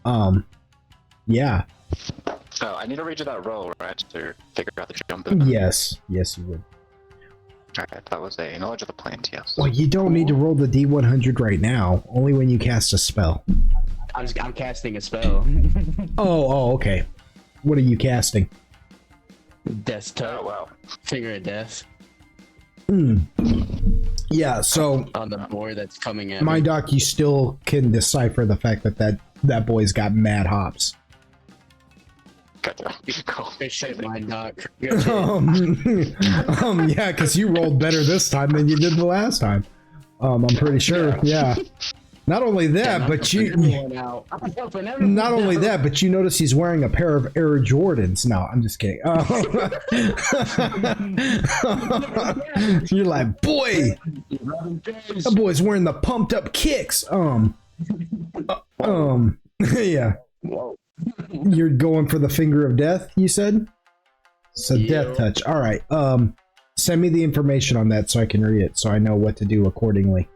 S1: Yeah.
S3: Oh, I need to read you that roll, right, to figure out the jump.
S1: Yes. Yes, you would.
S3: Alright, that was a knowledge of the plant, yes.
S1: Well, you don't need to roll the D100 right now. Only when you cast a spell.
S6: I'm casting a spell.
S1: Oh, okay. What are you casting?
S6: Death touch.
S3: Oh, wow.
S6: Finger of death
S1: Yeah, so
S6: on the board that's coming at
S1: my
S6: me.
S1: doc, you still can decipher the fact that boy's got mad hops.
S3: Gotcha. Cool.
S6: Good shit, my doc.
S1: Yeah, because you rolled better this time than you did the last time. I'm pretty sure. Yeah. Not only that, but you. Not only that, but you notice he's wearing a pair of Air Jordans. No, I'm just kidding. You're like, boy, that boy's wearing the pumped up kicks. Yeah. You're going for the finger of death, you said? So death touch. All right. Send me the information on that so I can read it so I know what to do accordingly.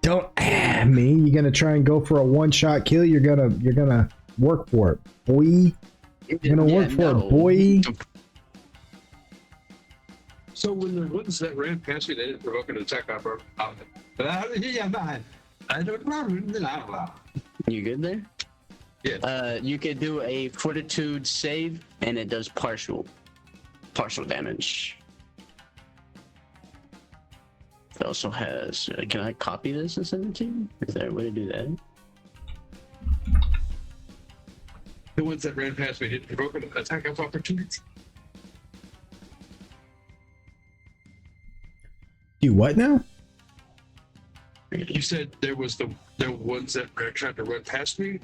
S1: Don't me. You're gonna try and go for a one-shot kill. You're gonna work for it, boy. You're gonna work for it, boy.
S2: So when the ones that ran past me, they didn't provoke an attack off.
S6: You good there?
S2: Yeah.
S6: You could do a fortitude save, and it does partial damage. It also has. Can I copy this and send it to you? Is there a way to do that?
S2: The ones that ran past me didn't provoke an attack of opportunity.
S1: Do what now?
S2: You said there was the ones that tried to run past me.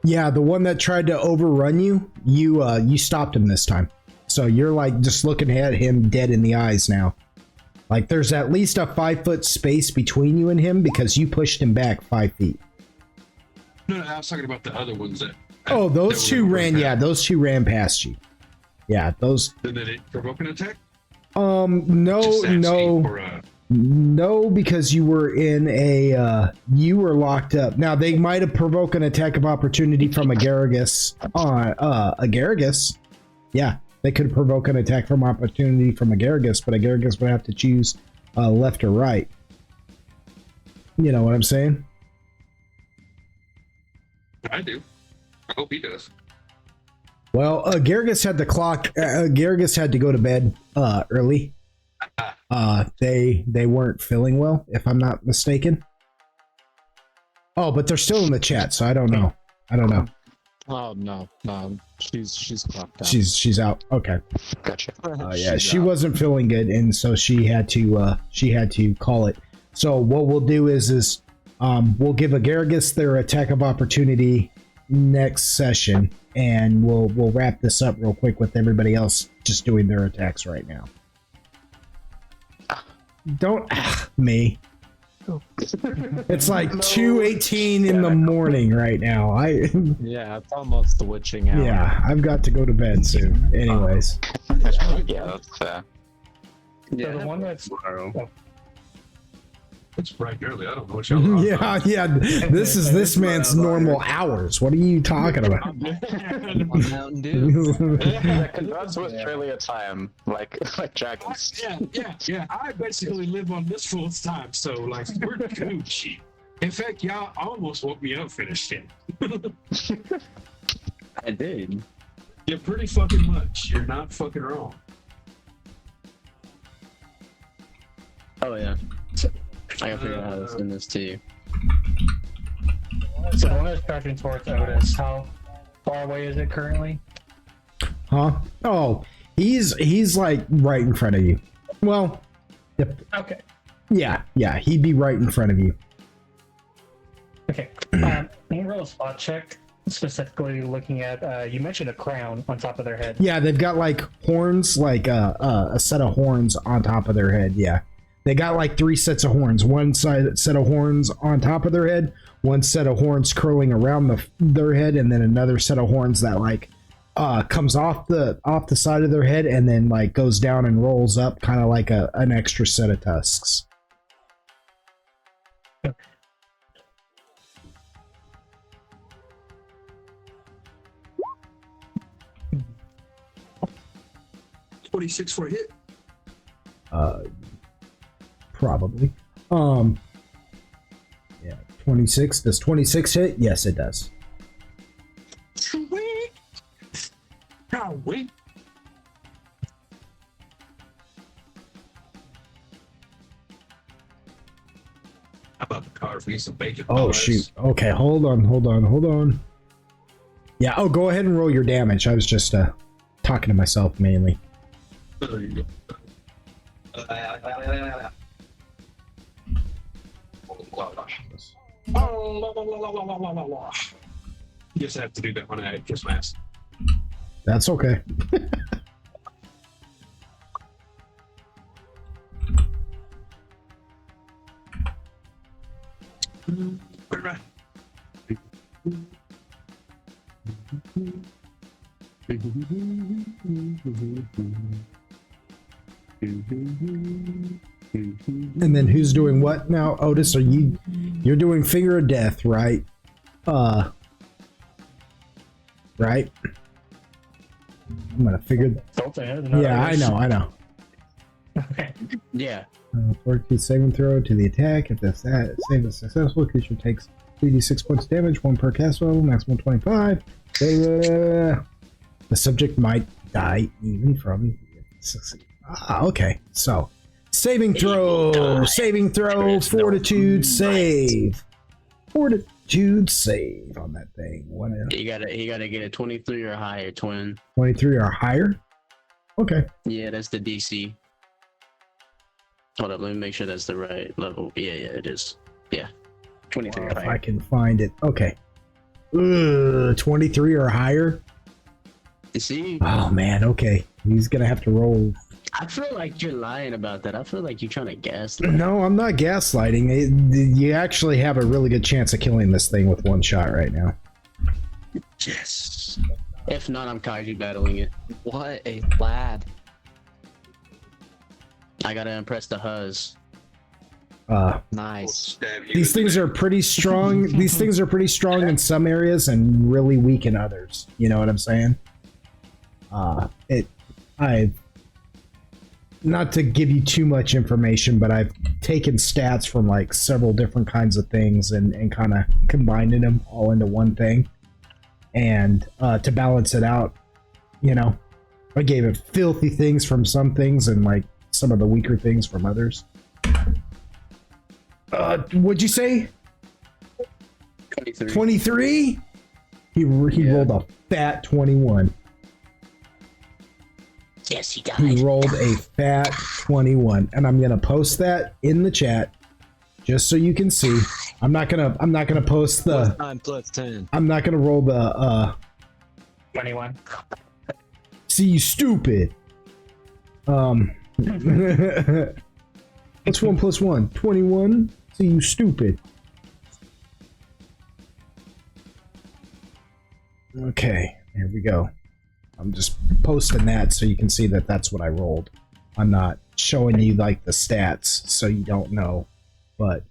S1: Yeah, the one that tried to overrun you. You stopped him this time. So you're like just looking at him dead in the eyes now. Like there's at least a 5-foot space between you and him because you pushed him back 5 feet.
S2: No, I was talking about the other ones that.
S1: Oh, those two ran. Yeah, those two ran past you. Yeah, those.
S2: Did they provoke an attack?
S1: No, because you were in you were locked up. Now they might have provoked an attack of opportunity from Agaragis. Agaragis. Yeah, they could provoke an attack from opportunity from Agaragis, but Agaragis would have to choose left or right. You know what I'm saying?
S2: I do. I hope he does.
S1: Well, Agaragis had the clock. Agaragis had to go to bed early. They weren't feeling well, if I'm not mistaken. Oh, but they're still in the chat, so I don't know.
S5: Oh no, she's clocked out.
S1: She's out. Okay.
S3: Gotcha.
S1: Yeah, she wasn't feeling good, and so she had to call it. So what we'll do is we'll give Agaragis their attack of opportunity next session, and we'll wrap this up real quick with everybody else just doing their attacks right now. Don't me. It's like 2:18 in the morning right now.
S5: Yeah, it's almost the witching hour.
S1: Yeah, I've got to go to bed soon. Anyways.
S3: Yeah, that's fair.
S7: So the one that's
S2: It's bright and early. I don't know what y'all are.
S1: Yeah. This is this man's normal hours. What are you talking about?
S5: On Mountain Dew.
S3: That's Australia time, like dragons.
S2: Yeah. I basically live on this fool's time, so like we're Gucci. In fact, y'all almost woke me up finished it.
S6: I did.
S2: You're pretty fucking much. You're not fucking wrong.
S6: Oh yeah. I gotta figure out how to send this to you.
S7: So the one that's tracking towards Otis, how far away is it currently?
S1: Huh? Oh, he's like right in front of you. Well,
S7: Okay.
S1: yeah, he'd be right in front of you.
S7: Okay. Can you roll a spot check? Specifically looking at, you mentioned a crown on top of their head.
S1: Yeah, they've got like horns, like a set of horns on top of their head. Yeah, they got like 3 sets of horns. One set of horns on top of their head, one set of horns curling around their head, and then another set of horns that like comes off the side of their head and then like goes down and rolls up, kind of like an extra set of tusks.
S2: 26 for a hit.
S1: Probably. Yeah, 26. Does 26 hit? Yes, it does.
S2: Sweet. Now wait. How about the carve me some bacon?
S1: Oh,
S2: pies?
S1: shoot. Okay, hold on. Yeah, go ahead and roll your damage. I was just talking to myself mainly.
S2: There you go. You just have to do that when I kiss my ass.
S1: That's okay.
S2: Right.
S1: And then who's doing what now? Otis, you're doing Finger of Death, right? Right? I'm gonna figure. Yeah, I know.
S7: Okay.
S6: Yeah.
S1: Fortitude saving throw to the attack. If the save is successful, creature takes 3d6 points of damage, 1 per cast level, maximum 25. The subject might die even from. Okay, so saving throw, fortitude save, on that thing.
S6: You gotta get a 23 or higher, twin.
S1: 23 or higher. Okay.
S6: Yeah, that's the DC. Hold up, let me make sure that's the right level. Yeah, it is. Yeah, 23 or
S1: If
S6: higher.
S1: I can find it. Okay. 23 or higher.
S6: You see?
S1: Oh man. Okay. He's gonna have to roll.
S6: I feel like you're lying about that. I feel like you're trying to gaslight.
S1: No, I'm not gaslighting. You actually have a really good chance of killing this thing with one shot right now.
S6: Yes. If not, I'm kaiju battling it.
S5: What a lad.
S6: I gotta impress the Huz.
S5: Nice.
S2: Stab you
S1: These
S2: in the
S1: things
S2: neck.
S1: are pretty strong. These things are pretty strong in some areas and really weak in others. You know what I'm saying? Not to give you too much information, but I've taken stats from like several different kinds of things and kind of combining them all into one thing. And to balance it out, you know, I gave it filthy things from some things and like some of the weaker things from others. What'd you say?
S6: 23.
S1: 23? He rolled a fat 21.
S6: Yes, he died.
S1: He rolled a fat 21, and I'm gonna post that in the chat just so you can see. I'm not gonna post the.
S5: 9 plus 10.
S1: I'm not gonna roll the.
S7: 21.
S1: See, you stupid. What's 1 plus 1? 21. See, you stupid. Okay, here we go. I'm just posting that so you can see that that's what I rolled. I'm not showing you like the stats so you don't know, but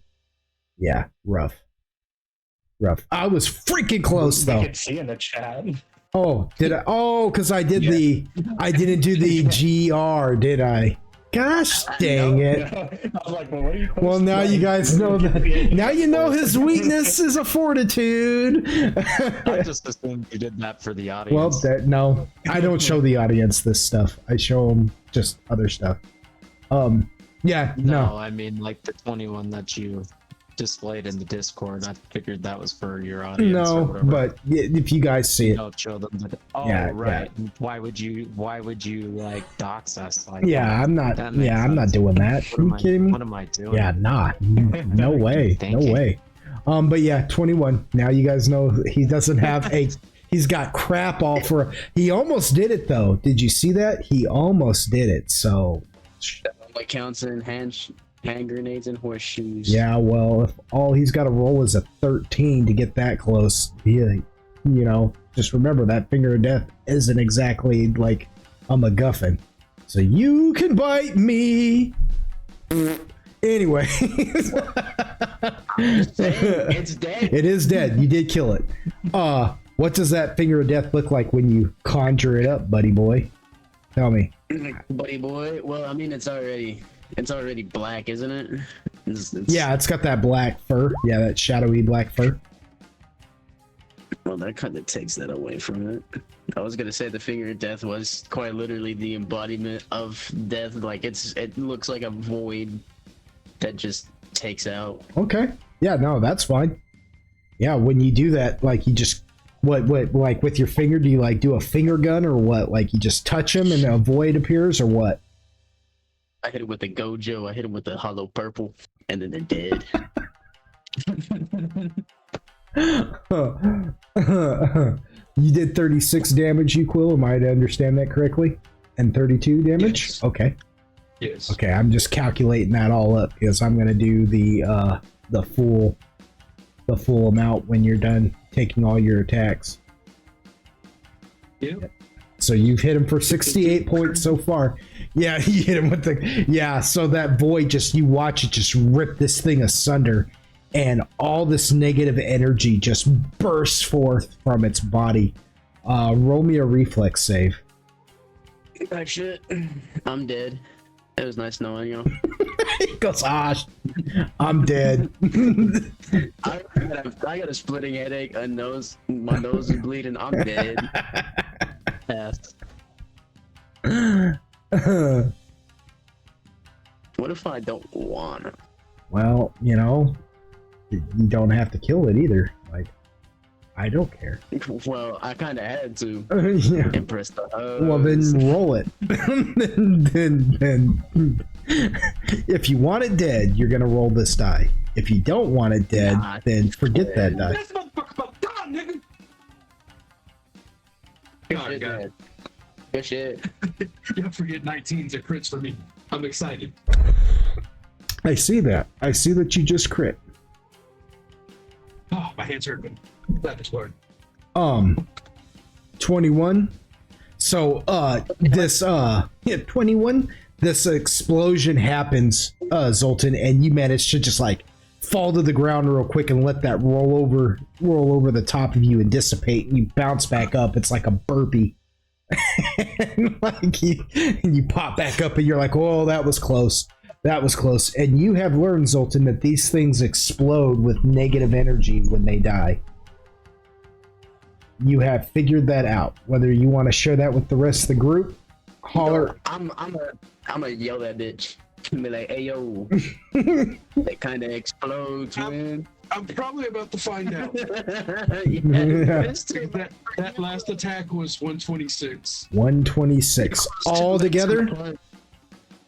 S1: Yeah, rough. I was freaking close
S7: I
S1: though.
S7: can see in the chat.
S1: Oh, did I? Oh, because I didn't do the GR, did I? Gosh dang it.
S7: I was like, well, what are you
S1: Well, now you guys know that. Now you know his weakness is a fortitude.
S5: I just assumed you did that for the
S1: Well,
S5: audience.
S1: no, I don't show the audience this stuff. I show them just other stuff. Yeah, no.
S5: I mean like the 21 that you displayed in the Discord. I figured that was for your audience. or
S1: No,
S5: whatever.
S1: but if you guys see
S5: You
S1: it,
S5: don't show them. Oh,
S1: Yeah,
S5: right. Why would you like dox us? Like,
S1: yeah, I'm not.
S5: That makes
S1: Yeah, I'm not
S5: sense.
S1: doing that.
S5: What
S1: Are
S5: am
S1: you
S5: I-
S1: kidding me?
S5: What am I doing?
S1: Yeah, nah, no way,
S5: Thank
S1: no
S5: you.
S1: way. But yeah, 21. Now you guys know he doesn't have a. He's got crap all for. He almost did it though. Did you see that? He almost did it. So
S6: Like counts in hand grenades and horseshoes.
S1: yeah, well, if all he's got to roll is a 13 to get that close, just remember that finger of death isn't exactly like a MacGuffin. So you can bite me. Anyway,
S6: It's dead.
S1: it is dead. You did kill it. What does that finger of death look like when you conjure it up, buddy boy? Tell me.
S6: Buddy boy. Well, I mean, it's already black, isn't it? It's-
S1: Yeah, it's got that black fur. Yeah, that shadowy black fur.
S6: Well, that kind of takes that away from it. I was gonna say the finger of death was quite literally the embodiment of death. Like it looks like a void that just takes out.
S1: Okay. Yeah, no, that's fine. Yeah, when you do that, like you just what like with your finger, do you like do a finger gun or what? Like you just touch them and a void appears or what?
S6: I hit it with the Gojo. I hit it with the hollow purple, and then they're dead.
S1: You did 36 damage, you Quill. Am I to understand that correctly? And 32 damage?
S2: Yes.
S1: Okay.
S2: Yes.
S1: Okay, I'm just calculating that all up because I'm gonna do the full amount when you're done taking all your attacks.
S2: Yeah.
S1: So you've hit him for 68 points so far. Yeah, you hit him with the so that void just you watch it just rip this thing asunder and all this negative energy just bursts forth from its body. Roll me a reflex save.
S6: Ah, shit. I'm dead. It was nice knowing you.
S1: He goes, I'm dead.
S6: I got a splitting headache, my nose is bleeding. I'm dead. What if I don't want it?
S1: Well, you don't have to kill it either. Like, I don't care.
S6: Well, I kind of had to
S1: Yeah.
S6: impress the hoes.
S1: Well, then roll it. then, if you want it dead, you're gonna roll this die. If you don't want it dead,
S6: Nah,
S1: then forget that die.
S2: This motherfucker about done, nigga.
S6: Good
S2: Oh,
S6: shit,
S2: God.
S6: man. Good shit.
S2: Y'all forget 19's a crits for me. I'm excited.
S1: I see that. I see that you just crit.
S2: Oh, my hands hurt, but that is Lord.
S1: 21. So this 21, this explosion happens, Zoltan, and you manage to just like fall to the ground real quick and let that roll over the top of you and dissipate, and you bounce back up. It's like a burpee. And like you pop back up and you're like, oh, that was close. That was close. And you have learned, Zoltan, that these things explode with negative energy when they die. You have figured that out. Whether you want to share that with the rest of the group, holler.
S6: I'm a yell that bitch. And be like, hey yo, that kind of explodes, man.
S2: I'm probably about to find out.
S6: Yeah.
S2: that last attack was 126.
S1: 126 all together.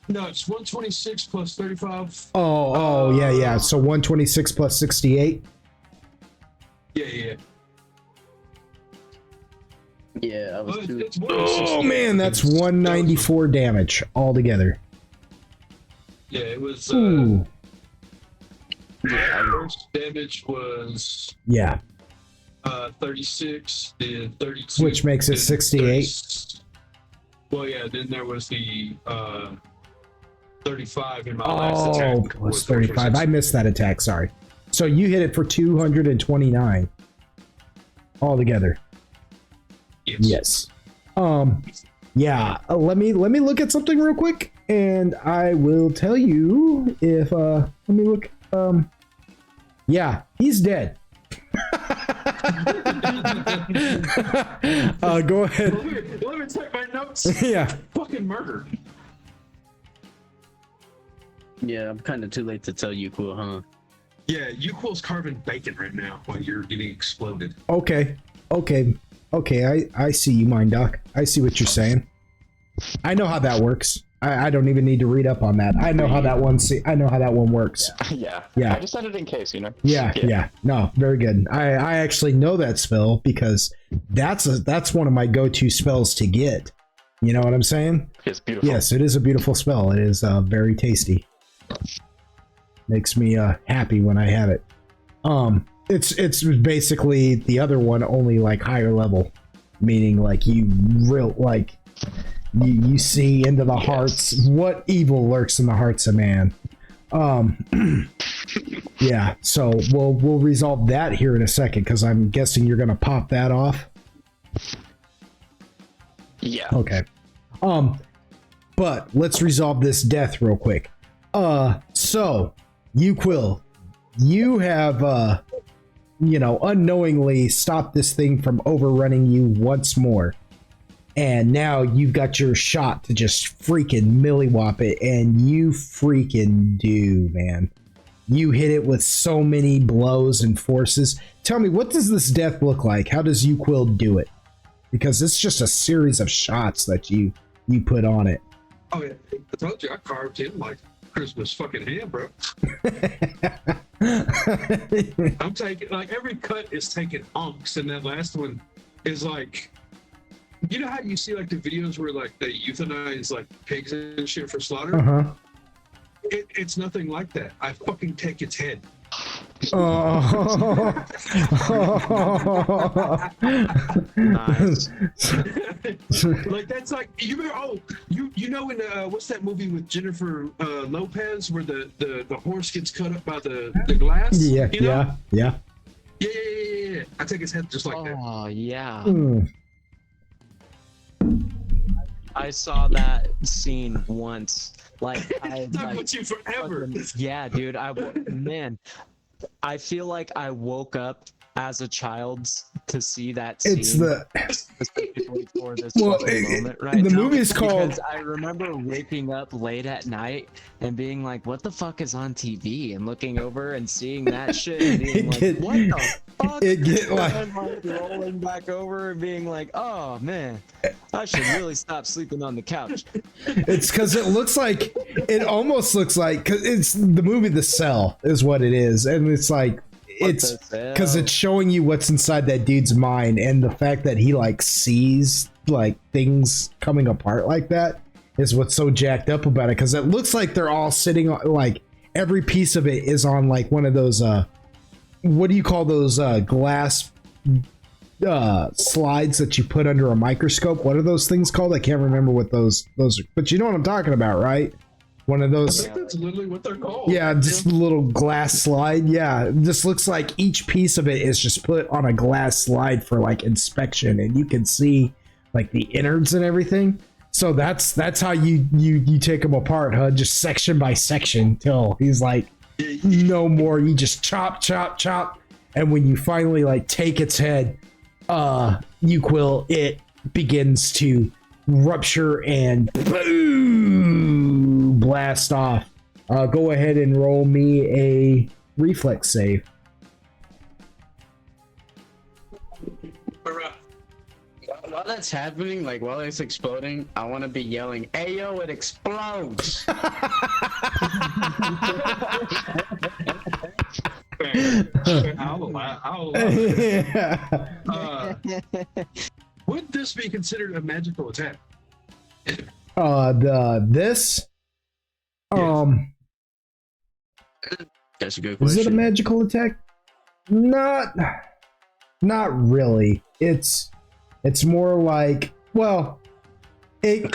S2: No, it's 126 plus 35.
S1: Oh, yeah. So 126 plus 68.
S2: Yeah.
S6: Yeah, I was
S2: Well,
S6: too.
S2: it's 160.
S1: Oh man, that's 194 damage all together.
S2: Yeah, it was.
S1: Ooh,
S2: First damage was
S1: yeah.
S2: 36, then 32.
S1: Which makes it
S2: then
S1: 68.
S2: 30 Well, yeah, then there was the 35 in my last
S1: Oh,
S2: attack.
S1: plus
S2: which
S1: 35.
S2: was-
S1: I missed that attack. Sorry. So you hit it for 229 altogether. Yes. Yeah. Let me look at something real quick, and I will tell you if. Let me look. Yeah, he's dead. Go ahead.
S2: Let me check my notes.
S1: Yeah.
S2: Fucking murder.
S6: Yeah, I'm kind of too late to tell you, cool, huh?
S2: Yeah, Uquil's carving bacon right now while you're getting exploded.
S1: Okay. I see you, Mind Doc. I see what you're saying. I know how that works. I don't even need to read up on that. I know how that one. I know how that one works.
S3: Yeah.
S1: Yeah.
S3: I just said it in case, you know.
S1: Yeah. No, very good. I actually know that spell because that's one of my go-to spells to get. You know what I'm saying?
S3: It's beautiful.
S1: Yes, it is a beautiful spell. It is very tasty. Makes me happy when I have it. It's basically the other one, only like higher level, meaning like you see into the hearts. What evil lurks in the hearts of man. Yeah, so we'll resolve that here in a second because I'm guessing you're gonna pop that off.
S3: Yeah.
S1: Okay. But let's resolve this death real quick. So Uquil, you have unknowingly stopped this thing from overrunning you once more. And now you've got your shot to just freaking millywhop it, and you freaking do, man. You hit it with so many blows and forces. Tell me, what does this death look like? How does Uquil do it? Because it's just a series of shots that you put on it.
S2: Oh yeah, I told you I carved him like Christmas fucking ham, bro. I'm taking like every cut is taking unks, and that last one is like, you know how you see like the videos where like they euthanize like pigs and shit for slaughter?
S1: Uh-huh.
S2: It's nothing like that. I fucking take its head.
S1: Oh.
S5: Nice.
S2: Like that's like you know in what's that movie with Jennifer Lopez where the horse gets cut up by the glass?
S1: Yeah,
S2: you know?
S1: yeah.
S2: Yeah. I take his head just like that.
S5: Oh yeah.
S1: Mm.
S5: I saw that scene once. Like I
S2: Stuck with you forever.
S5: yeah, dude. Man, I feel like I woke up as a child to see that scene.
S1: It's the
S5: specifically for this
S1: well,
S5: moment right
S1: the
S5: now,
S1: movie is called.
S5: because I remember waking up late at night and being like, "What the fuck is on TV?" and looking over and seeing that shit and being like, "What the fuck?"
S1: It get like
S5: And like rolling back over and being like, "Oh man, I should really stop sleeping on the couch."
S1: it's because it almost looks like because it's the movie The Cell is what it is, and it's like. It's because it's showing you what's inside that dude's mind, and the fact that he like sees like things coming apart like that is what's so jacked up about it. Because it looks like they're all sitting on like every piece of it is on like one of those what do you call those glass slides that you put under a microscope? What are those things called? I can't remember what those are, but you know what I'm talking about, right? One of
S2: I
S1: those.
S2: think that's literally what they're called.
S1: Yeah, just a little glass slide. Yeah, it just looks like each piece of it is just put on a glass slide for like inspection, and you can see like the innards and everything. So that's how you take them apart, huh? Just section by section till he's like, no more. You just chop, and when you finally like take its head, Uquil, it begins to rupture and boom, blast off. Go ahead and roll me a reflex save.
S6: While that's happening, like while it's exploding, I want to be yelling, "Ayo, it explodes!"
S2: I'll allow it. Would this be considered a magical attack?
S1: This
S6: That's a good
S1: is
S6: question.
S1: it a magical attack? Not really. It's more like, well, it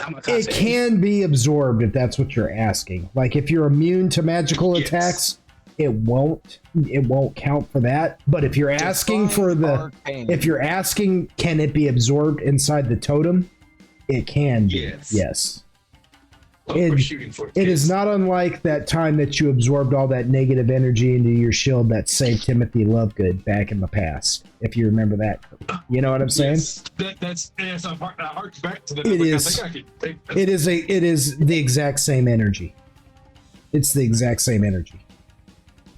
S1: can be absorbed if that's what you're asking. Like if you're immune to magical
S2: Yes.
S1: attacks, it won't count for that. But if you're asking for if you're asking, can it be absorbed inside the totem? It can be. Yes.
S2: We're shooting for
S1: It is not unlike that time that you absorbed all that negative energy into your shield that saved Timothy Lovegood back in the past. If you remember that, you know what I'm saying?
S2: Yes, that's I harked back to that.
S1: It
S2: Like,
S1: is.
S2: I think I could take that.
S1: It is the exact same energy. It's the exact same energy.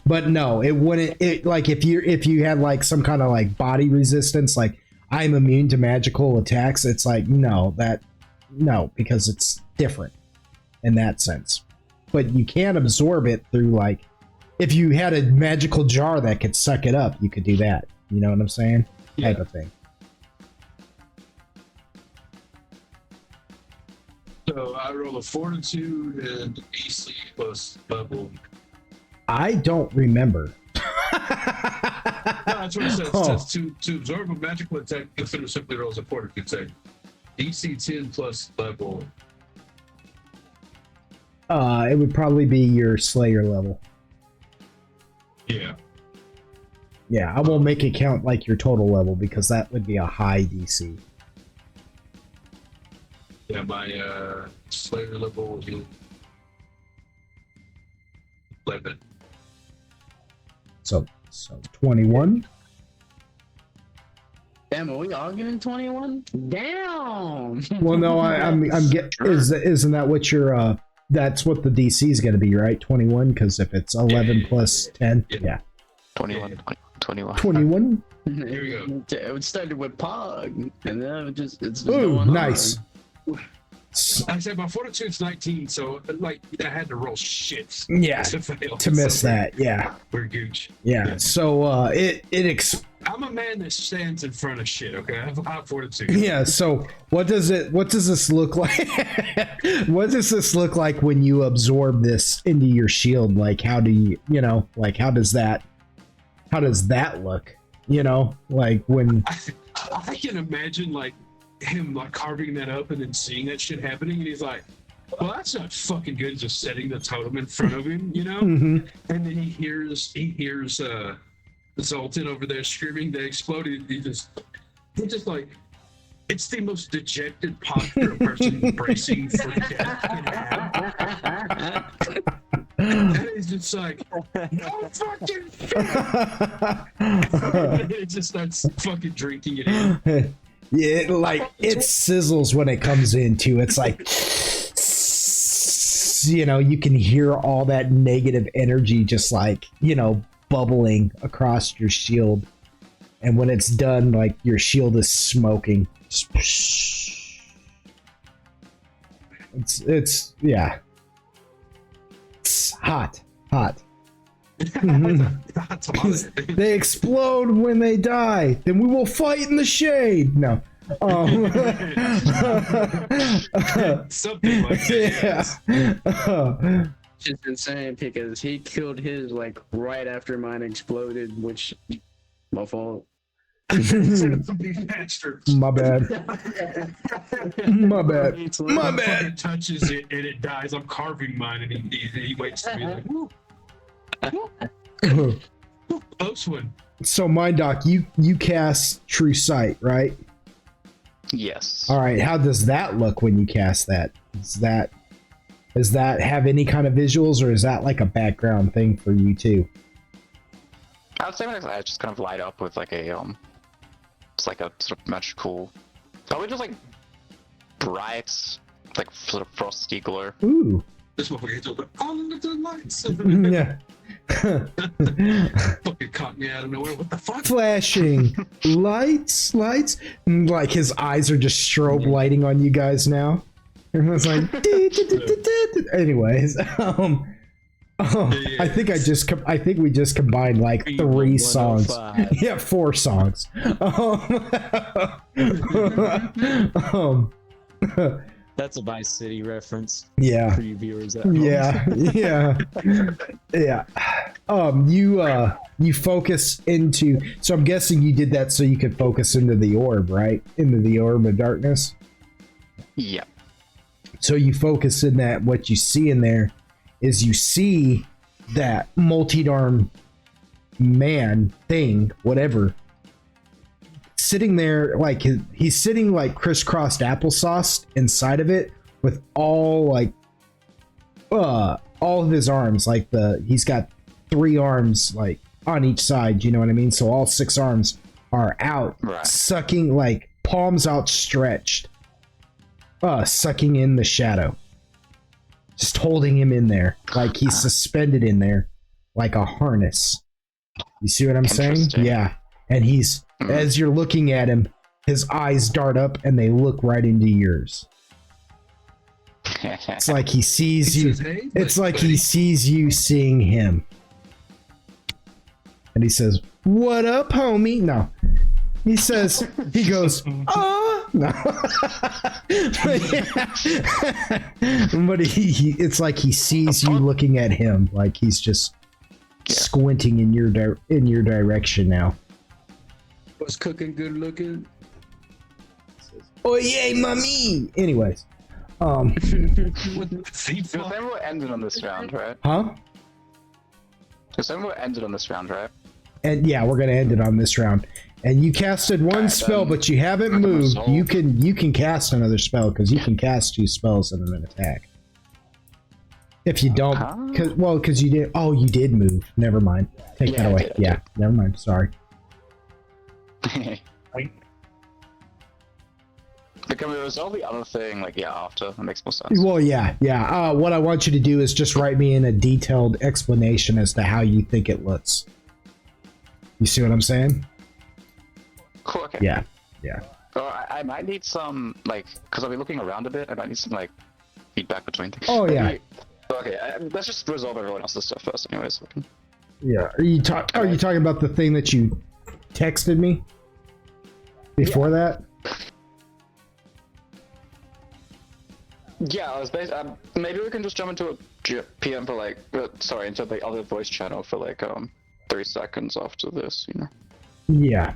S1: But no, it wouldn't. It like if you had like some kind of like body resistance, like I'm immune to magical attacks. It's like no, because it's different in that sense. But you can absorb it through like if you had a magical jar that could suck it up, you could do that. You know what I'm saying?
S2: Yeah.
S1: Type of thing.
S2: So I roll a fortitude and AC plus level.
S1: I don't remember.
S2: No, that's what it says.
S1: Oh.
S2: It says to absorb a magical attack, consider simply rolls a fortitude save. DC 10 plus level.
S1: It would probably be your Slayer level.
S2: Yeah.
S1: Yeah, I won't make it count like your total level because that would be a high DC.
S2: Yeah, my Slayer level is 11.
S1: So 21.
S6: Damn, are we all getting 21? Damn.
S1: Well, no, I'm get isn't that what your that's what the DC is going to be, right? 21 because if it's 11 plus 10, yeah.
S3: 21.
S1: 21.
S2: Here we go.
S6: It started with Pog, and then it's just
S1: Ooh,
S6: going
S1: nice.
S6: on.
S2: I said my fortitude's 19, so like I had to roll shit
S1: Yeah,
S2: to fail.
S1: to miss
S2: So
S1: that. Yeah.
S2: we're gooch.
S1: Yeah. So
S2: I'm a man that stands in front of shit. Okay, I have high fortitude.
S1: yeah, so what does this look like? What does this look like when you absorb this into your shield? Like how do you like how does that look? You know, like when
S2: I can imagine like him like carving that up and then seeing that shit happening, and he's like, "Well, that's not fucking good." Just setting the totem in front of him, you know.
S1: Mhm.
S2: And then he hears Zoltan over there screaming. They exploded. He just like, it's the most dejected posture a person bracing for death can have. And he's just like, no fucking shit. It just starts fucking drinking it in.
S1: yeah, it sizzles when it comes in too. It's like you can hear all that negative energy just like, bubbling across your shield. And when it's done, like your shield is smoking. It's yeah. It's hot. They explode when they die. Then we will fight in the shade. No.
S2: Something like that.
S1: Yeah.
S6: It's insane because he killed his like right after mine exploded, which my fault.
S1: My bad. My bad. My bad.
S2: Fucking touches it and it dies. I'm carving mine, and he waits to be like, woo. Close one.
S1: So, Mind Doc, you cast True Sight, right?
S3: Yes.
S1: All right. How does that look when you cast that? Does that have any kind of visuals, or is that like a background thing for you too?
S3: I would say I just kind of light up with like a it's like a sort of magical, probably just like bright, like sort of frosty glow.
S1: Ooh.
S2: This motherfucker hits over all of the lights.
S1: Yeah.
S2: Fucking caught me out of nowhere. What the fuck?
S1: Flashing lights. And, like his eyes are just strobe lighting on you guys now. Everyone's like, anyways. I think we just combined like 3 songs.
S5: 105.
S1: Yeah, 4 songs.
S5: That's a Vice City reference
S1: Yeah.
S5: for you viewers at home.
S1: Yeah. You focus into. So I'm guessing you did that so you could focus into the orb, right? Into the orb of darkness.
S3: Yeah.
S1: So you focus in that. What you see in there is you see that multi-arm man thing, whatever, sitting there like he's sitting like crisscrossed applesauce inside of it with all of his arms, like he's got 3 arms like on each side, you know what I mean? So all 6 arms are out,
S3: Right.
S1: sucking, like palms outstretched, sucking in the shadow, just holding him in there like he's suspended in there like a harness. You see what I'm saying?
S3: Interesting.
S1: Yeah. And he's, as you're looking at him, his eyes dart up and they look right into yours. It's like he sees
S2: He
S1: you.
S2: says, "Hey,
S1: It's like he
S2: buddy."
S1: sees you seeing him. And he says, "What up, homie?" No. He says, he goes, "Oh." No. But it's like he sees you looking at him, like he's just squinting in your direction now.
S6: Was cooking good looking?
S1: Oh yeah, mommy. Anyways,
S2: With the feet
S3: So
S2: flop.
S3: then we're ended on this round, right?
S1: huh?
S3: So then we're ended on this round, right?
S1: And yeah, we're gonna end it on this round. And you casted one
S3: Alright,
S1: spell,
S3: then.
S1: but you haven't moved.
S3: Resolve.
S1: You can cast another spell because you can cast 2 spells in an attack. If you don't, because you did. Oh, you did move. Never mind. Take
S3: Yeah,
S1: that
S3: I
S1: away.
S3: did, I
S1: Yeah, never mind. Sorry.
S3: But can we resolve the other thing, like, after? That makes more sense.
S1: Well, yeah. What I want you to do is just write me in a detailed explanation as to how you think it looks. You see what I'm saying?
S3: Cool, okay.
S1: Yeah.
S3: So I might need some, like, because I'll be looking around a bit, I might need some, like, feedback between things.
S1: Oh, yeah.
S3: Maybe- Okay, let's just resolve everyone else's stuff first, anyways.
S1: Yeah. Are you talking about the thing that you texted me before that?
S3: Yeah, I was basically, maybe we can just jump into a PM for, like, into the other voice channel for, like, 3 seconds after this, you know?
S1: Yeah.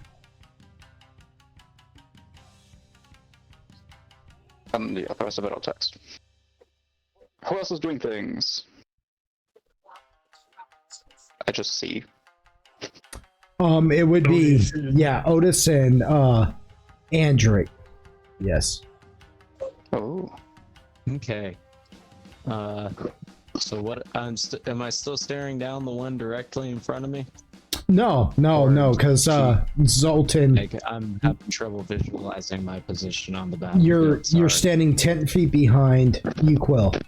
S3: Yeah, post a bit of text. Who else is doing things? I just see.
S1: It would be
S7: Otis.
S1: Otis and Andric. Yes.
S3: Oh.
S5: Okay. So what? Am I still staring down the one directly in front of me?
S1: No, because Zoltan,
S5: Like I'm having trouble visualizing my position on the battlefield.
S1: you're
S5: sorry.
S1: standing 10 feet behind Uquill.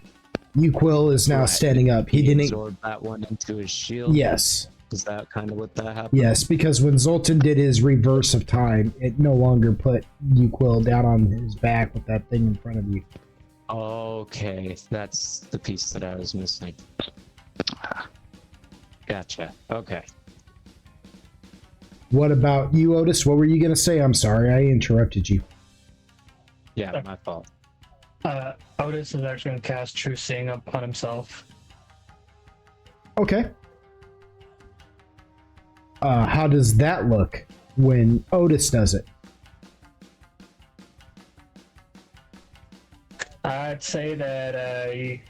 S1: Uquill is now
S5: Right.
S1: standing up. He didn't.
S5: absorb that one into his shield.
S1: Yes,
S5: Is that kind of what that happened?
S1: yes, because when Zoltan did his reverse of time, it no longer put Uquill down on his back with that thing in front of you.
S5: Okay, that's the piece that I was missing. Gotcha. Okay.
S1: What about you, Otis? What were you gonna say? I'm sorry, I interrupted you.
S5: Yeah, my fault.
S7: Otis is actually going to cast True Seeing upon himself.
S1: Okay. How does that look when Otis does it?
S7: I'd say that he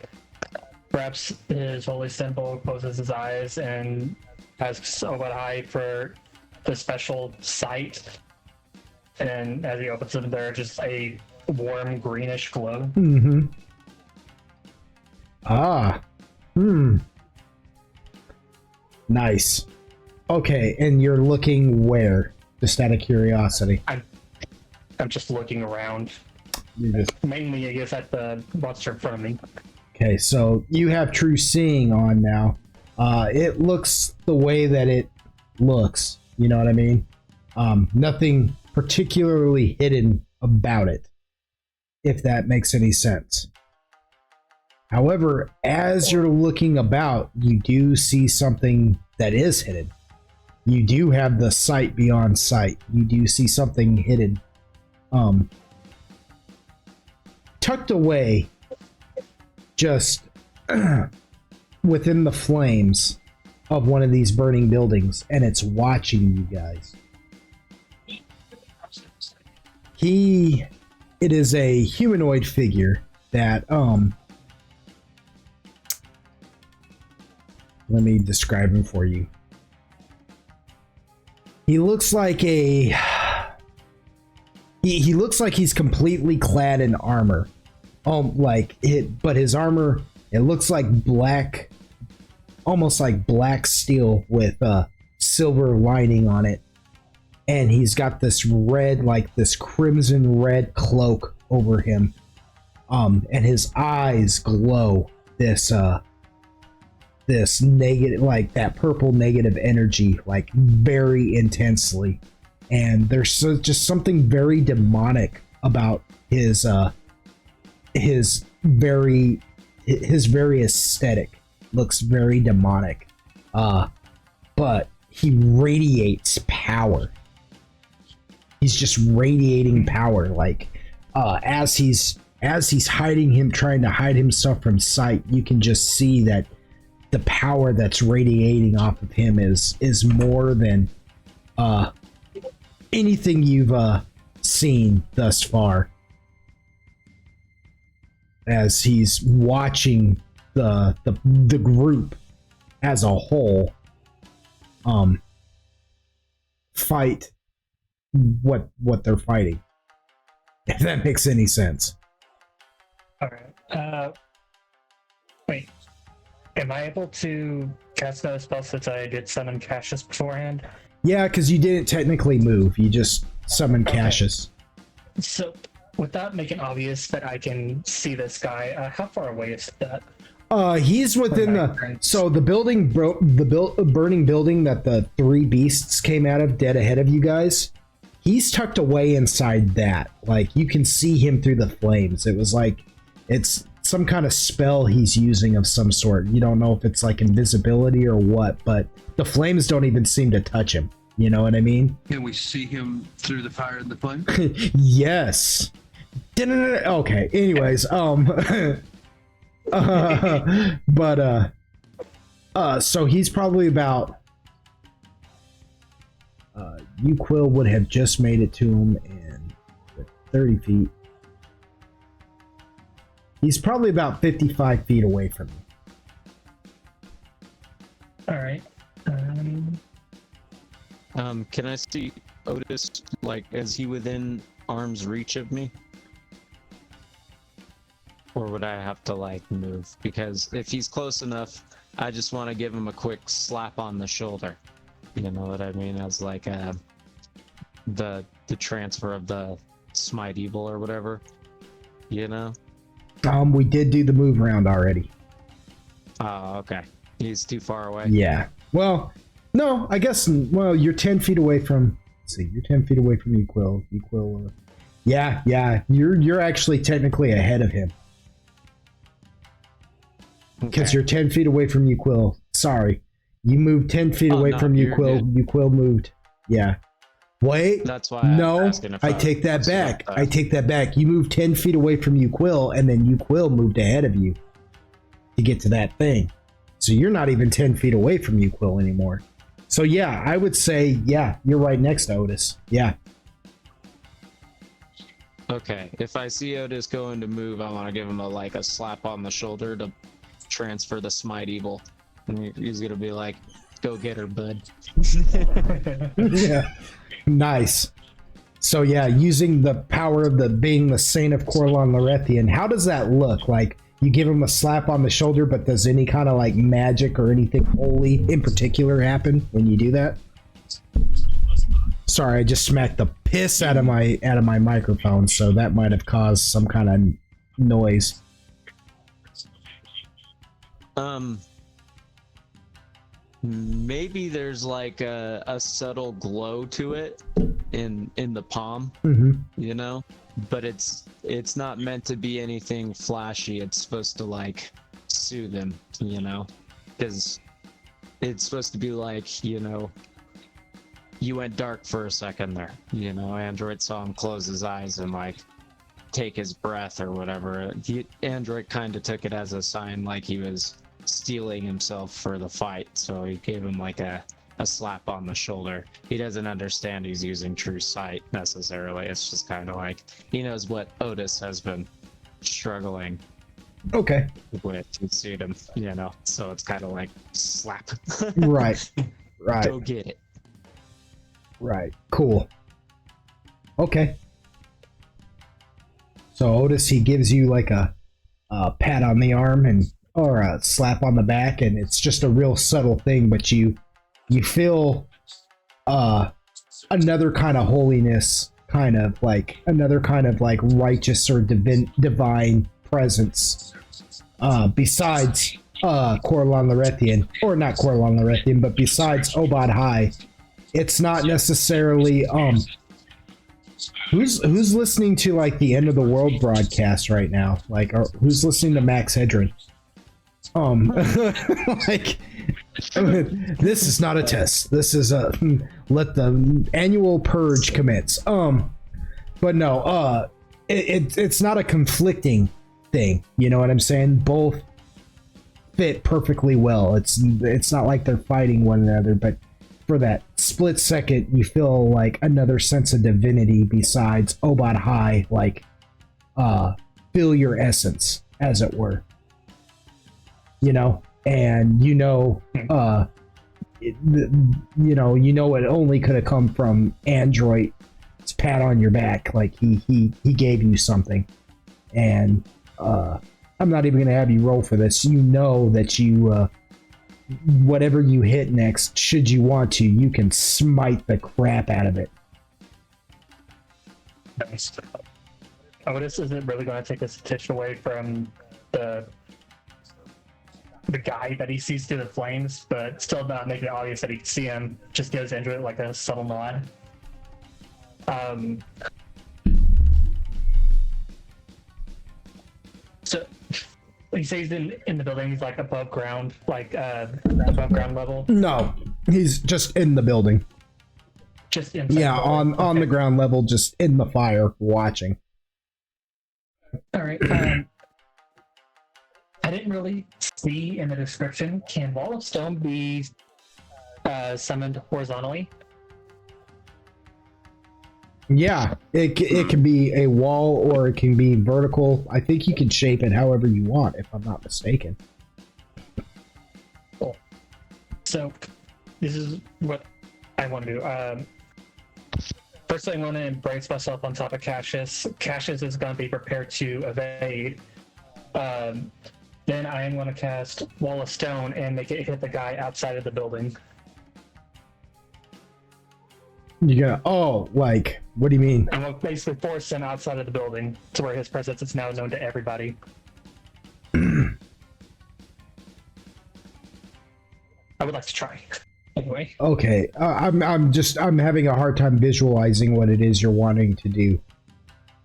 S7: wraps his holy symbol, closes his eyes, and asks Obad High for the special sight. And as he opens it, there's just a warm greenish glow.
S1: Mm-hmm. Ah. Nice. Okay, and you're looking where? Just out of curiosity.
S7: I'm just looking around.
S1: You're just...
S7: Mainly, I guess, at the monster in front of me.
S1: Okay, so you have True Seeing on now. It looks the way that it looks. You know what I mean? Nothing particularly hidden about it, if that makes any sense. However, as you're looking about, you do see something that is hidden. You do have the sight beyond sight. You do see something hidden. Tucked away, just within the flames of one of these burning buildings, and it's watching you guys. It is a humanoid figure that let Let me describe him for you. He looks like he looks like he's completely clad in armor. But his armor, it looks like black, almost like black steel with silver lining on it. And he's got this red, like this crimson red cloak over him. And his eyes glow this negative, like that purple negative energy, like very intensely. And there's just something very demonic about his very aesthetic. Looks very demonic. But he radiates power. He's just radiating power. Like as he's trying to hide himself from sight, you can just see that the power that's radiating off of him is more than anything you've seen thus far. As he's watching the group as a whole fight what they're fighting, if that makes any sense.
S7: All right. Wait. Am I able to cast another spell since I did summon Cassius beforehand?
S1: Yeah, because you didn't technically move. You just summoned Cassius.
S7: So, without making obvious that I can see this guy, how far away is that?
S1: He's within the building, burning building that the three beasts came out of, dead ahead of you guys. He's tucked away inside that. Like, you can see him through the flames. It was like, it's some kind of spell he's using of some sort. You don't know if it's like invisibility or what, but the flames don't even seem to touch him. You know what I mean?
S2: Can we see him through the fire and the flame?
S1: Yes. Okay. Anyways, so he's probably about. Uquill would have just made it to him in 30 feet. He's probably about 55 feet away from you.
S7: All right.
S5: Can I see Otis? Like, is he within arm's reach of me? Or would I have to, like, move? Because if he's close enough, I just want to give him a quick slap on the shoulder. You know what I mean? As like the transfer of the smite evil or whatever. You know?
S1: We did do the move round already.
S5: Oh, okay. He's too far away.
S1: Yeah. Well, no, I guess. Well, you're 10 feet away from. Let's see, you're 10 feet away from Uquill. Uquill. Yeah. You're actually technically ahead of him. Because you're 10 feet away from Uquill. Sorry. You moved 10 feet away from Uquill. Uquill moved. Yeah. Wait.
S5: That's why
S1: no, I take that back. I take that back. You moved 10 feet away from Uquill, and then Uquill moved ahead of you to get to that thing. So you're not even 10 feet away from Uquill anymore. So yeah, I would say, yeah, you're right next to Otis. Yeah.
S5: Okay. If I see Otis going to move, I want to give him a slap on the shoulder to transfer the smite evil. And he's gonna be like, "Go get her, bud."
S1: Yeah. Nice. So yeah, using the power of being the Saint of Corlon Lorethian, how does that look? Like, you give him a slap on the shoulder, but does any kind of like magic or anything holy in particular happen when you do that? Sorry, I just smacked the piss out of my microphone, so that might have caused some kind of noise.
S5: Maybe there's like a subtle glow to it in the palm, you know, but it's not meant to be anything flashy. It's supposed to like soothe him, you know, because it's supposed to be like, you know, you went dark for a second there, you know. Android saw him close his eyes and like take his breath or whatever. Android kind of took it as a sign like he was steeling himself for the fight, so he gave him like a slap on the shoulder. He doesn't understand he's using true sight necessarily. It's just kind of like he knows what Otis has been struggling
S1: Okay.
S5: With you see them, so it's kind of like slap.
S1: Right. Right.
S5: Go get it.
S1: Right. Cool. Okay. So Otis, he gives you like a pat on the arm or a slap on the back, and it's just a real subtle thing, but you feel another kind of holiness, another kind of like righteous or divine presence besides Corlon Larethian, or not Corlon Larethian, but besides Obad High. It's not necessarily who's listening to like the End of the World broadcast right now, like, or who's listening to Max Hedron. Like, this is not a test, this is a let the annual purge commence. But no, it's not a conflicting thing, you know what I'm saying? Both fit perfectly well. It's not like they're fighting one another, but for that split second, you feel like another sense of divinity besides Obad High, like, fill your essence, as it were. You know, and it only could have come from Android's pat on your back, like he gave you something, and I'm not even gonna have you roll for this. You know that you whatever you hit next, should you want to, you can smite the crap out of it.
S7: Nice. Otis isn't really going to take his attention away from the guy that he sees through the flames, but still not making it obvious that he can see him. Just gives Andrew like a subtle nod. So he says in the building, he's like above ground, like above ground level.
S1: No, he's just in the building.
S7: Just inside.
S1: Yeah, on the ground level, just in the fire, watching.
S7: All right. I didn't really see in the description. Can Wall of Stone be summoned horizontally?
S1: Yeah, it can be a wall or it can be vertical. I think you can shape it however you want, if I'm not mistaken.
S7: Cool. So, this is what I want to do. First, I want to embrace myself on top of Cassius. Cassius is going to be prepared to evade. Then I am going to cast Wall of Stone and make it hit the guy outside of the building.
S1: You're gonna, like, what do you mean?
S7: I'm going to basically force him outside of the building to where his presence is now known to everybody. I would like to try. Anyway.
S1: Okay, I'm having a hard time visualizing what it is you're wanting to do.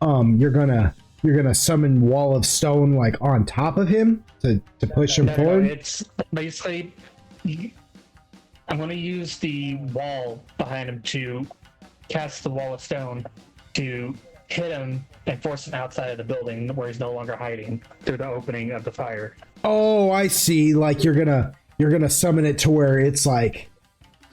S1: You're gonna summon Wall of Stone like on top of him to push him forward.
S7: No, it's basically I'm going to use the wall behind him to cast the Wall of Stone to hit him and force him outside of the building where he's no longer hiding through the opening of the fire.
S1: Oh, I see. Like you're gonna summon it to where it's like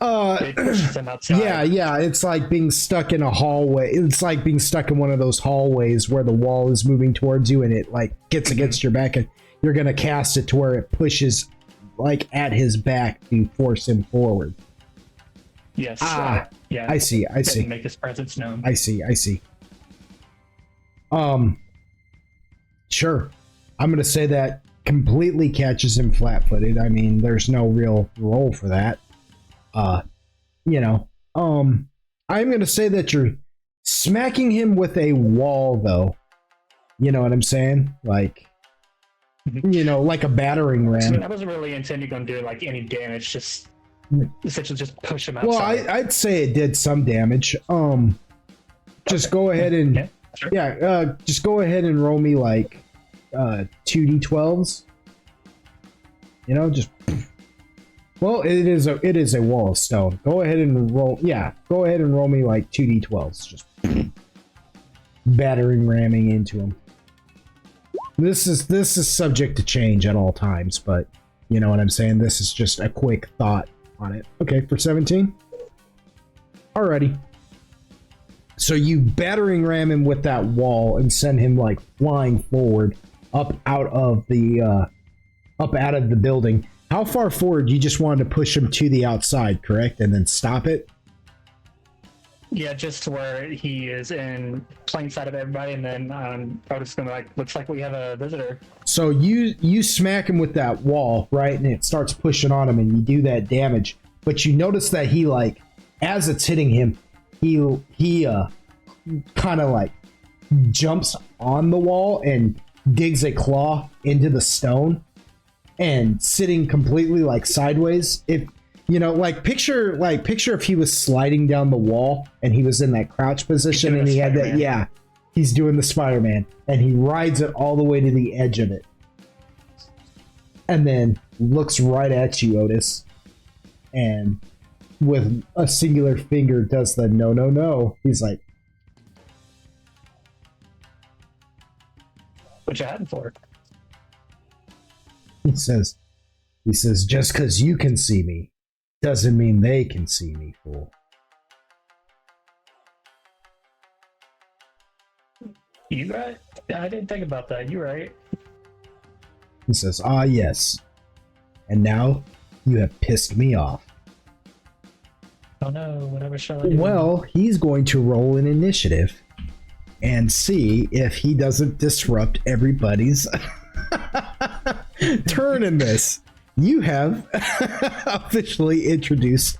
S7: It pushes him outside.
S1: yeah, it's like being stuck in a hallway. It's like being stuck in one of those hallways where the wall is moving towards you and it like gets against your back, and you're gonna cast it to where it pushes like at his back to force him forward.
S7: Yes. Yeah.
S1: I see.
S7: Make his presence known.
S1: I see. Sure. I'm gonna say that completely catches him flat-footed. I mean, there's no real role for that. I'm gonna say that you're smacking him with a wall, though. You know what I'm saying? Like, like a battering ram.
S7: I wasn't really intending on doing like any damage. Just essentially just push him outside.
S1: Well, I'd say it did some damage. Just go ahead and just go ahead and roll me like 2d12s. Well, it is a Wall of Stone. Go ahead and roll. Yeah, go ahead and roll me like 2d12s. Just battering ramming into him. This is subject to change at all times, but you know what I'm saying? This is just a quick thought on it. Okay, for 17. Alrighty. So you battering ram him with that wall and send him like flying forward. up out of the building. How far forward? You just wanted to push him to the outside, correct? And then stop it?
S7: Yeah, just to where he is in plain sight of everybody, and then I was gonna looks like we have a visitor.
S1: So you smack him with that wall, right? And it starts pushing on him, and you do that damage. But you notice that he as it's hitting him, he kind of jumps on the wall and digs a claw into the stone, and sitting completely sideways. If picture if he was sliding down the wall and he was in that crouch position and he had that, yeah, he's doing the Spider-Man, and he rides it all the way to the edge of it and then looks right at you, Otis, and with a singular finger does the no. He's like,
S7: what you hiding for?
S1: he says, just because you can see me doesn't mean they can see me, fool.
S7: You right? I didn't think about that. You right?
S1: He says, ah, yes. And now you have pissed me off.
S7: Oh no, whatever shall I do?
S1: Well, he's going to roll an initiative and see if he doesn't disrupt everybody's turn in this. You have officially introduced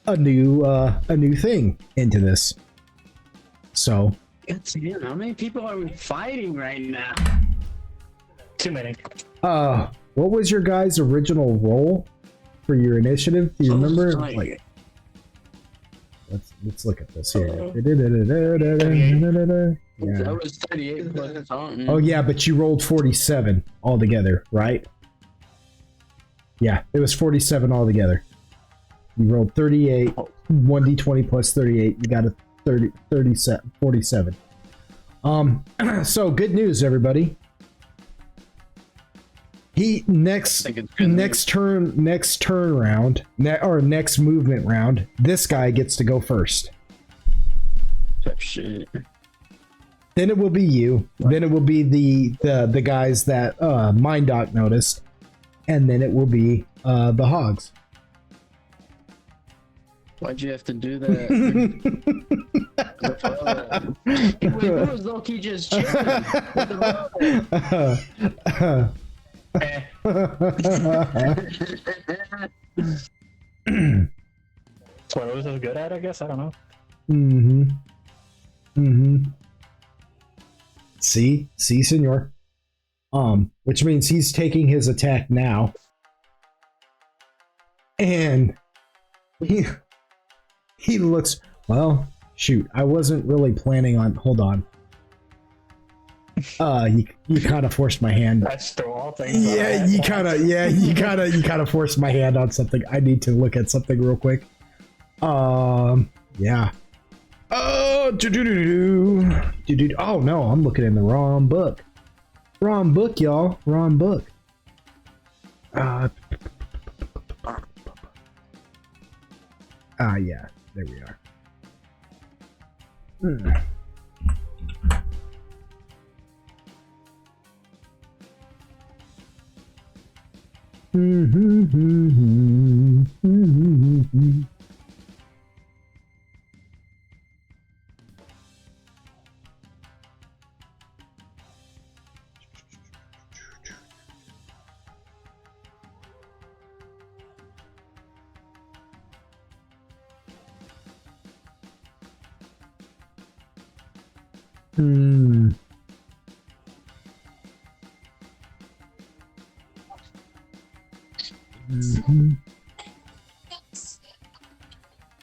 S1: a new thing into this. So,
S6: Damn, how many people are we fighting right now?
S7: Too many.
S1: what was your guys' original role for your initiative? Do you remember? Let's look at this here. Yeah.
S6: That was 38 plus something.
S1: Oh yeah, but you rolled 47 altogether, right? Yeah, it was 47 altogether. You rolled 38, 1d20 plus 38. You got a 47. So good news, everybody. Next movement round, this guy gets to go first.
S6: Shit.
S1: Then it will be you. Then it will be the guys that Mind Doc noticed, and then it will be the hogs.
S6: Why'd you have to do that? It was low-key just chilling with the road.
S7: That's what Otis is good at, I guess. I don't know.
S1: See, senor. Which means he's taking his attack now, and he looks. Well, shoot, I wasn't really planning on. Hold on. You kind of forced my hand.
S7: That's throw all things.
S1: Yeah, you kind of forced my hand on something. I need to look at something real quick. Yeah. Oh, oh no, I'm looking in the wrong book. Wrong book, y'all. Wrong book. Yeah, there we are.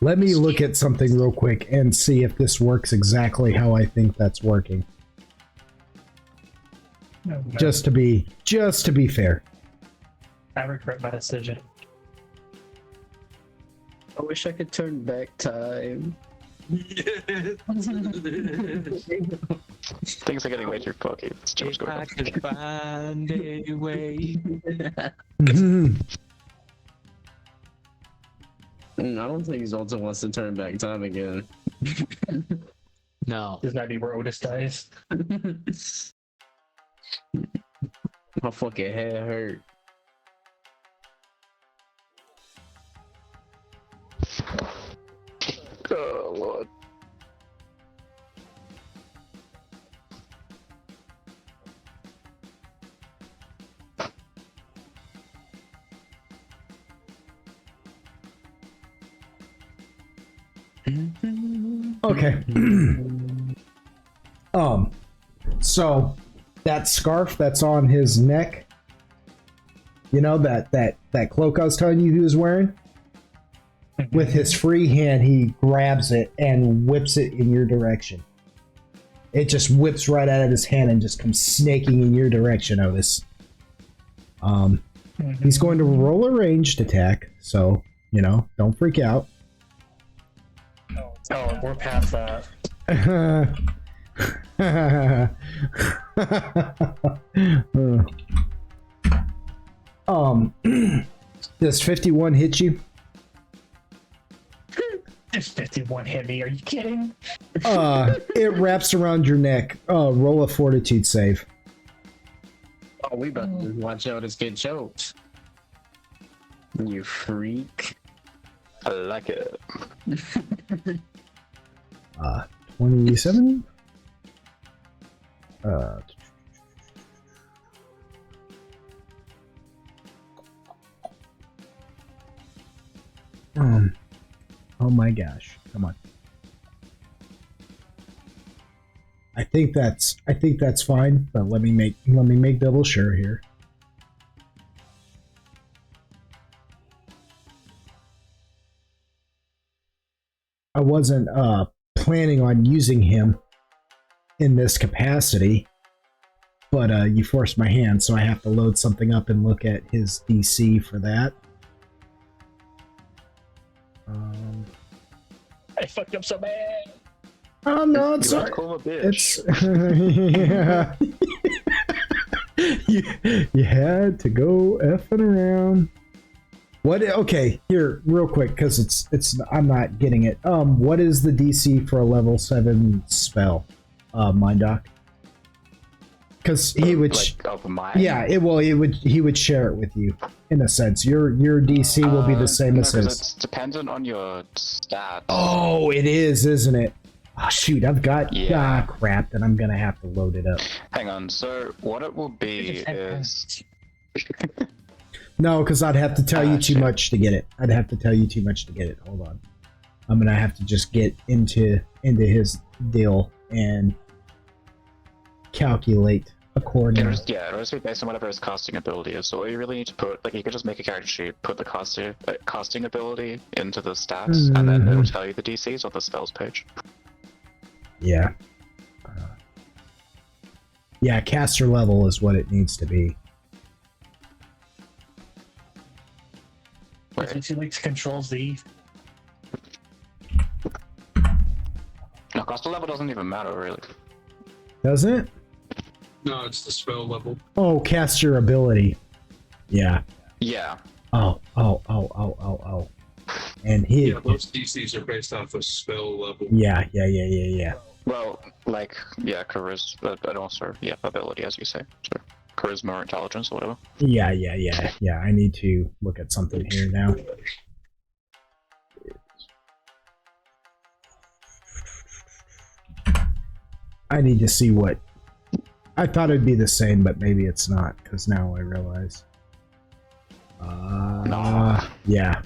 S1: Let me look at something real quick and see if this works exactly how I think that's working.
S7: No.
S1: Just to be fair.
S7: I regret my decision.
S6: I wish I could turn back time.
S3: Things are getting way too cocky. It's too much
S5: If
S3: going
S5: I
S3: on.
S5: could find a way.
S6: I don't think Zoltan wants to turn back time again.
S5: No.
S7: Does that be where Otis dies?
S6: My fucking head hurt.
S3: Oh lord.
S1: Okay. So that scarf that's on his neck, you know, that cloak I was telling you he was wearing, with his free hand he grabs it and whips it in your direction. It just whips right out of his hand and just comes snaking in your direction, Otis. He's going to roll a ranged attack, so, you know, don't freak out.
S7: Oh, we're past that. Does 51 hit you? This 51 hit me. Are you kidding?
S1: It wraps around your neck. Roll a fortitude save.
S6: Oh, we about to watch out us get choked. You freak.
S3: I like it.
S1: 27. Oh my gosh! Come on. I think that's fine, but let me make double sure here. I wasn't planning on using him in this capacity, but you forced my hand, so I have to load something up and look at his DC for that.
S7: I fucked up so bad.
S1: Oh no, it's
S3: You
S1: all
S3: are
S1: right.
S3: cool a bitch.
S1: Yeah. you had to go effing around. What? Okay, here, real quick, because it's I'm not getting it. What is the DC for a level 7 spell, Mind Doc? Because he would,
S3: Like, of mine?
S1: yeah, he would share it with you in a sense. Your DC will be the same
S3: no,
S1: as
S3: 'cause
S1: his.
S3: it's dependent on your stats.
S1: Oh, it is, isn't it? Oh shoot, I've got
S3: Yeah.
S1: crap, then I'm gonna have to load it up.
S3: Hang on, so what it will be is...
S1: No, because I'd have to tell you too
S3: shit.
S1: much to get it. I'd have to tell you too much to get it. Hold on. I'm gonna have to just get into his deal and calculate accordingly.
S3: It'll just be based on whatever his casting ability is. So all you really need to put, like, you could just make a character sheet, put the casting ability into the stats, and then it'll tell you the DCs on the spells page.
S1: Yeah. Yeah, caster level is what it needs to be.
S7: Since he likes Control Z.
S3: No, caster level doesn't even matter, really.
S1: Doesn't it?
S2: No, it's the spell level.
S1: Oh, caster ability. Yeah.
S3: Yeah.
S1: Oh. And he.
S2: Yeah, most DCs are based off of spell level.
S1: Yeah.
S3: Well, like, yeah, charisma, and also, yeah, ability, as you say. So, charisma or intelligence or whatever.
S1: Yeah. I need to look at something here now. I need to see what. I thought it'd be the same, but maybe it's not, because now I realize. Yeah.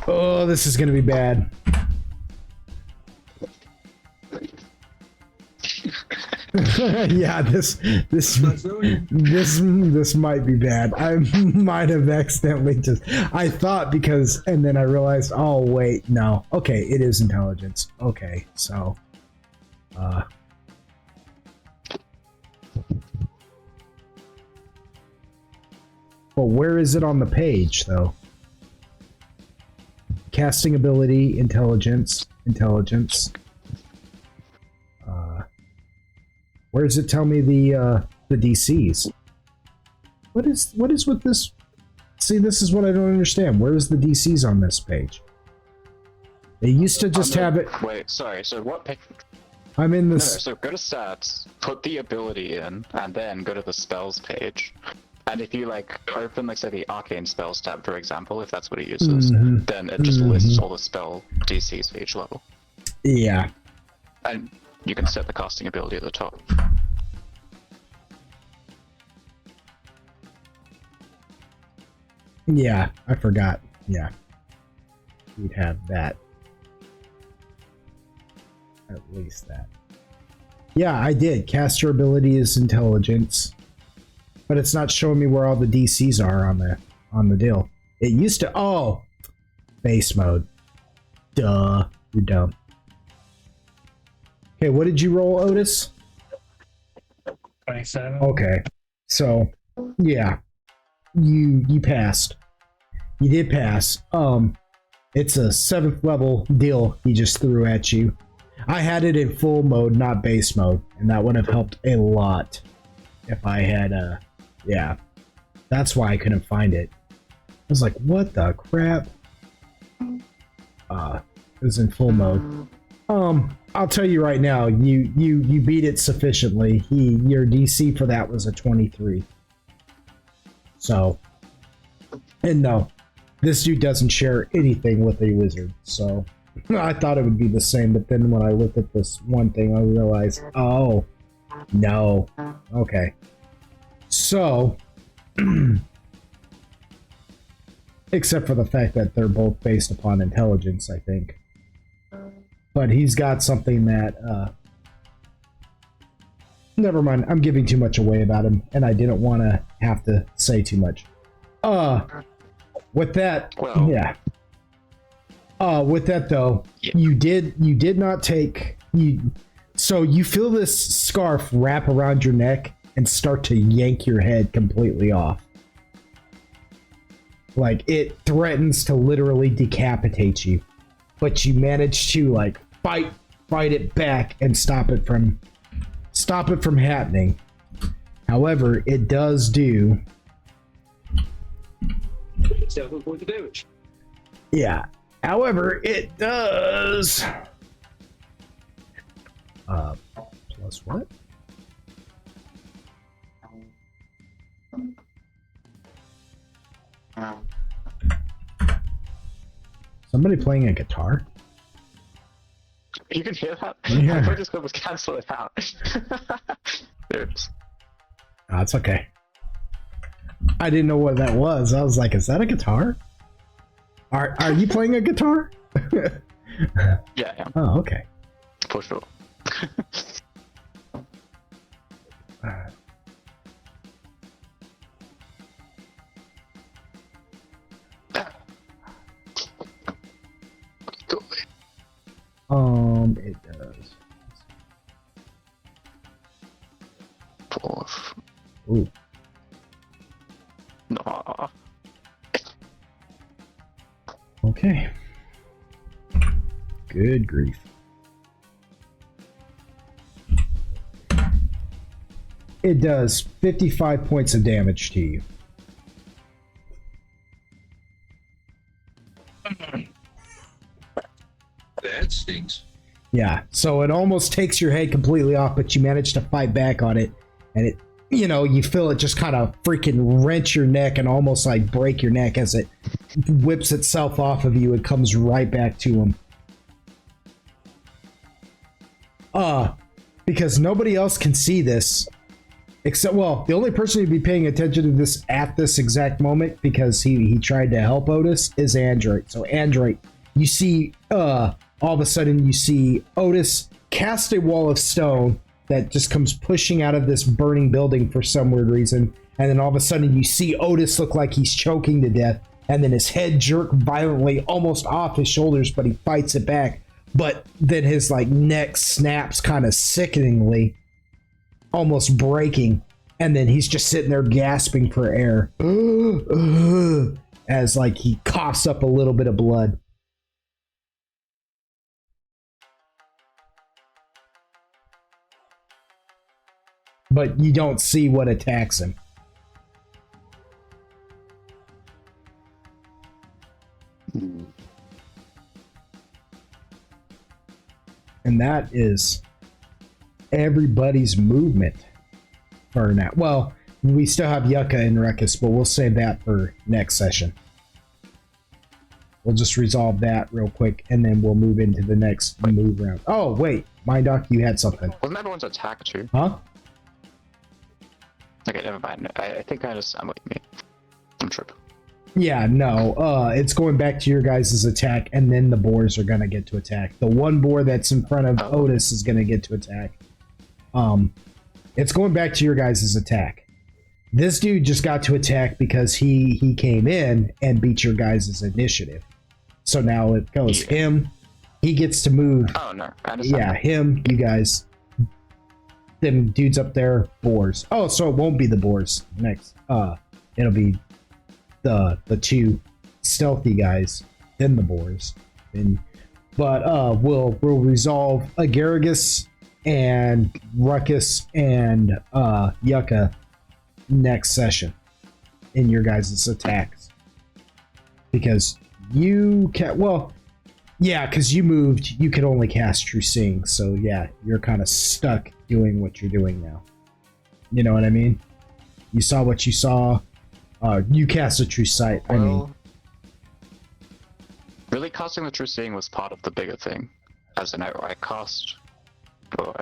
S1: Oh, this is gonna be bad. Yeah, this might be bad. I might have accidentally I thought because, and then I realized, oh wait, no. Okay, it is intelligence. Okay, so well, where is it on the page though? Casting ability, intelligence. Where does it tell me the DCs? What is with this? See, this is what I don't understand. Where is the DCs on this page? They used to just have it.
S3: Wait, sorry. So what page?
S1: I'm in
S3: No,
S1: this.
S3: so go to stats, put the ability in, and then go to the spells page. And if you like open like say the arcane spells tab, for example, if that's what it uses,
S1: Mhm.
S3: then it just lists all the spell DCs for each level.
S1: Yeah.
S3: And you can set the casting ability at the top.
S1: Yeah, I forgot. Yeah. We'd have that. At least that. Yeah, I did. Caster ability is intelligence. But it's not showing me where all the DCs are on the deal. It used to. Oh, base mode. Duh, you're dumb. Okay, what did you roll, Otis?
S7: 27.
S1: Okay, so yeah, you passed. You did pass. It's a 7th level deal he just threw at you. I had it in full mode, not base mode, and that would have helped a lot if I had yeah. That's why I couldn't find it. I was like, what the crap? It was in full mode. I'll tell you right now, you beat it sufficiently. Your DC for that was a 23. So, and no, this dude doesn't share anything with a wizard, so I thought it would be the same, but then when I looked at this one thing, I realized, oh, no. Okay. So, except for the fact that they're both based upon intelligence, I think. But he's got something that, never mind, I'm giving too much away about him, and I didn't want to have to say too much. With that,
S3: Well,
S1: yeah. With that though,
S3: Yeah.
S1: you did not take so you feel this scarf wrap around your neck and start to yank your head completely off. Like it threatens to literally decapitate you. But you manage to like fight it back and stop it from happening. However, it does do
S2: Self-employed damage.
S1: yeah. However, it does plus what? Somebody playing a guitar?
S3: you can hear that?
S1: Yeah.
S3: I thought this was cancel it out. Oops.
S1: Oh, it's okay. I didn't know what that was. I was like, is that a guitar? Are you playing a guitar?
S3: Yeah, I am.
S1: Oh, okay.
S3: For sure.
S1: It does.
S3: Fourth.
S1: Ooh.
S3: No.
S1: Okay. Good grief. It does 55 points of damage to you.
S2: That stings.
S1: Yeah, so it almost takes your head completely off, but you manage to fight back on it, and it, you feel it just kind of freaking wrench your neck and almost like break your neck as it whips itself off of you and comes right back to him. Because nobody else can see this, except, well, the only person who'd be paying attention to this at this exact moment, because he tried to help Otis, is Android. So Android, you see, all of a sudden you see Otis cast a wall of stone that just comes pushing out of this burning building for some weird reason. And then all of a sudden you see Otis look like he's choking to death. And then his head jerk violently almost off his shoulders, but he fights it back. But then his like neck snaps kind of sickeningly, almost breaking. And then he's just sitting there gasping for air as like he coughs up a little bit of blood. But you don't see what attacks him. And that is everybody's movement for now. Well, we still have Yucca and Ruckus, but we'll save that for next session. We'll just resolve that real quick, and then we'll move into the next move round. Oh, wait. Mindoc, you had something.
S3: Wasn't everyone's attack too?
S1: Huh?
S3: Okay, never mind. I think I understand what you mean. I'm tripping.
S1: Yeah, no. It's going back to your guys' attack, and then the boars are going to get to attack. The one boar that's in front of Otis is going to get to attack. It's going back to your guys' attack. This dude just got to attack because he came in and beat your guys' initiative. So now it goes him. He gets to move.
S3: Oh, no. I understand.
S1: Yeah, him, you guys. Them dudes up there, boars. Oh, so it won't be the boars next. It'll be the two stealthy guys, then the boars. But we'll resolve Agaragus and Ruckus and Yucca next session in your guys' attacks. Because you can't, well, yeah, because you moved, you could only cast True Seeing, so yeah, you're kind of stuck doing what you're doing now. You know what I mean? You saw what you saw. You cast a True Sight.
S3: Well,
S1: I mean,
S3: really casting the True Seeing was part of the bigger thing. As in, I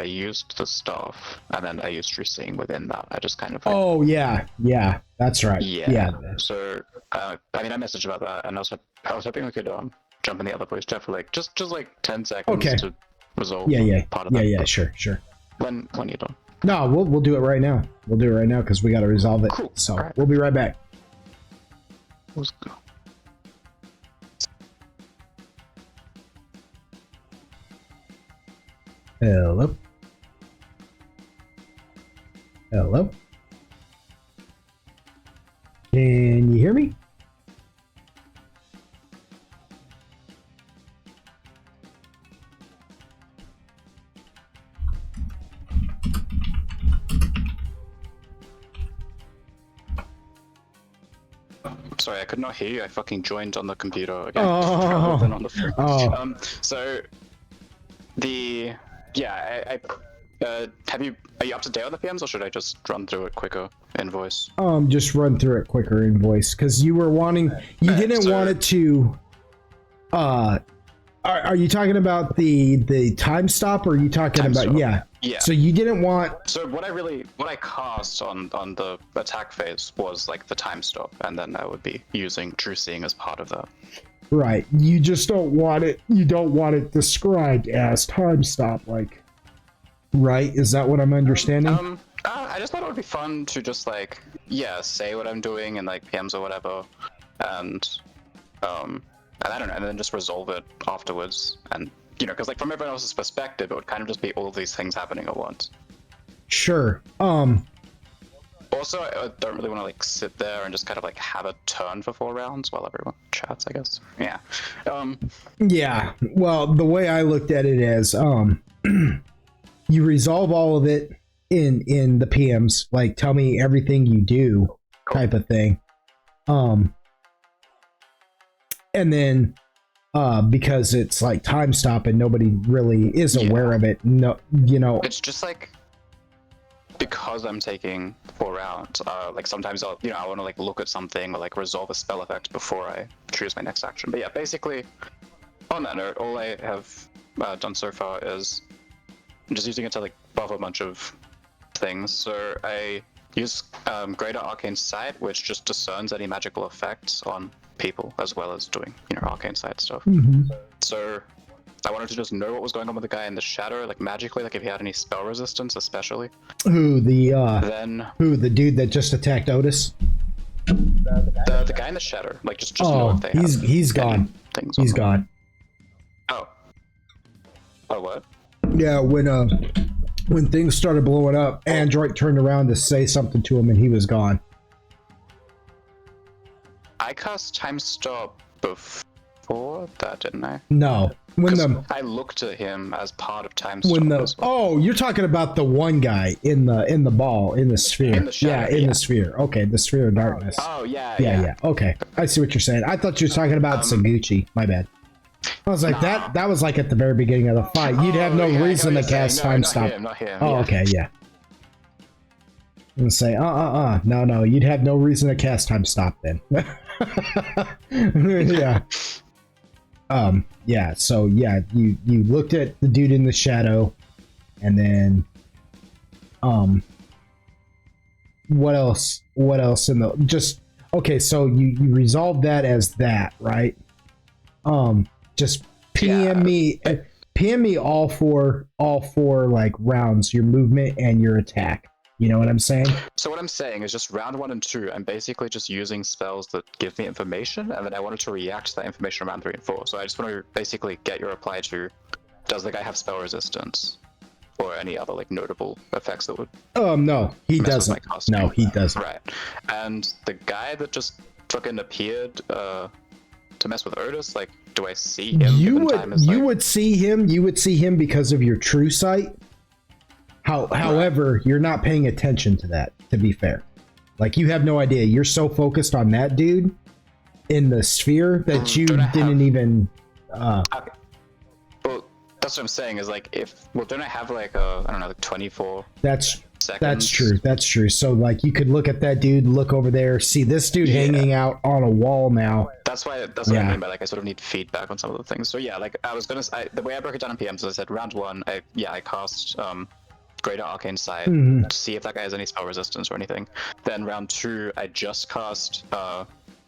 S3: used the staff, and then I used True Seeing within that. I just kind of...
S1: oh, yeah, that's right. Yeah.
S3: So, I mean, I messaged about that, and I was hoping we could jump in the other voice chat for like, just like 10 seconds to resolve part of that.
S1: Yeah, sure.
S3: When you're done.
S1: No, we'll do it right now. We'll do it right now because we got to resolve it.
S3: Cool.
S1: So
S3: Right.
S1: We'll be right back.
S3: Let's go.
S1: Hello. Can you hear me?
S3: Sorry, I could not hear you. I fucking joined on the computer again.
S1: Oh.
S3: Rather than on the phone.
S1: Oh.
S3: So are you up to date on the PMs, or should I just run through it quicker in voice?
S1: Just run through it quicker in voice because you were wanting. You didn't want it to. Are you talking about the time stop, or are you talking
S3: Time
S1: about
S3: stop.
S1: yeah?
S3: Yeah.
S1: So you didn't want.
S3: So what I cast on the attack phase was like the time stop, and then I would be using True Seeing as part of that.
S1: Right. You just don't want it. You don't want it described as time stop, like. Right? Is that what I'm understanding?
S3: I just thought it would be fun to just like say what I'm doing in like PMs or whatever, and I don't know, and then just resolve it afterwards, and because like from everyone else's perspective, it would kind of just be all of these things happening at once.
S1: Sure.
S3: Also, I don't really want to like sit there and just kind of like have a turn for 4 rounds while everyone chats, I guess. Yeah.
S1: Yeah. Well, the way I looked at it is, you resolve all of it in the PMs, like tell me everything you do, type of thing. And then, because it's like time stop and nobody really is aware of it. No,
S3: it's just like, because I'm taking 4 rounds, like sometimes I want to like look at something or like resolve a spell effect before I choose my next action. But yeah, basically, on that note, all I have done so far is just using it to like buff a bunch of things. So I use Greater Arcane Sight, which just discerns any magical effects on people, as well as doing arcane sight stuff. So I wanted to just know what was going on with the guy in the shadow, like magically, like if he had any spell resistance, especially.
S1: Who the dude that just attacked Otis?
S3: The guy in the shadow, like just know if they
S1: he's gone.
S3: Things
S1: he's gone.
S3: Oh what?
S1: Yeah, when things started blowing up, Android turned around to say something to him, and he was gone.
S3: I cast Time Stop before that, didn't I?
S1: No.
S3: I looked at him as part of Time Stop.
S1: You're talking about the one guy in the ball, in the sphere.
S3: In the shadow,
S1: the sphere. Okay, the sphere of darkness.
S3: Oh, yeah.
S1: Okay, I see what you're saying. I thought you were talking about Saguchi. My bad. I was like, that was like at the very beginning of the fight. You'd have no reason to cast time stop.
S3: Not him.
S1: Oh, okay, yeah. And say, no, you'd have no reason to cast time stop then. Yeah. Yeah, so yeah, you looked at the dude in the shadow, and then, what else in the, just, okay, so you resolved that as that, right? Just PM me all four like rounds, your movement and your attack. You know what I'm saying?
S3: So what I'm saying is just round 1 and 2, I'm basically just using spells that give me information, and then I wanted to react to that information around 3 and 4. So I just want to basically get your reply to, does the guy have spell resistance? Or any other like notable effects that would
S1: no, he
S3: mess with
S1: doesn't.
S3: my costume.
S1: No, he doesn't.
S3: Right. And the guy that just fucking appeared to mess with Otis, like, do I see him?
S1: You would see him because of your true sight. However, you're not paying attention to that, to be fair. Like, you have no idea. You're so focused on that dude in the sphere that you didn't even...
S3: Okay. Well, that's what I'm saying, is like, don't I have like, I don't know, like 24 seconds?
S1: That's true. So, like, you could look at that dude, look over there, see this dude hanging out on a wall now.
S3: That's what I mean by, like, I sort of need feedback on some of the things. So yeah, like, the way I broke it down in PM, so I said round 1, I cast... Greater Arcane Sight to see if that guy has any spell resistance or anything. Then round 2, I just cast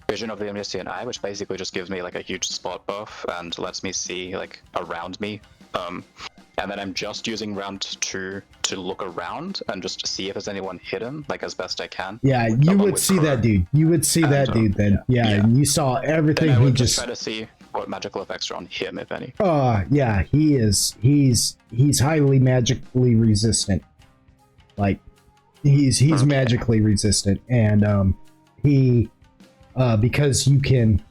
S3: Vision of the Omniscient Eye, which basically just gives me like a huge spot buff and lets me see like around me. And then I'm just using round 2 to look around and just to see if there's anyone hidden, like as best I can.
S1: Yeah, you would see that dude. You would see that dude then. Yeah, and you saw everything.
S3: I would just try to see what magical effects are on him, if any.
S1: Yeah, he's highly magically resistant. Like, he's magically resistant, and he because you can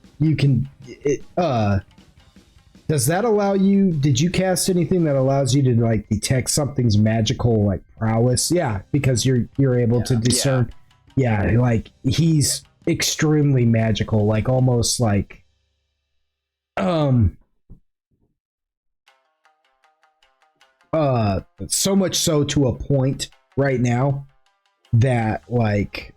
S1: does that allow you, did you cast anything that allows you to like detect something's magical like prowess? Yeah, because you're able to discern. Yeah, like he's extremely magical, like almost like so much so to a point right now that like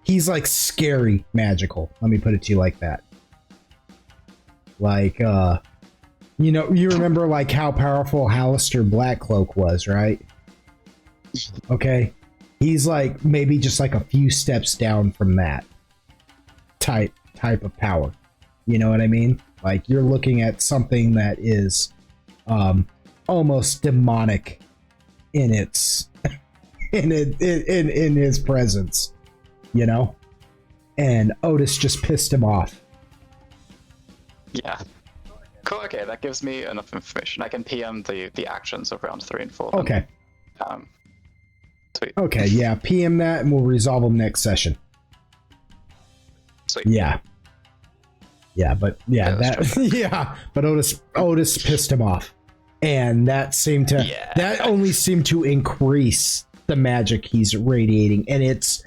S1: he's like scary magical. Let me put it to you like that. Like you know, you remember like how powerful Hallister Blackcloak was, right? Okay. He's like maybe just like a few steps down from that type of power. You know what I mean? Like you're looking at something that is almost demonic in its in his presence, you know? And Otis just pissed him off.
S3: Yeah. Cool, okay, that gives me enough information. I can PM the actions of rounds 3 and 4.
S1: Okay.
S3: Sweet.
S1: Okay, yeah, PM that and we'll resolve them next session.
S3: Sweet.
S1: Yeah. Yeah, but but Otis pissed him off. And that seemed to that only seemed to increase the magic he's radiating, and it's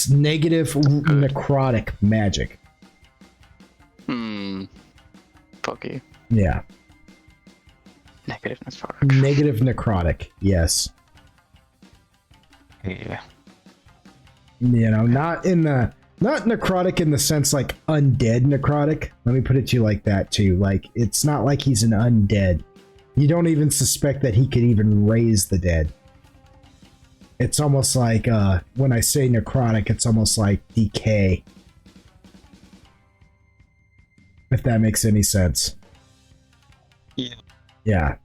S1: negative necrotic magic.
S3: Fucky.
S1: Yeah.
S3: Negative necrotic.
S1: Negative necrotic, yes.
S3: Yeah.
S1: You know, not necrotic in the sense like undead necrotic. Let me put it to you like that too. Like it's not like he's an undead. You don't even suspect that he could even raise the dead. It's almost like when I say necrotic, it's almost like decay. If that makes any sense.
S5: Yeah.
S1: Yeah.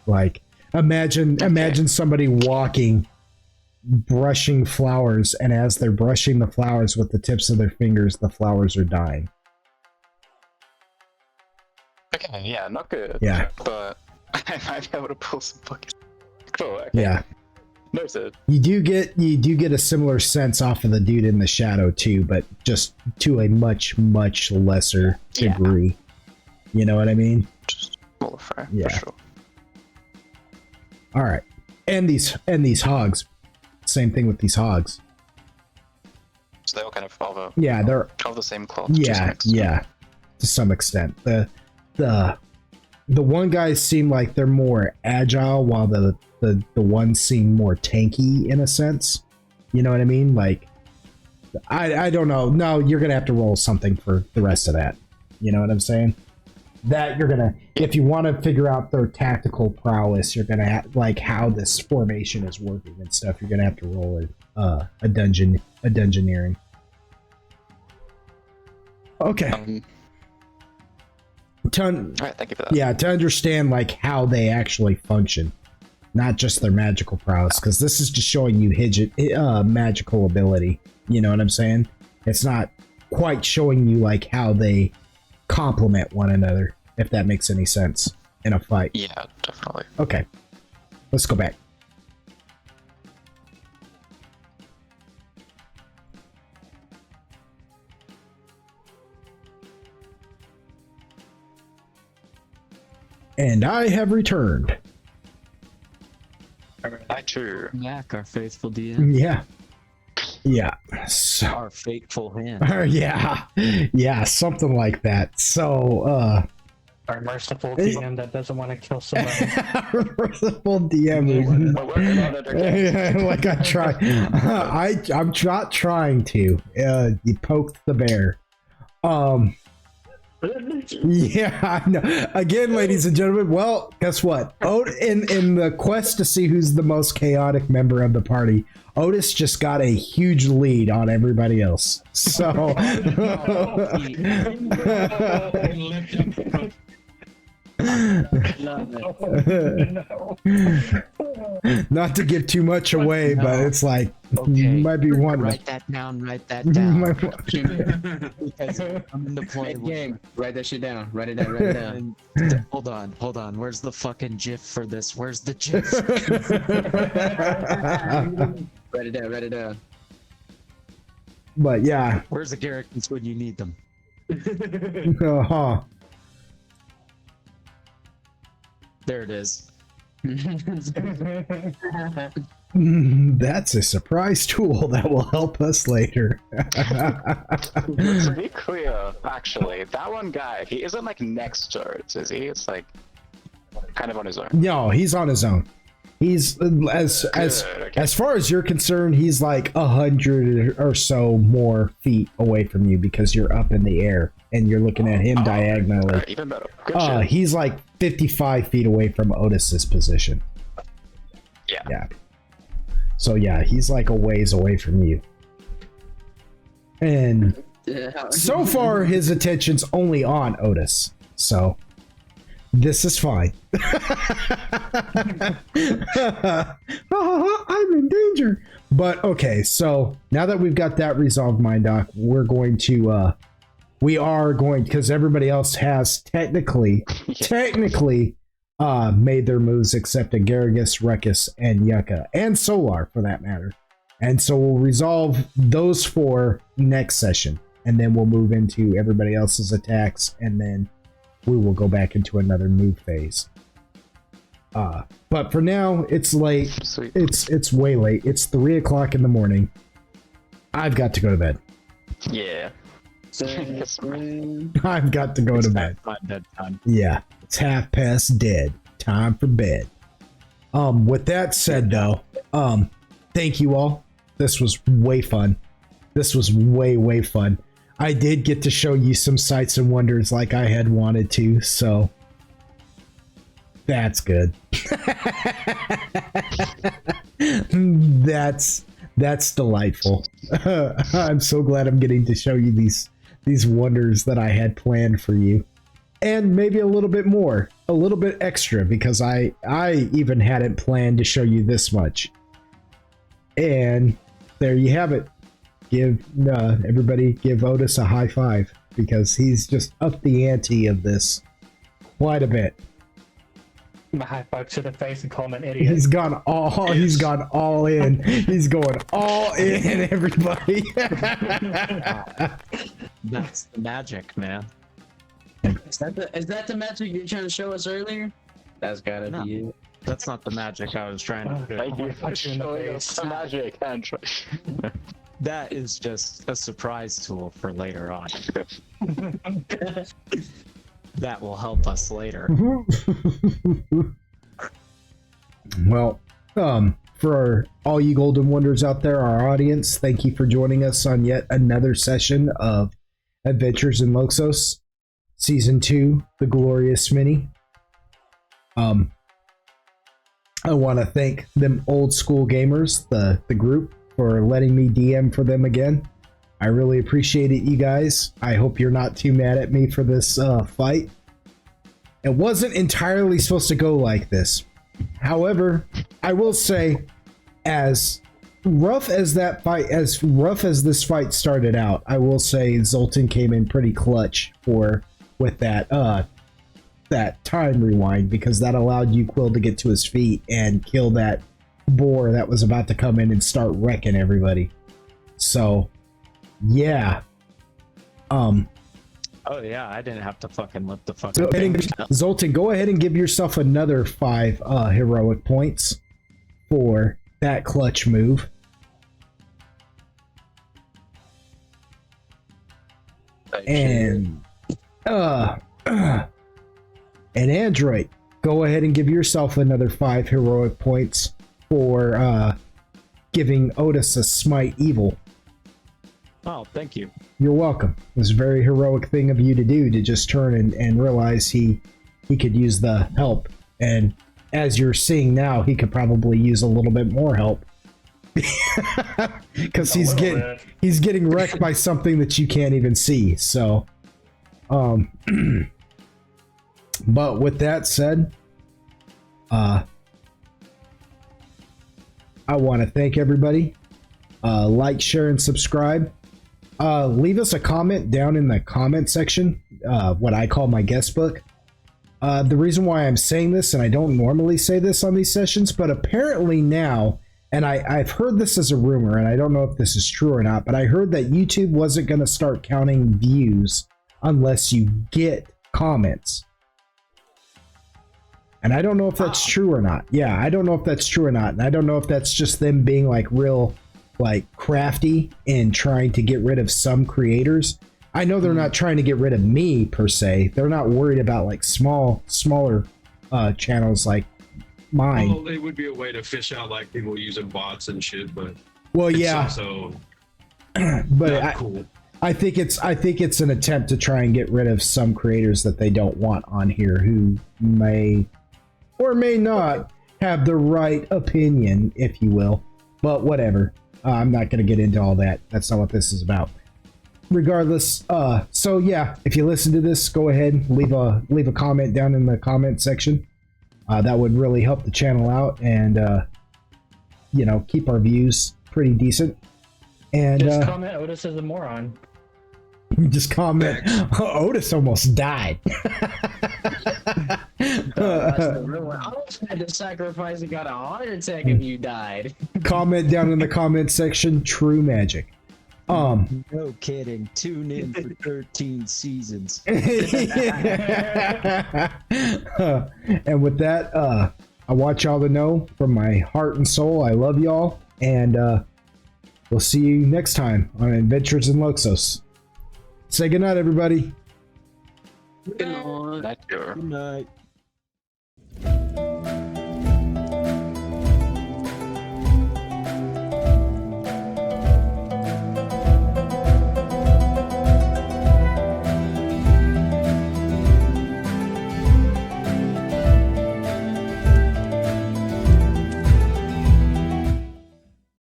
S1: Like imagine somebody walking, brushing flowers, and as they're brushing the flowers with the tips of their fingers, the flowers are dying.
S3: Okay, yeah, not good.
S1: Yeah.
S3: But I might be able to pull some fucking... Cool, okay.
S1: Yeah.
S3: Noted.
S1: You do get a similar sense off of the dude in the shadow too, but just to a much lesser degree. You know what I mean?
S3: Just smaller fry,
S1: yeah.
S3: for sure.
S1: All right. And these hogs. Same thing with these hogs.
S3: So they all kind of follow.
S1: Yeah, they're
S3: all the same cloth.
S1: Yeah. to some extent. The one guys seem like they're more agile, while the ones seem more tanky in a sense. You know what I mean? Like, I don't know. No, you're gonna have to roll something for the rest of that. You know what I'm saying? That you're gonna, if you want to figure out their tactical prowess, you're gonna have, like, how this formation is working and stuff. You're gonna have to roll a dungeoneering. Okay.
S3: All right, thank you for that.
S1: Yeah, to understand like how they actually function, not just their magical prowess, because this is just showing you magical ability. You know what I'm saying? It's not quite showing you like how they complement one another, if that makes any sense in a fight.
S3: Yeah, definitely.
S1: Okay, let's go back. And I have returned.
S3: I too.
S5: Mac, our faithful DM.
S1: Yeah. Yeah. So,
S5: Our fateful hand.
S1: yeah, something like that. So,
S7: Our merciful DM that doesn't want to kill somebody.
S1: merciful DM.
S3: We're working on it again.
S1: Like I try. I'm not trying to. You poked the bear. Yeah, I know. Again, ladies and gentlemen, well, guess what? In the quest to see who's the most chaotic member of the party, Otis just got a huge lead on everybody else. So not to give too much away, but it's like you might be one.
S5: Write that down. Write that down.
S6: Because
S5: I'm in the point.
S6: game. Write that shit down. Write it down. Write it down.
S5: Hold on. Where's the fucking GIF for this? Where's the GIF?
S6: Write it down. Write it down.
S1: But yeah.
S5: Where's the Garricans when you need them?
S1: Uh-huh.
S5: There it is.
S1: That's a surprise tool that will help us later.
S3: To be clear, actually, that one guy, he isn't like next to it, is he? It's like kind of on his own.
S1: No, he's on his own. He's as far as you're concerned, he's like 100 or so more feet away from you because you're up in the air and you're looking at him diagonally.
S3: Even better. Good shit.
S1: He's like 55 feet away from Otis's position. Yeah. So yeah, he's like a ways away from you. And so far, his attention's only on Otis. So this is fine. I'm in danger. But okay, so now that we've got that resolved, Mindoc, we are going, because everybody else has technically made their moves except Agaragis, Ruckus, and Yucca, and Solar for that matter. And so we'll resolve those 4 next session, and then we'll move into everybody else's attacks, and then we will go back into another move phase. But for now, it's late.
S3: Sweet.
S1: It's way late. It's 3 o'clock in the morning. I've got to go to bed.
S3: Yeah.
S1: I've got to go to bed.
S5: My bedtime.
S1: Yeah, it's dead. Time for bed. With that said, though, thank you all. This was way fun. This was way fun. I did get to show you some sights and wonders like I had wanted to, so that's good. That's delightful. I'm so glad I'm getting to show you these wonders that I had planned for you. And maybe a little bit more, a little bit extra, because I even hadn't planned to show you this much. And there you have it. Everybody give Otis a high five, because he's just upped the ante of this quite a bit.
S7: My high five to the face and call him an idiot.
S1: He's gone all in. He's going all in, everybody.
S5: That's the magic, man.
S6: Is that the magic you're trying to show us earlier? That's gotta be it.
S5: That's not the magic I was trying to do.
S3: Thank you for
S7: Punch you in the
S3: showing us
S7: face.
S3: the magic, Andrew.
S5: that is just a surprise tool for later on. That will help us later.
S1: Well, for all you Golden Wonders out there, our audience, thank you for joining us on yet another session of Adventures in Loxos, Season 2, The Glorious Mini. I want to thank them old school gamers, the group, for letting me DM for them again. I really appreciate it, you guys. I hope you're not too mad at me for this fight. It wasn't entirely supposed to go like this. However, I will say, as rough as this fight started out, I will say Zoltan came in pretty clutch with that time rewind, because that allowed you, Quill, to get to his feet and kill that boar that was about to come in and start wrecking everybody. So, yeah.
S5: Oh yeah, I didn't have to fucking lift the
S1: Go
S5: fucking
S1: ahead
S5: thing.
S1: Zoltan, go ahead and give yourself another 5 heroic points for that clutch move. And Android, go ahead and give yourself another 5 heroic points for giving Otis a smite evil.
S5: Oh, thank you.
S1: You're welcome. It was a very heroic thing of you to do, to just turn and realize he could use the help. And as you're seeing now, he could probably use a little bit more help. Because he's getting wrecked by something that you can't even see. So, but with that said, I want to thank everybody. Like, share, and subscribe. Leave us a comment down in the comment section, what I call my guest book. The reason why I'm saying this, and I don't normally say this on these sessions, but apparently now, and I've heard this as a rumor, and I don't know if this is true or not, but I heard that YouTube wasn't going to start counting views unless you get comments. And I don't know if that's true or not. Yeah, I don't know if that's true or not. And I don't know if that's just them being like real, like, crafty and trying to get rid of some creators. I know they're not trying to get rid of me per se. They're not worried about like smaller channels like mine.
S2: Well, it would be a way to fish out like people using bots and shit, but
S1: well,
S2: it's
S1: yeah,
S2: also
S1: but
S2: cool.
S1: I think it's an attempt to try and get rid of some creators that they don't want on here, who may or may not have the right opinion, if you will. But whatever. I'm not going to get into all that. That's not what this is about. Regardless, so yeah, if you listen to this, go ahead, leave a comment down in the comment section. That would really help the channel out, and keep our views pretty decent. And
S7: Just comment Otis is a moron.
S1: Just comment Otis almost died.
S5: That's the real one. I almost had to sacrifice and got a heart attack if you died.
S1: Comment down in the comment section, true magic.
S5: No kidding. Tune in for 13 seasons.
S1: And with that, I want y'all to know from my heart and soul, I love y'all, and we'll see you next time on Adventures in Loxos. Say goodnight, everybody.
S3: Good night.
S5: Good night.